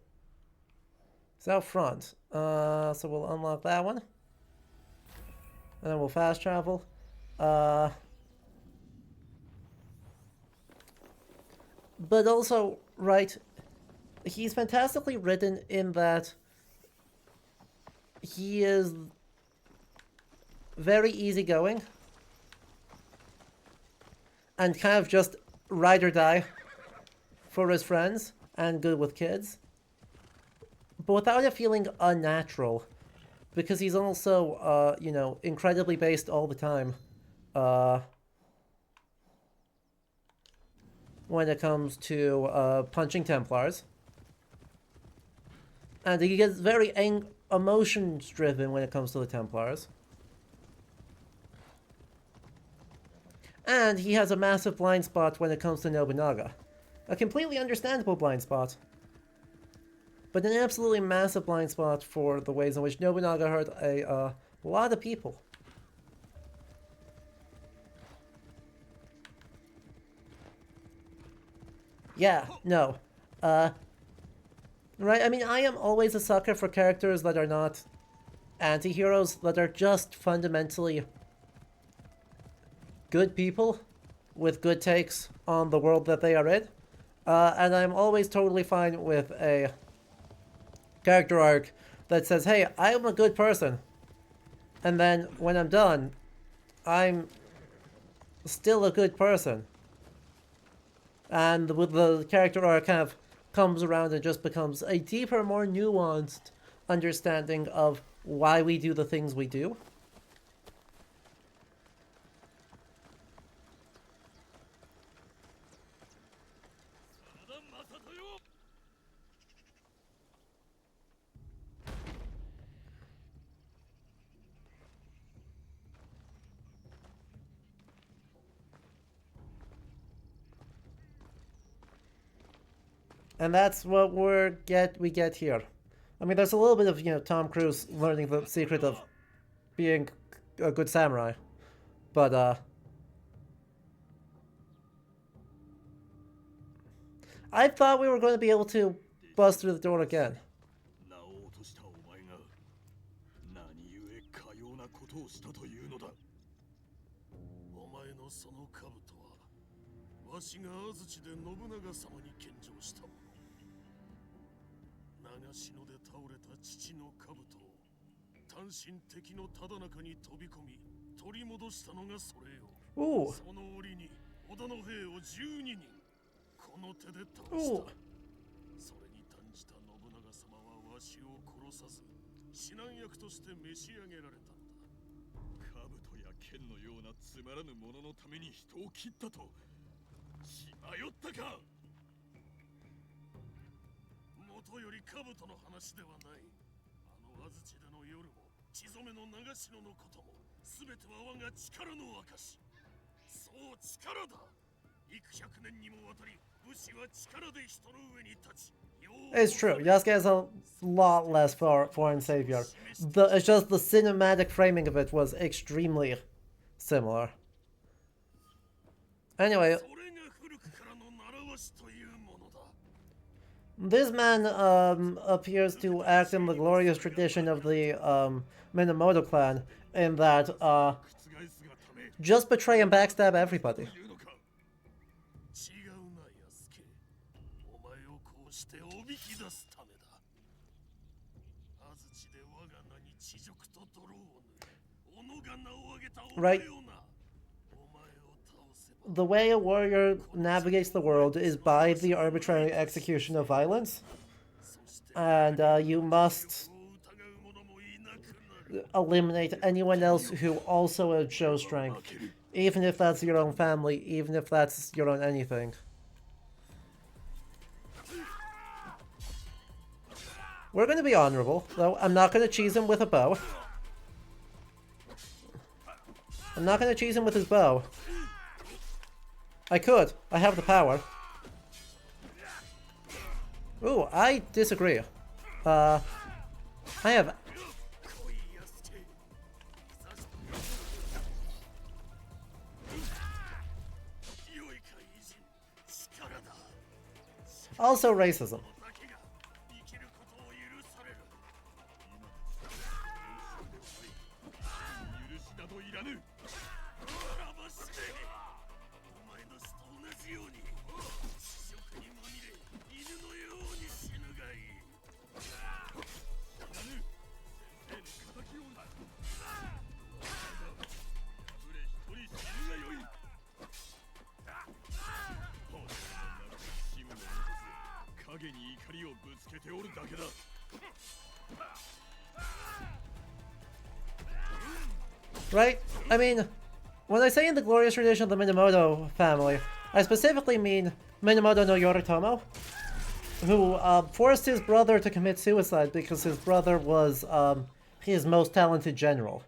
It's out front. So we'll unlock that one. And then we'll fast travel. But also, right, he's fantastically written in that he is very easygoing and kind of just ride or die for his friends and good with kids, but without it feeling unnatural, because he's also, you know, incredibly based all the time. When it comes to punching Templars. And he gets very emotions driven when it comes to the Templars. And he has a massive blind spot when it comes to Nobunaga. A completely understandable blind spot. But an absolutely massive blind spot for the ways in which Nobunaga hurt a lot of people. Yeah, no. Right, I mean, I am always a sucker for characters that are not anti-heroes, that are just fundamentally good people with good takes on the world that they are in. And I'm always totally fine with a character arc that says, hey, I'm a good person. And then when I'm done, I'm still a good person. And with the character arc kind of comes around and just becomes a deeper, more nuanced understanding of why we do the things we do. And that's what we get here. I mean, there's a little bit of, you know, Tom Cruise learning the secret of being a good samurai. But, I thought we were going to be able to bust through the door again. Ooh. Ooh. 幾百年にもわたり武士は力で人の上に立ち It's true. Yasuke has a lot less foreign savior. It's just the cinematic framing of it was extremely similar. Anyway, this man appears to act in the glorious tradition of the Minamoto clan, in that just betray and backstab everybody. Right? The way a warrior navigates the world is by the arbitrary execution of violence. And you must eliminate anyone else who also shows strength. Even if that's your own family, even if that's your own anything. We're going to be honorable, though. I'm not going to cheese him with a bow. I'm not going to cheese him with his bow. I could. I have the power. Ooh, I disagree. I have... Also racism. Right? I mean, when I say in the glorious tradition of the Minamoto family, I specifically mean Minamoto no Yoritomo, who forced his brother to commit suicide because his brother was his most talented general.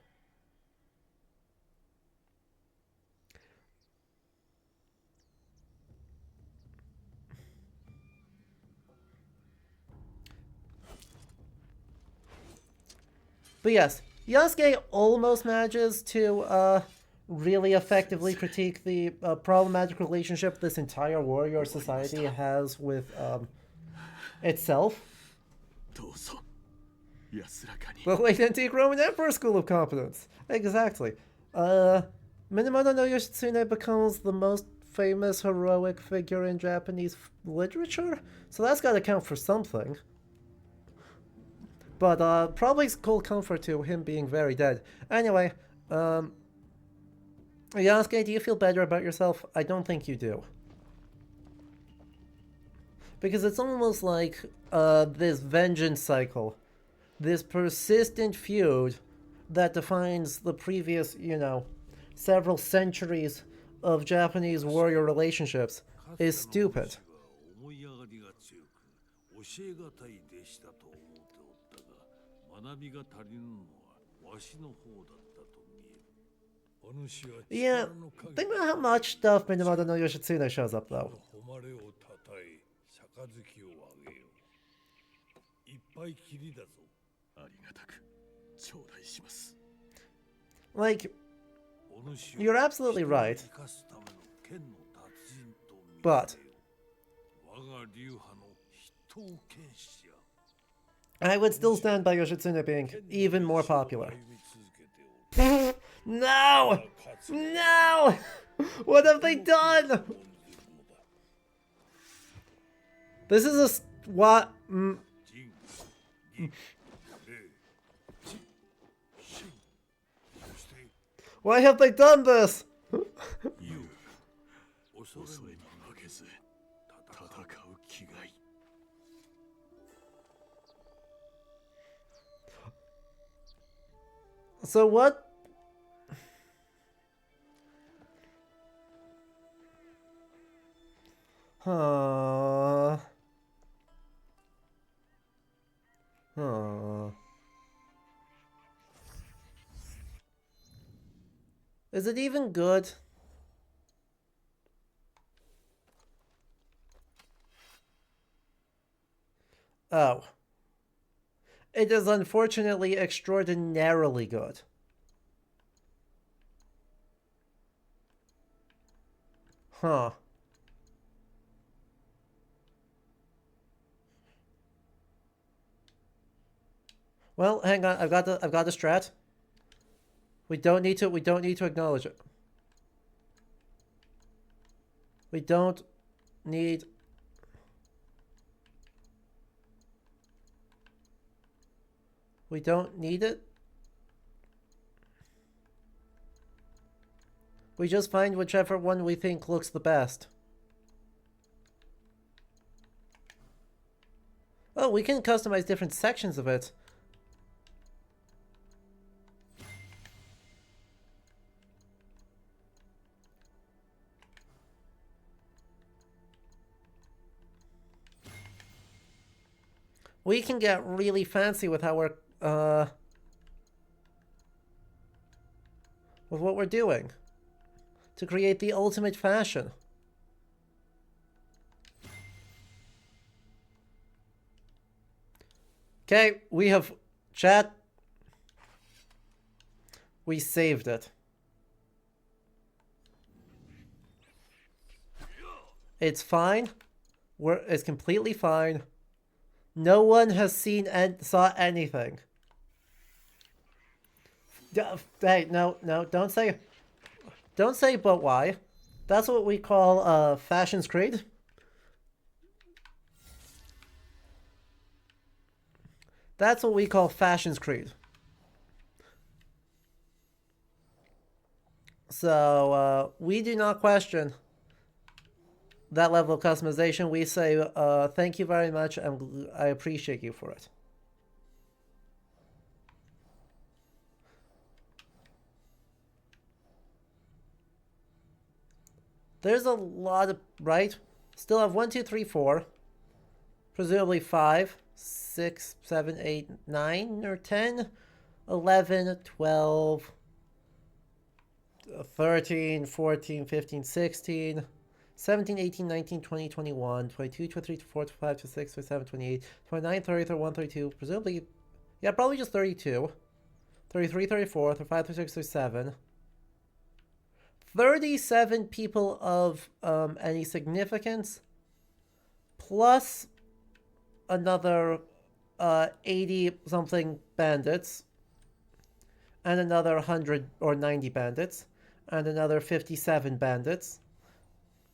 But yes, Yasuke almost manages to really effectively critique the problematic relationship this entire warrior society has with itself. The late antique Roman Emperor School of Competence. Exactly. Minamoto no Yoshitsune becomes the most famous heroic figure in Japanese literature, so that's got to count for something. But probably cold comfort to him being very dead. Anyway, Yasuke, do you feel better about yourself? I don't think you do. Because it's almost like this vengeance cycle, this persistent feud that defines the previous, several centuries of Japanese warrior relationships is stupid. Yeah, think about how much stuff Minamoto no Yoshitsune shows up though. Like, you're absolutely right. But I would still stand by Yoshitsune being even more popular. No! No! What have they done? This is a... What? Why have they done this? So what? Huh. Is it even good? Oh. It is unfortunately extraordinarily good. Huh. Well, hang on. I've got the strat. We don't need to acknowledge it. We don't need it. We just find whichever one we think looks the best. Oh, we can customize different sections of it. We can get really fancy with how we're, with what we're doing to create the ultimate fashion. Okay, we have chat. We saved it. It's fine. It's completely fine. No one has seen and saw anything. Hey, no, don't say but why. That's what we call Fashion's Creed. That's what we call Fashion's Creed. So we do not question that level of customization. We say thank you very much, and I appreciate you for it. There's a lot of, right? Still have 1, 2, 3, 4. Presumably 5, 6, 7, 8, 9, or 10, 11, 12, 13, 14, 15, 16, 17, 18, 19, 20, 21, 22, 23, 24, 25, 26, 27, 28, 29, 30, 31, 32, presumably, yeah, probably just 32, 33, 34, 35, 36, 37, 37 people of any significance, plus another 80-something bandits, and another 100 or 90 bandits, and another 57 bandits,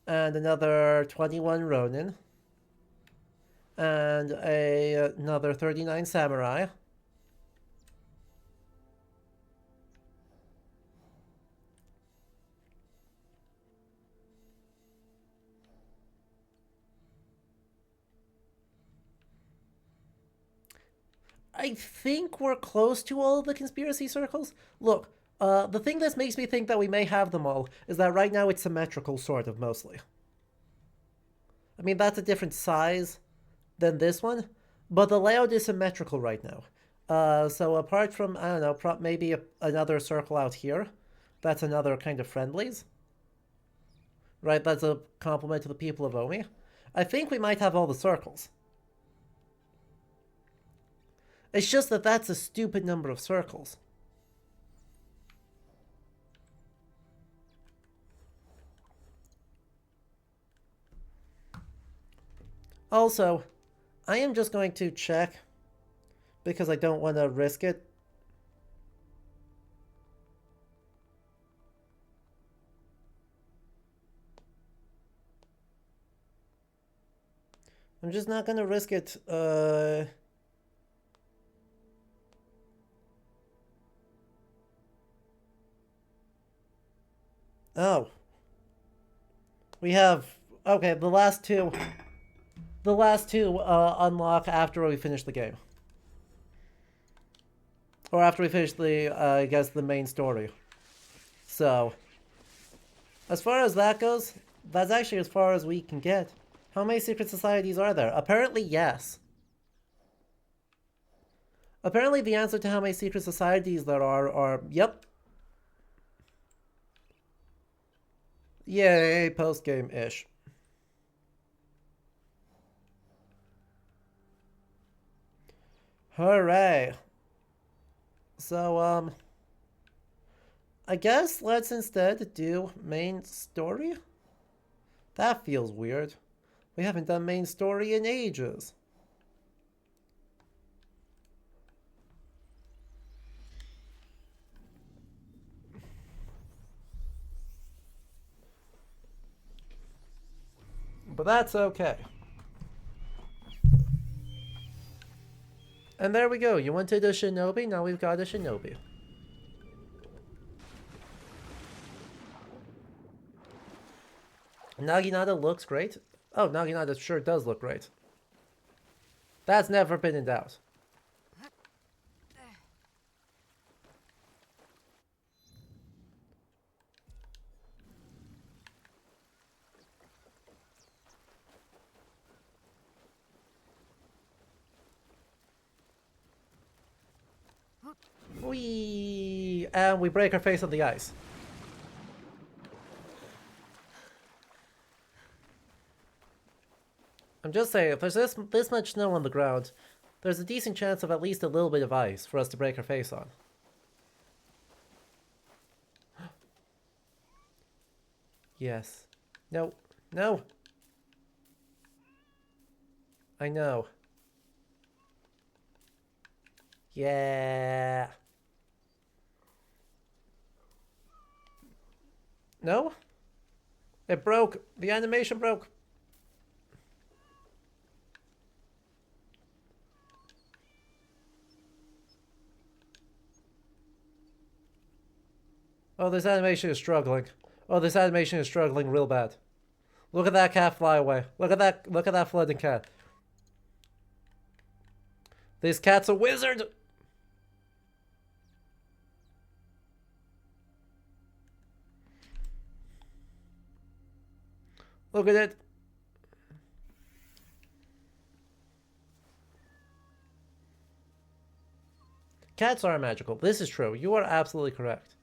and another 21 Ronin, and another 39 samurai. I think we're close to all of the conspiracy circles. Look, the thing that makes me think that we may have them all is that right now it's symmetrical, sort of, mostly. I mean, that's a different size than this one, but the layout is symmetrical right now. So apart from, I don't know, maybe another circle out here, that's another kind of friendlies. Right, that's a compliment to the people of Omi. I think we might have all the circles. It's just that that's a stupid number of circles. Also, I am just going to check because I don't want to risk it. I'm just not going to risk it. Oh. We have... Okay, the last two unlock after we finish the game. Or after we finish the, I guess, the main story. So, as far as that goes, that's actually as far as we can get. How many secret societies are there? Apparently, yes. Apparently, the answer to how many secret societies there are, yep. Yay, post-game-ish. Hooray. So, I guess let's instead do main story? That feels weird. We haven't done main story in ages. But that's okay. And there we go. You wanted a shinobi, now we've got a shinobi. Naginata looks great. Oh, Naginata sure does look great. That's never been in doubt. Whee! And we break our face on the ice. I'm just saying, if there's this much snow on the ground, there's a decent chance of at least a little bit of ice for us to break our face on. Yes. No. No! I know. Yeah. No? It broke. The animation broke. Oh, this animation is struggling. Oh, this animation is struggling real bad. Look at that cat fly away. Look at that floating cat. This cat's a wizard! Look at it. Cats are magical. This is true. You are absolutely correct.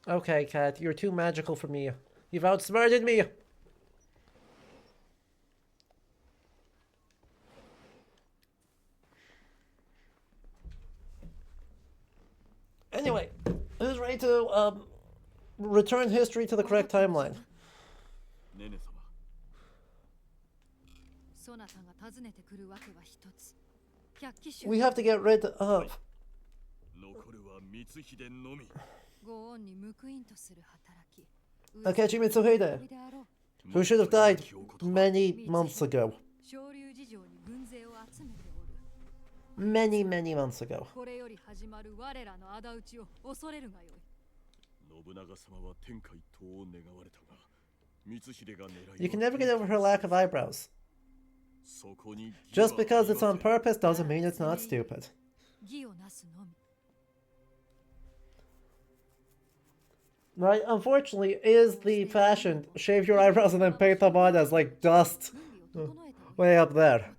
Okay, cat. You're too magical for me. You've outsmarted me. Anyway, who's ready to return history to the correct timeline? We have to get rid of Akechi Mitsuhide, who should have died many months ago. Many months ago. 信長様は天下一統を願われたが You can never get over her lack of eyebrows. Just because it's on purpose doesn't mean it's not stupid. Right, unfortunately, is the fashion shave your eyebrows and then paint them on as like dust way up there.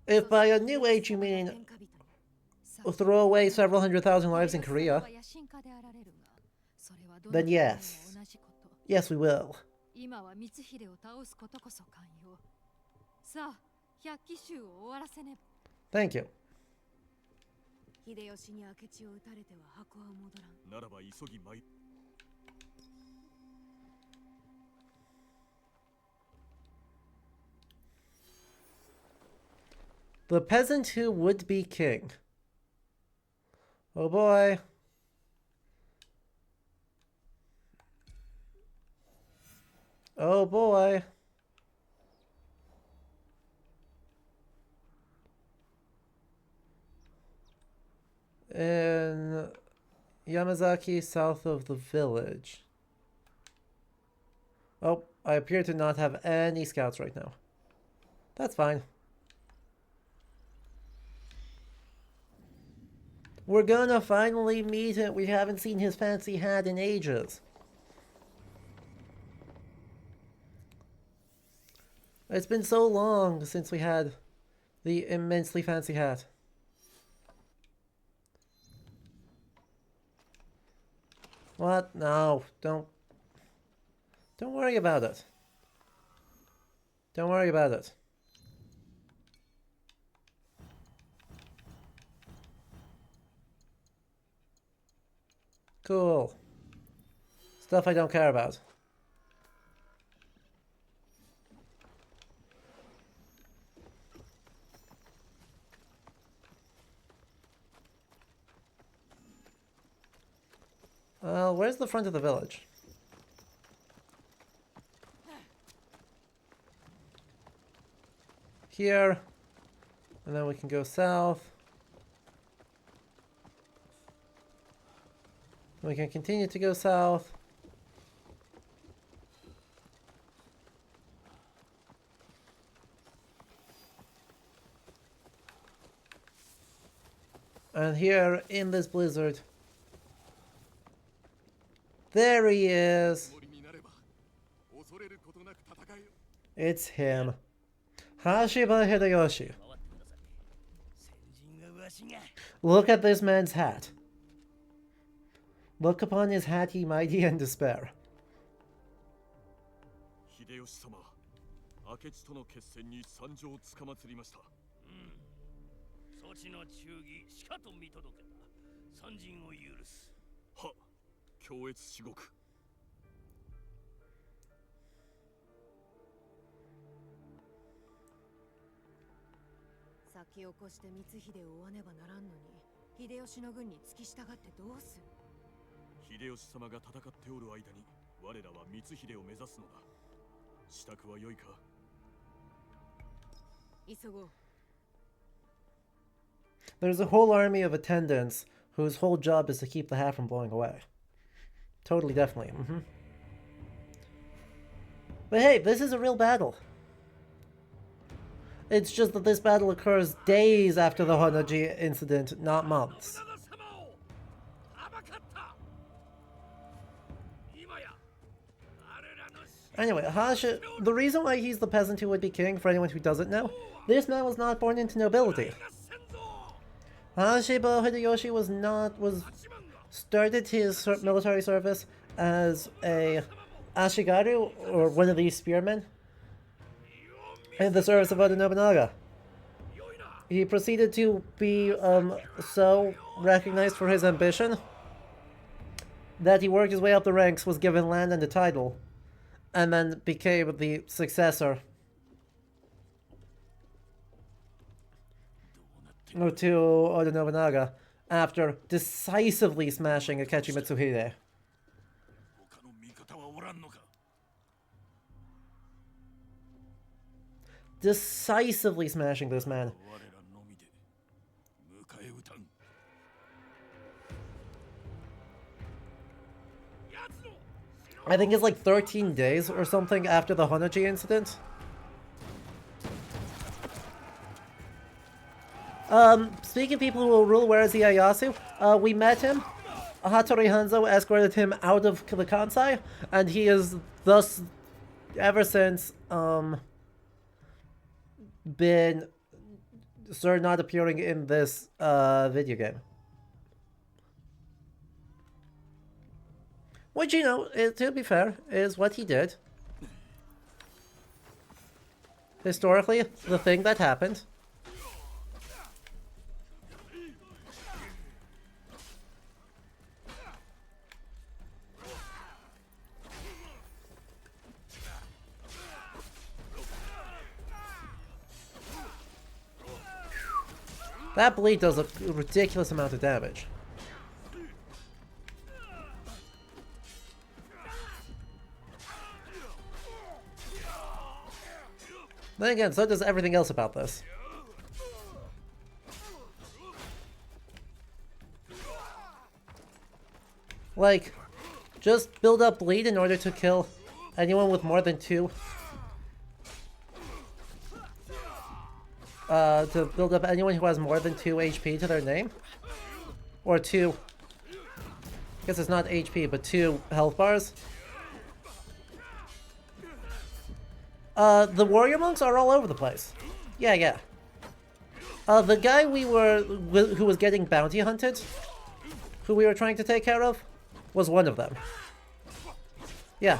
If by a new age you mean throw away several 100,000 lives in Korea, then yes. Yes, we will. Thank you. The peasant who would be king. Oh boy. Oh boy. In Yamazaki, south of the village. Oh, I appear to not have any scouts right now. That's fine. We're gonna finally meet him. We haven't seen his fancy hat in ages. It's been so long since we had the immensely fancy hat. What? No, don't worry about it. Don't worry about it. Cool. Stuff I don't care about. Well, where's the front of the village? Here. And then we can go south. We can continue to go south. And here in this blizzard, there he is. It's him. Hashiba Hideyoshi. Look at this man's hat. Look upon his hat, ye mighty, and despair. There's a whole army of attendants whose whole job is to keep the hat from blowing away. Totally, definitely. But hey, this is a real battle. It's just that this battle occurs days after the Honnoji incident, not months. Anyway, the reason why he's the peasant who would be king, for anyone who doesn't know, this man was not born into nobility. Hashiba Hideyoshi started his military service as a Ashigaru, or one of these spearmen, in the service of Oda Nobunaga. He proceeded to be so recognized for his ambition that he worked his way up the ranks, was given land and a title, and then became the successor to Oda Nobunaga after decisively smashing Akechi Mitsuhide. Decisively smashing this man. 撃たん。 I think it's like 13 days or something after the Honoji incident. Speaking of people who will rule, where is Ieyasu? We met him. Hattori Hanzo escorted him out of the Kansai, and he is thus, ever since, been not appearing in this, video game. Which, you know, to be fair, is what he did. Historically, the thing that happened. That bleed does a ridiculous amount of damage. Then again, so does everything else about this. Like, just build up bleed in order to kill anyone with more than 2. To build up anyone who has more than 2 HP to their name. Or 2... I guess it's not HP, but 2 health bars. The warrior monks are all over the place. Yeah. The guy who was getting bounty hunted, who we were trying to take care of, was one of them. Yeah.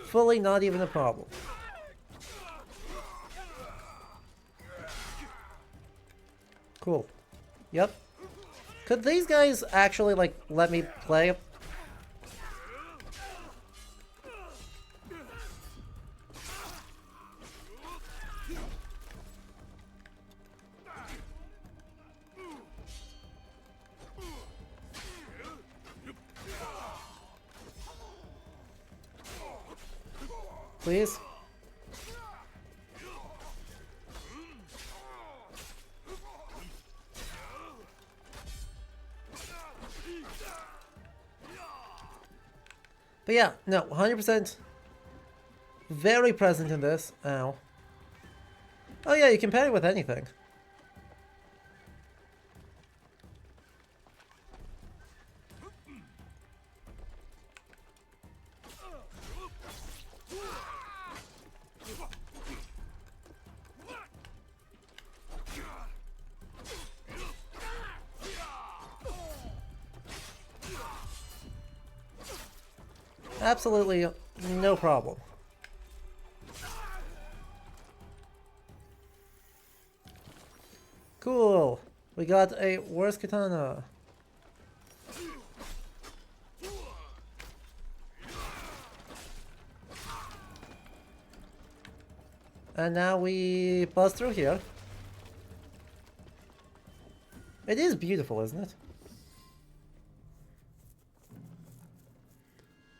Fully not even a problem. Cool. Yep. Could these guys actually, like, let me play? Please? But yeah, no, 100% very present in this. Ow. Oh yeah, you can pair it with anything. Absolutely no problem. Cool. We got a worse katana. And now we buzz through here. It is beautiful, isn't it?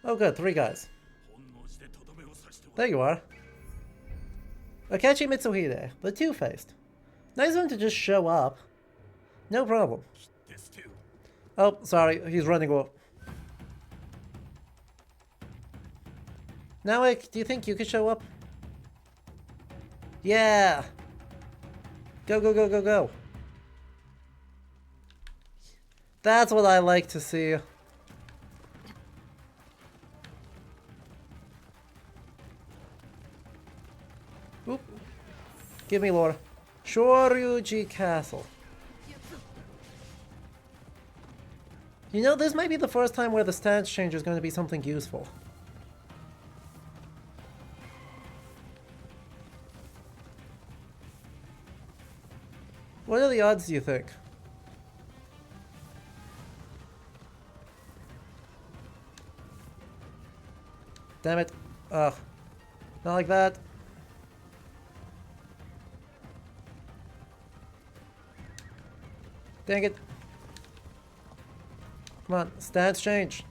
Oh good, 3 guys. There you are. Akechi Mitsuhide, the Two-Faced. Nice of him to just show up. No problem. Oh, sorry, he's running off. Naoik, do you think you could show up? Yeah! Go, go, go, go, go. That's what I like to see. Oop. Give me lore. Shoryuji Castle. You know, this might be the first time where the stance change is going to be something useful. What are the odds, do you think? Damn it. Ugh. Not like that. Dang it. Come on, stance change.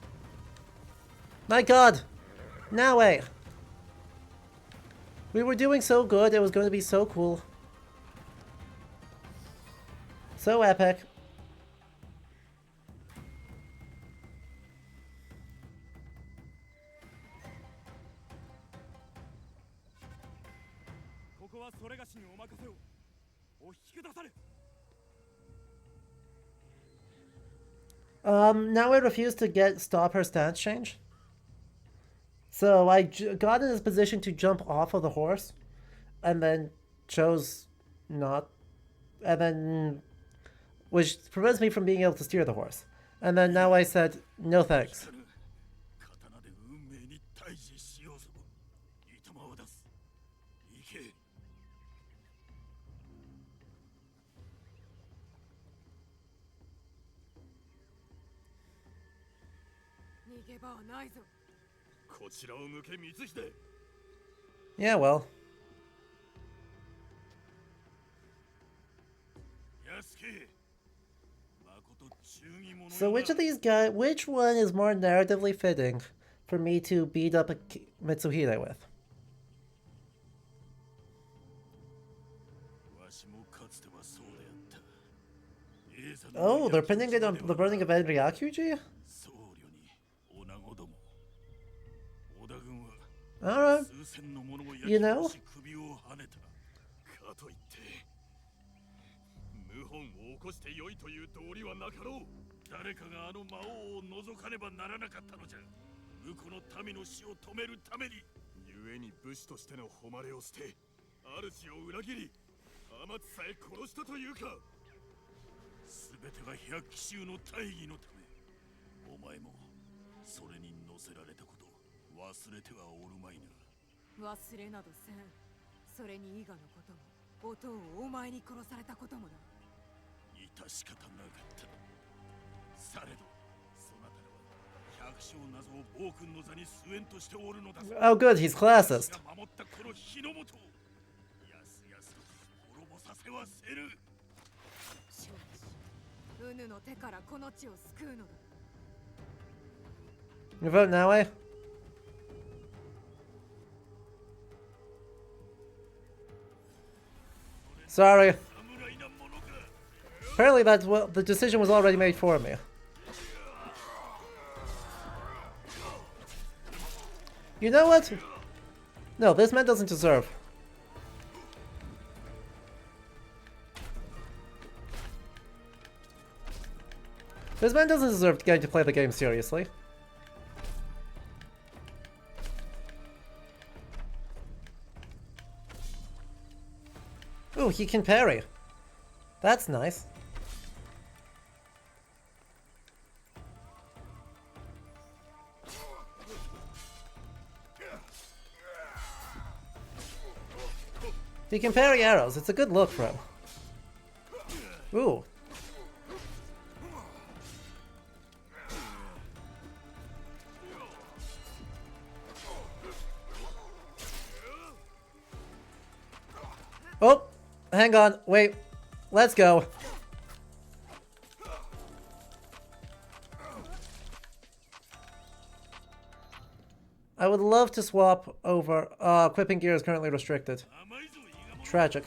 My god! No way! We were doing so good, it was going to be so cool. So epic. Now I refuse to stop her stance change. So I got in this position to jump off of the horse, and then chose not, and then, which prevents me from being able to steer the horse. And then now I said, no thanks. Yeah, well. So which of these guys, which one is more narratively fitting for me to beat up Mitsuhide with? Oh, they're pinning it on the burning of Enryakuji? Alright. You know? Oh good, he's classist. You vote now, eh? Sorry. Apparently that's what the decision was already made for me. You know what? No, this man doesn't deserve. This man doesn't deserve getting to play the game seriously. Ooh, he can parry. That's nice. He can parry arrows. It's a good look for him. Ooh. Oh, hang on. Wait. Let's go. I would love to swap over. Equipping gear is currently restricted. Tragic.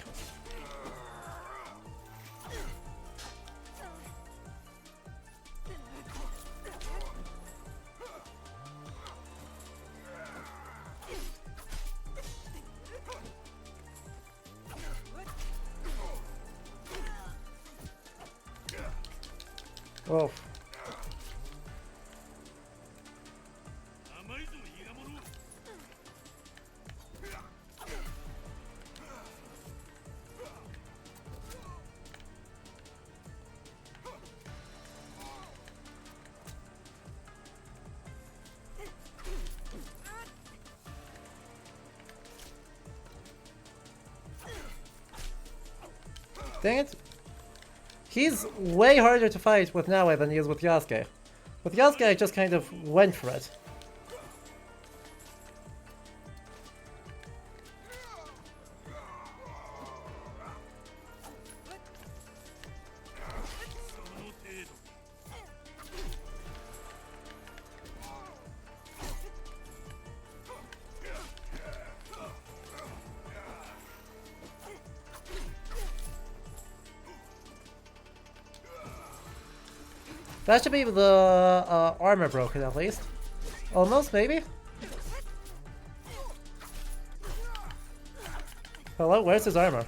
Oh. Dang it. He's way harder to fight with Naoe than he is with Yasuke. With Yasuke, I just kind of went for it. That should be the armor broken at least. Almost, maybe? Hello, where's his armor?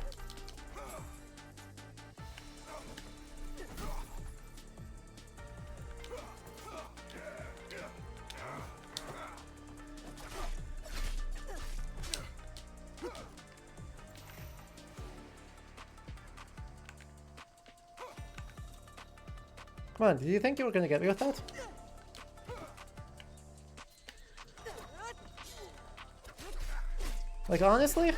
Come on, did you think you were gonna get me with that? Like, honestly?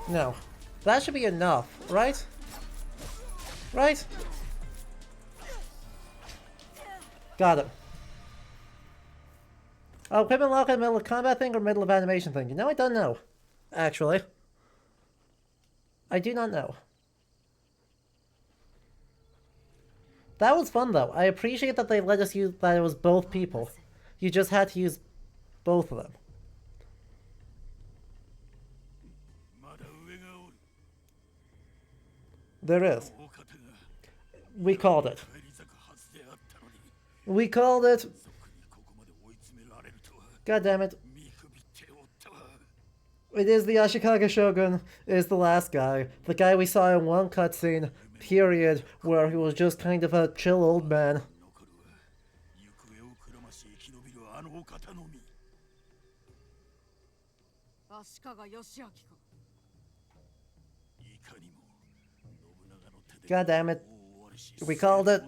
No. That should be enough, right? Right? Got it. Oh, equipment lock in the middle of combat thing or middle of animation thing? You know, I don't know. Actually. I do not know. That was fun, though. I appreciate that they let us use that it was both people. You just had to use both of them. There is. We called it. We called it. God damn it. It is the Ashikaga Shogun, is the last guy. The guy we saw in one cutscene, period, where he was just kind of a chill old man. God damn it. We called it.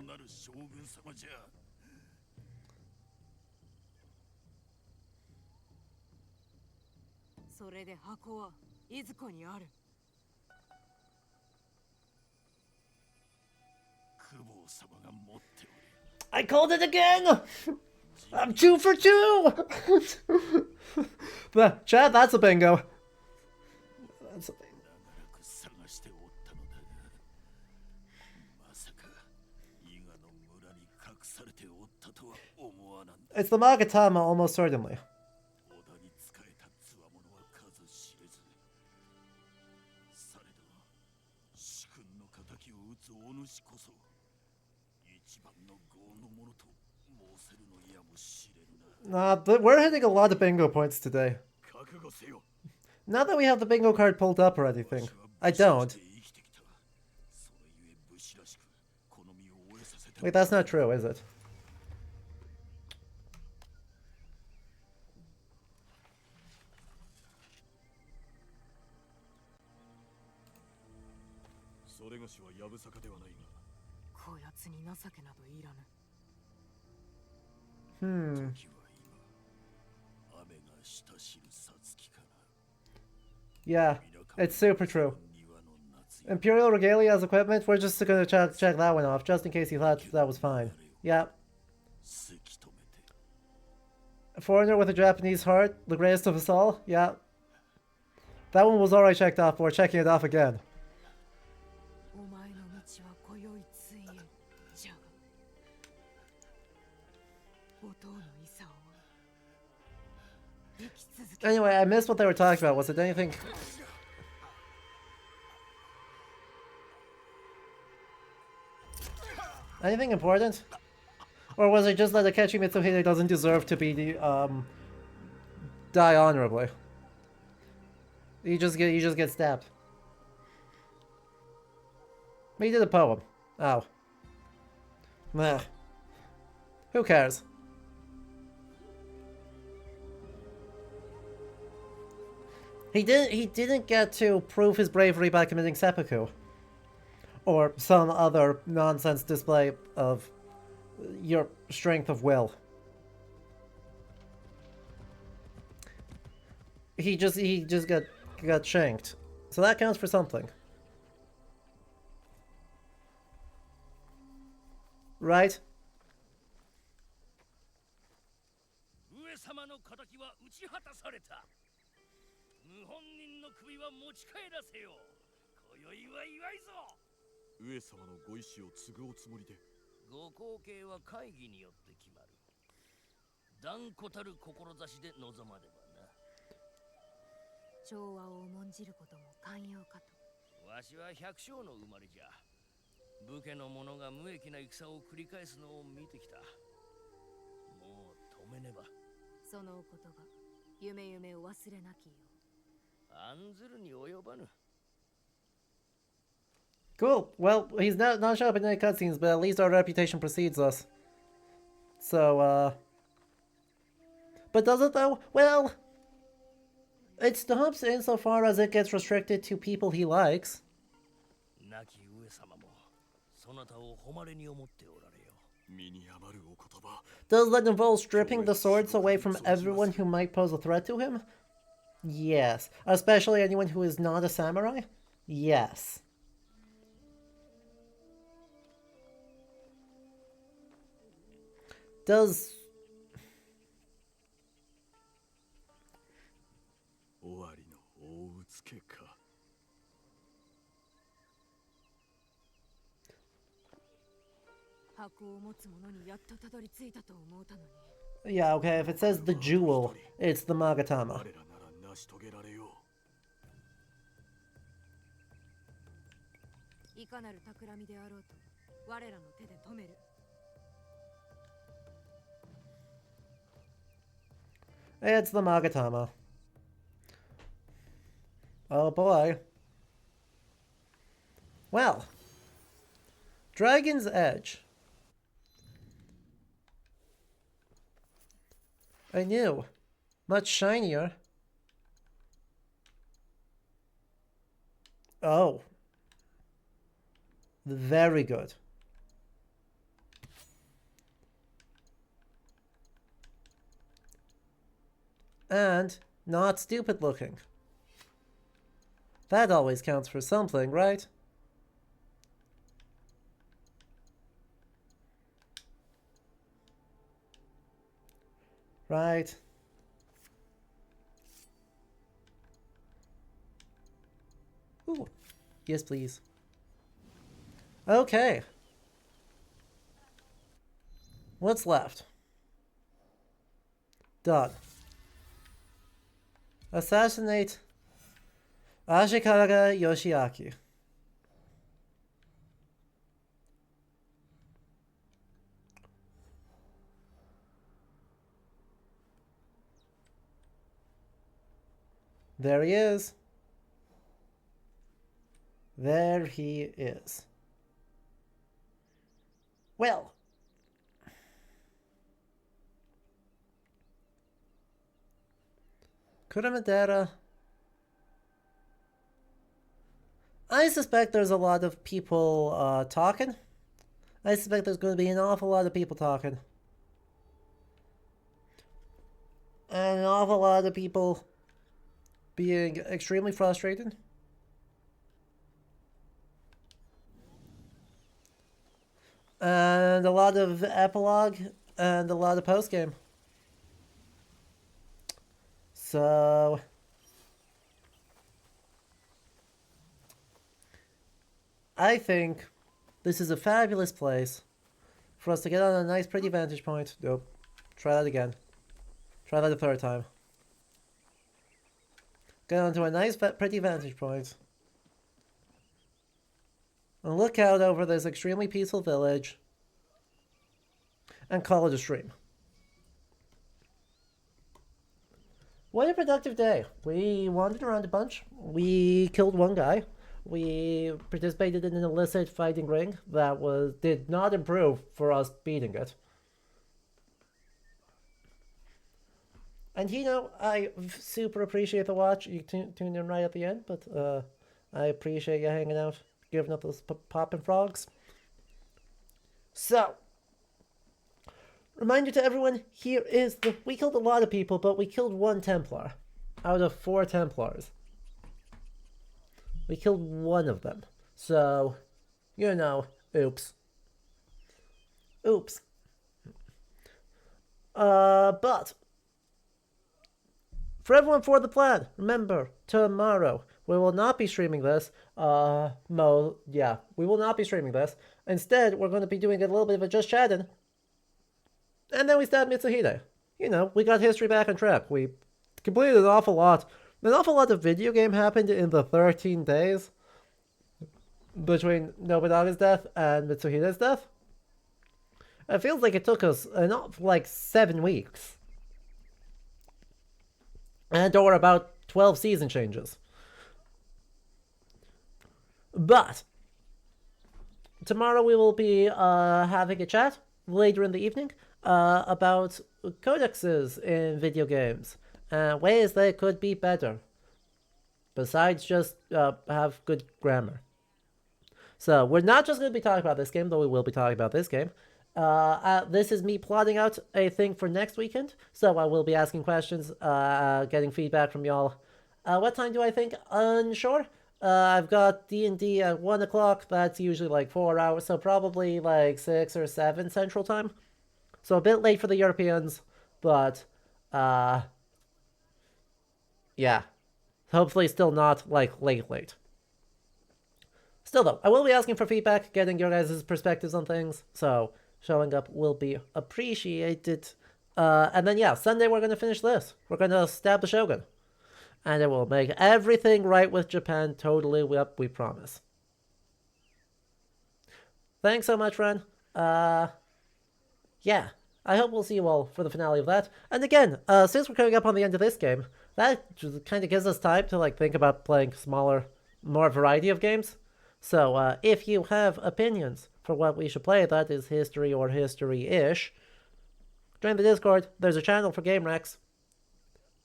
I called it again! I'm 2 for 2! Chad, that's a bingo. That's a bingo. It's the Magatama, almost certainly. But we're hitting a lot of bingo points today. Not that we have the bingo card pulled up or anything. I don't. Wait, that's not true, is it? Yeah, it's super true. Imperial Regalia as equipment, we're just gonna check that one off, just in case you thought that was fine. Yeah. A foreigner with a Japanese heart, the greatest of us all? Yeah. That one was already checked off, but we're checking it off again. Anyway, I missed what they were talking about. Was it anything... Anything important? Or was it just that Akechi Mitsuhide doesn't deserve to be die honorably? You just get stabbed. He did a poem. Oh. Meh. Who cares? He didn't get to prove his bravery by committing seppuku. Or some other nonsense display of your strength of will. He just got shanked. So that counts for something. Right? 上様の敵は打ち果たされた。謀反人の首は持ち帰らせよ。今宵は祝いぞ。上様のご意志を継ぐおつもりで。ご後継は会議によって決まる。断固たる志で臨まねばな。調和を重んじることも寛容かと。わしは百姓の生まれじゃ。武家の者が無益な戦を繰り返すのを見てきた。もう止めねば。そのお言葉、夢夢を忘れなきよ。案ずるに及ばぬ。Cool. Well, he's not showing up in any cutscenes, but at least our reputation precedes us. So, But does it though? Well, it stops insofar as it gets restricted to people he likes. Does that involve stripping the swords away from everyone who might pose a threat to him? Yes. Especially anyone who is not a samurai? Yes. Does... 終わりの大うつけか。箱を持つ者にやっとたどり着いたと思うたのに。Yeah, okay, if it says the jewel, it's the Magatama. 我らなら成し遂げられよう。いかなる企みであろうと、我らの手で止める。It's the Magatama. Oh boy. Well. Dragon's Edge. I knew. Much shinier. Oh. Very good. And not stupid looking. That always counts for something, right? Right. Ooh. Yes, please. Okay. What's left? Done. Assassinate Ashikaga Yoshiaki. There he is. There he is. Well. Kuramadera. I suspect there's a lot of people talking. I suspect there's going to be an awful lot of people talking. And an awful lot of people being extremely frustrated. And a lot of epilogue and a lot of post-game. So I think this is a fabulous place for us to get on a nice pretty vantage point. Nope. Try that again. Try that a third time. Get onto a nice pretty vantage point. And look out over this extremely peaceful village. And call it a stream. What a productive day. We wandered around a bunch. We killed one guy. We participated in an illicit fighting ring that did not improve for us beating it. And you know, I super appreciate the watch. You tuned in right at the end, but I appreciate you hanging out, giving up those popping frogs. So, reminder to everyone, here is we killed a lot of people, but we killed one Templar out of 4 Templars. We killed one of them. So, you know, oops. Oops. But for everyone for the plan, remember, tomorrow we will not be streaming this. We will not be streaming this. Instead, we're going to be doing a little bit of a just chatting. And then we stabbed Mitsuhide. You know, we got history back on track. We completed an awful lot. An awful lot of video game happened in the 13 days between Nobunaga's death and Mitsuhide's death. It feels like it took us like 7 weeks. And or about 12 season changes. But tomorrow we will be having a chat later in the evening about codexes in video games and ways they could be better. Besides just have good grammar. So we're not just going to be talking about this game, though we will be talking about this game. This is me plotting out a thing for next weekend, so I will be asking questions, getting feedback from y'all. What time do I think? Unsure. I've got D&D at 1 o'clock, that's usually like 4 hours, so probably like 6 or 7 Central Time. So a bit late for the Europeans, but, yeah. Hopefully still not like late. Still though, I will be asking for feedback, getting your guys' perspectives on things, so showing up will be appreciated. And then yeah, Sunday we're going to finish this. We're going to stab the Shogun. And it will make everything right with Japan totally up, we promise. Thanks so much, Ren. Yeah, I hope we'll see you all for the finale of that. And again, since we're coming up on the end of this game, that just kind of gives us time to like think about playing smaller, more variety of games. So if you have opinions for what we should play, that is history or history-ish, join the Discord. There's a channel for Game Rex.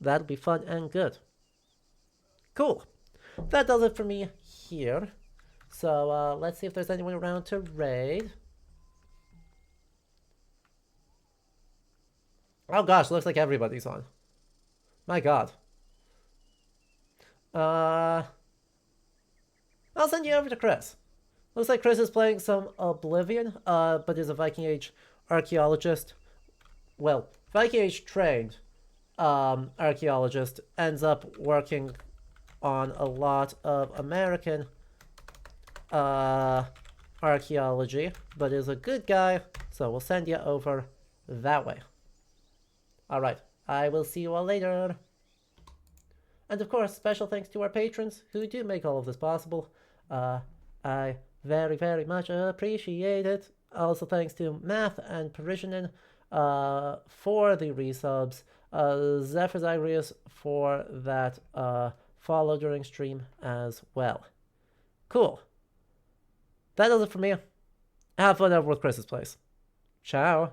That'll be fun and good. Cool. That does it for me here. So let's see if there's anyone around to raid. Oh gosh, looks like everybody's on. My god. I'll send you over to Chris. Looks like Chris is playing some Oblivion, but is a Viking Age archaeologist. Well, Viking Age trained archaeologist, ends up working on a lot of American archaeology, but is a good guy, so we'll send you over that way. Alright, I will see you all later. And of course, special thanks to our patrons who do make all of this possible. I very, very much appreciate it. Also thanks to Math and Parisianin for the resubs. Zephyr Zagreus for that follow during stream as well. Cool. That does it for me. Have fun over with Chris's place. Ciao.